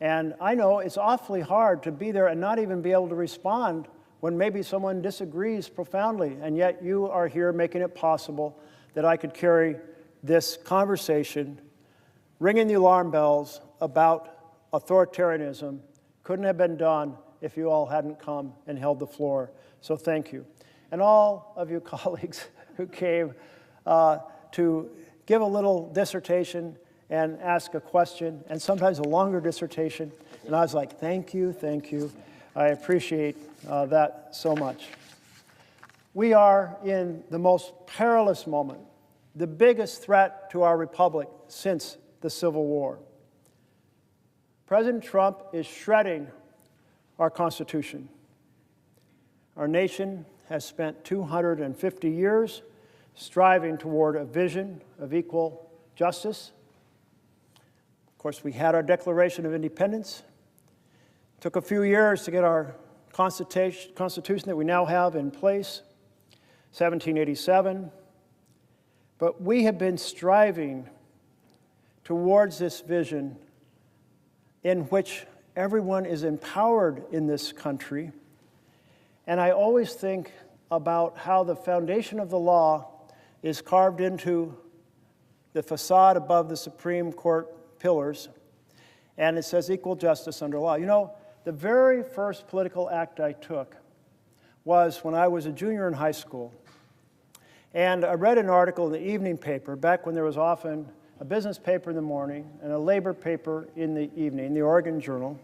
and I know it's awfully hard to be there and not even be able to respond when maybe someone disagrees profoundly, and yet you are here making it possible that I could carry this conversation, ringing the alarm bells about authoritarianism. Couldn't have been done if you all hadn't come and held the floor. So thank you. And all of you colleagues who came to give a little dissertation and ask a question, and sometimes a longer dissertation. And I was like, thank you, thank you. I appreciate that so much. We are in the most perilous moment, the biggest threat to our republic since the Civil War. President Trump is shredding our Constitution. Our nation has spent 250 years striving toward a vision of equal justice. Of course, we had our Declaration of Independence. It took a few years to get our Constitution that we now have in place, 1787. But we have been striving towards this vision in which everyone is empowered in this country. And I always think about how the foundation of the law is carved into the facade above the Supreme Court pillars, and it says equal justice under law. You know, the very first political act I took was when I was a junior in high school. And I read an article in the evening paper, back when there was often a business paper in the morning and a labor paper in the evening, the Oregon Journal.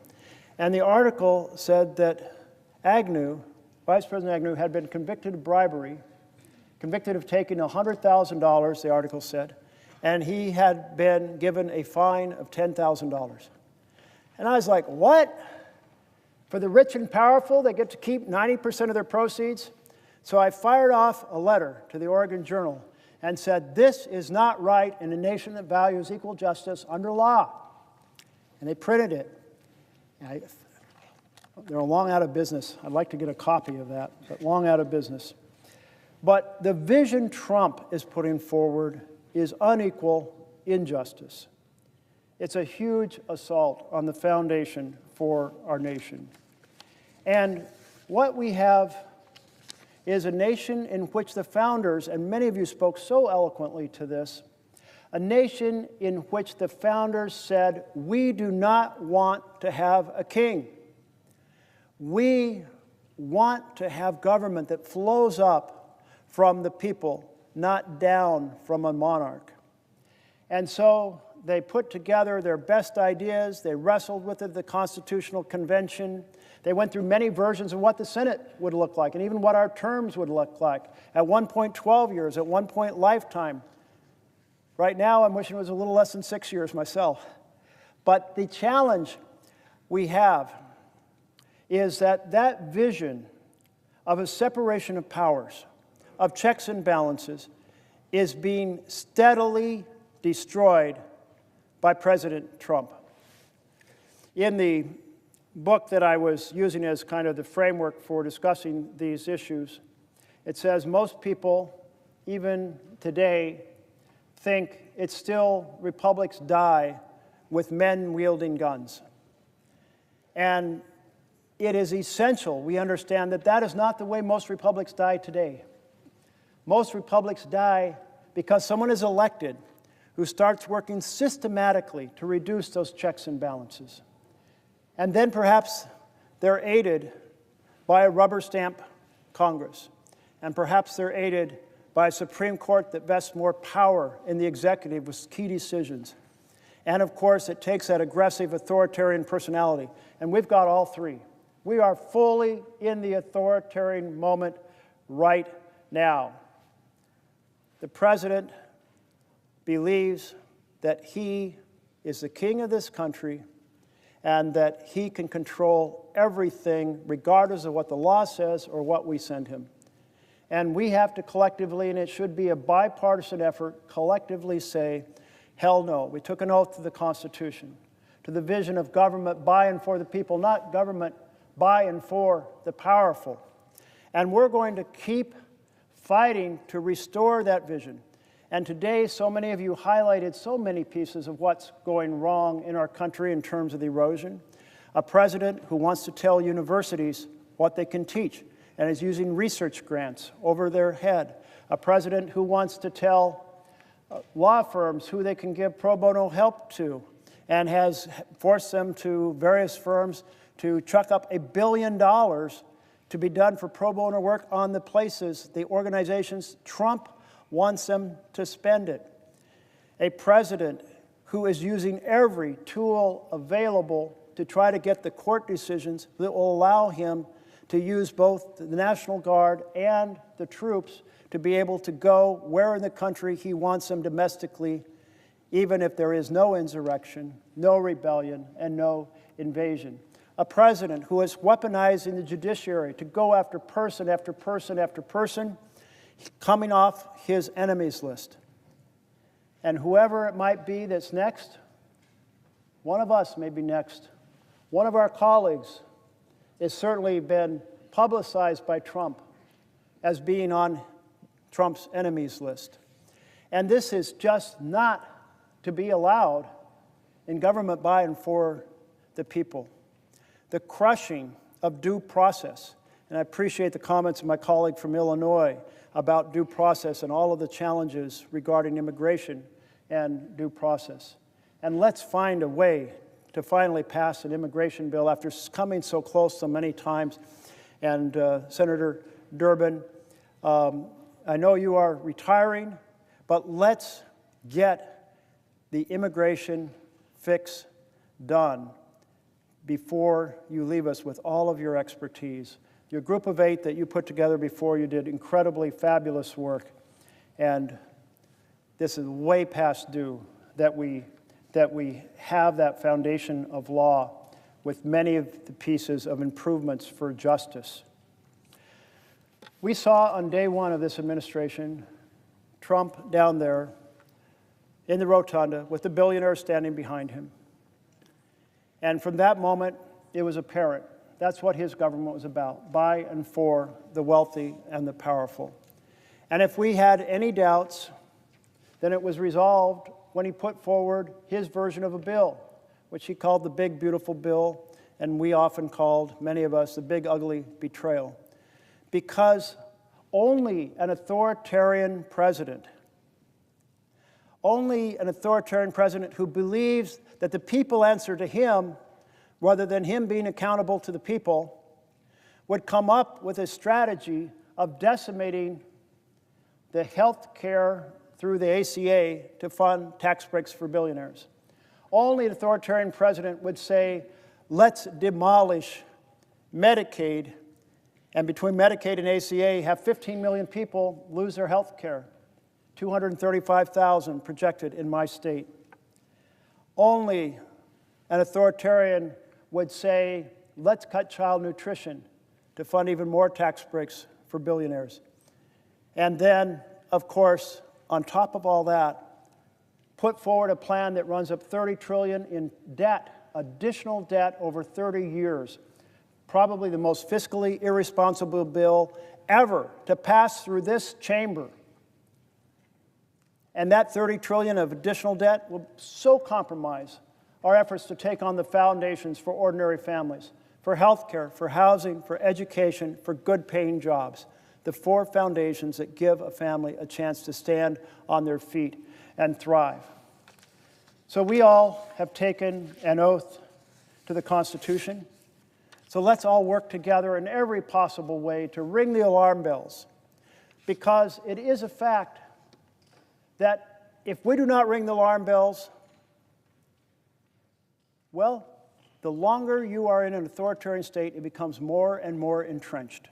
And the article said that Agnew, Vice President Agnew, had been convicted of bribery, convicted of taking $100,000, the article said, and he had been given a fine of $10,000. And I was like, what? For the rich and powerful, they get to keep 90% of their proceeds? So I fired off a letter to the Oregon Journal and said, this is not right in a nation that values equal justice under law. And they printed it. They're long out of business. I'd like to get a copy of that, but long out of business. But the vision Trump is putting forward is unequal injustice. It's a huge assault on the foundation for our nation. And what we have is a nation in which the founders, and many of you spoke so eloquently to this, a nation in which the founders said, we do not want to have a king. We want to have government that flows up from the people, not down from a monarch. And so they put together their best ideas. They wrestled with it at the Constitutional Convention. They went through many versions of what the Senate would look like and even what our terms would look like. At one point, 12 years. At one point, lifetime. Right now, I'm wishing it was a little less than 6 years myself. But the challenge we have is that that vision of a separation of powers, of checks and balances, is being steadily destroyed by President Trump. In the book that I was using as kind of the framework for discussing these issues, it says most people, even today, think it's still republics die with men wielding guns. And it is essential we understand that that is not the way most republics die today. Most republics die because someone is elected who starts working systematically to reduce those checks and balances. And then perhaps they're aided by a rubber stamp Congress. And perhaps they're aided by a Supreme Court that vests more power in the executive with key decisions. And of course, it takes that aggressive authoritarian personality. And we've got all three. We are fully in the authoritarian moment right now. The president believes that he is the king of this country and that he can control everything regardless of what the law says or what we send him. And we have to collectively, and it should be a bipartisan effort, collectively say, hell no. We took an oath to the Constitution, to the vision of government by and for the people, not government by and for the powerful. And we're going to keep fighting to restore that vision. And today, so many of you highlighted so many pieces of what's going wrong in our country in terms of the erosion. A president who wants to tell universities what they can teach and is using research grants over their head. A president who wants to tell law firms who they can give pro bono help to and has forced them to various firms to chuck up $1 billion to be done for pro bono work on the places, the organizations Trump wants them to spend it. A president who is using every tool available to try to get the court decisions that will allow him to use both the National Guard and the troops to be able to go where in the country he wants them domestically, even if there is no insurrection, no rebellion, and no invasion. A president who is weaponizing the judiciary to go after person after person after person, coming off his enemies list. And whoever it might be that's next, one of us may be next. One of our colleagues has certainly been publicized by Trump as being on Trump's enemies list. And this is just not to be allowed in government by and for the people. The crushing of due process, and I appreciate the comments of my colleague from Illinois about due process and all of the challenges regarding immigration and due process. And let's find a way to finally pass an immigration bill after coming so close so many times. And Senator Durbin, I know you are retiring, but let's get the immigration fix done before you leave us with all of your expertise. Your group of 8 that you put together before you did incredibly fabulous work, and this is way past due that we have that foundation of law with many of the pieces of improvements for justice. We saw on day one of this administration, Trump down there in the rotunda with the billionaires standing behind him. And from that moment, it was apparent that's what his government was about, by and for the wealthy and the powerful. And if we had any doubts, then it was resolved when he put forward his version of a bill, which he called the Big Beautiful Bill, and we often called, many of us, the Big Ugly Betrayal. Because only an authoritarian president who believes that the people answer to him rather than him being accountable to the people would come up with a strategy of decimating the health care through the ACA to fund tax breaks for billionaires. Only an authoritarian president would say, let's demolish Medicaid, and between Medicaid and ACA, have 15 million people lose their health care, 235,000 projected in my state. Only an authoritarian would say, let's cut child nutrition to fund even more tax breaks for billionaires. And then, of course, on top of all that, put forward a plan that runs up $30 trillion in debt additional debt over 30 years. Probably the most fiscally irresponsible bill ever to pass through this chamber. And that $30 trillion of additional debt will so compromise our efforts to take on the foundations for ordinary families, for health care, for housing, for education, for good-paying jobs, the 4 foundations that give a family a chance to stand on their feet and thrive. So we all have taken an oath to the Constitution. So let's all work together in every possible way to ring the alarm bells, because it is a fact that if we do not ring the alarm bells, well, the longer you are in an authoritarian state, it becomes more and more entrenched.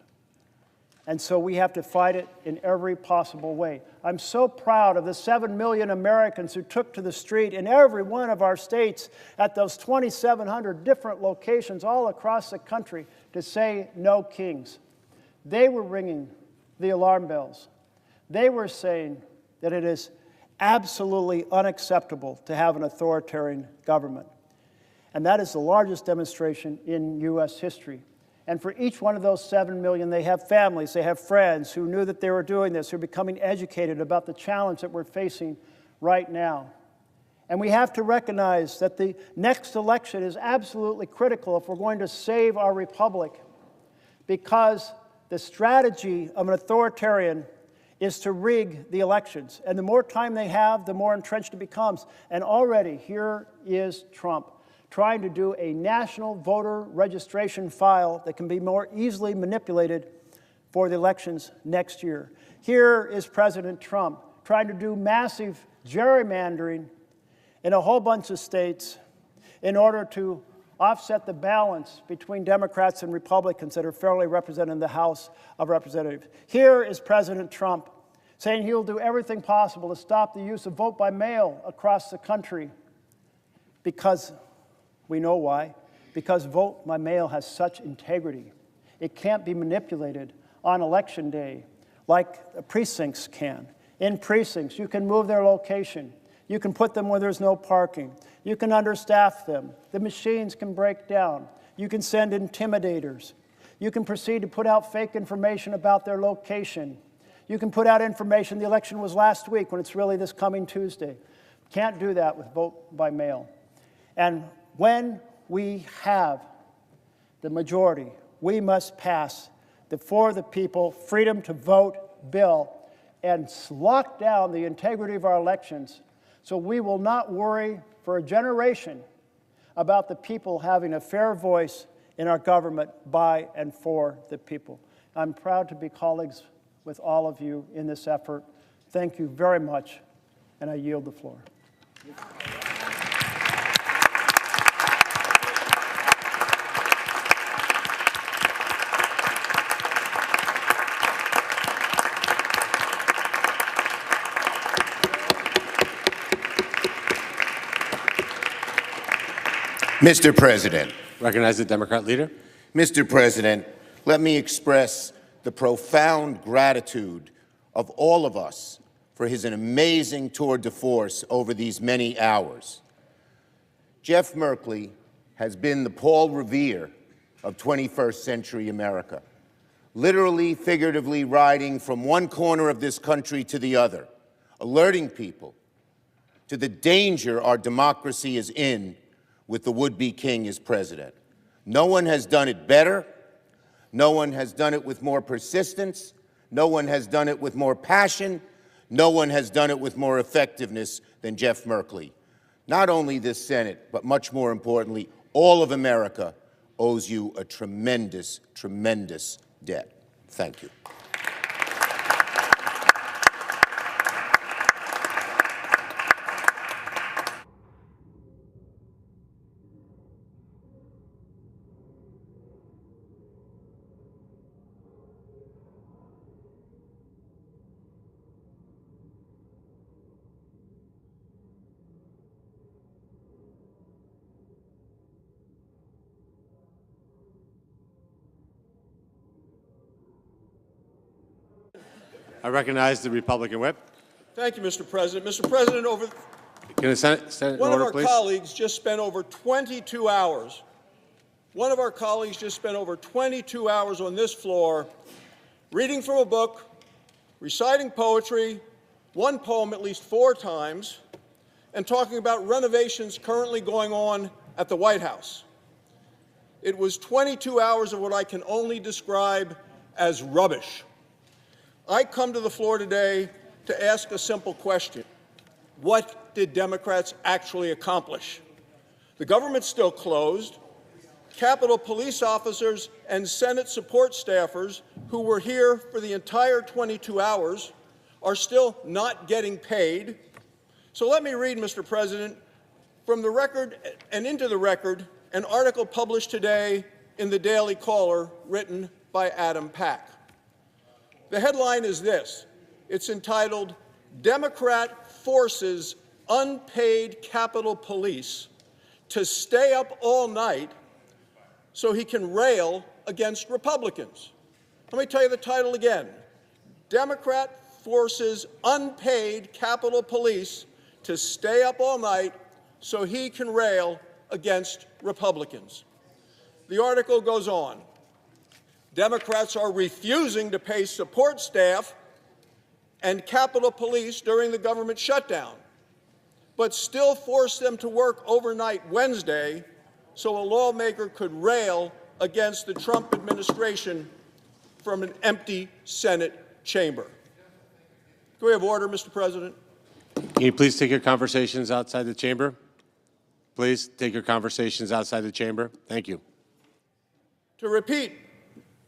And so we have to fight it in every possible way. I'm so proud of the 7 million Americans who took to the street in every one of our states at those 2,700 different locations all across the country to say no kings. They were ringing the alarm bells. They were saying that it is absolutely unacceptable to have an authoritarian government. And that is the largest demonstration in U.S. history. And for each one of those 7 million, they have families, they have friends who knew that they were doing this, who are becoming educated about the challenge that we're facing right now. And we have to recognize that the next election is absolutely critical if we're going to save our republic, because the strategy of an authoritarian is to rig the elections. And the more time they have, the more entrenched it becomes. And already here is Trump trying to do a national voter registration file that can be more easily manipulated for the elections next year. Here is President Trump trying to do massive gerrymandering in a whole bunch of states in order to offset the balance between Democrats and Republicans that are fairly represented in the House of Representatives. Here is President Trump saying he'll do everything possible to stop the use of vote by mail across the country, because we know why. Because vote by mail has such integrity. It can't be manipulated on election day like precincts can. In precincts, you can move their location. You can put them where there's no parking. You can understaff them. The machines can break down. You can send intimidators. You can proceed to put out fake information about their location. You can put out information the election was last week when it's really this coming Tuesday. Can't do that with vote by mail. And when we have the majority, we must pass the For the People Freedom to Vote bill and lock down the integrity of our elections, so we will not worry for a generation about the people having a fair voice in our government by and for the people. I'm proud to be colleagues with all of you in this effort. Thank you very much, and I yield the floor. Mr. President. Recognize the Democrat leader. Mr. President, let me express the profound gratitude of all of us for his amazing tour de force over these many hours. Jeff Merkley has been the Paul Revere of 21st century America, literally, figuratively riding from one corner of this country to the other, alerting people to the danger our democracy is in with the would-be king as president. No one has done it better. No one has done it with more persistence. No one has done it with more passion. No one has done it with more effectiveness than Jeff Merkley. Not only this Senate, but much more importantly, all of America owes you a tremendous, tremendous debt. Thank you. I recognize the Republican whip. Thank you, Mr. President. Mr. President, Can the Senate One of order, our please? colleagues just spent over 22 hours. One of our colleagues just spent over 22 hours on this floor reading from a book, reciting poetry, one poem at least 4 times, and talking about renovations currently going on at the White House. It was 22 hours of what I can only describe as rubbish. I come to the floor today to ask a simple question. What did Democrats actually accomplish? The government's still closed. Capitol Police officers and Senate support staffers who were here for the entire 22 hours are still not getting paid. So let me read, Mr. President, from the record and into the record, an article published today in the Daily Caller written by Adam Pack. The headline is this. It's entitled, "Democrat Forces Unpaid Capitol Police to Stay Up All Night so he can rail against Republicans." Let me tell you the title again. Democrat forces unpaid Capitol Police to stay up all night so he can rail against Republicans. The article goes on. Democrats are refusing to pay support staff and Capitol Police during the government shutdown, but still force them to work overnight Wednesday so a lawmaker could rail against the Trump administration from an empty Senate chamber. Do we have order, Mr. President? Can you please take your conversations outside the chamber? Please take your conversations outside the chamber. Thank you. To repeat,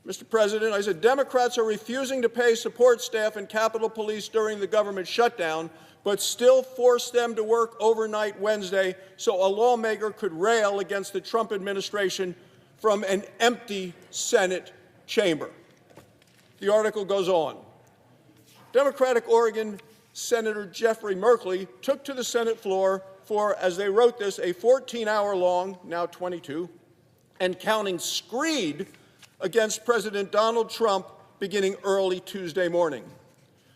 Mr. President, I said Democrats are refusing to pay support staff and Capitol Police during the government shutdown, but still force them to work overnight Wednesday so a lawmaker could rail against the Trump administration from an empty Senate chamber. The article goes on. Democratic Oregon Senator Jeff Merkley took to the Senate floor for, as they wrote this, a 14-hour-long, now 22, and counting screed against President Donald Trump beginning early Tuesday morning.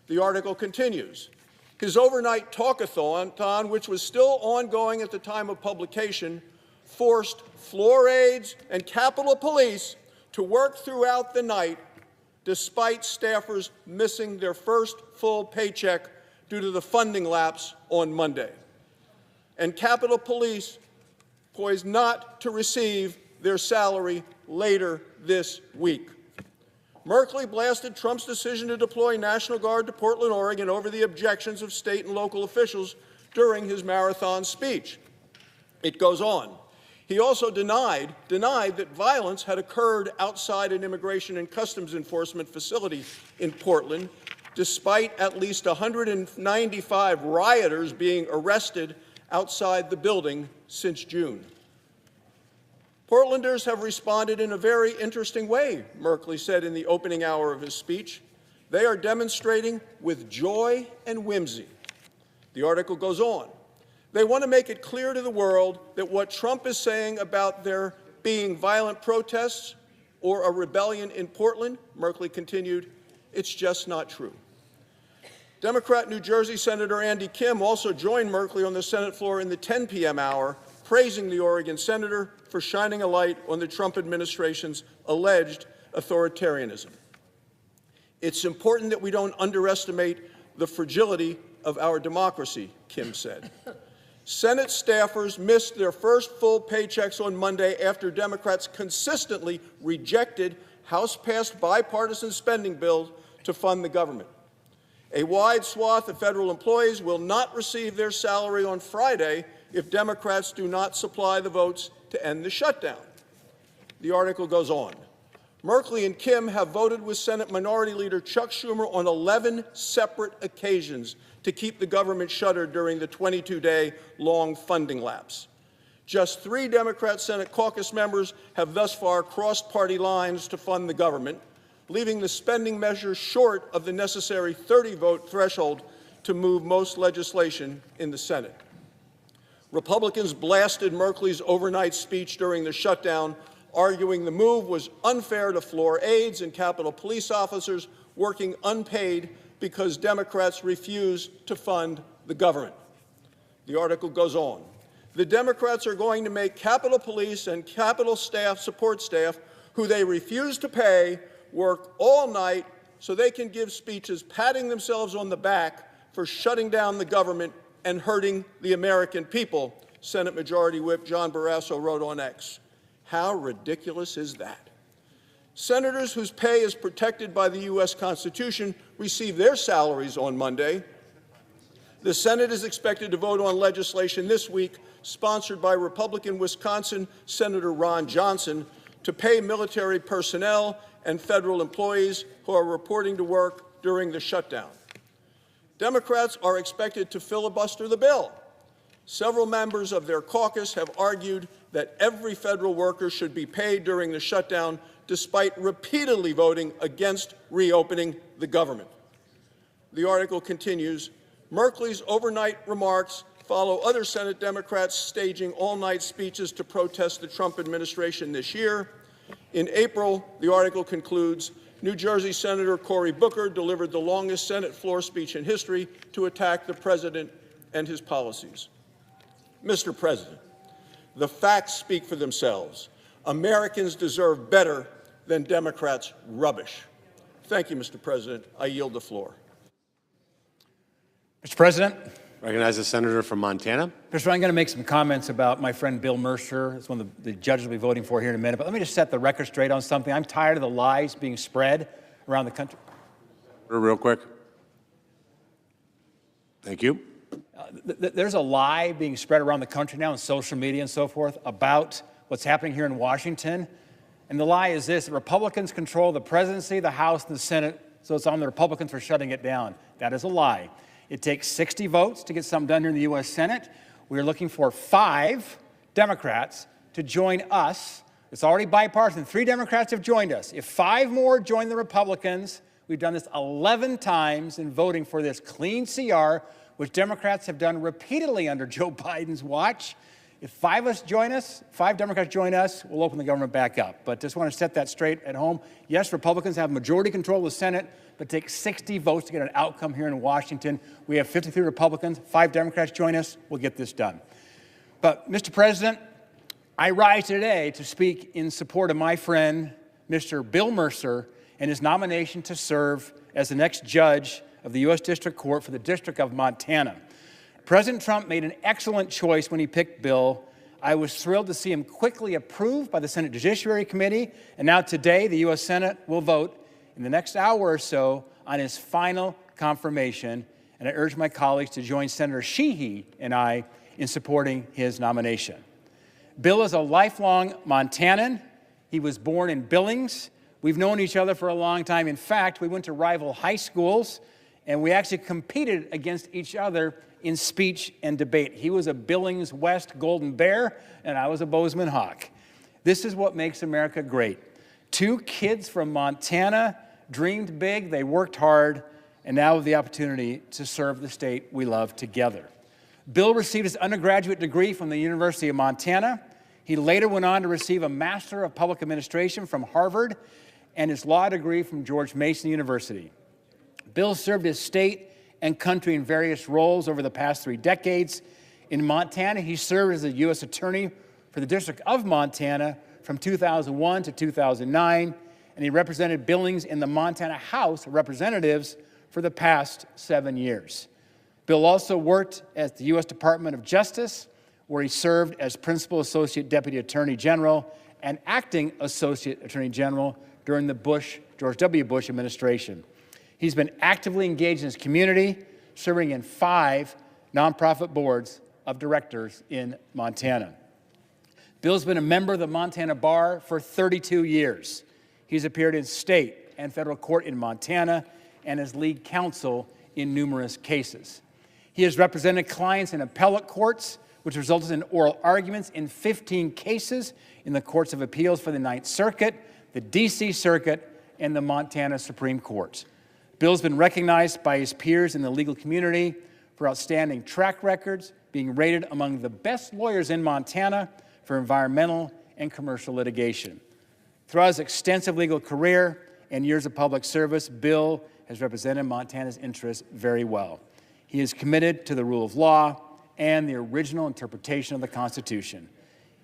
The article continues. His overnight talkathon, which was still ongoing at the time of publication, forced floor aides and Capitol Police to work throughout the night despite staffers missing their first full paycheck due to the funding lapse on Monday. And Capitol Police poised not to receive their salary later this week. Merkley blasted Trump's decision to deploy National Guard to Portland, Oregon over the objections of state and local officials during his marathon speech. It goes on. He also denied that violence had occurred outside an Immigration and Customs Enforcement facility in Portland, despite at least 195 rioters being arrested outside the building since June. Portlanders have responded in a very interesting way, Merkley said in the opening hour of his speech. They are demonstrating with joy and whimsy. The article goes on. They want to make it clear to the world that what Trump is saying about there being violent protests or a rebellion in Portland, Merkley continued, it's just not true. Democrat New Jersey Senator Andy Kim also joined Merkley on the Senate floor in the 10 p.m. hour, praising the Oregon senator for shining a light on the Trump administration's alleged authoritarianism. It's important that we don't underestimate the fragility of our democracy, Kim said. Senate staffers missed their first full paychecks on Monday after Democrats consistently rejected House-passed bipartisan spending bills to fund the government. A wide swath of federal employees will not receive their salary on Friday if Democrats do not supply the votes to end the shutdown. The article goes on. Merkley and Kim have voted with Senate Minority Leader Chuck Schumer on 11 separate occasions to keep the government shuttered during the 22-day-long funding lapse. Just 3 Democrat Senate caucus members have thus far crossed party lines to fund the government, leaving the spending measure short of the necessary 30-vote threshold to move most legislation in the Senate. Republicans blasted Merkley's overnight speech during the shutdown, arguing the move was unfair to floor aides and Capitol Police officers working unpaid because Democrats refuse to fund the government. The article goes on. The Democrats are going to make Capitol Police and Capitol staff, support staff, who they refuse to pay, work all night so they can give speeches patting themselves on the back for shutting down the government and hurting the American people, Senate Majority Whip John Barrasso wrote on X. How ridiculous is that? Senators whose pay is protected by the U.S. Constitution receive their salaries on Monday. The Senate is expected to vote on legislation this week sponsored by Republican Wisconsin Senator Ron Johnson to pay military personnel and federal employees who are reporting to work during the shutdown. Democrats are expected to filibuster the bill. Several members of their caucus have argued that every federal worker should be paid during the shutdown, despite repeatedly voting against reopening the government. The article continues, Merkley's overnight remarks follow other Senate Democrats staging all-night speeches to protest the Trump administration this year. In April, the article concludes, New Jersey Senator Cory Booker delivered the longest Senate floor speech in history to attack the president and his policies. Mr. President, the facts speak for themselves. Americans deserve better than Democrats' rubbish. Thank you, Mr. President. I yield the floor. Mr. President. Recognize the senator from Montana. Mr. President, I'm going to make some comments about my friend Bill Mercer. It's one of the judges will be voting for here in a minute. But let me just set the record straight on something. I'm tired of the lies being spread around the country. Real quick. Thank you. There's a lie being spread around the country now on social media and so forth about what's happening here in Washington. And the lie is this: Republicans control the presidency, the House, and the Senate, so it's on the Republicans for shutting it down. That is a lie. It takes 60 votes to get something done here in the U.S. Senate. We are looking for 5 Democrats to join us. It's already bipartisan. 3 Democrats have joined us. If 5 more join the Republicans, we've done this 11 times in voting for this clean CR, which Democrats have done repeatedly under Joe Biden's watch. If 5 Democrats join us, we'll open the government back up. But just want to set that straight at home. Yes, Republicans have majority control of the Senate, but it takes 60 votes to get an outcome here in Washington. We have 53 Republicans. 5 Democrats join us, we'll get this done. But, Mr. President, I rise today to speak in support of my friend, Mr. Bill Mercer, and his nomination to serve as the next judge of the U.S. District Court for the District of Montana. President Trump made an excellent choice when he picked Bill. I was thrilled to see him quickly approved by the Senate Judiciary Committee, and now today the U.S. Senate will vote in the next hour or so on his final confirmation, and I urge my colleagues to join Senator Sheehy and I in supporting his nomination. Bill is a lifelong Montanan. He was born in Billings. We've known each other for a long time. In fact, we went to rival high schools, and we actually competed against each other in speech and debate. He was a Billings West Golden Bear, and I was a Bozeman Hawk. This is what makes America great. 2 kids from Montana dreamed big, they worked hard, and now have the opportunity to serve the state we love together. Bill received his undergraduate degree from the University of Montana. He later went on to receive a Master of Public Administration from Harvard and his law degree from George Mason University. Bill served his state and country in various roles over the past 3 decades. In Montana, he served as a U.S. Attorney for the District of Montana from 2001 to 2009, and he represented Billings in the Montana House of Representatives for the past 7 years. Bill also worked at the U.S. Department of Justice, where he served as Principal Associate Deputy Attorney General and Acting Associate Attorney General during the George W. Bush administration. He's been actively engaged in his community, serving in 5 nonprofit boards of directors in Montana. Bill's been a member of the Montana Bar for 32 years. He's appeared in state and federal court in Montana and as lead counsel in numerous cases. He has represented clients in appellate courts, which resulted in oral arguments in 15 cases in the Courts of Appeals for the Ninth Circuit, the D.C. Circuit, and the Montana Supreme Court. Bill's been recognized by his peers in the legal community for outstanding track records, being rated among the best lawyers in Montana for environmental and commercial litigation. Throughout his extensive legal career and years of public service, Bill has represented Montana's interests very well. He is committed to the rule of law and the original interpretation of the Constitution.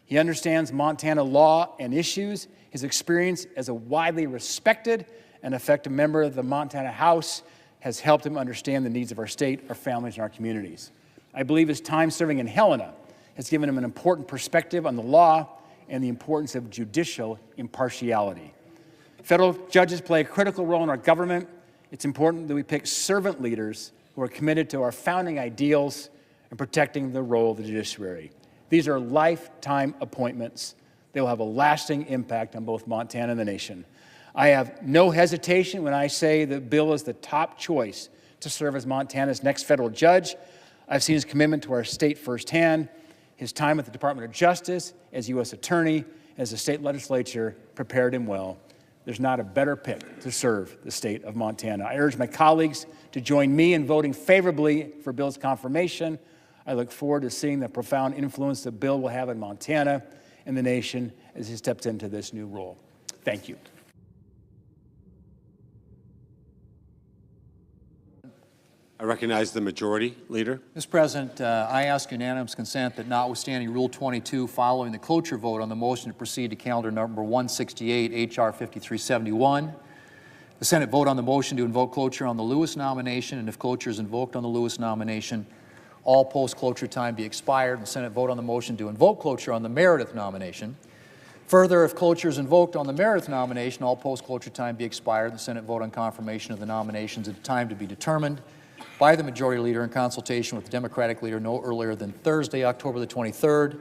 He understands Montana law and issues. His experience as a widely respected and effective member of the Montana House has helped him understand the needs of our state, our families, and our communities. I believe his time serving in Helena has given him an important perspective on the law and the importance of judicial impartiality. Federal judges play a critical role in our government. It's important that we pick servant leaders who are committed to our founding ideals and protecting the role of the judiciary. These are lifetime appointments. They will have a lasting impact on both Montana and the nation. I have no hesitation when I say that Bill is the top choice to serve as Montana's next federal judge. I've seen his commitment to our state firsthand. His time at the Department of Justice, as U.S. Attorney, as the state legislature prepared him well. There's not a better pick to serve the state of Montana. I urge my colleagues to join me in voting favorably for Bill's confirmation. I look forward to seeing the profound influence that Bill will have in Montana and the nation as he steps into this new role. Thank you. I recognize the Majority Leader. Mr. President, I ask unanimous consent that notwithstanding Rule 22 following the cloture vote on the motion to proceed to calendar number 168, H.R. 5371, the Senate vote on the motion to invoke cloture on the Lewis nomination, and if cloture is invoked on the Lewis nomination, all post-cloture time be expired. The Senate vote on the motion to invoke cloture on the Meredith nomination. Further, if cloture is invoked on the Meredith nomination, all post-cloture time be expired. The Senate vote on confirmation of the nominations at a time to be determined by the Majority Leader in consultation with the Democratic Leader no earlier than Thursday, October the 23rd.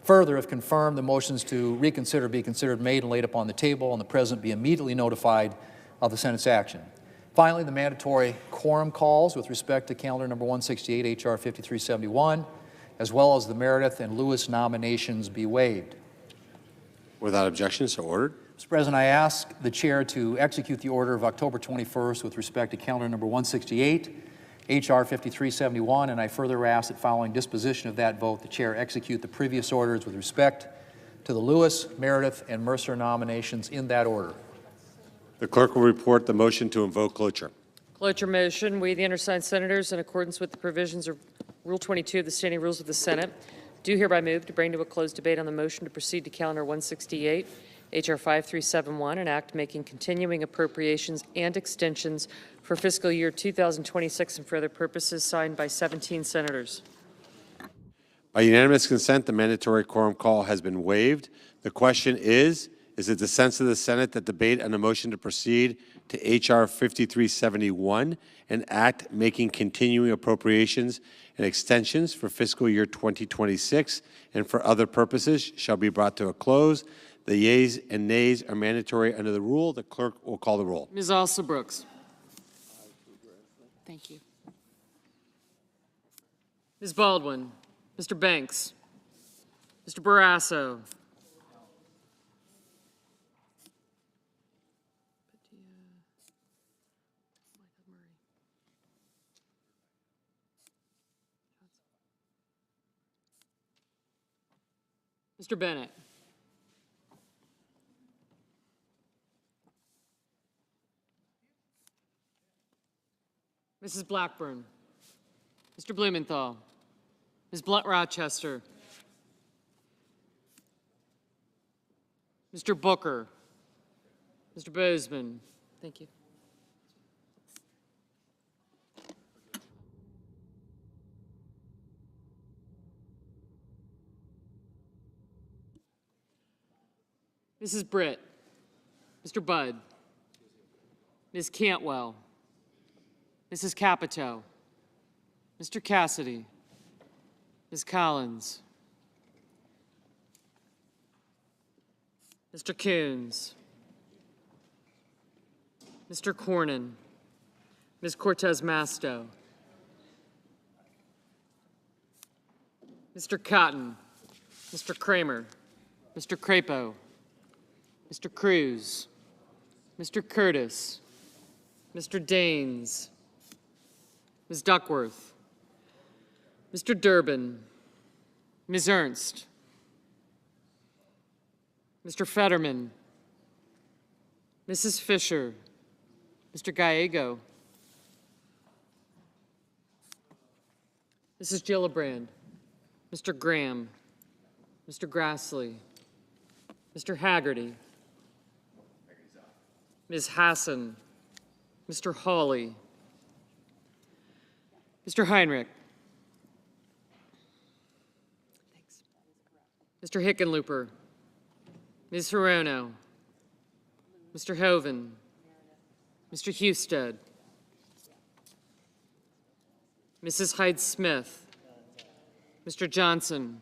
Further, if confirmed, the motions to reconsider be considered made and laid upon the table, and the President be immediately notified of the Senate's action. Finally, the mandatory quorum calls with respect to calendar number 168, H.R. 5371, as well as the Meredith and Lewis nominations be waived. Without objection, so ordered. Mr. President, I ask the Chair to execute the order of October 21st with respect to calendar number 168, H.R. 5371, and I further ask that following disposition of that vote, the Chair execute the previous orders with respect to the Lewis, Meredith, and Mercer nominations in that order. The clerk will report the motion to invoke cloture. Cloture motion. We, the undersigned senators, in accordance with the provisions of Rule 22 of the Standing Rules of the Senate, do hereby move to bring to a closed debate on the motion to proceed to calendar 168, H.R. 5371, an act making continuing appropriations and extensions for fiscal year 2026 and for other purposes, signed by 17 senators. By unanimous consent, the mandatory quorum call has been waived. The question is it the sense of the Senate that debate on a motion to proceed to H.R. 5371, an act making continuing appropriations and extensions for fiscal year 2026 and for other purposes shall be brought to a close? The yeas and nays are mandatory under the rule. The clerk will call the roll. Ms. Alston-Brooks. Thank you. Ms. Baldwin. Mr. Banks. Mr. Barrasso. Mr. Bennett. Mrs. Blackburn. Mr. Blumenthal. Ms. Blunt-Rochester. Mr. Booker. Mr. Bozeman. Thank you. Mrs. Britt. Mr. Budd. Ms. Cantwell. Mrs. Capito. Mr. Cassidy. Ms. Collins. Mr. Coons. Mr. Cornyn. Ms. Cortez Masto. Mr. Cotton. Mr. Kramer. Mr. Crapo. Mr. Cruz. Mr. Curtis. Mr. Daines. Ms. Duckworth. Mr. Durbin. Ms. Ernst. Mr. Fetterman. Mrs. Fisher. Mr. Gallego. Mrs. Gillibrand, Mr. Graham, Mr. Grassley, Mr. Haggerty, Ms. Hassan, Mr. Hawley, Mr. Heinrich, Mr. Hickenlooper, Ms. Hirono, Mr. Hoven, Mr. Husted, Mrs. Hyde-Smith, Mr. Johnson,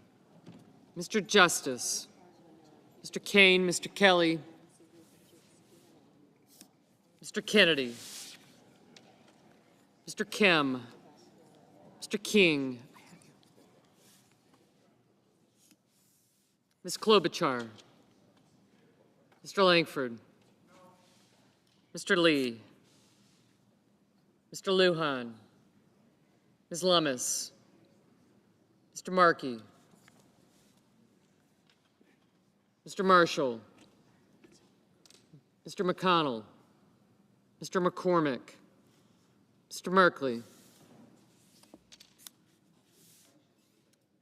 Mr. Justice, Mr. Kane, Mr. Kelly, Mr. Kennedy, Mr. Kim, Mr. King, Ms. Klobuchar, Mr. Langford, Mr. Lee, Mr. Lujan, Ms. Lummis, Mr. Markey, Mr. Marshall, Mr. McConnell, Mr. McCormick, Mr. Merkley,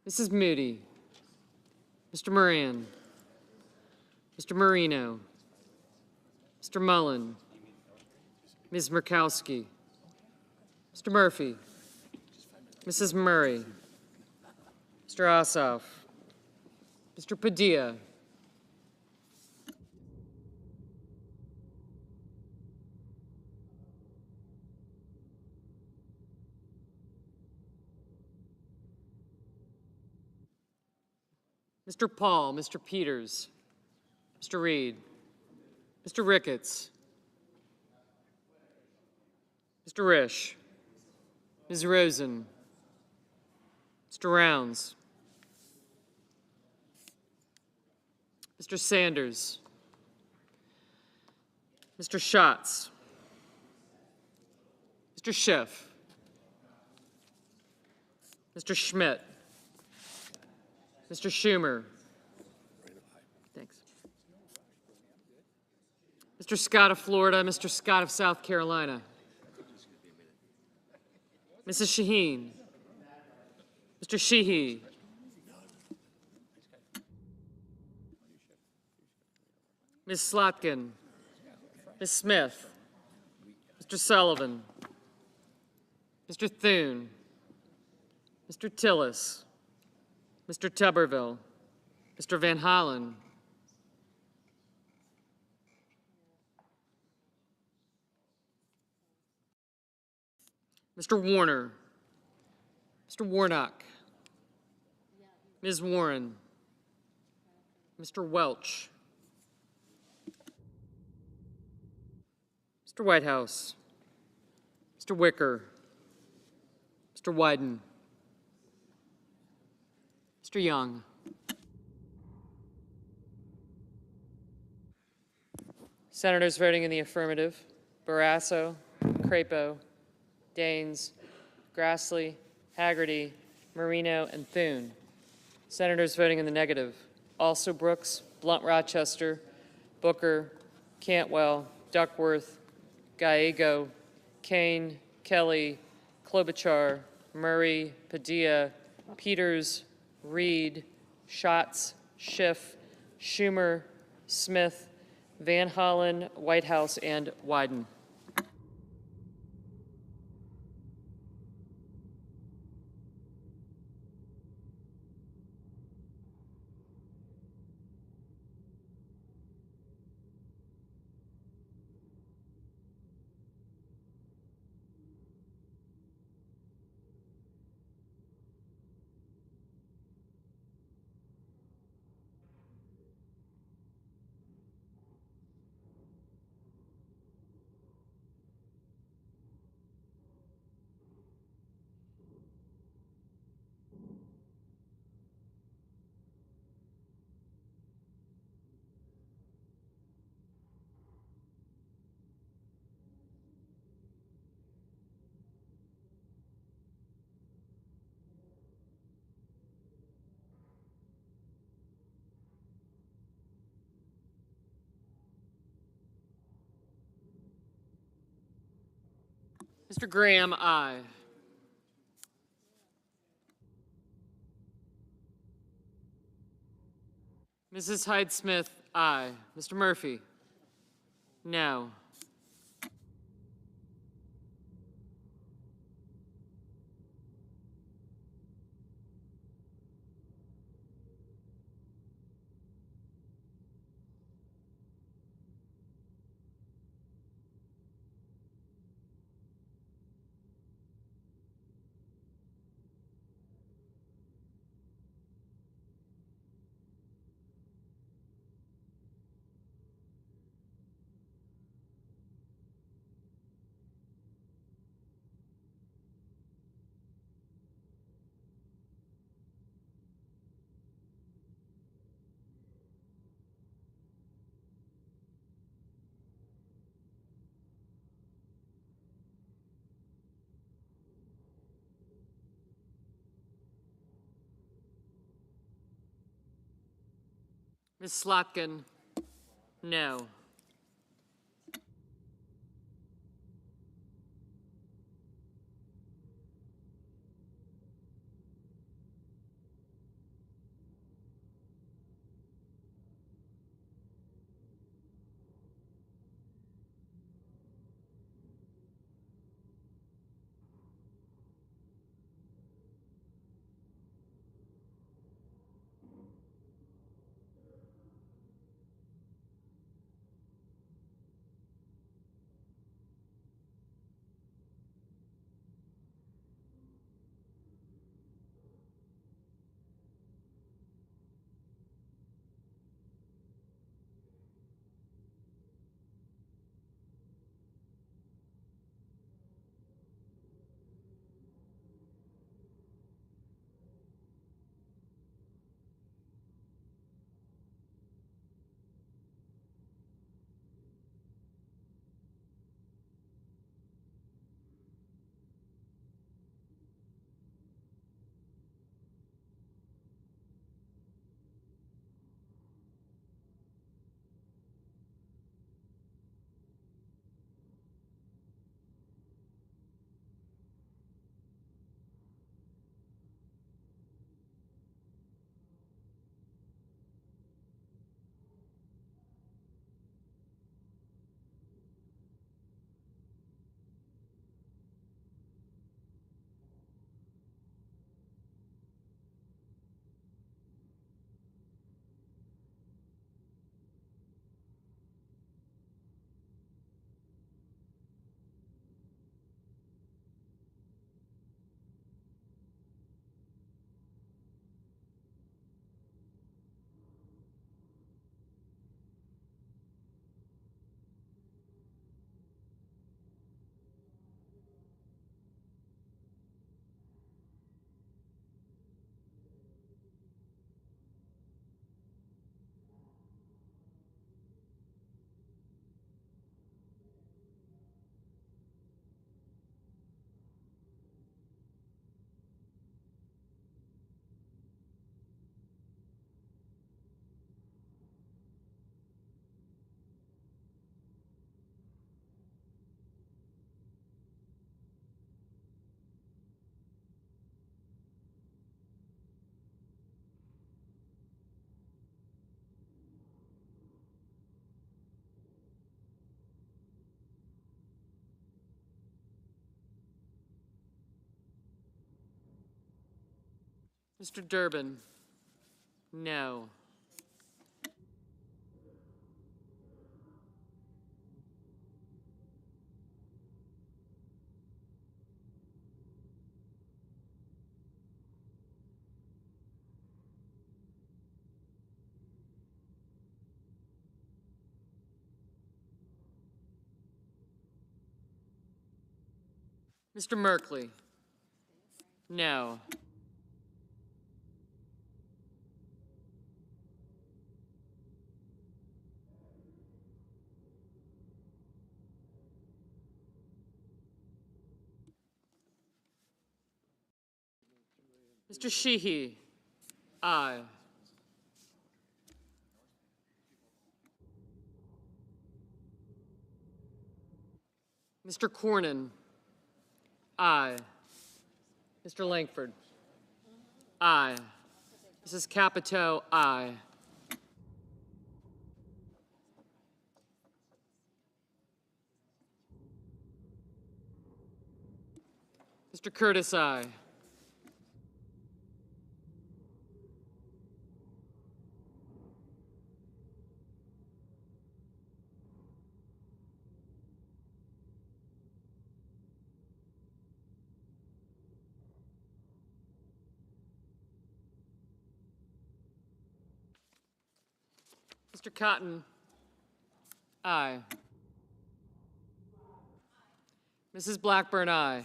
Mrs. Moody, Mr. Moran, Mr. Marino, Mr. Mullen, Ms. Murkowski, Mr. Murphy, Mrs. Murray, Mr. Ossoff, Mr. Padilla, Mr. Paul, Mr. Peters, Mr. Reed, Mr. Ricketts, Mr. Risch, Ms. Rosen, Mr. Rounds, Mr. Sanders, Mr. Schatz, Mr. Schiff, Mr. Schmidt, Mr. Schumer. Thanks. Mr. Scott of Florida, Mr. Scott of South Carolina. Mrs. Shaheen, Mr. Sheehy, Ms. Slotkin, Ms. Smith, Mr. Sullivan, Mr. Thune, Mr. Tillis, Mr. Tuberville, Mr. Van Hollen, Mr. Warner, Mr. Warnock, Ms. Warren, Mr. Welch, Mr. Whitehouse, Mr. Wicker, Mr. Wyden, Mr. Young. Senators voting in the affirmative: Barrasso, Crapo, Daines, Grassley, Haggerty, Marino, and Thune. Senators voting in the negative: also Brooks, Blunt Rochester, Booker, Cantwell, Duckworth, Gallego, Kane, Kelly, Klobuchar, Murray, Padilla, Peters, Reed, Schatz, Schiff, Schumer, Smith, Van Hollen, Whitehouse, and Wyden. Mr. Graham, aye. Mrs. Hyde-Smith, aye. Mr. Murphy? No. Ms. Slotkin? No. Mr. Durbin? No. Mr. Merkley? No. Mr. Sheehy? Aye. Mr. Cornyn? Aye. Mr. Langford? Aye. Mrs. Capito? Aye. Mr. Curtis, aye. Mr. Cotton, aye. Mrs. Blackburn, aye.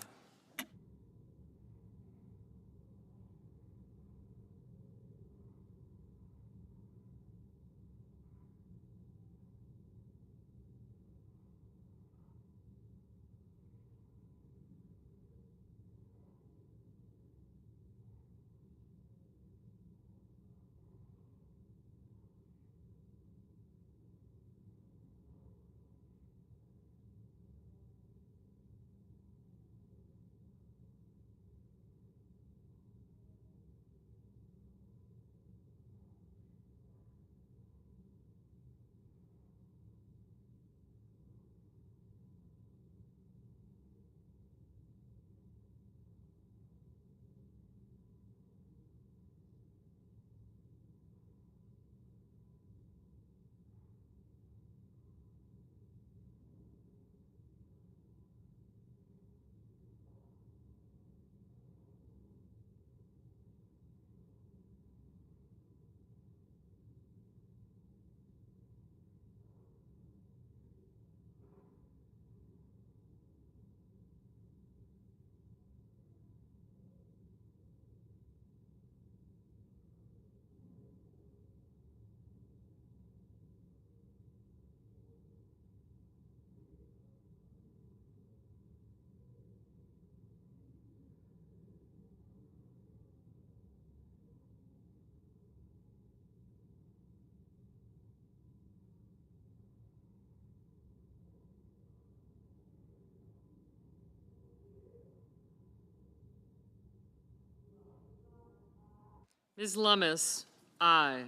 Ms. Lummis, aye.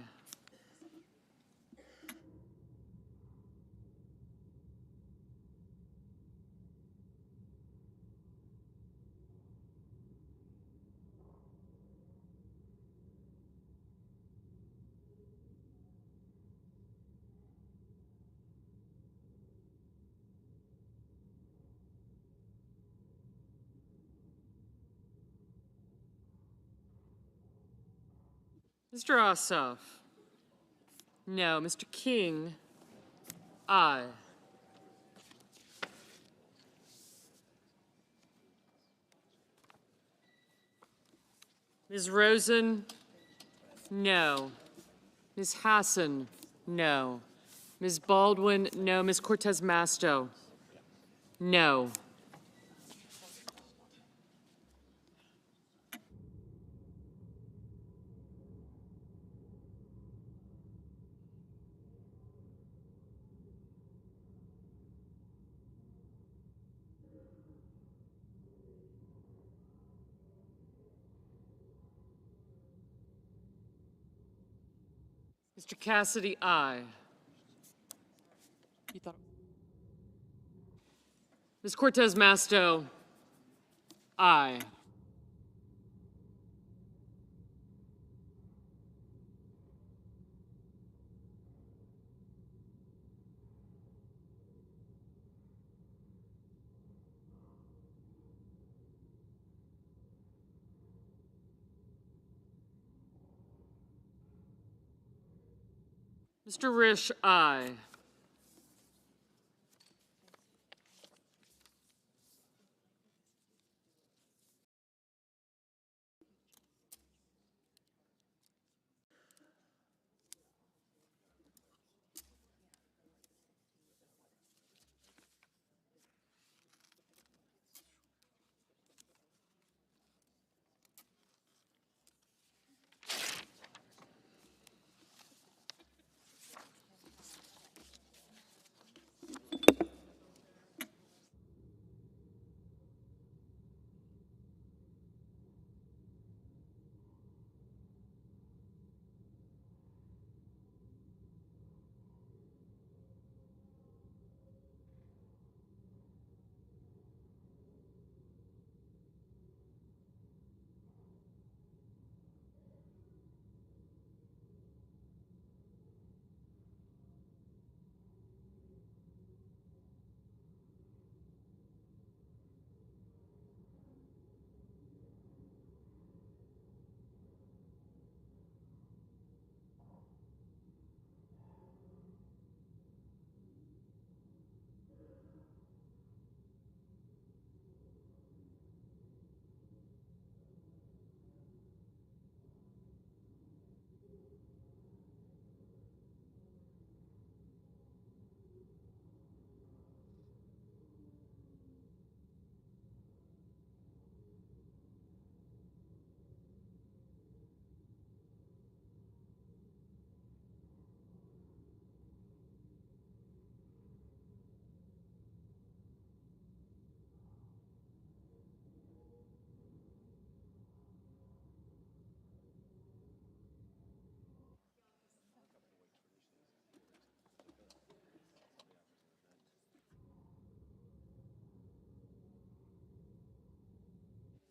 Mr. Ossoff, no. Mr. King, aye. Ms. Rosen, no. Ms. Hassan, no. Ms. Baldwin, no. Ms. Cortez Masto, no. Mr. Cassidy, aye. Ms. Cortez Masto, aye. Mr. Risch, aye.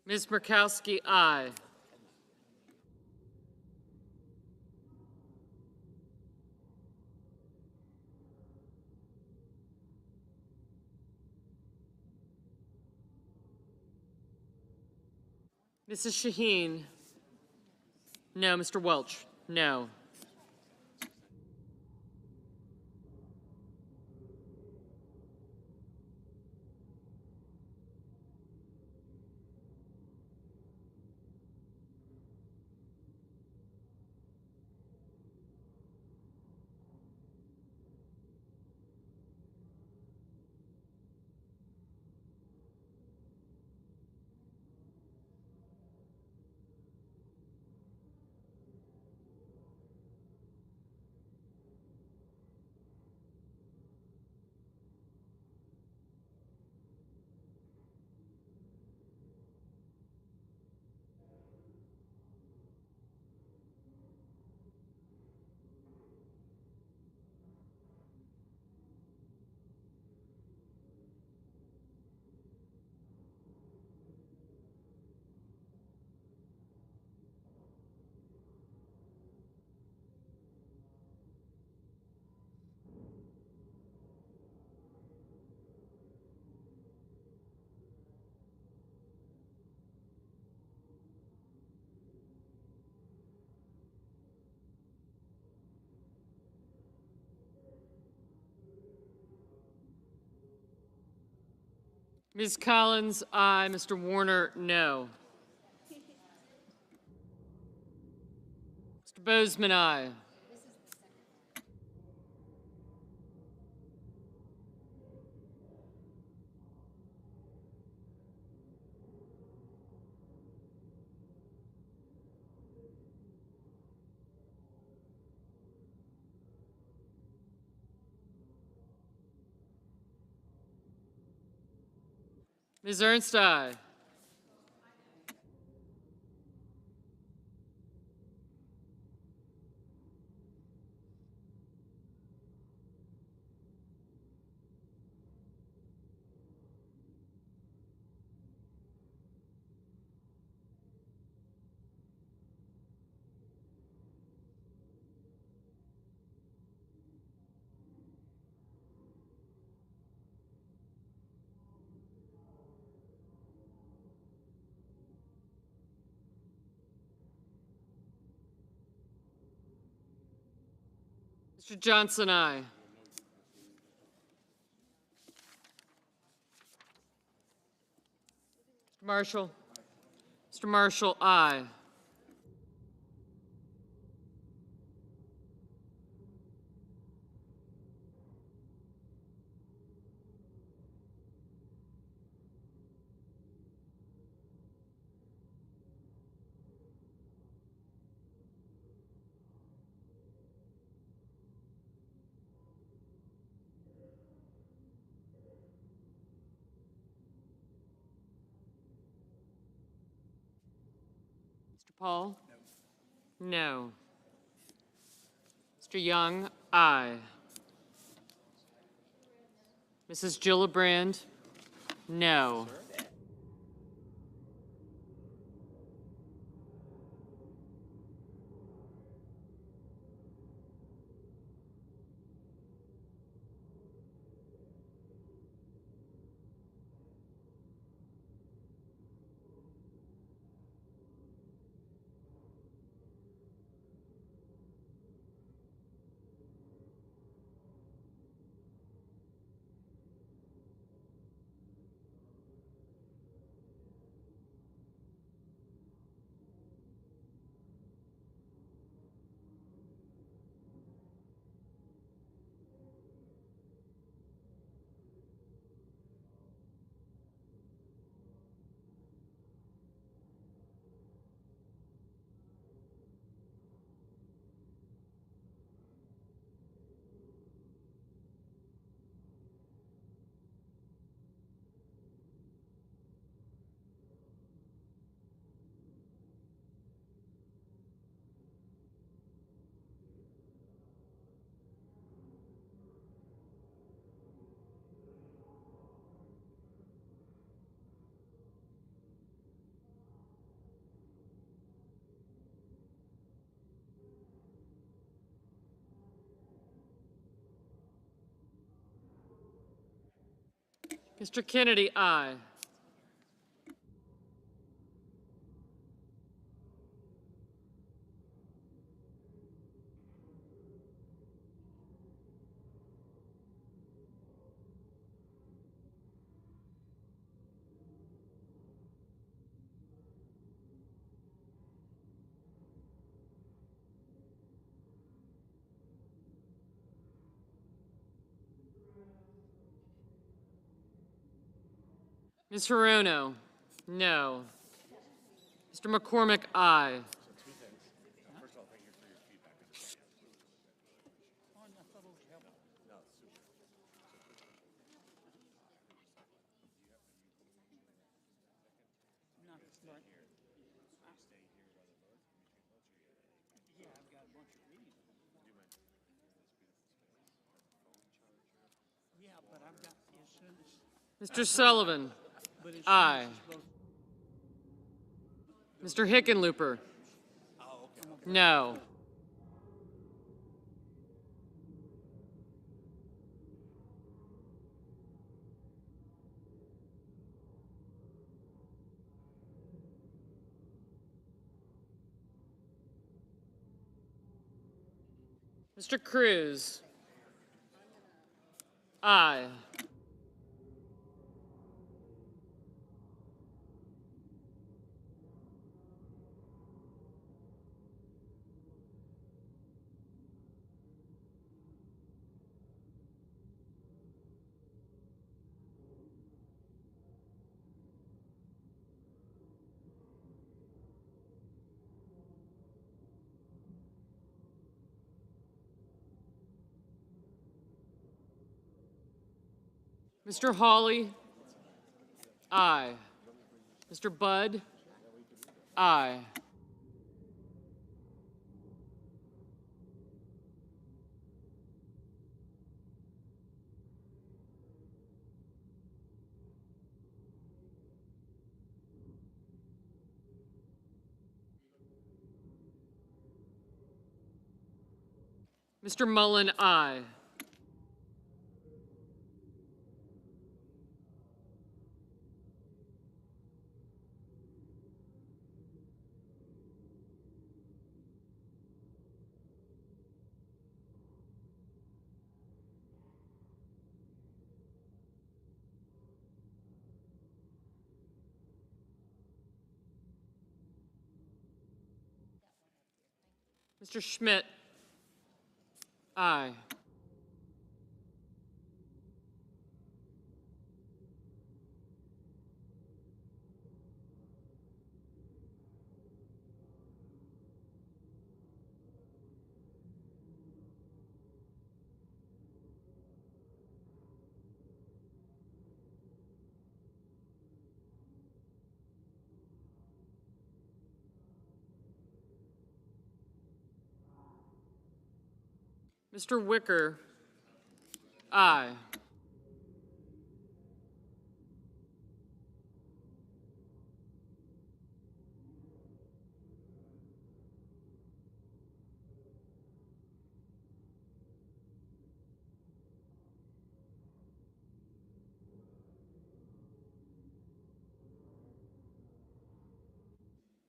Ms. Murkowski, aye. Mrs. Shaheen, no. Mr. Welch, no. Ms. Collins, aye. Mr. Warner, no. Mr. Bozeman, aye. Ms. Ernst, aye. Mr. Johnson, aye. Mr. Marshall. Mr. Marshall, aye. Mr. Paul? No. Mr. Young, aye. Mrs. Gillibrand? No. Mr. Kennedy, aye. Ms. Hirono, no. Mr. McCormick, aye. Mr. Sullivan, aye. Mr. Hickenlooper, no. Mr. Cruz, aye. Mr. Hawley, aye. Mr. Budd, aye. Mr. Mullen, aye. Mr. Schmidt, aye. Mr. Wicker, aye.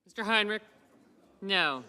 Mr. Heinrich, no.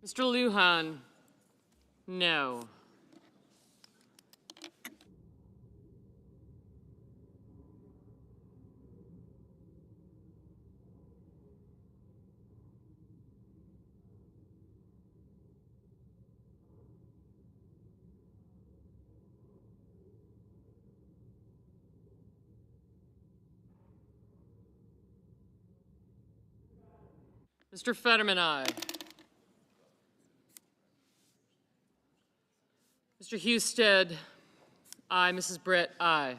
Mr. Lujan, no. Mr. Fetterman, aye. Mr. Husted, aye. Mrs. Britt, aye.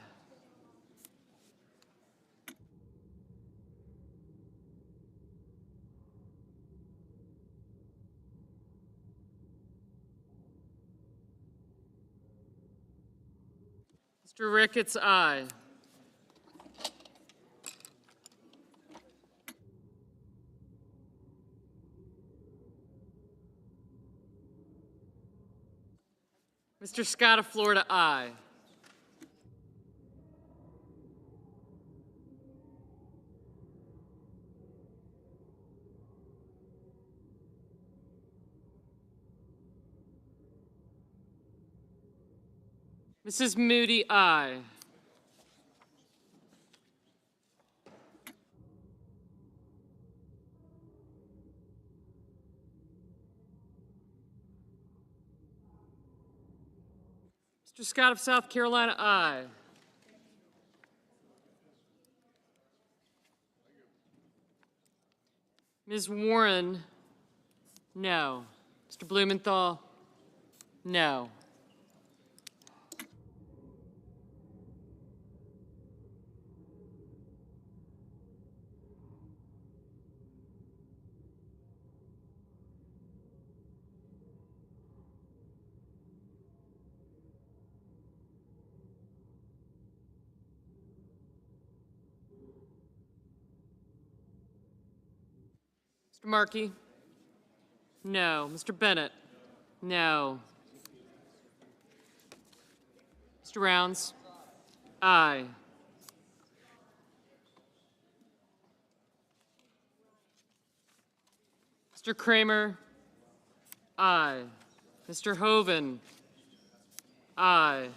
Mr. Ricketts, aye. Mr. Scott of Florida, aye. Mrs. Moody, aye. Mr. Scott of South Carolina, aye. Ms. Warren, no. Mr. Blumenthal, no. Mr. Markey, no. Mr. Bennett, no. Mr. Rounds, aye. Mr. Kramer, aye. Mr. Hoven, aye.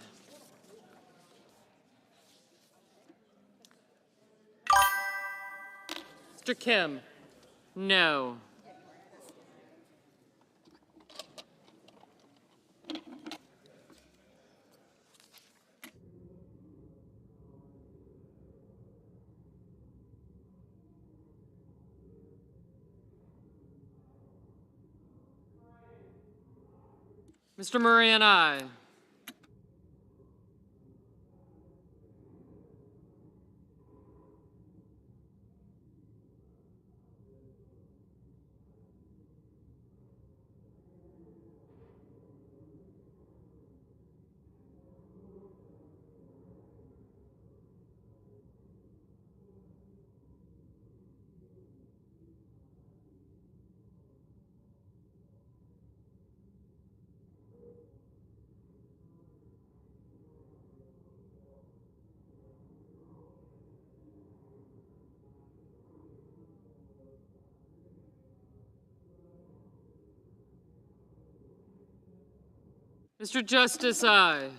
Mr. Kim, no. Mr. Moran, aye. Mr. Justice, aye.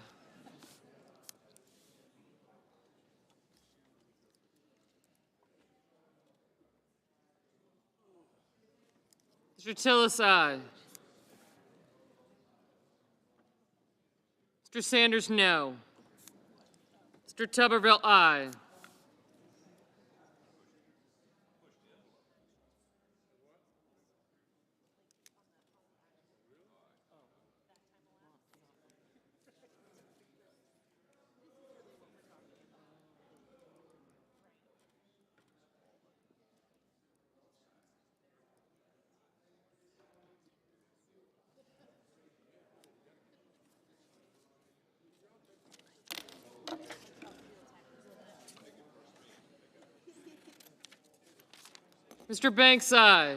Mr. Tillis, aye. Mr. Sanders, no. Mr. Tuberville, aye. Mr. Banks, aye.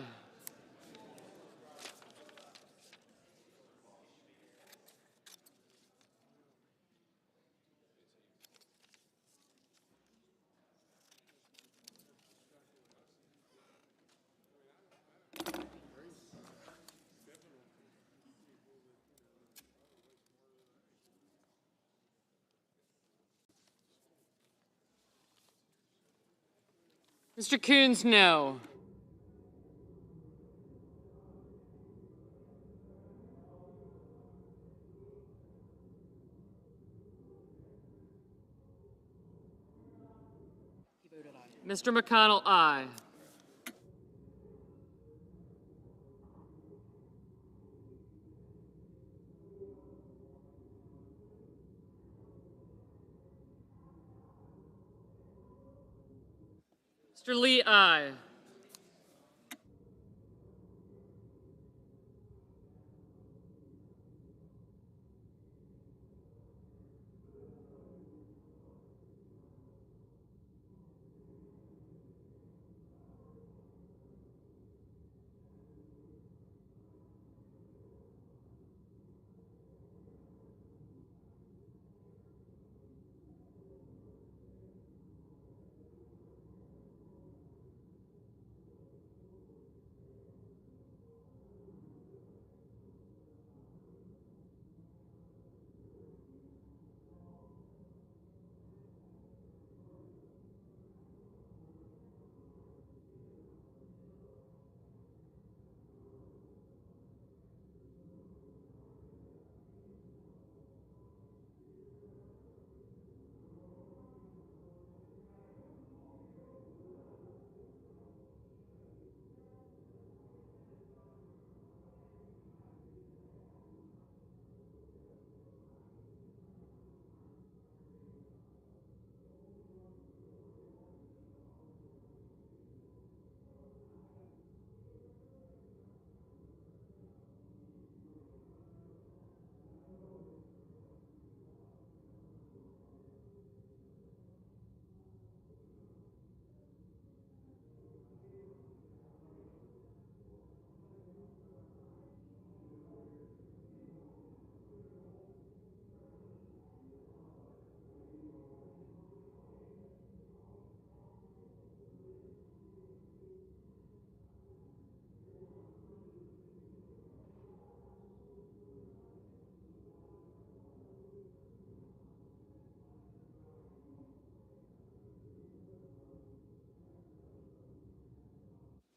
Mr. Coons, no. Mr. McConnell, aye. Mr. Lee, aye.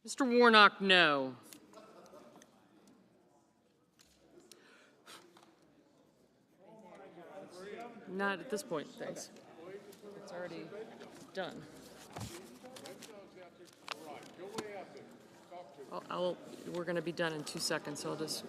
Mr. Warnock, no. Not at this point, thanks. It's already done. We're going to be done in 2 seconds, so I'll just...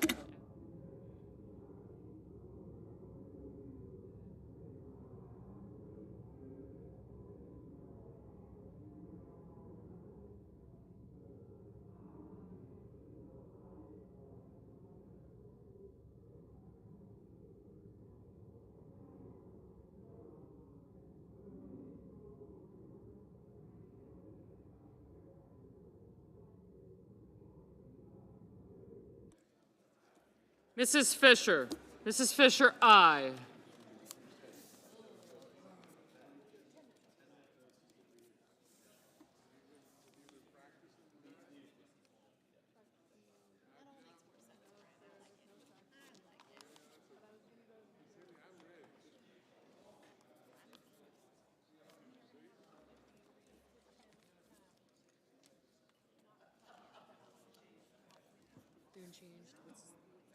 Mrs. Fisher. Mrs. Fisher, aye.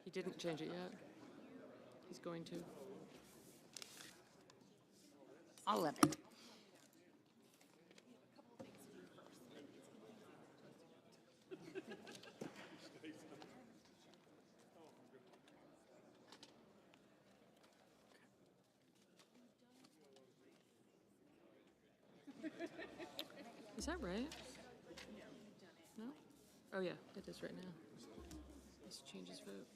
He didn't change it yet. He's going to. I'll love it. Is that right? No? Oh, yeah, it is right now. Let's change his vote.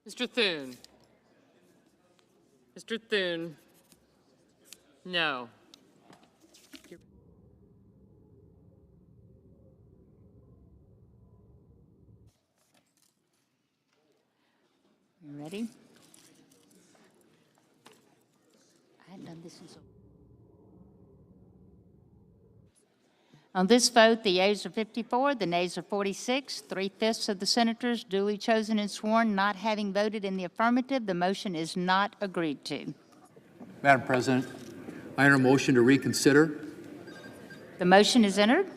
Mr. Thune. Mr. Thune. No. You ready? I hadn't done this in so. On this vote, the yeas are 54, the nays are 46. 3/5 of the senators duly chosen and sworn not having voted in the affirmative, the motion is not agreed to. Madam President, I enter a motion to reconsider. The motion is entered.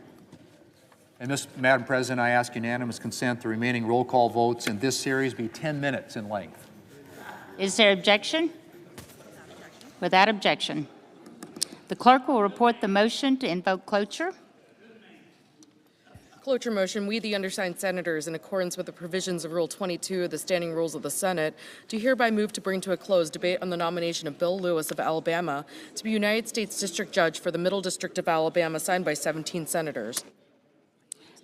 And Madam President, I ask unanimous consent the remaining roll call votes in this series be 10 minutes in length. Is there objection? Without objection. The clerk will report the motion to invoke cloture. Cloture motion, we, the undersigned senators, in accordance with the provisions of Rule 22 of the Standing Rules of the Senate, do hereby move to bring to a close debate on the nomination of Bill Lewis of Alabama to be United States District Judge for the Middle District of Alabama, signed by 17 senators.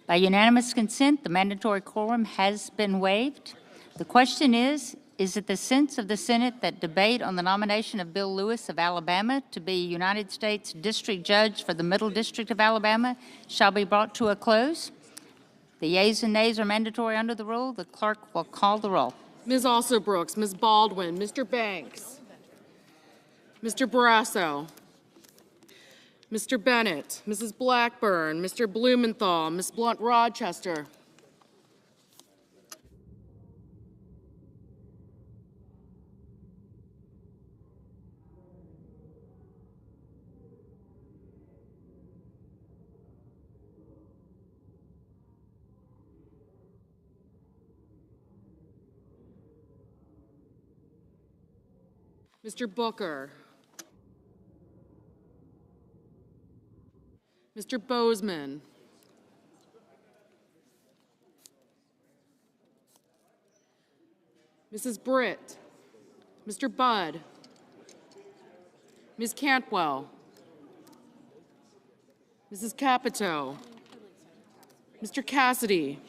By unanimous consent, the mandatory quorum has been waived. The question is it the sense of the Senate that debate on the nomination of Bill Lewis of Alabama to be United States District Judge for the Middle District of Alabama shall be brought to a close? The yeas and nays are mandatory under the rule. The clerk will call the roll. Ms. Alsobrooks, Ms. Baldwin, Mr. Banks, Mr. Barrasso, Mr. Bennett, Mrs. Blackburn, Mr. Blumenthal, Ms. Blunt-Rochester, Mr. Booker, Mr. Bozeman, Mrs. Britt, Mr. Budd, Ms. Cantwell, Mrs. Capito, Mr. Cassidy,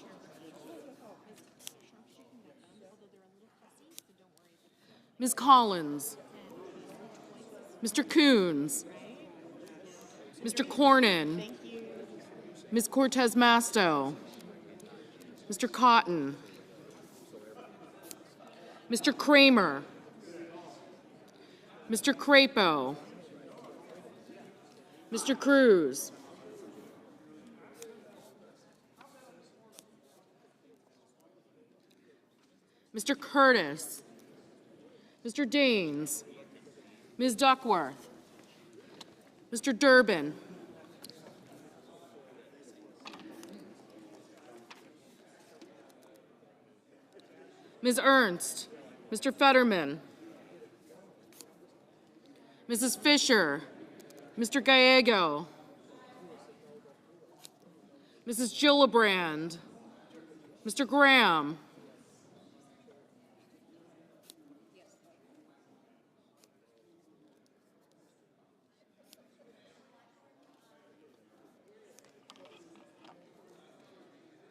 Ms. Collins, Mr. Coons, Mr. Cornyn, Ms. Cortez Masto, Mr. Cotton, Mr. Kramer, Mr. Crapo, Mr. Cruz, Mr. Curtis, Mr. Daines, Ms. Duckworth, Mr. Durbin, Ms. Ernst, Mr. Fetterman, Mrs. Fisher, Mr. Gallego, Mrs. Gillibrand, Mr. Graham,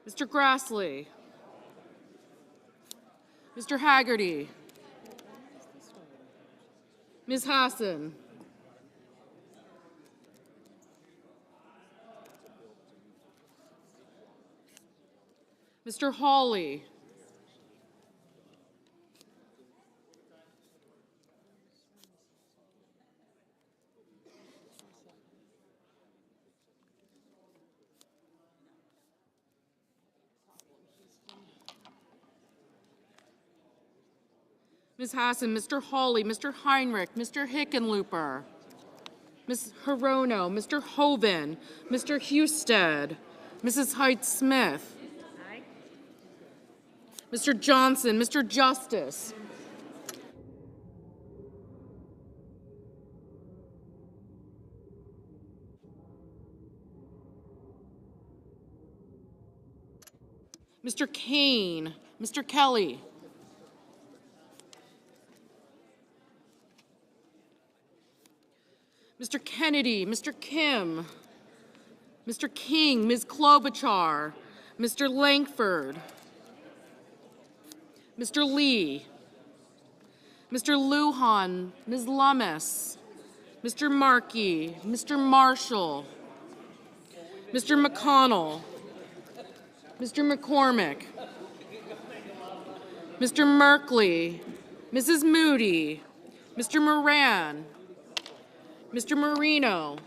Mr. Grassley, Mr. Haggerty, Ms. Hassan, Mr. Hawley, Ms. Hassan, Mr. Hawley, Mr. Heinrich, Mr. Hickenlooper, Ms. Hirono, Mr. Hoven, Mr. Husted, Mrs. Height-Smith, Mr. Johnson, Mr. Justice, Mr. Kane, Mr. Kelly, Mr. Kennedy, Mr. Kim, Mr. King, Ms. Klobuchar, Mr. Langford, Mr. Lee, Mr. Lujan, Ms. Lummis, Mr. Markey, Mr. Marshall, Mr. McConnell, Mr. McCormick, Mr. Merkley, Mrs. Moody, Mr. Moran, Mr. Marino,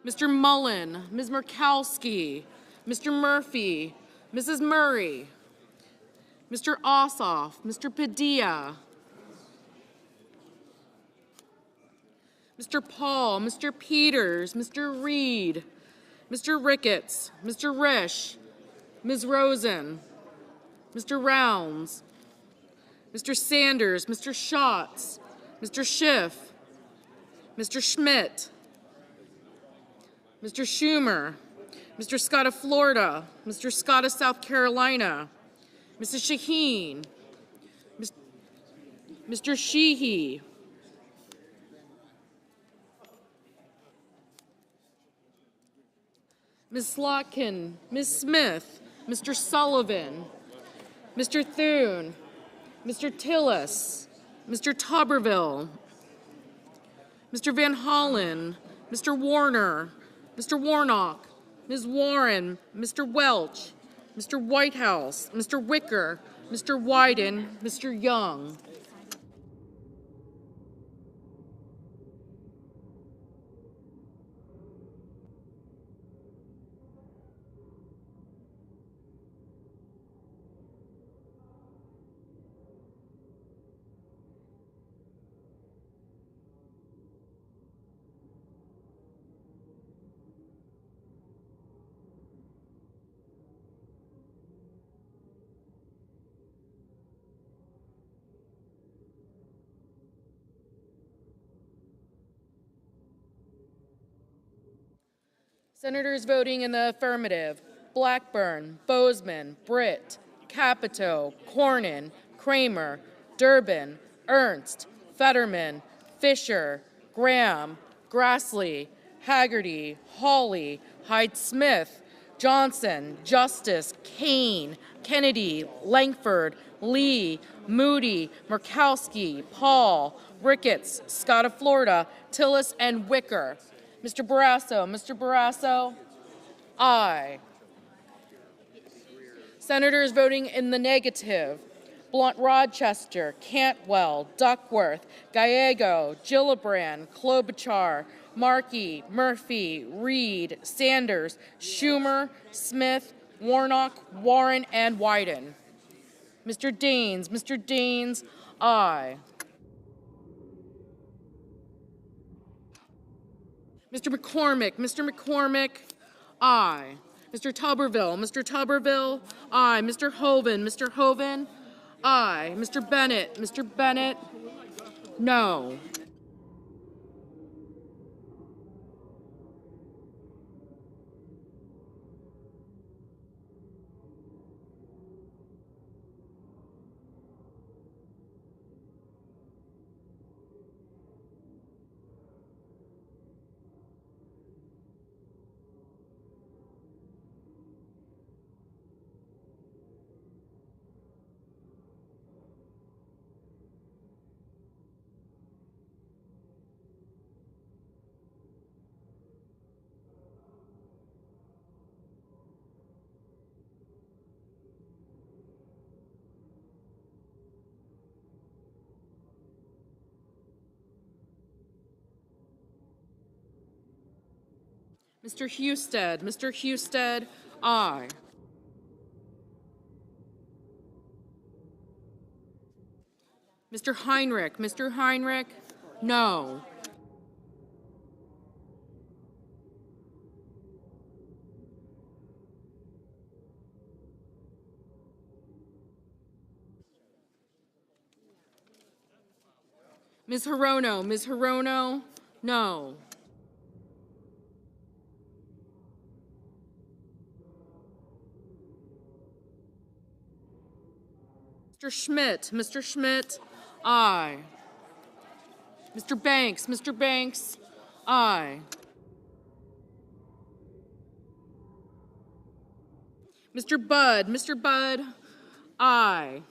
Mr. Mullen, Ms. Murkowski, Mr. Murphy, Mrs. Murray, Mr. Ossoff, Mr. Padilla, Mr. Paul, Mr. Peters, Mr. Reed, Mr. Ricketts, Mr. Risch, Ms. Rosen, Mr. Rounds, Mr. Sanders, Mr. Schatz, Mr. Schiff, Mr. Schmidt, Mr. Schumer, Mr. Scott of Florida, Mr. Scott of South Carolina, Mrs. Shaheen, Mr. Sheehy, Ms. Slotkin, Ms. Smith, Mr. Sullivan, Mr. Thune, Mr. Tillis, Mr. Tuberville, Mr. Van Hollen, Mr. Warner, Mr. Warnock, Ms. Warren, Mr. Welch, Mr. Whitehouse, Mr. Wicker, Mr. Wyden, Mr. Young. Senators voting in the affirmative: Blackburn, Bozeman, Britt, Capito, Cornyn, Kramer, Durbin, Ernst, Fetterman, Fisher, Graham, Grassley, Haggerty, Hawley, Hyde-Smith, Johnson, Justice, Kane, Kennedy, Langford, Lee, Moody, Murkowski, Paul, Ricketts, Scott of Florida, Tillis, and Wicker. Mr. Barrasso, aye. Senators voting in the negative: Blunt Rochester, Cantwell, Duckworth, Gallego, Gillibrand, Klobuchar, Markey, Murphy, Reed, Sanders, Schumer, Smith, Warnock, Warren, and Wyden. Mr. Daines, aye. Mr. McCormick, aye. Mr. Tuberville, aye. Mr. Hoven, aye. Mr. Bennett, no. Mr. Husted, aye. Mr. Heinrich, no. Ms. Hirono, no. Mr. Schmidt, aye. Mr. Banks, aye. Mr. Budd, aye.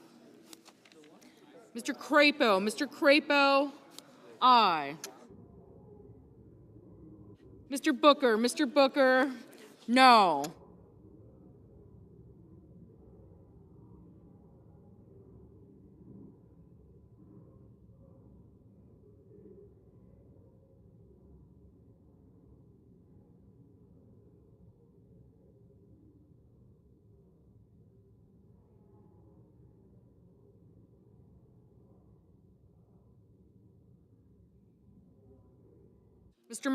Mr. Crapo, aye. Mr. Booker, no. Mr.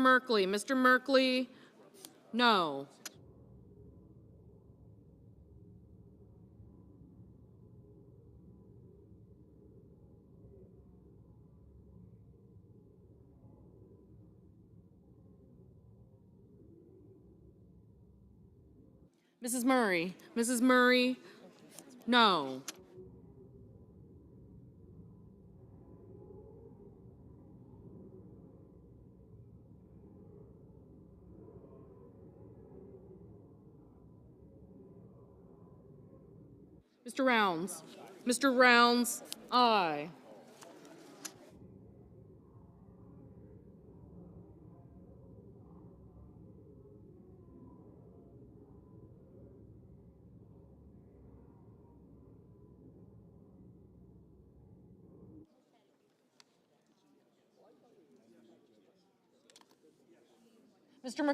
Merkley, no. Mrs. Murray, no. Mr. Rounds, aye. Mr.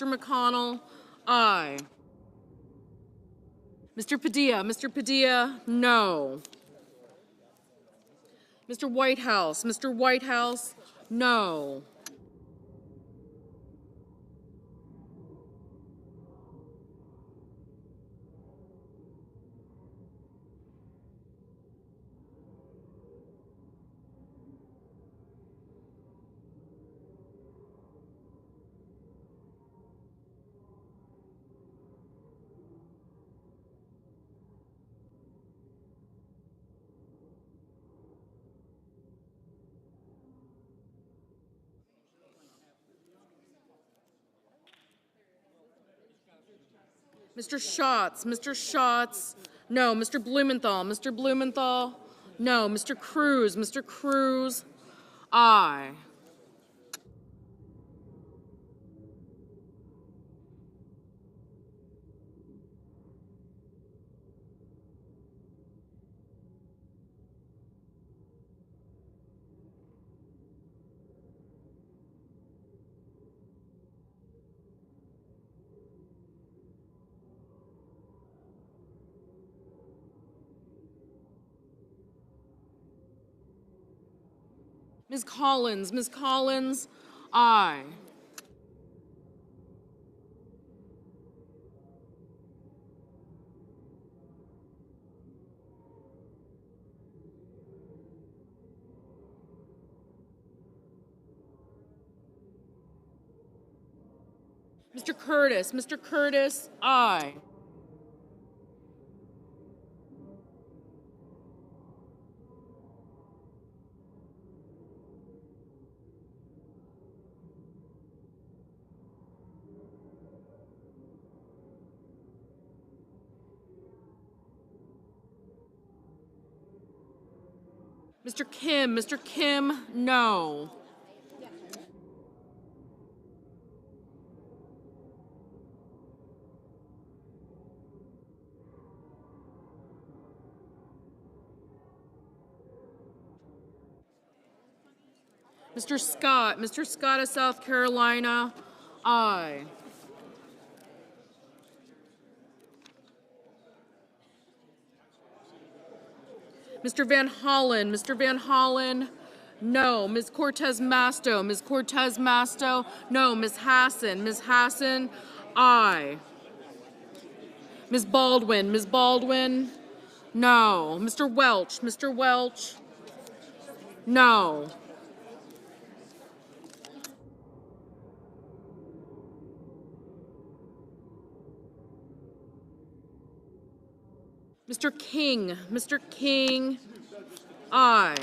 McConnell, aye. Mr. Padilla, no. Mr. Whitehouse, no. Mr. Schatz, no. Mr. Blumenthal, no. Mr. Cruz, aye. Ms. Collins, aye. Mr. Curtis, aye. Mr. Kim, no. Mr. Scott of South Carolina, aye. Mr. Van Hollen, no. Ms. Cortez Masto, no. Ms. Hassan, aye. Ms. Baldwin, no. Mr. Welch, no. Mr. King, aye.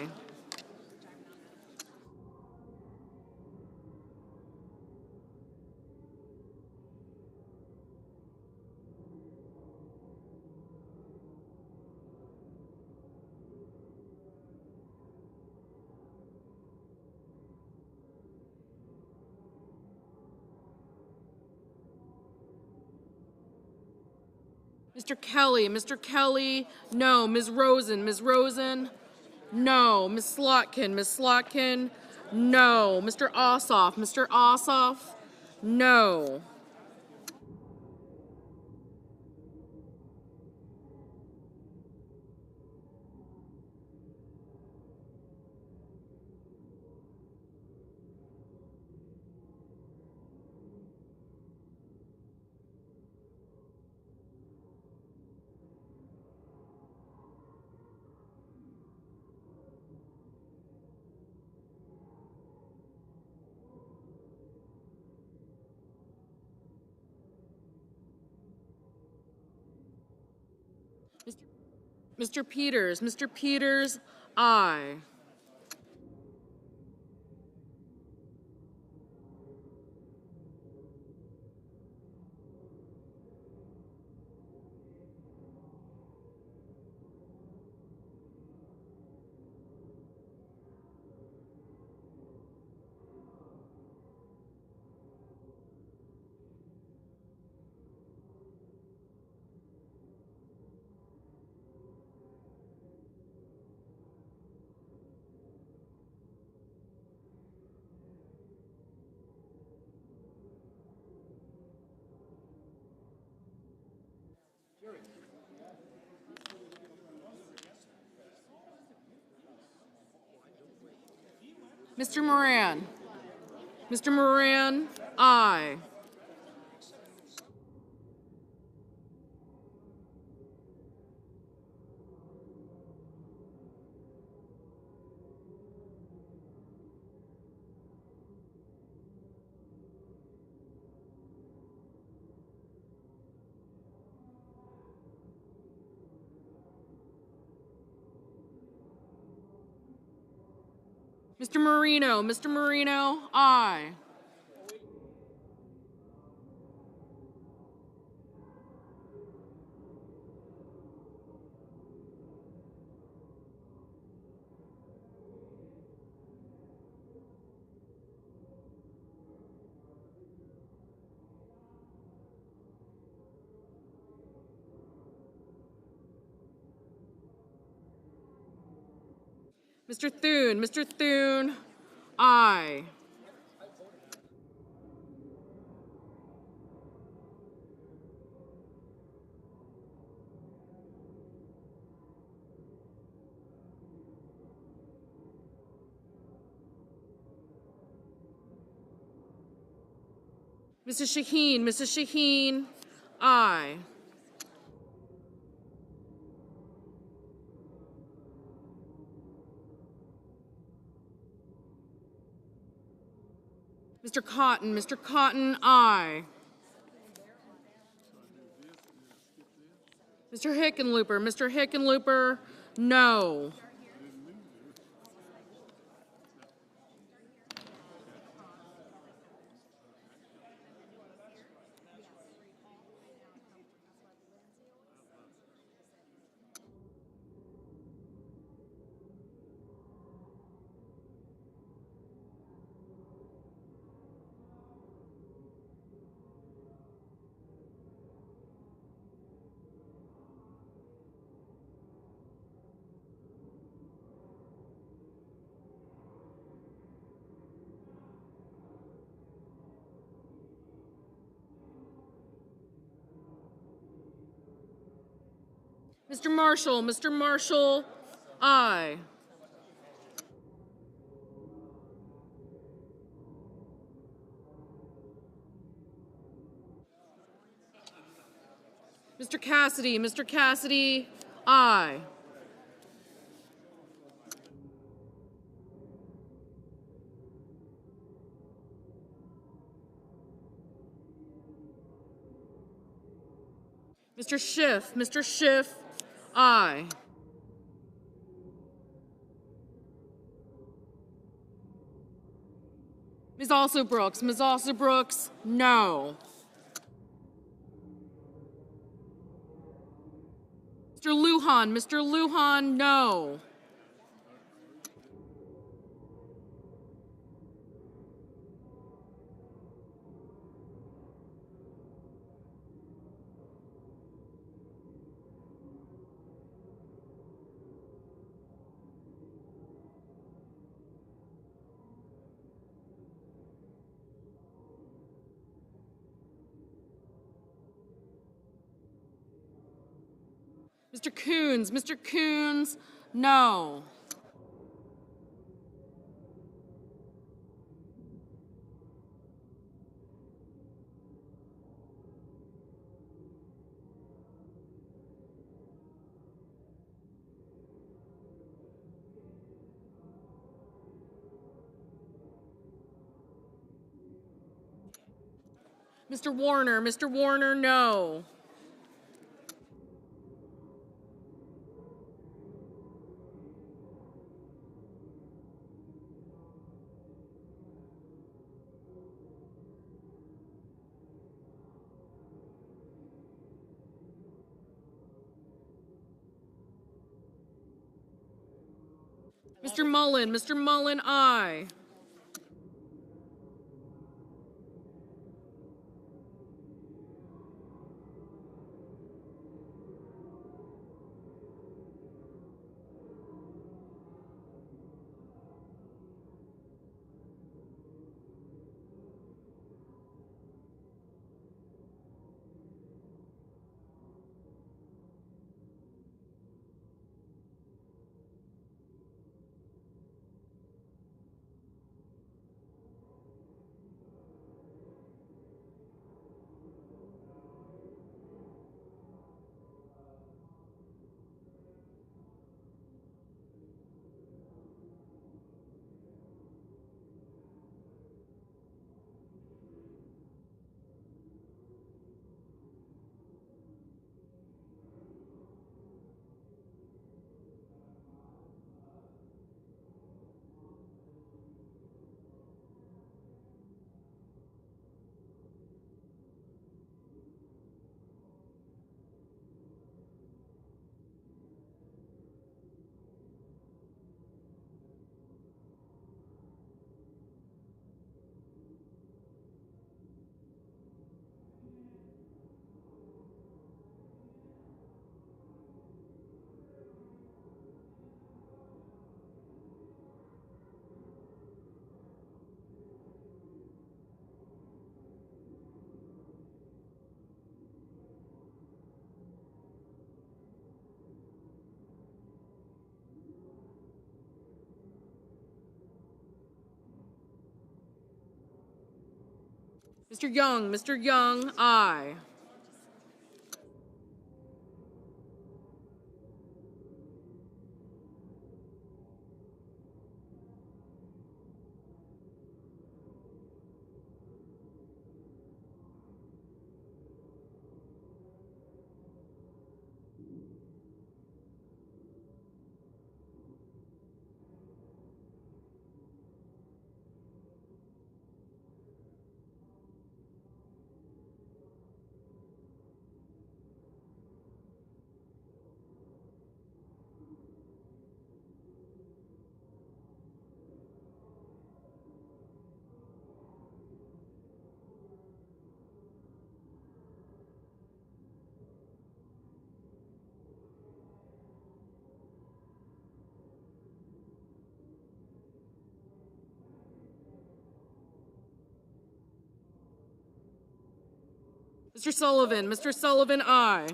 Mr. Kelly, no. Ms. Rosen, no. Ms. Slotkin, no. Mr. Ossoff, no. Mr. Peters, aye. Mr. Moran, aye. Mr. Marino, aye. Mr. Thune, aye. Mrs. Shaheen, aye. Mr. Cotton, aye. Mr. Hickenlooper, no. Mr. Marshall, aye. Mr. Cassidy, aye. Mr. Schiff, aye. Ms. Brooks, no. Mr. Lujan, no. Mr. Coons. Mr. Coons, no. Mr. Warner. Mr. Warner, no. Mr. Mullen. Mr. Mullen, aye. Mr. Young, aye. Mr. Sullivan, aye.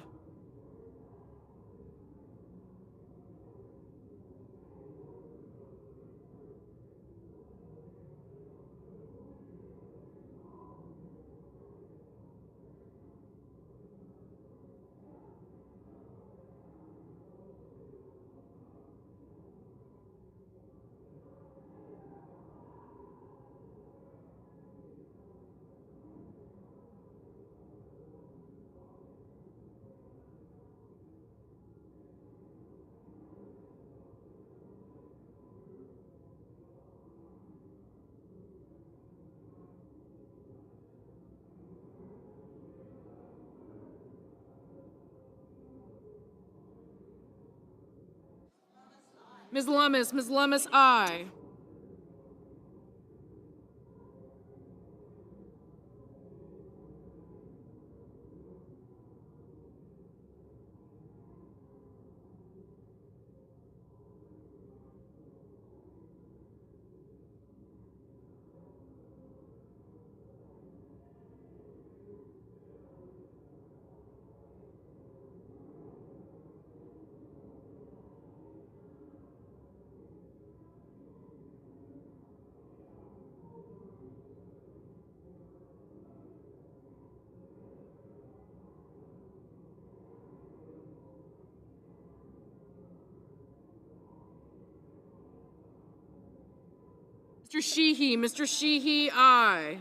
Ms. Lummis, aye. Mr. Sheehy, aye.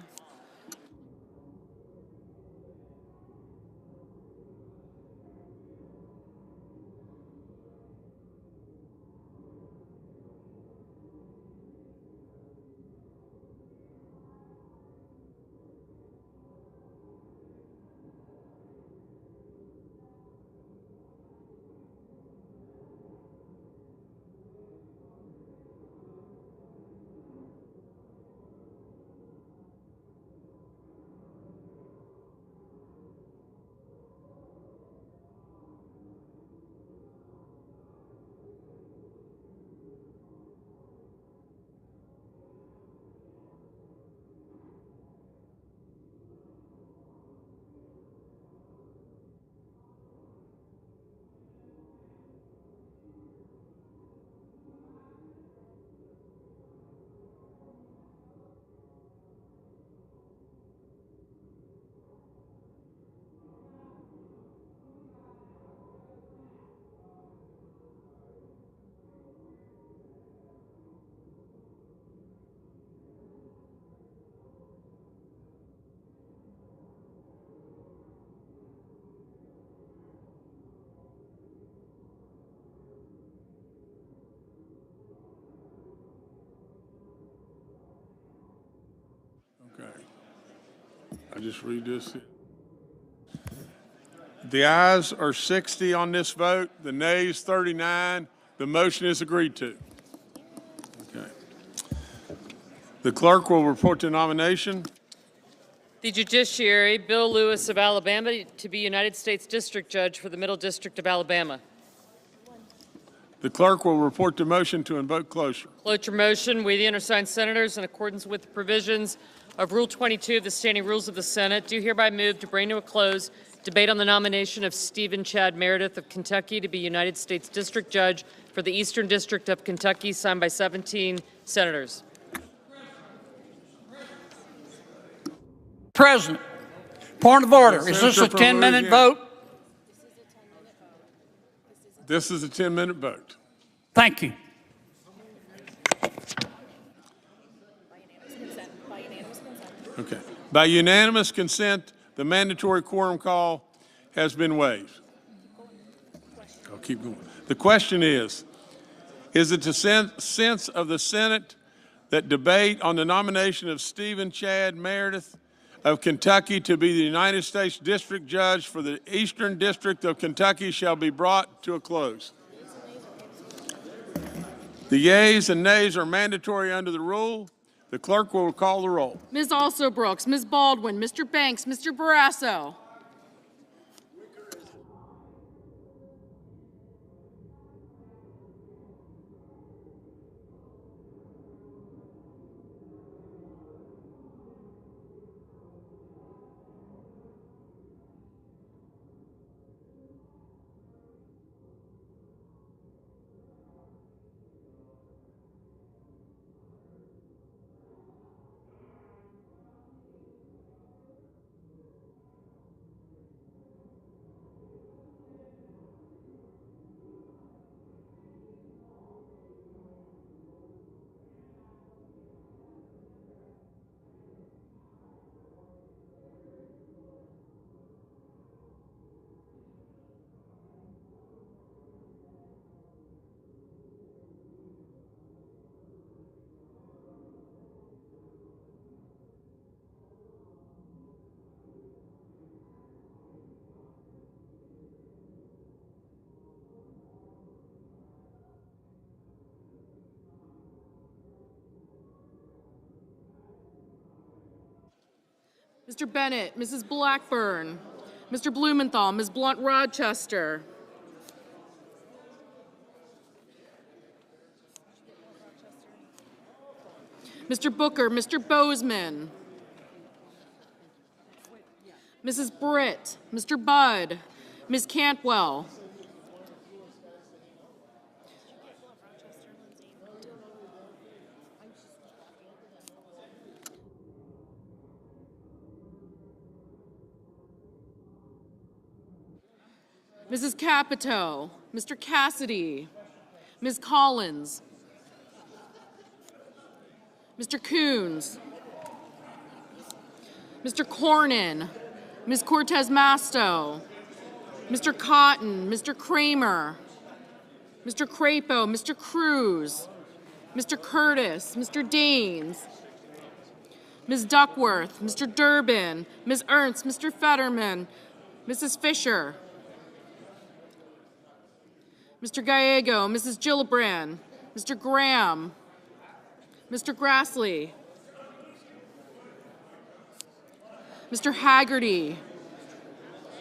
I just read this. The ayes are 60 on this vote, the nays 39. The motion is agreed to. Okay. The clerk will report the nomination. The judiciary, Bill Lewis of Alabama, to be United States District Judge for the Middle District of Alabama. The clerk will report the motion to invoke cloture. Cloture motion. We, the undersigned senators, in accordance with the provisions of Rule 22 of the Standing Rules of the Senate, do hereby move to bring to a close debate on the nomination of Stephen Chad Meredith of Kentucky to be United States District Judge for the Eastern District of Kentucky, signed by 17 senators. President, point of order. Is this a 10-minute vote? This is a 10-minute vote. Thank you. Okay. By unanimous consent, the mandatory quorum call has been waived. I'll keep going. The question is it the sense of the Senate that debate on the nomination of Stephen Chad Meredith of Kentucky to be the United States District Judge for the Eastern District of Kentucky shall be brought to a close? The yeas and nays are mandatory under the rule. The clerk will call the roll. Ms. Also-Brooks, Ms. Baldwin, Mr. Banks, Mr. Barrasso. Mr. Bennett, Mrs. Blackburn, Mr. Blumenthal, Ms. Blunt-Rochester. Mr. Booker, Mr. Bozeman, Mrs. Britt, Mr. Budd, Ms. Cantwell, Mrs. Capito, Mr. Cassidy, Ms. Collins, Mr. Coons, Mr. Cornyn, Ms. Cortez Masto, Mr. Cotton, Mr. Kramer, Mr. Crapo, Mr. Cruz, Mr. Curtis, Mr. Daines, Ms. Duckworth, Mr. Durbin, Ms. Ernst, Mr. Fetterman, Mrs. Fisher, Mr. Gallego, Mrs. Gillibrand, Mr. Graham, Mr. Grassley, Mr. Haggerty,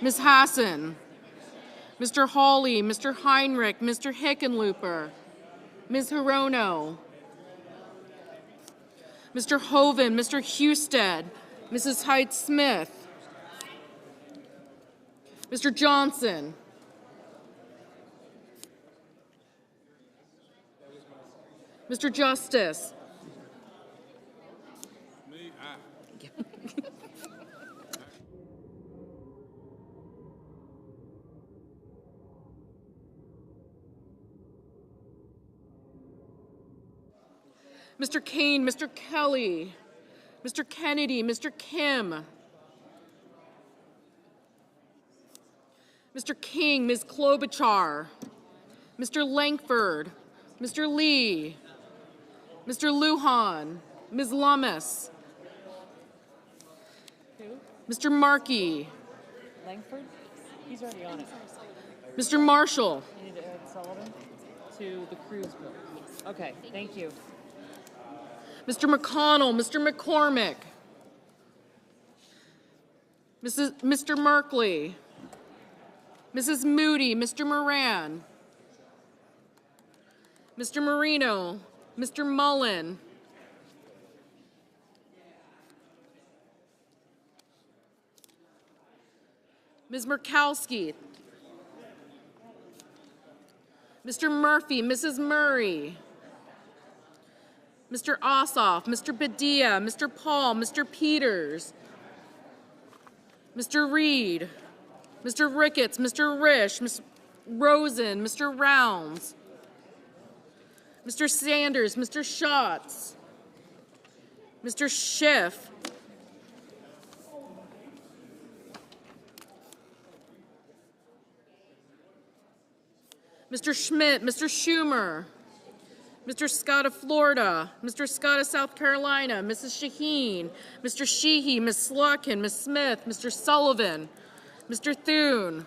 Ms. Hassan, Mr. Hawley, Mr. Heinrich, Mr. Hickenlooper, Ms. Hirono, Mr. Hoven, Mr. Husted, Mrs. Hyde-Smith, Mr. Johnson, Mr. Justice, Mr. Kane, Mr. Kelly, Mr. Kennedy, Mr. Kim, Mr. King, Ms. Klobuchar, Mr. Langford, Mr. Lee, Mr. Lujan, Ms. Lummis, Mr. Markey, Langford? He's already on it. Mr. Marshall, You need to add Sullivan to the Cruz bill. Okay, thank you. Mr. McConnell, Mr. McCormick, Mr. Merkley, Mrs. Moody, Mr. Moran, Mr. Marino, Mr. Mullen, Ms. Murkowski, Mr. Murphy, Mrs. Murray, Mr. Ossoff, Mr. Padilla, Mr. Paul, Mr. Peters, Mr. Reed, Mr. Ricketts, Mr. Risch, Ms. Rosen, Mr. Rounds, Mr. Sanders, Mr. Schatz, Mr. Schiff, Mr. Schmidt, Mr. Schumer, Mr. Scott of Florida, Mr. Scott of South Carolina, Mrs. Shaheen, Mr. Sheehy, Ms. Slotkin, Ms. Smith, Mr. Sullivan, Mr. Thune,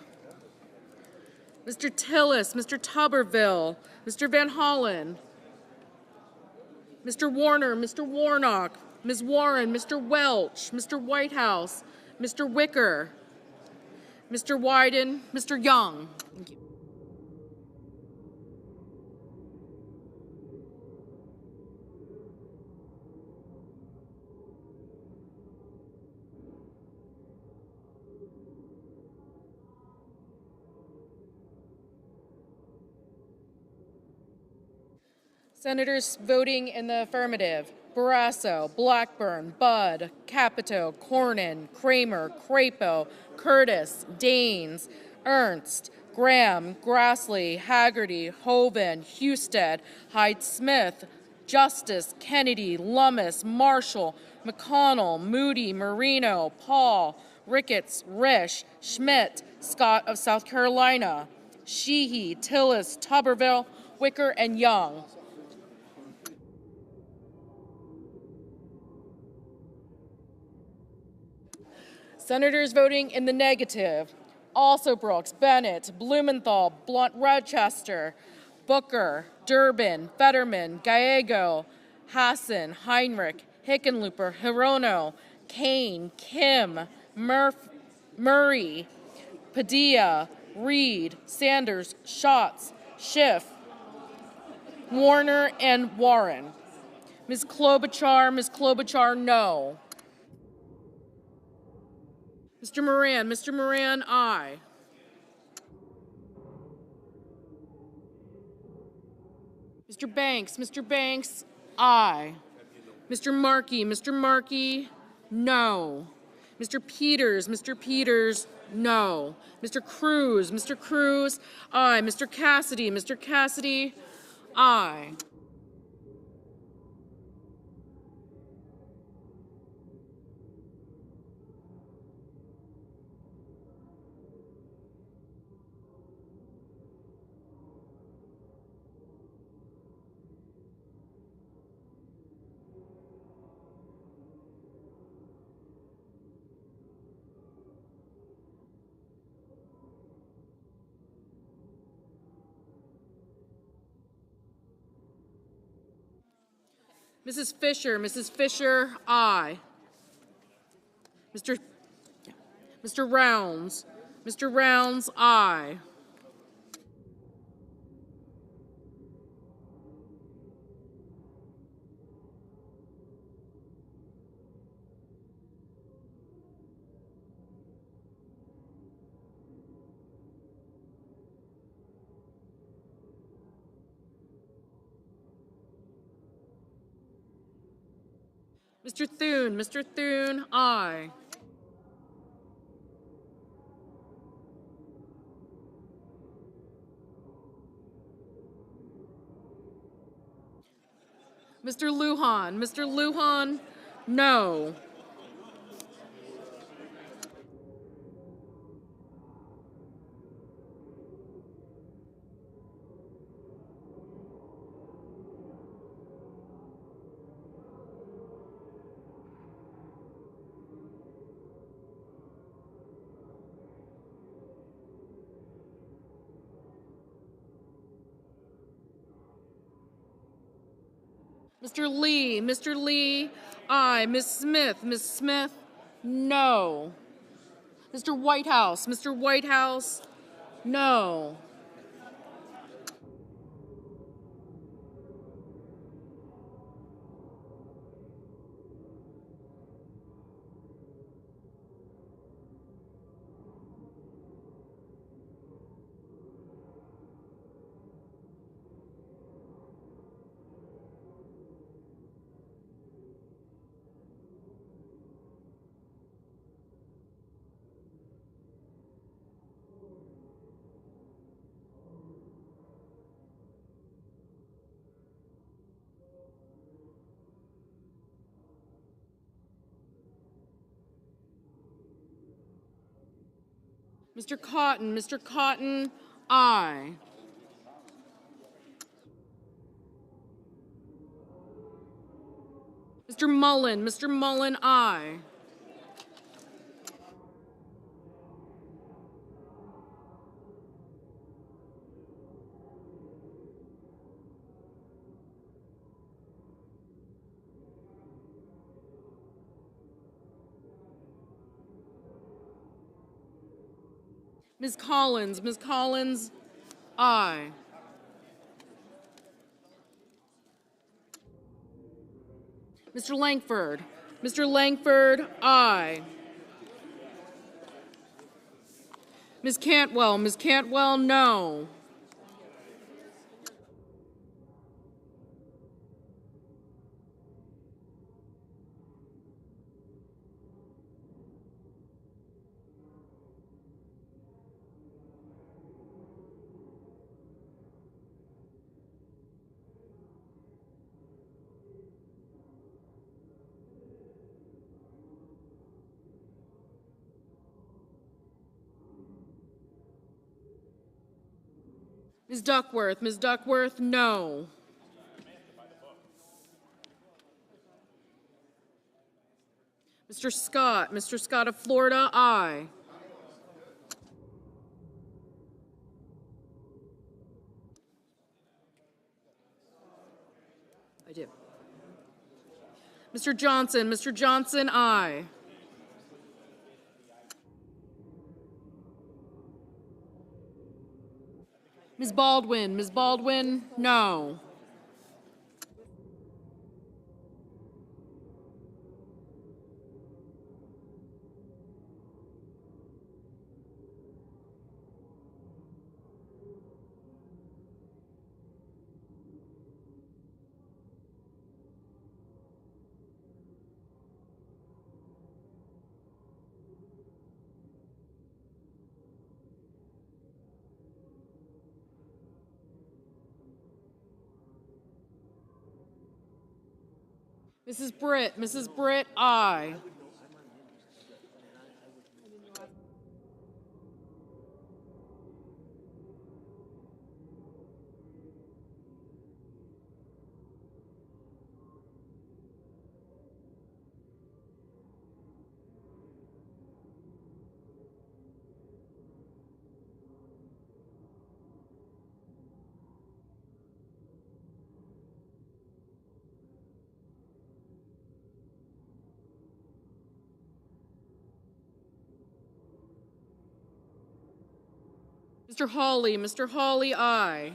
Mr. Tillis, Mr. Tuberville, Mr. Van Hollen, Mr. Warner, Mr. Warnock, Ms. Warren, Mr. Welch, Mr. Whitehouse, Mr. Wicker, Mr. Wyden, Mr. Young. Thank you. Senators voting in the affirmative: Barrasso, Blackburn, Budd, Capito, Cornyn, Kramer, Crapo, Curtis, Daines, Ernst, Graham, Grassley, Haggerty, Hoven, Husted, Hyde-Smith, Justice, Kennedy, Lummis, Marshall, McConnell, Moody, Marino, Paul, Ricketts, Risch, Schmidt, Scott of South Carolina, Sheehy, Tillis, Tuberville, Wicker, and Young. Senators voting in the negative: Alsobrooks, Bennett, Blumenthal, Blunt Rochester, Booker, Durbin, Fetterman, Gallego, Hassan, Heinrich, Hickenlooper, Hirono, Kane, Kim, Murray, Padilla, Reed, Sanders, Schatz, Schiff, Warner, and Warren. Ms. Klobuchar, no. Mr. Moran, aye. Mr. Banks, aye. Mr. Markey, no. Mr. Peters, no. Mr. Cruz, aye. Mr. Cassidy, aye. Mrs. Fisher, aye. Mr. Rounds, aye. Mr. Thune, aye. Mr. Lujan, no. Mr. Lee, aye. Ms. Smith, no. Mr. Whitehouse, no. Mr. Cotton, aye. Mr. Mullen, aye. Ms. Collins, aye. Mr. Langford, aye. Ms. Cantwell, no. Ms. Duckworth, no. Mr. Scott of Florida, aye. I do. Mr. Johnson, aye. Ms. Baldwin, no. Mrs. Britt, aye. Mr. Hawley, aye.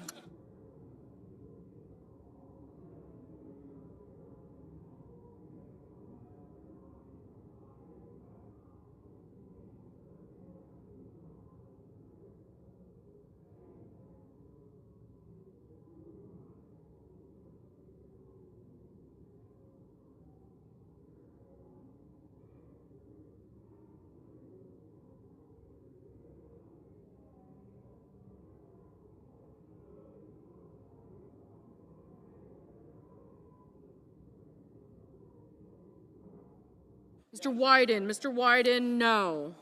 Mr. Wyden, no.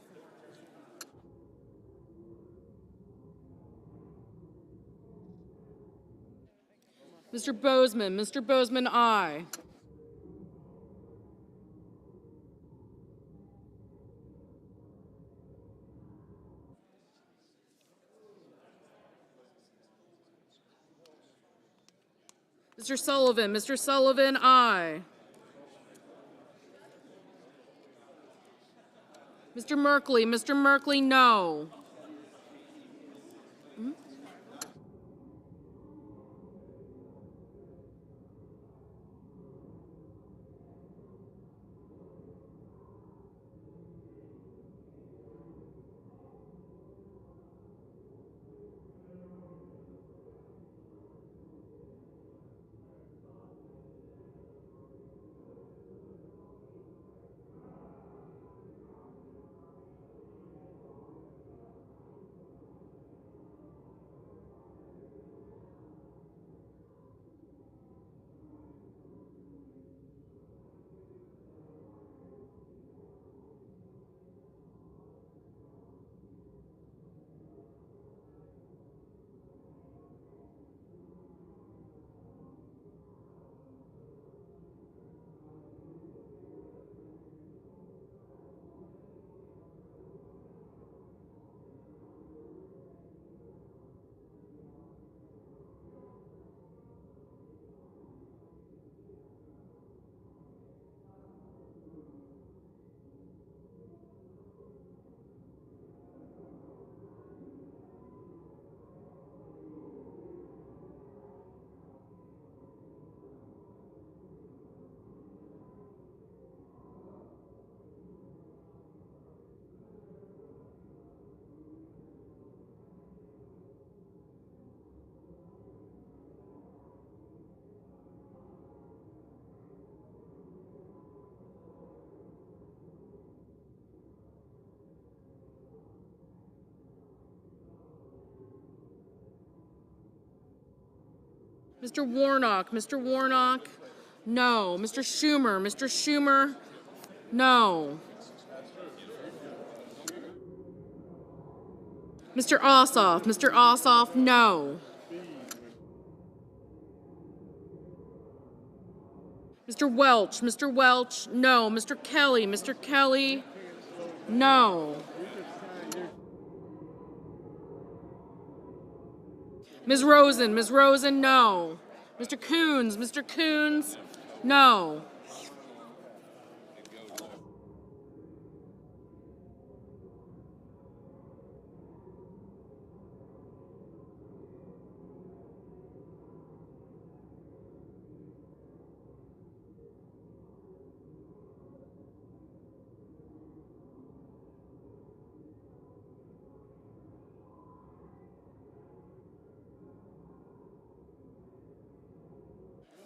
Mr. Bozeman, aye. Mr. Sullivan, aye. Mr. Merkley, no. Mr. Warnock, no. Mr. Schumer, no. Mr. Ossoff, no. Mr. Welch, no. Mr. Kelly, no. Ms. Rosen, no. Mr. Coons, no.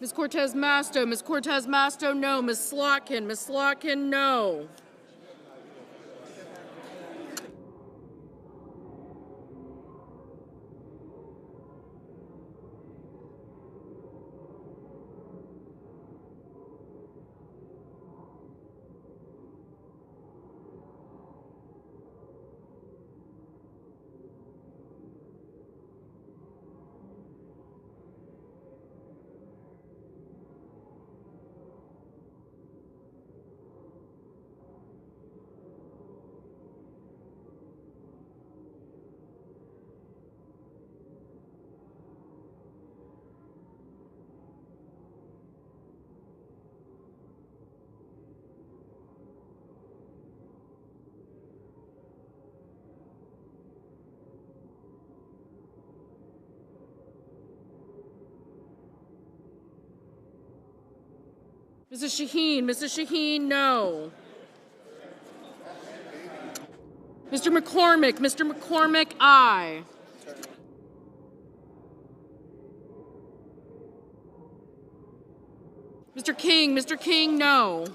Ms. Cortez Masto, no. Ms. Slotkin, no. Mrs. Shaheen, no. Mr. McCormick, aye. Mr. King, no.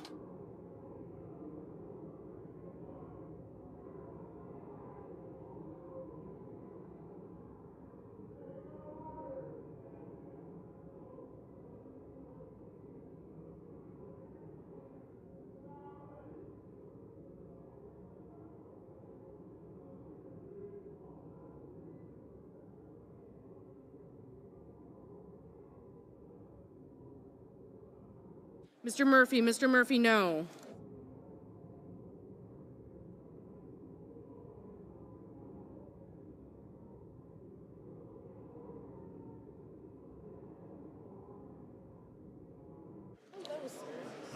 Mr. Murphy, no.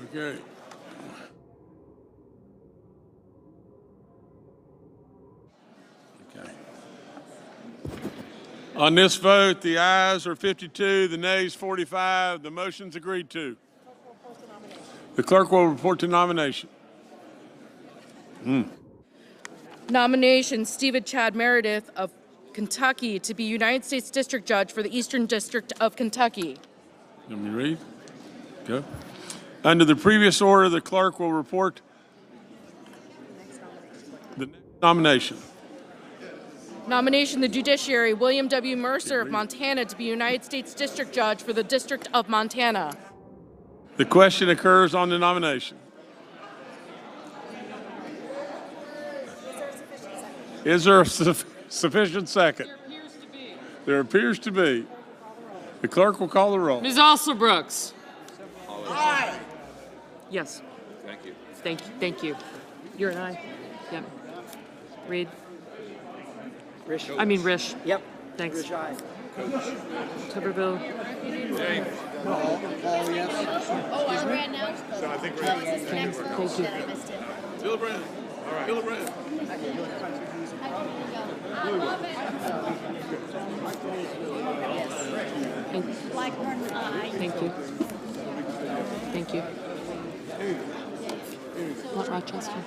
Okay. Okay. On this vote, the ayes are 52, the nays 45. The motion's agreed to. The clerk will report to nomination. Nomination, Stephen Chad Meredith of Kentucky to be United States District Judge for the Eastern District of Kentucky. Let me read. Go. Under the previous order, the clerk will report the next nomination. Nomination, the Judiciary, William W. Mercer of Montana to be United States District Judge for the District of Montana. The question occurs on the nomination. Is there a sufficient second? There appears to be. The clerk will call the roll. Ms. Alsobrooks. Aye. Yes. Thank you. You're an aye. Yep. Reed. Rish. Rish. Yep. Thanks. Rish, aye. Tuberville. Oh, I ran now? So I think Thank you. Gillibrand. All right. Gillibrand. Blackburn, aye. Thank you. Not Rochester.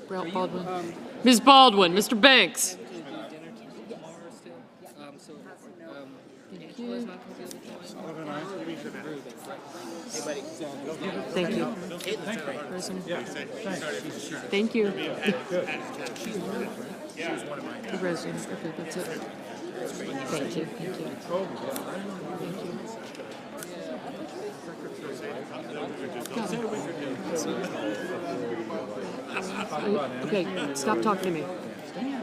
Baldwin. Ms. Baldwin, Mr. Banks. Thank you. Thank you. The resident. Okay, that's it. Thank you. Okay, stop talking to me.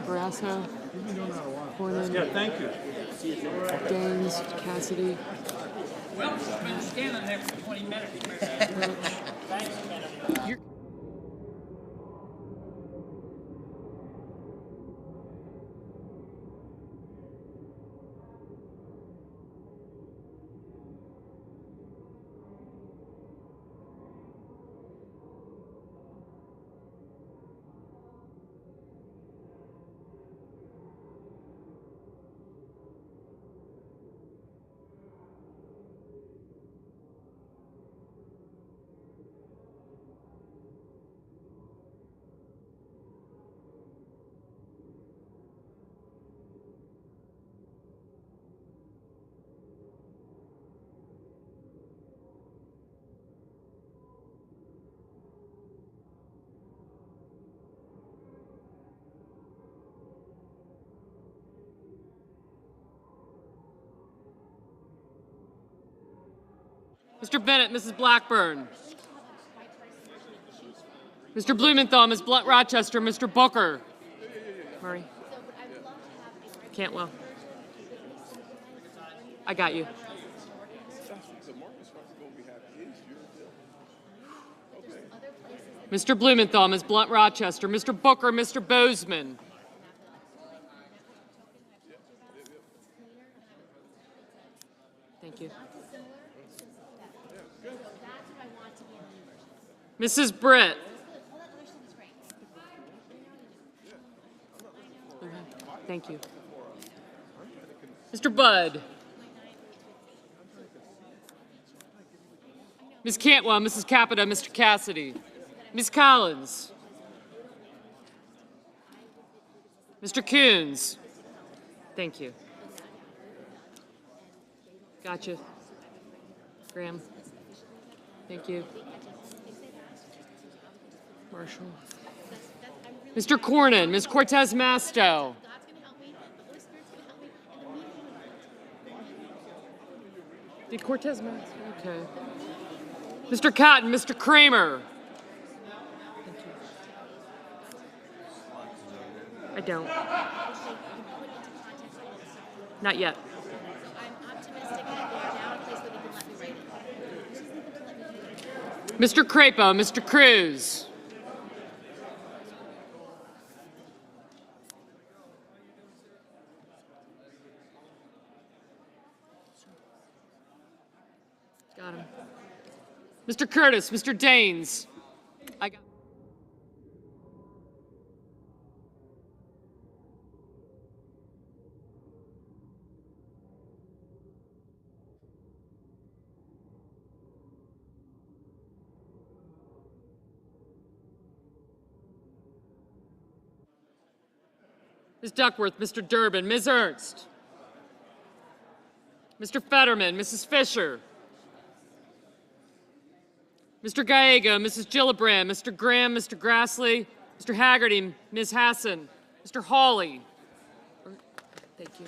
Barrasso, Cornyn. Yeah, thank you. Daines, Cassidy. Well, I've been standing there for 20 minutes. Mr. Bennett, Mrs. Blackburn. Mr. Blumenthal, Ms. Rochester, Mr. Booker. Murray. Cantwell. I got you. Mr. Blumenthal, Ms. Rochester, Mr. Booker, Mr. Bozeman. Thank you. Mrs. Britt. Thank you. Mr. Budd. Ms. Cantwell, Mrs. Capita, Mr. Cassidy. Ms. Collins. Mr. Coons. Thank you. Gotcha. Graham. Thank you. Marshall. Mr. Cornyn, Ms. Cortez Masto. Did Cortez Masto? Okay. Mr. Cotton, Mr. Kramer. I don't. Not yet. Mr. Crapo, Mr. Cruz. Got him. Mr. Curtis, Mr. Daines. I got. Ms. Duckworth, Mr. Durbin, Ms. Ernst. Mr. Fetterman, Mrs. Fisher. Mr. Gallego, Mrs. Gillibrand, Mr. Graham, Mr. Grassley, Mr. Haggerty, Ms. Hassan, Mr. Hawley. Thank you.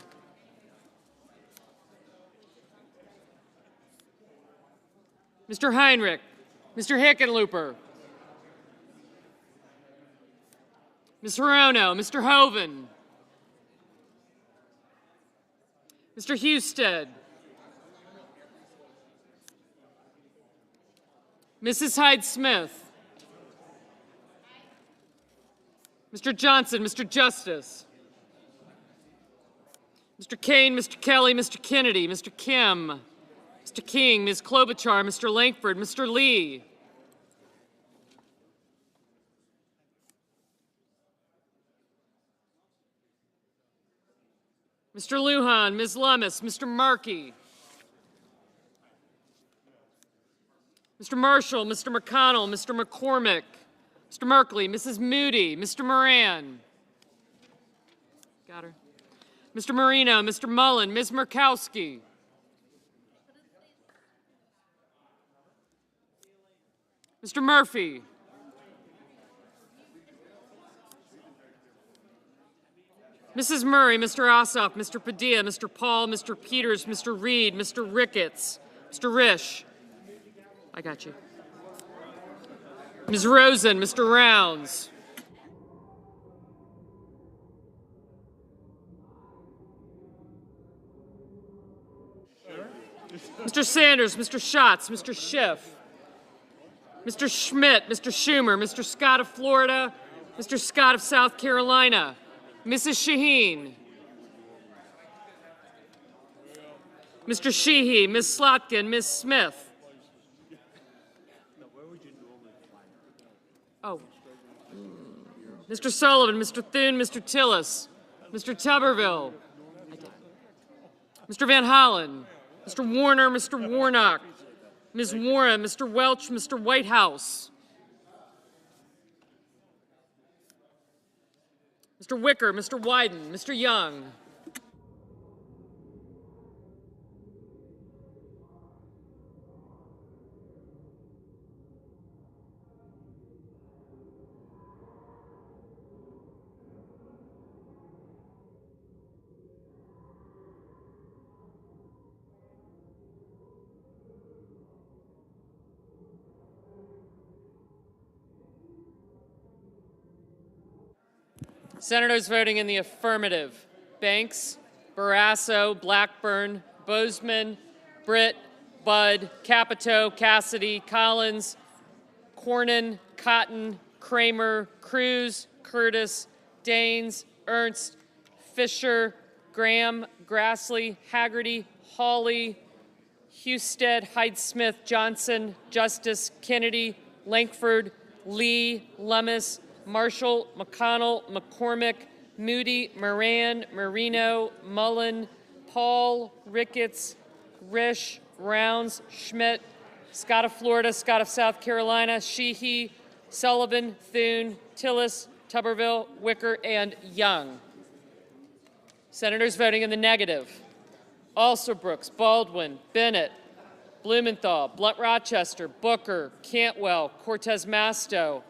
Mr. Heinrich, Mr. Hickenlooper. Ms. Hirono, Mr. Hoven. Mr. Husted. Mrs. Hyde-Smith. Mr. Johnson, Mr. Justice. Mr. Kane, Mr. Kelly, Mr. Kennedy, Mr. Kim, Mr. King, Ms. Klobuchar, Mr. Langford, Mr. Lee. Mr. Lujan, Ms. Lummis, Mr. Markey. Mr. Marshall, Mr. McConnell, Mr. McCormick, Mr. Merkley, Mrs. Moody, Mr. Moran. Got her. Mr. Marino, Mr. Mullen, Ms. Murkowski. Mr. Murphy. Mrs. Murray, Mr. Ossoff, Mr. Padilla, Mr. Paul, Mr. Peters, Mr. Reed, Mr. Ricketts, Mr. Risch. I got you. Ms. Rosen, Mr. Rounds. Mr. Sanders, Mr. Schatz, Mr. Schiff, Mr. Schmidt, Mr. Schumer, Mr. Scott of Florida, Mr. Scott of South Carolina, Mrs. Shaheen, Mr. Sheehy, Ms. Slotkin, Ms. Smith. Oh. Mr. Sullivan, Mr. Thune, Mr. Tillis, Mr. Tuberville, Mr. Van Hollen, Mr. Warner, Mr. Warnock, Ms. Warren, Mr. Welch, Mr. Whitehouse, Mr. Wicker, Mr. Wyden, Mr. Young. Senators voting in the affirmative: Banks, Barrasso, Blackburn, Bozeman, Britt, Budd, Capito, Cassidy, Collins, Cornyn, Cotton, Kramer, Cruz, Curtis, Daines, Ernst, Fisher, Graham, Grassley, Haggerty, Hawley, Husted, Hyde-Smith, Johnson, Justice, Kennedy, Lankford, Lee, Lummis, Marshall, McConnell, McCormick, Moody, Moran, Marino, Mullen, Paul, Ricketts, Risch, Rounds, Schmidt, Scott of Florida, Scott of South Carolina, Sheehy, Sullivan, Thune, Tillis, Tuberville, Wicker, and Young. Senators voting in the negative: Alsobrooks, Baldwin, Bennett, Blumenthal, Blunt Rochester, Booker, Cantwell, Cortez Masto,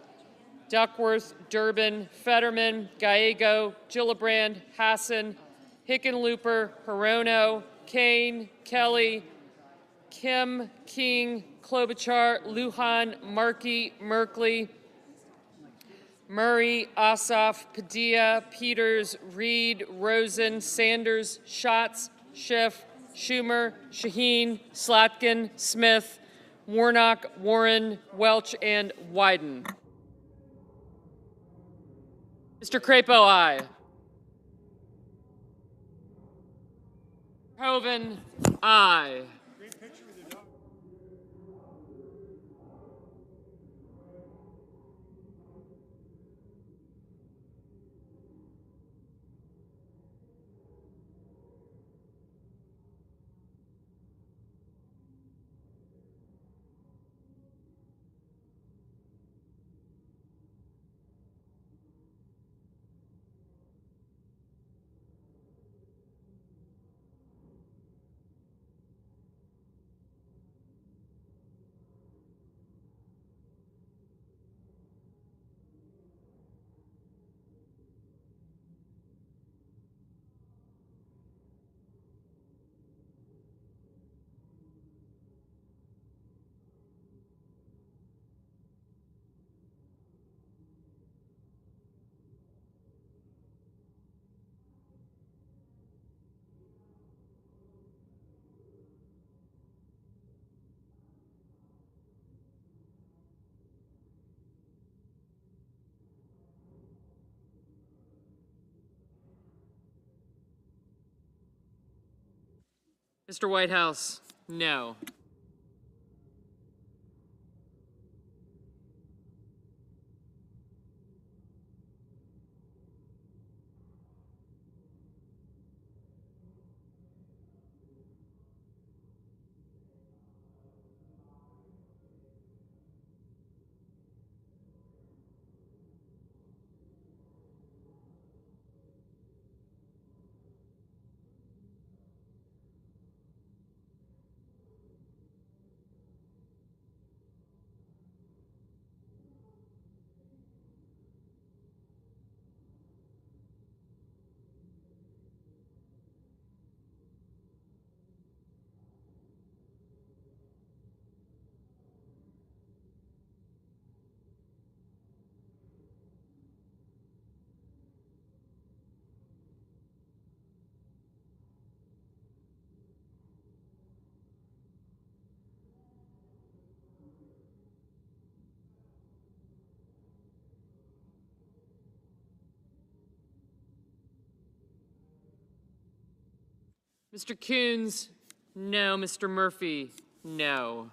Duckworth, Durbin, Fetterman, Gallego, Gillibrand, Hassan, Hickenlooper, Hirono, Kane, Kelly, Kim, King, Klobuchar, Lujan, Markey, Merkley, Murray, Ossoff, Padilla, Peters, Reed, Rosen, Sanders, Schatz, Schiff, Schumer, Shaheen, Slatkin, Smith, Warnock, Warren, Welch, and Wyden. Mr. Crapo, aye. Hoven, aye. Mr. Whitehouse, no. Mr. Coons, no. Mr. Murphy, no.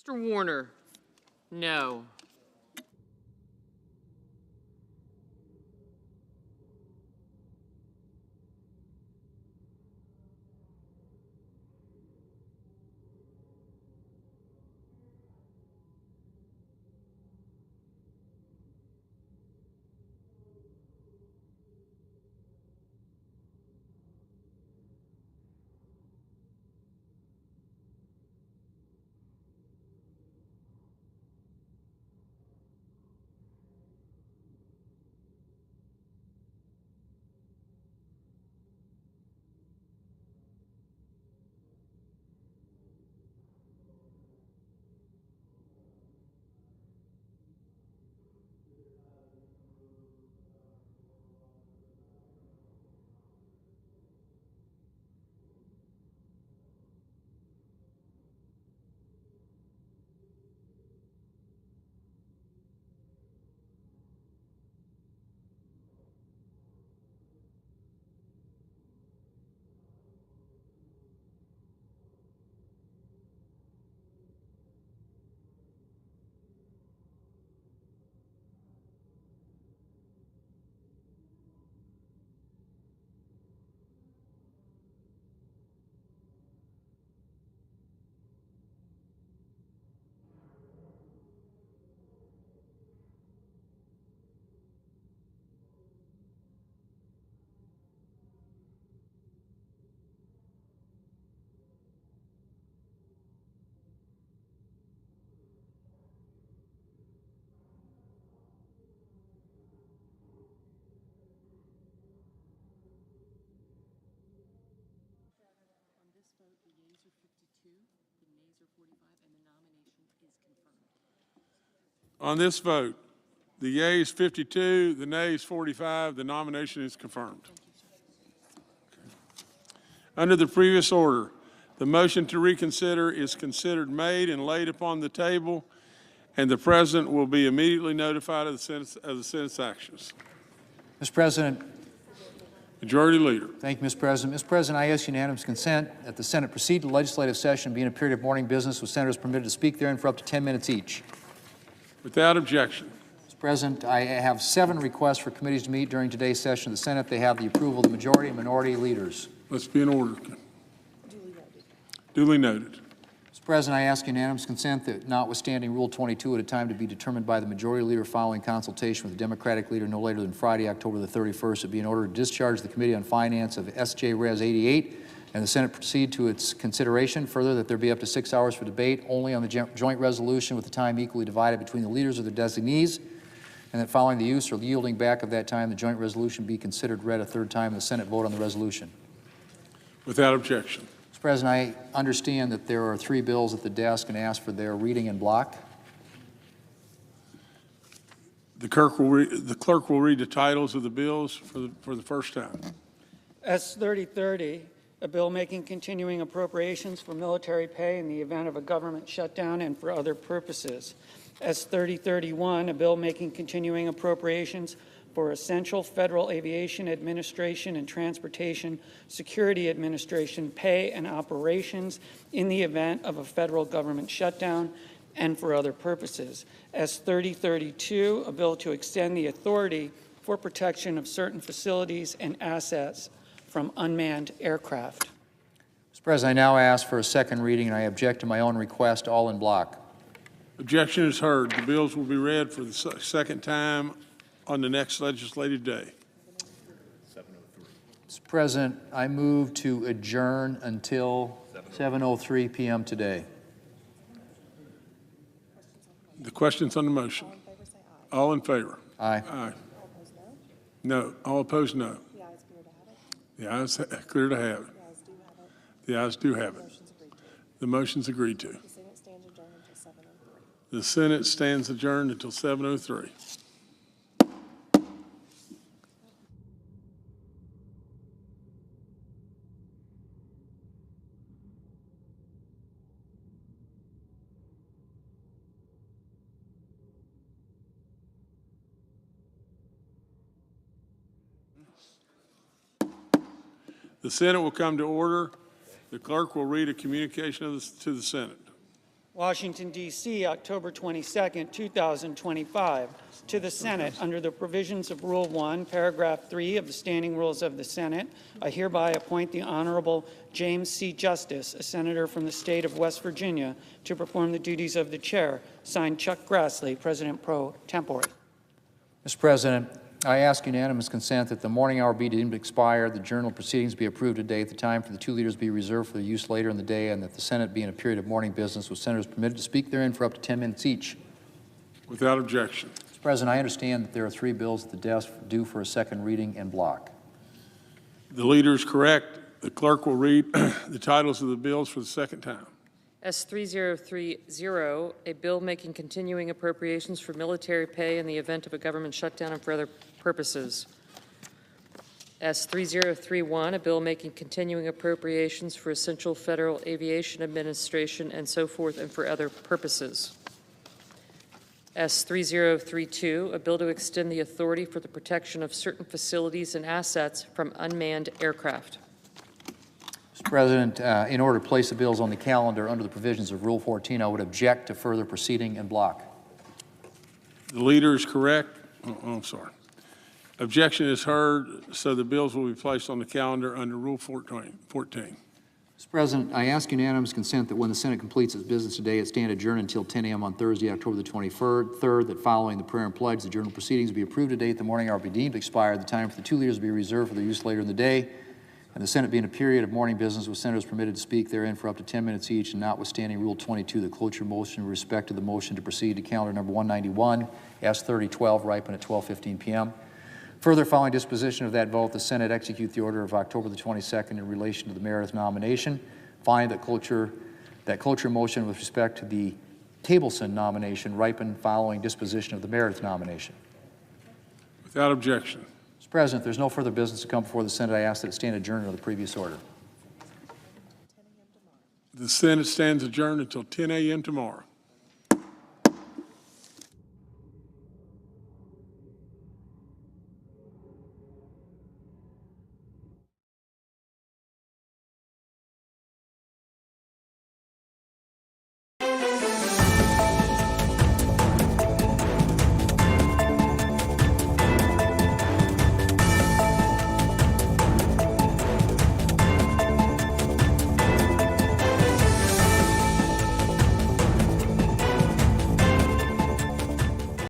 Mr. Warner, no. On this vote, the yeas 52, the nays 45, the nomination is confirmed. Under the previous order, the motion to reconsider is considered made and laid upon the table, and the President will be immediately notified of the Senate's actions. Mr. President. Majority Leader. Thank you, Mr. President. Mr. President, I ask unanimous consent that the Senate proceed to legislative session being a period of morning business with senators permitted to speak therein for up to 10 minutes each. Without objection. Mr. President, I have 7 requests for committees to meet during today's session of the Senate. They have the approval of the majority and minority leaders. Let's be in order. Duly noted. Mr. President, I ask unanimous consent that notwithstanding Rule 22 at a time to be determined by the majority leader following consultation with the Democratic leader no later than Friday, October the 31st, it be in order to discharge the Committee on Finance of SJ Res 88 and the Senate proceed to its consideration. Further, that there be up to 6 hours for debate only on the joint resolution with the time equally divided between the leaders of the designees, and that following the use or yielding back of that time, the joint resolution be considered read a third time and the Senate vote on the resolution. Without objection. Mr. President, I understand that there are 3 bills at the desk and ask for their reading in block. The clerk will read the titles of the bills for the first time. S 3030, a bill making continuing appropriations for military pay in the event of a government shutdown and for other purposes. S 3031, a bill making continuing appropriations for essential Federal Aviation Administration and Transportation Security Administration pay and operations in the event of a federal government shutdown and for other purposes. S 3032, a bill to extend the authority for protection of certain facilities and assets from unmanned aircraft. Mr. President, I now ask for a second reading, and I object to my own request, all in block. Objection is heard. The bills will be read for the second time on the next legislative day. Mr. President, I move to adjourn until 7:03 p.m. today. The questions on the motion. All in favor? Aye. Aye. No. All opposed, no. The ayes clear to have it. The ayes do have it. The motion's agreed to. The Senate stands adjourned until 7:03. The Senate will come to order. The clerk will read a communication to the Senate. Washington, D.C., October 22, 2025. To the Senate, under the provisions of Rule 1, Paragraph 3 of the Standing Rules of the Senate, I hereby appoint the Honorable James C. Justice, a senator from the state of West Virginia, to perform the duties of the chair. Signed, Chuck Grassley, President pro tempore. Mr. President, I ask unanimous consent that the morning hour be deemed expired, the journal proceedings be approved today, at the time for the two leaders be reserved for use later in the day, and that the Senate be in a period of morning business with senators permitted to speak therein for up to 10 minutes each. Without objection. Mr. President, I understand that there are 3 bills at the desk due for a second reading en bloc. The leader is correct. The clerk will read the titles of the bills for the second time. S3030, a bill making continuing appropriations for military pay in the event of a government shutdown and for other purposes. S3031, a bill making continuing appropriations for essential federal aviation administration and so forth and for other purposes. S3032, a bill to extend the authority for the protection of certain facilities and assets from unmanned aircraft. Mr. President, in order to place the bills on the calendar under the provisions of Rule 14, I would object to further proceeding en bloc. The leader is correct. Oh, I'm sorry. Objection is heard, so the bills will be placed on the calendar under Rule 14. Mr. President, I ask unanimous consent that when the Senate completes its business today, it stand adjourned until 10 a.m. on Thursday, October the 23rd, that following the prayer and pledge, the journal proceedings be approved today at the morning hour be deemed expired, the time for the two leaders be reserved for their use later in the day, and the Senate be in a period of morning business with senators permitted to speak therein for up to 10 minutes each, and notwithstanding Rule 22, the cloture motion with respect to the motion to proceed to calendar number 191, S3012, ripen at 12:15 p.m. Further, following disposition of that vote, the Senate execute the order of October the 22nd in relation to the Meredith nomination. Find that cloture motion with respect to the Tableson nomination ripen following disposition of the Meredith nomination. Without objection. Mr. President, if there's no further business to come before the Senate, I ask that it stand adjourned under the previous order. The Senate stands adjourned until 10 a.m. tomorrow.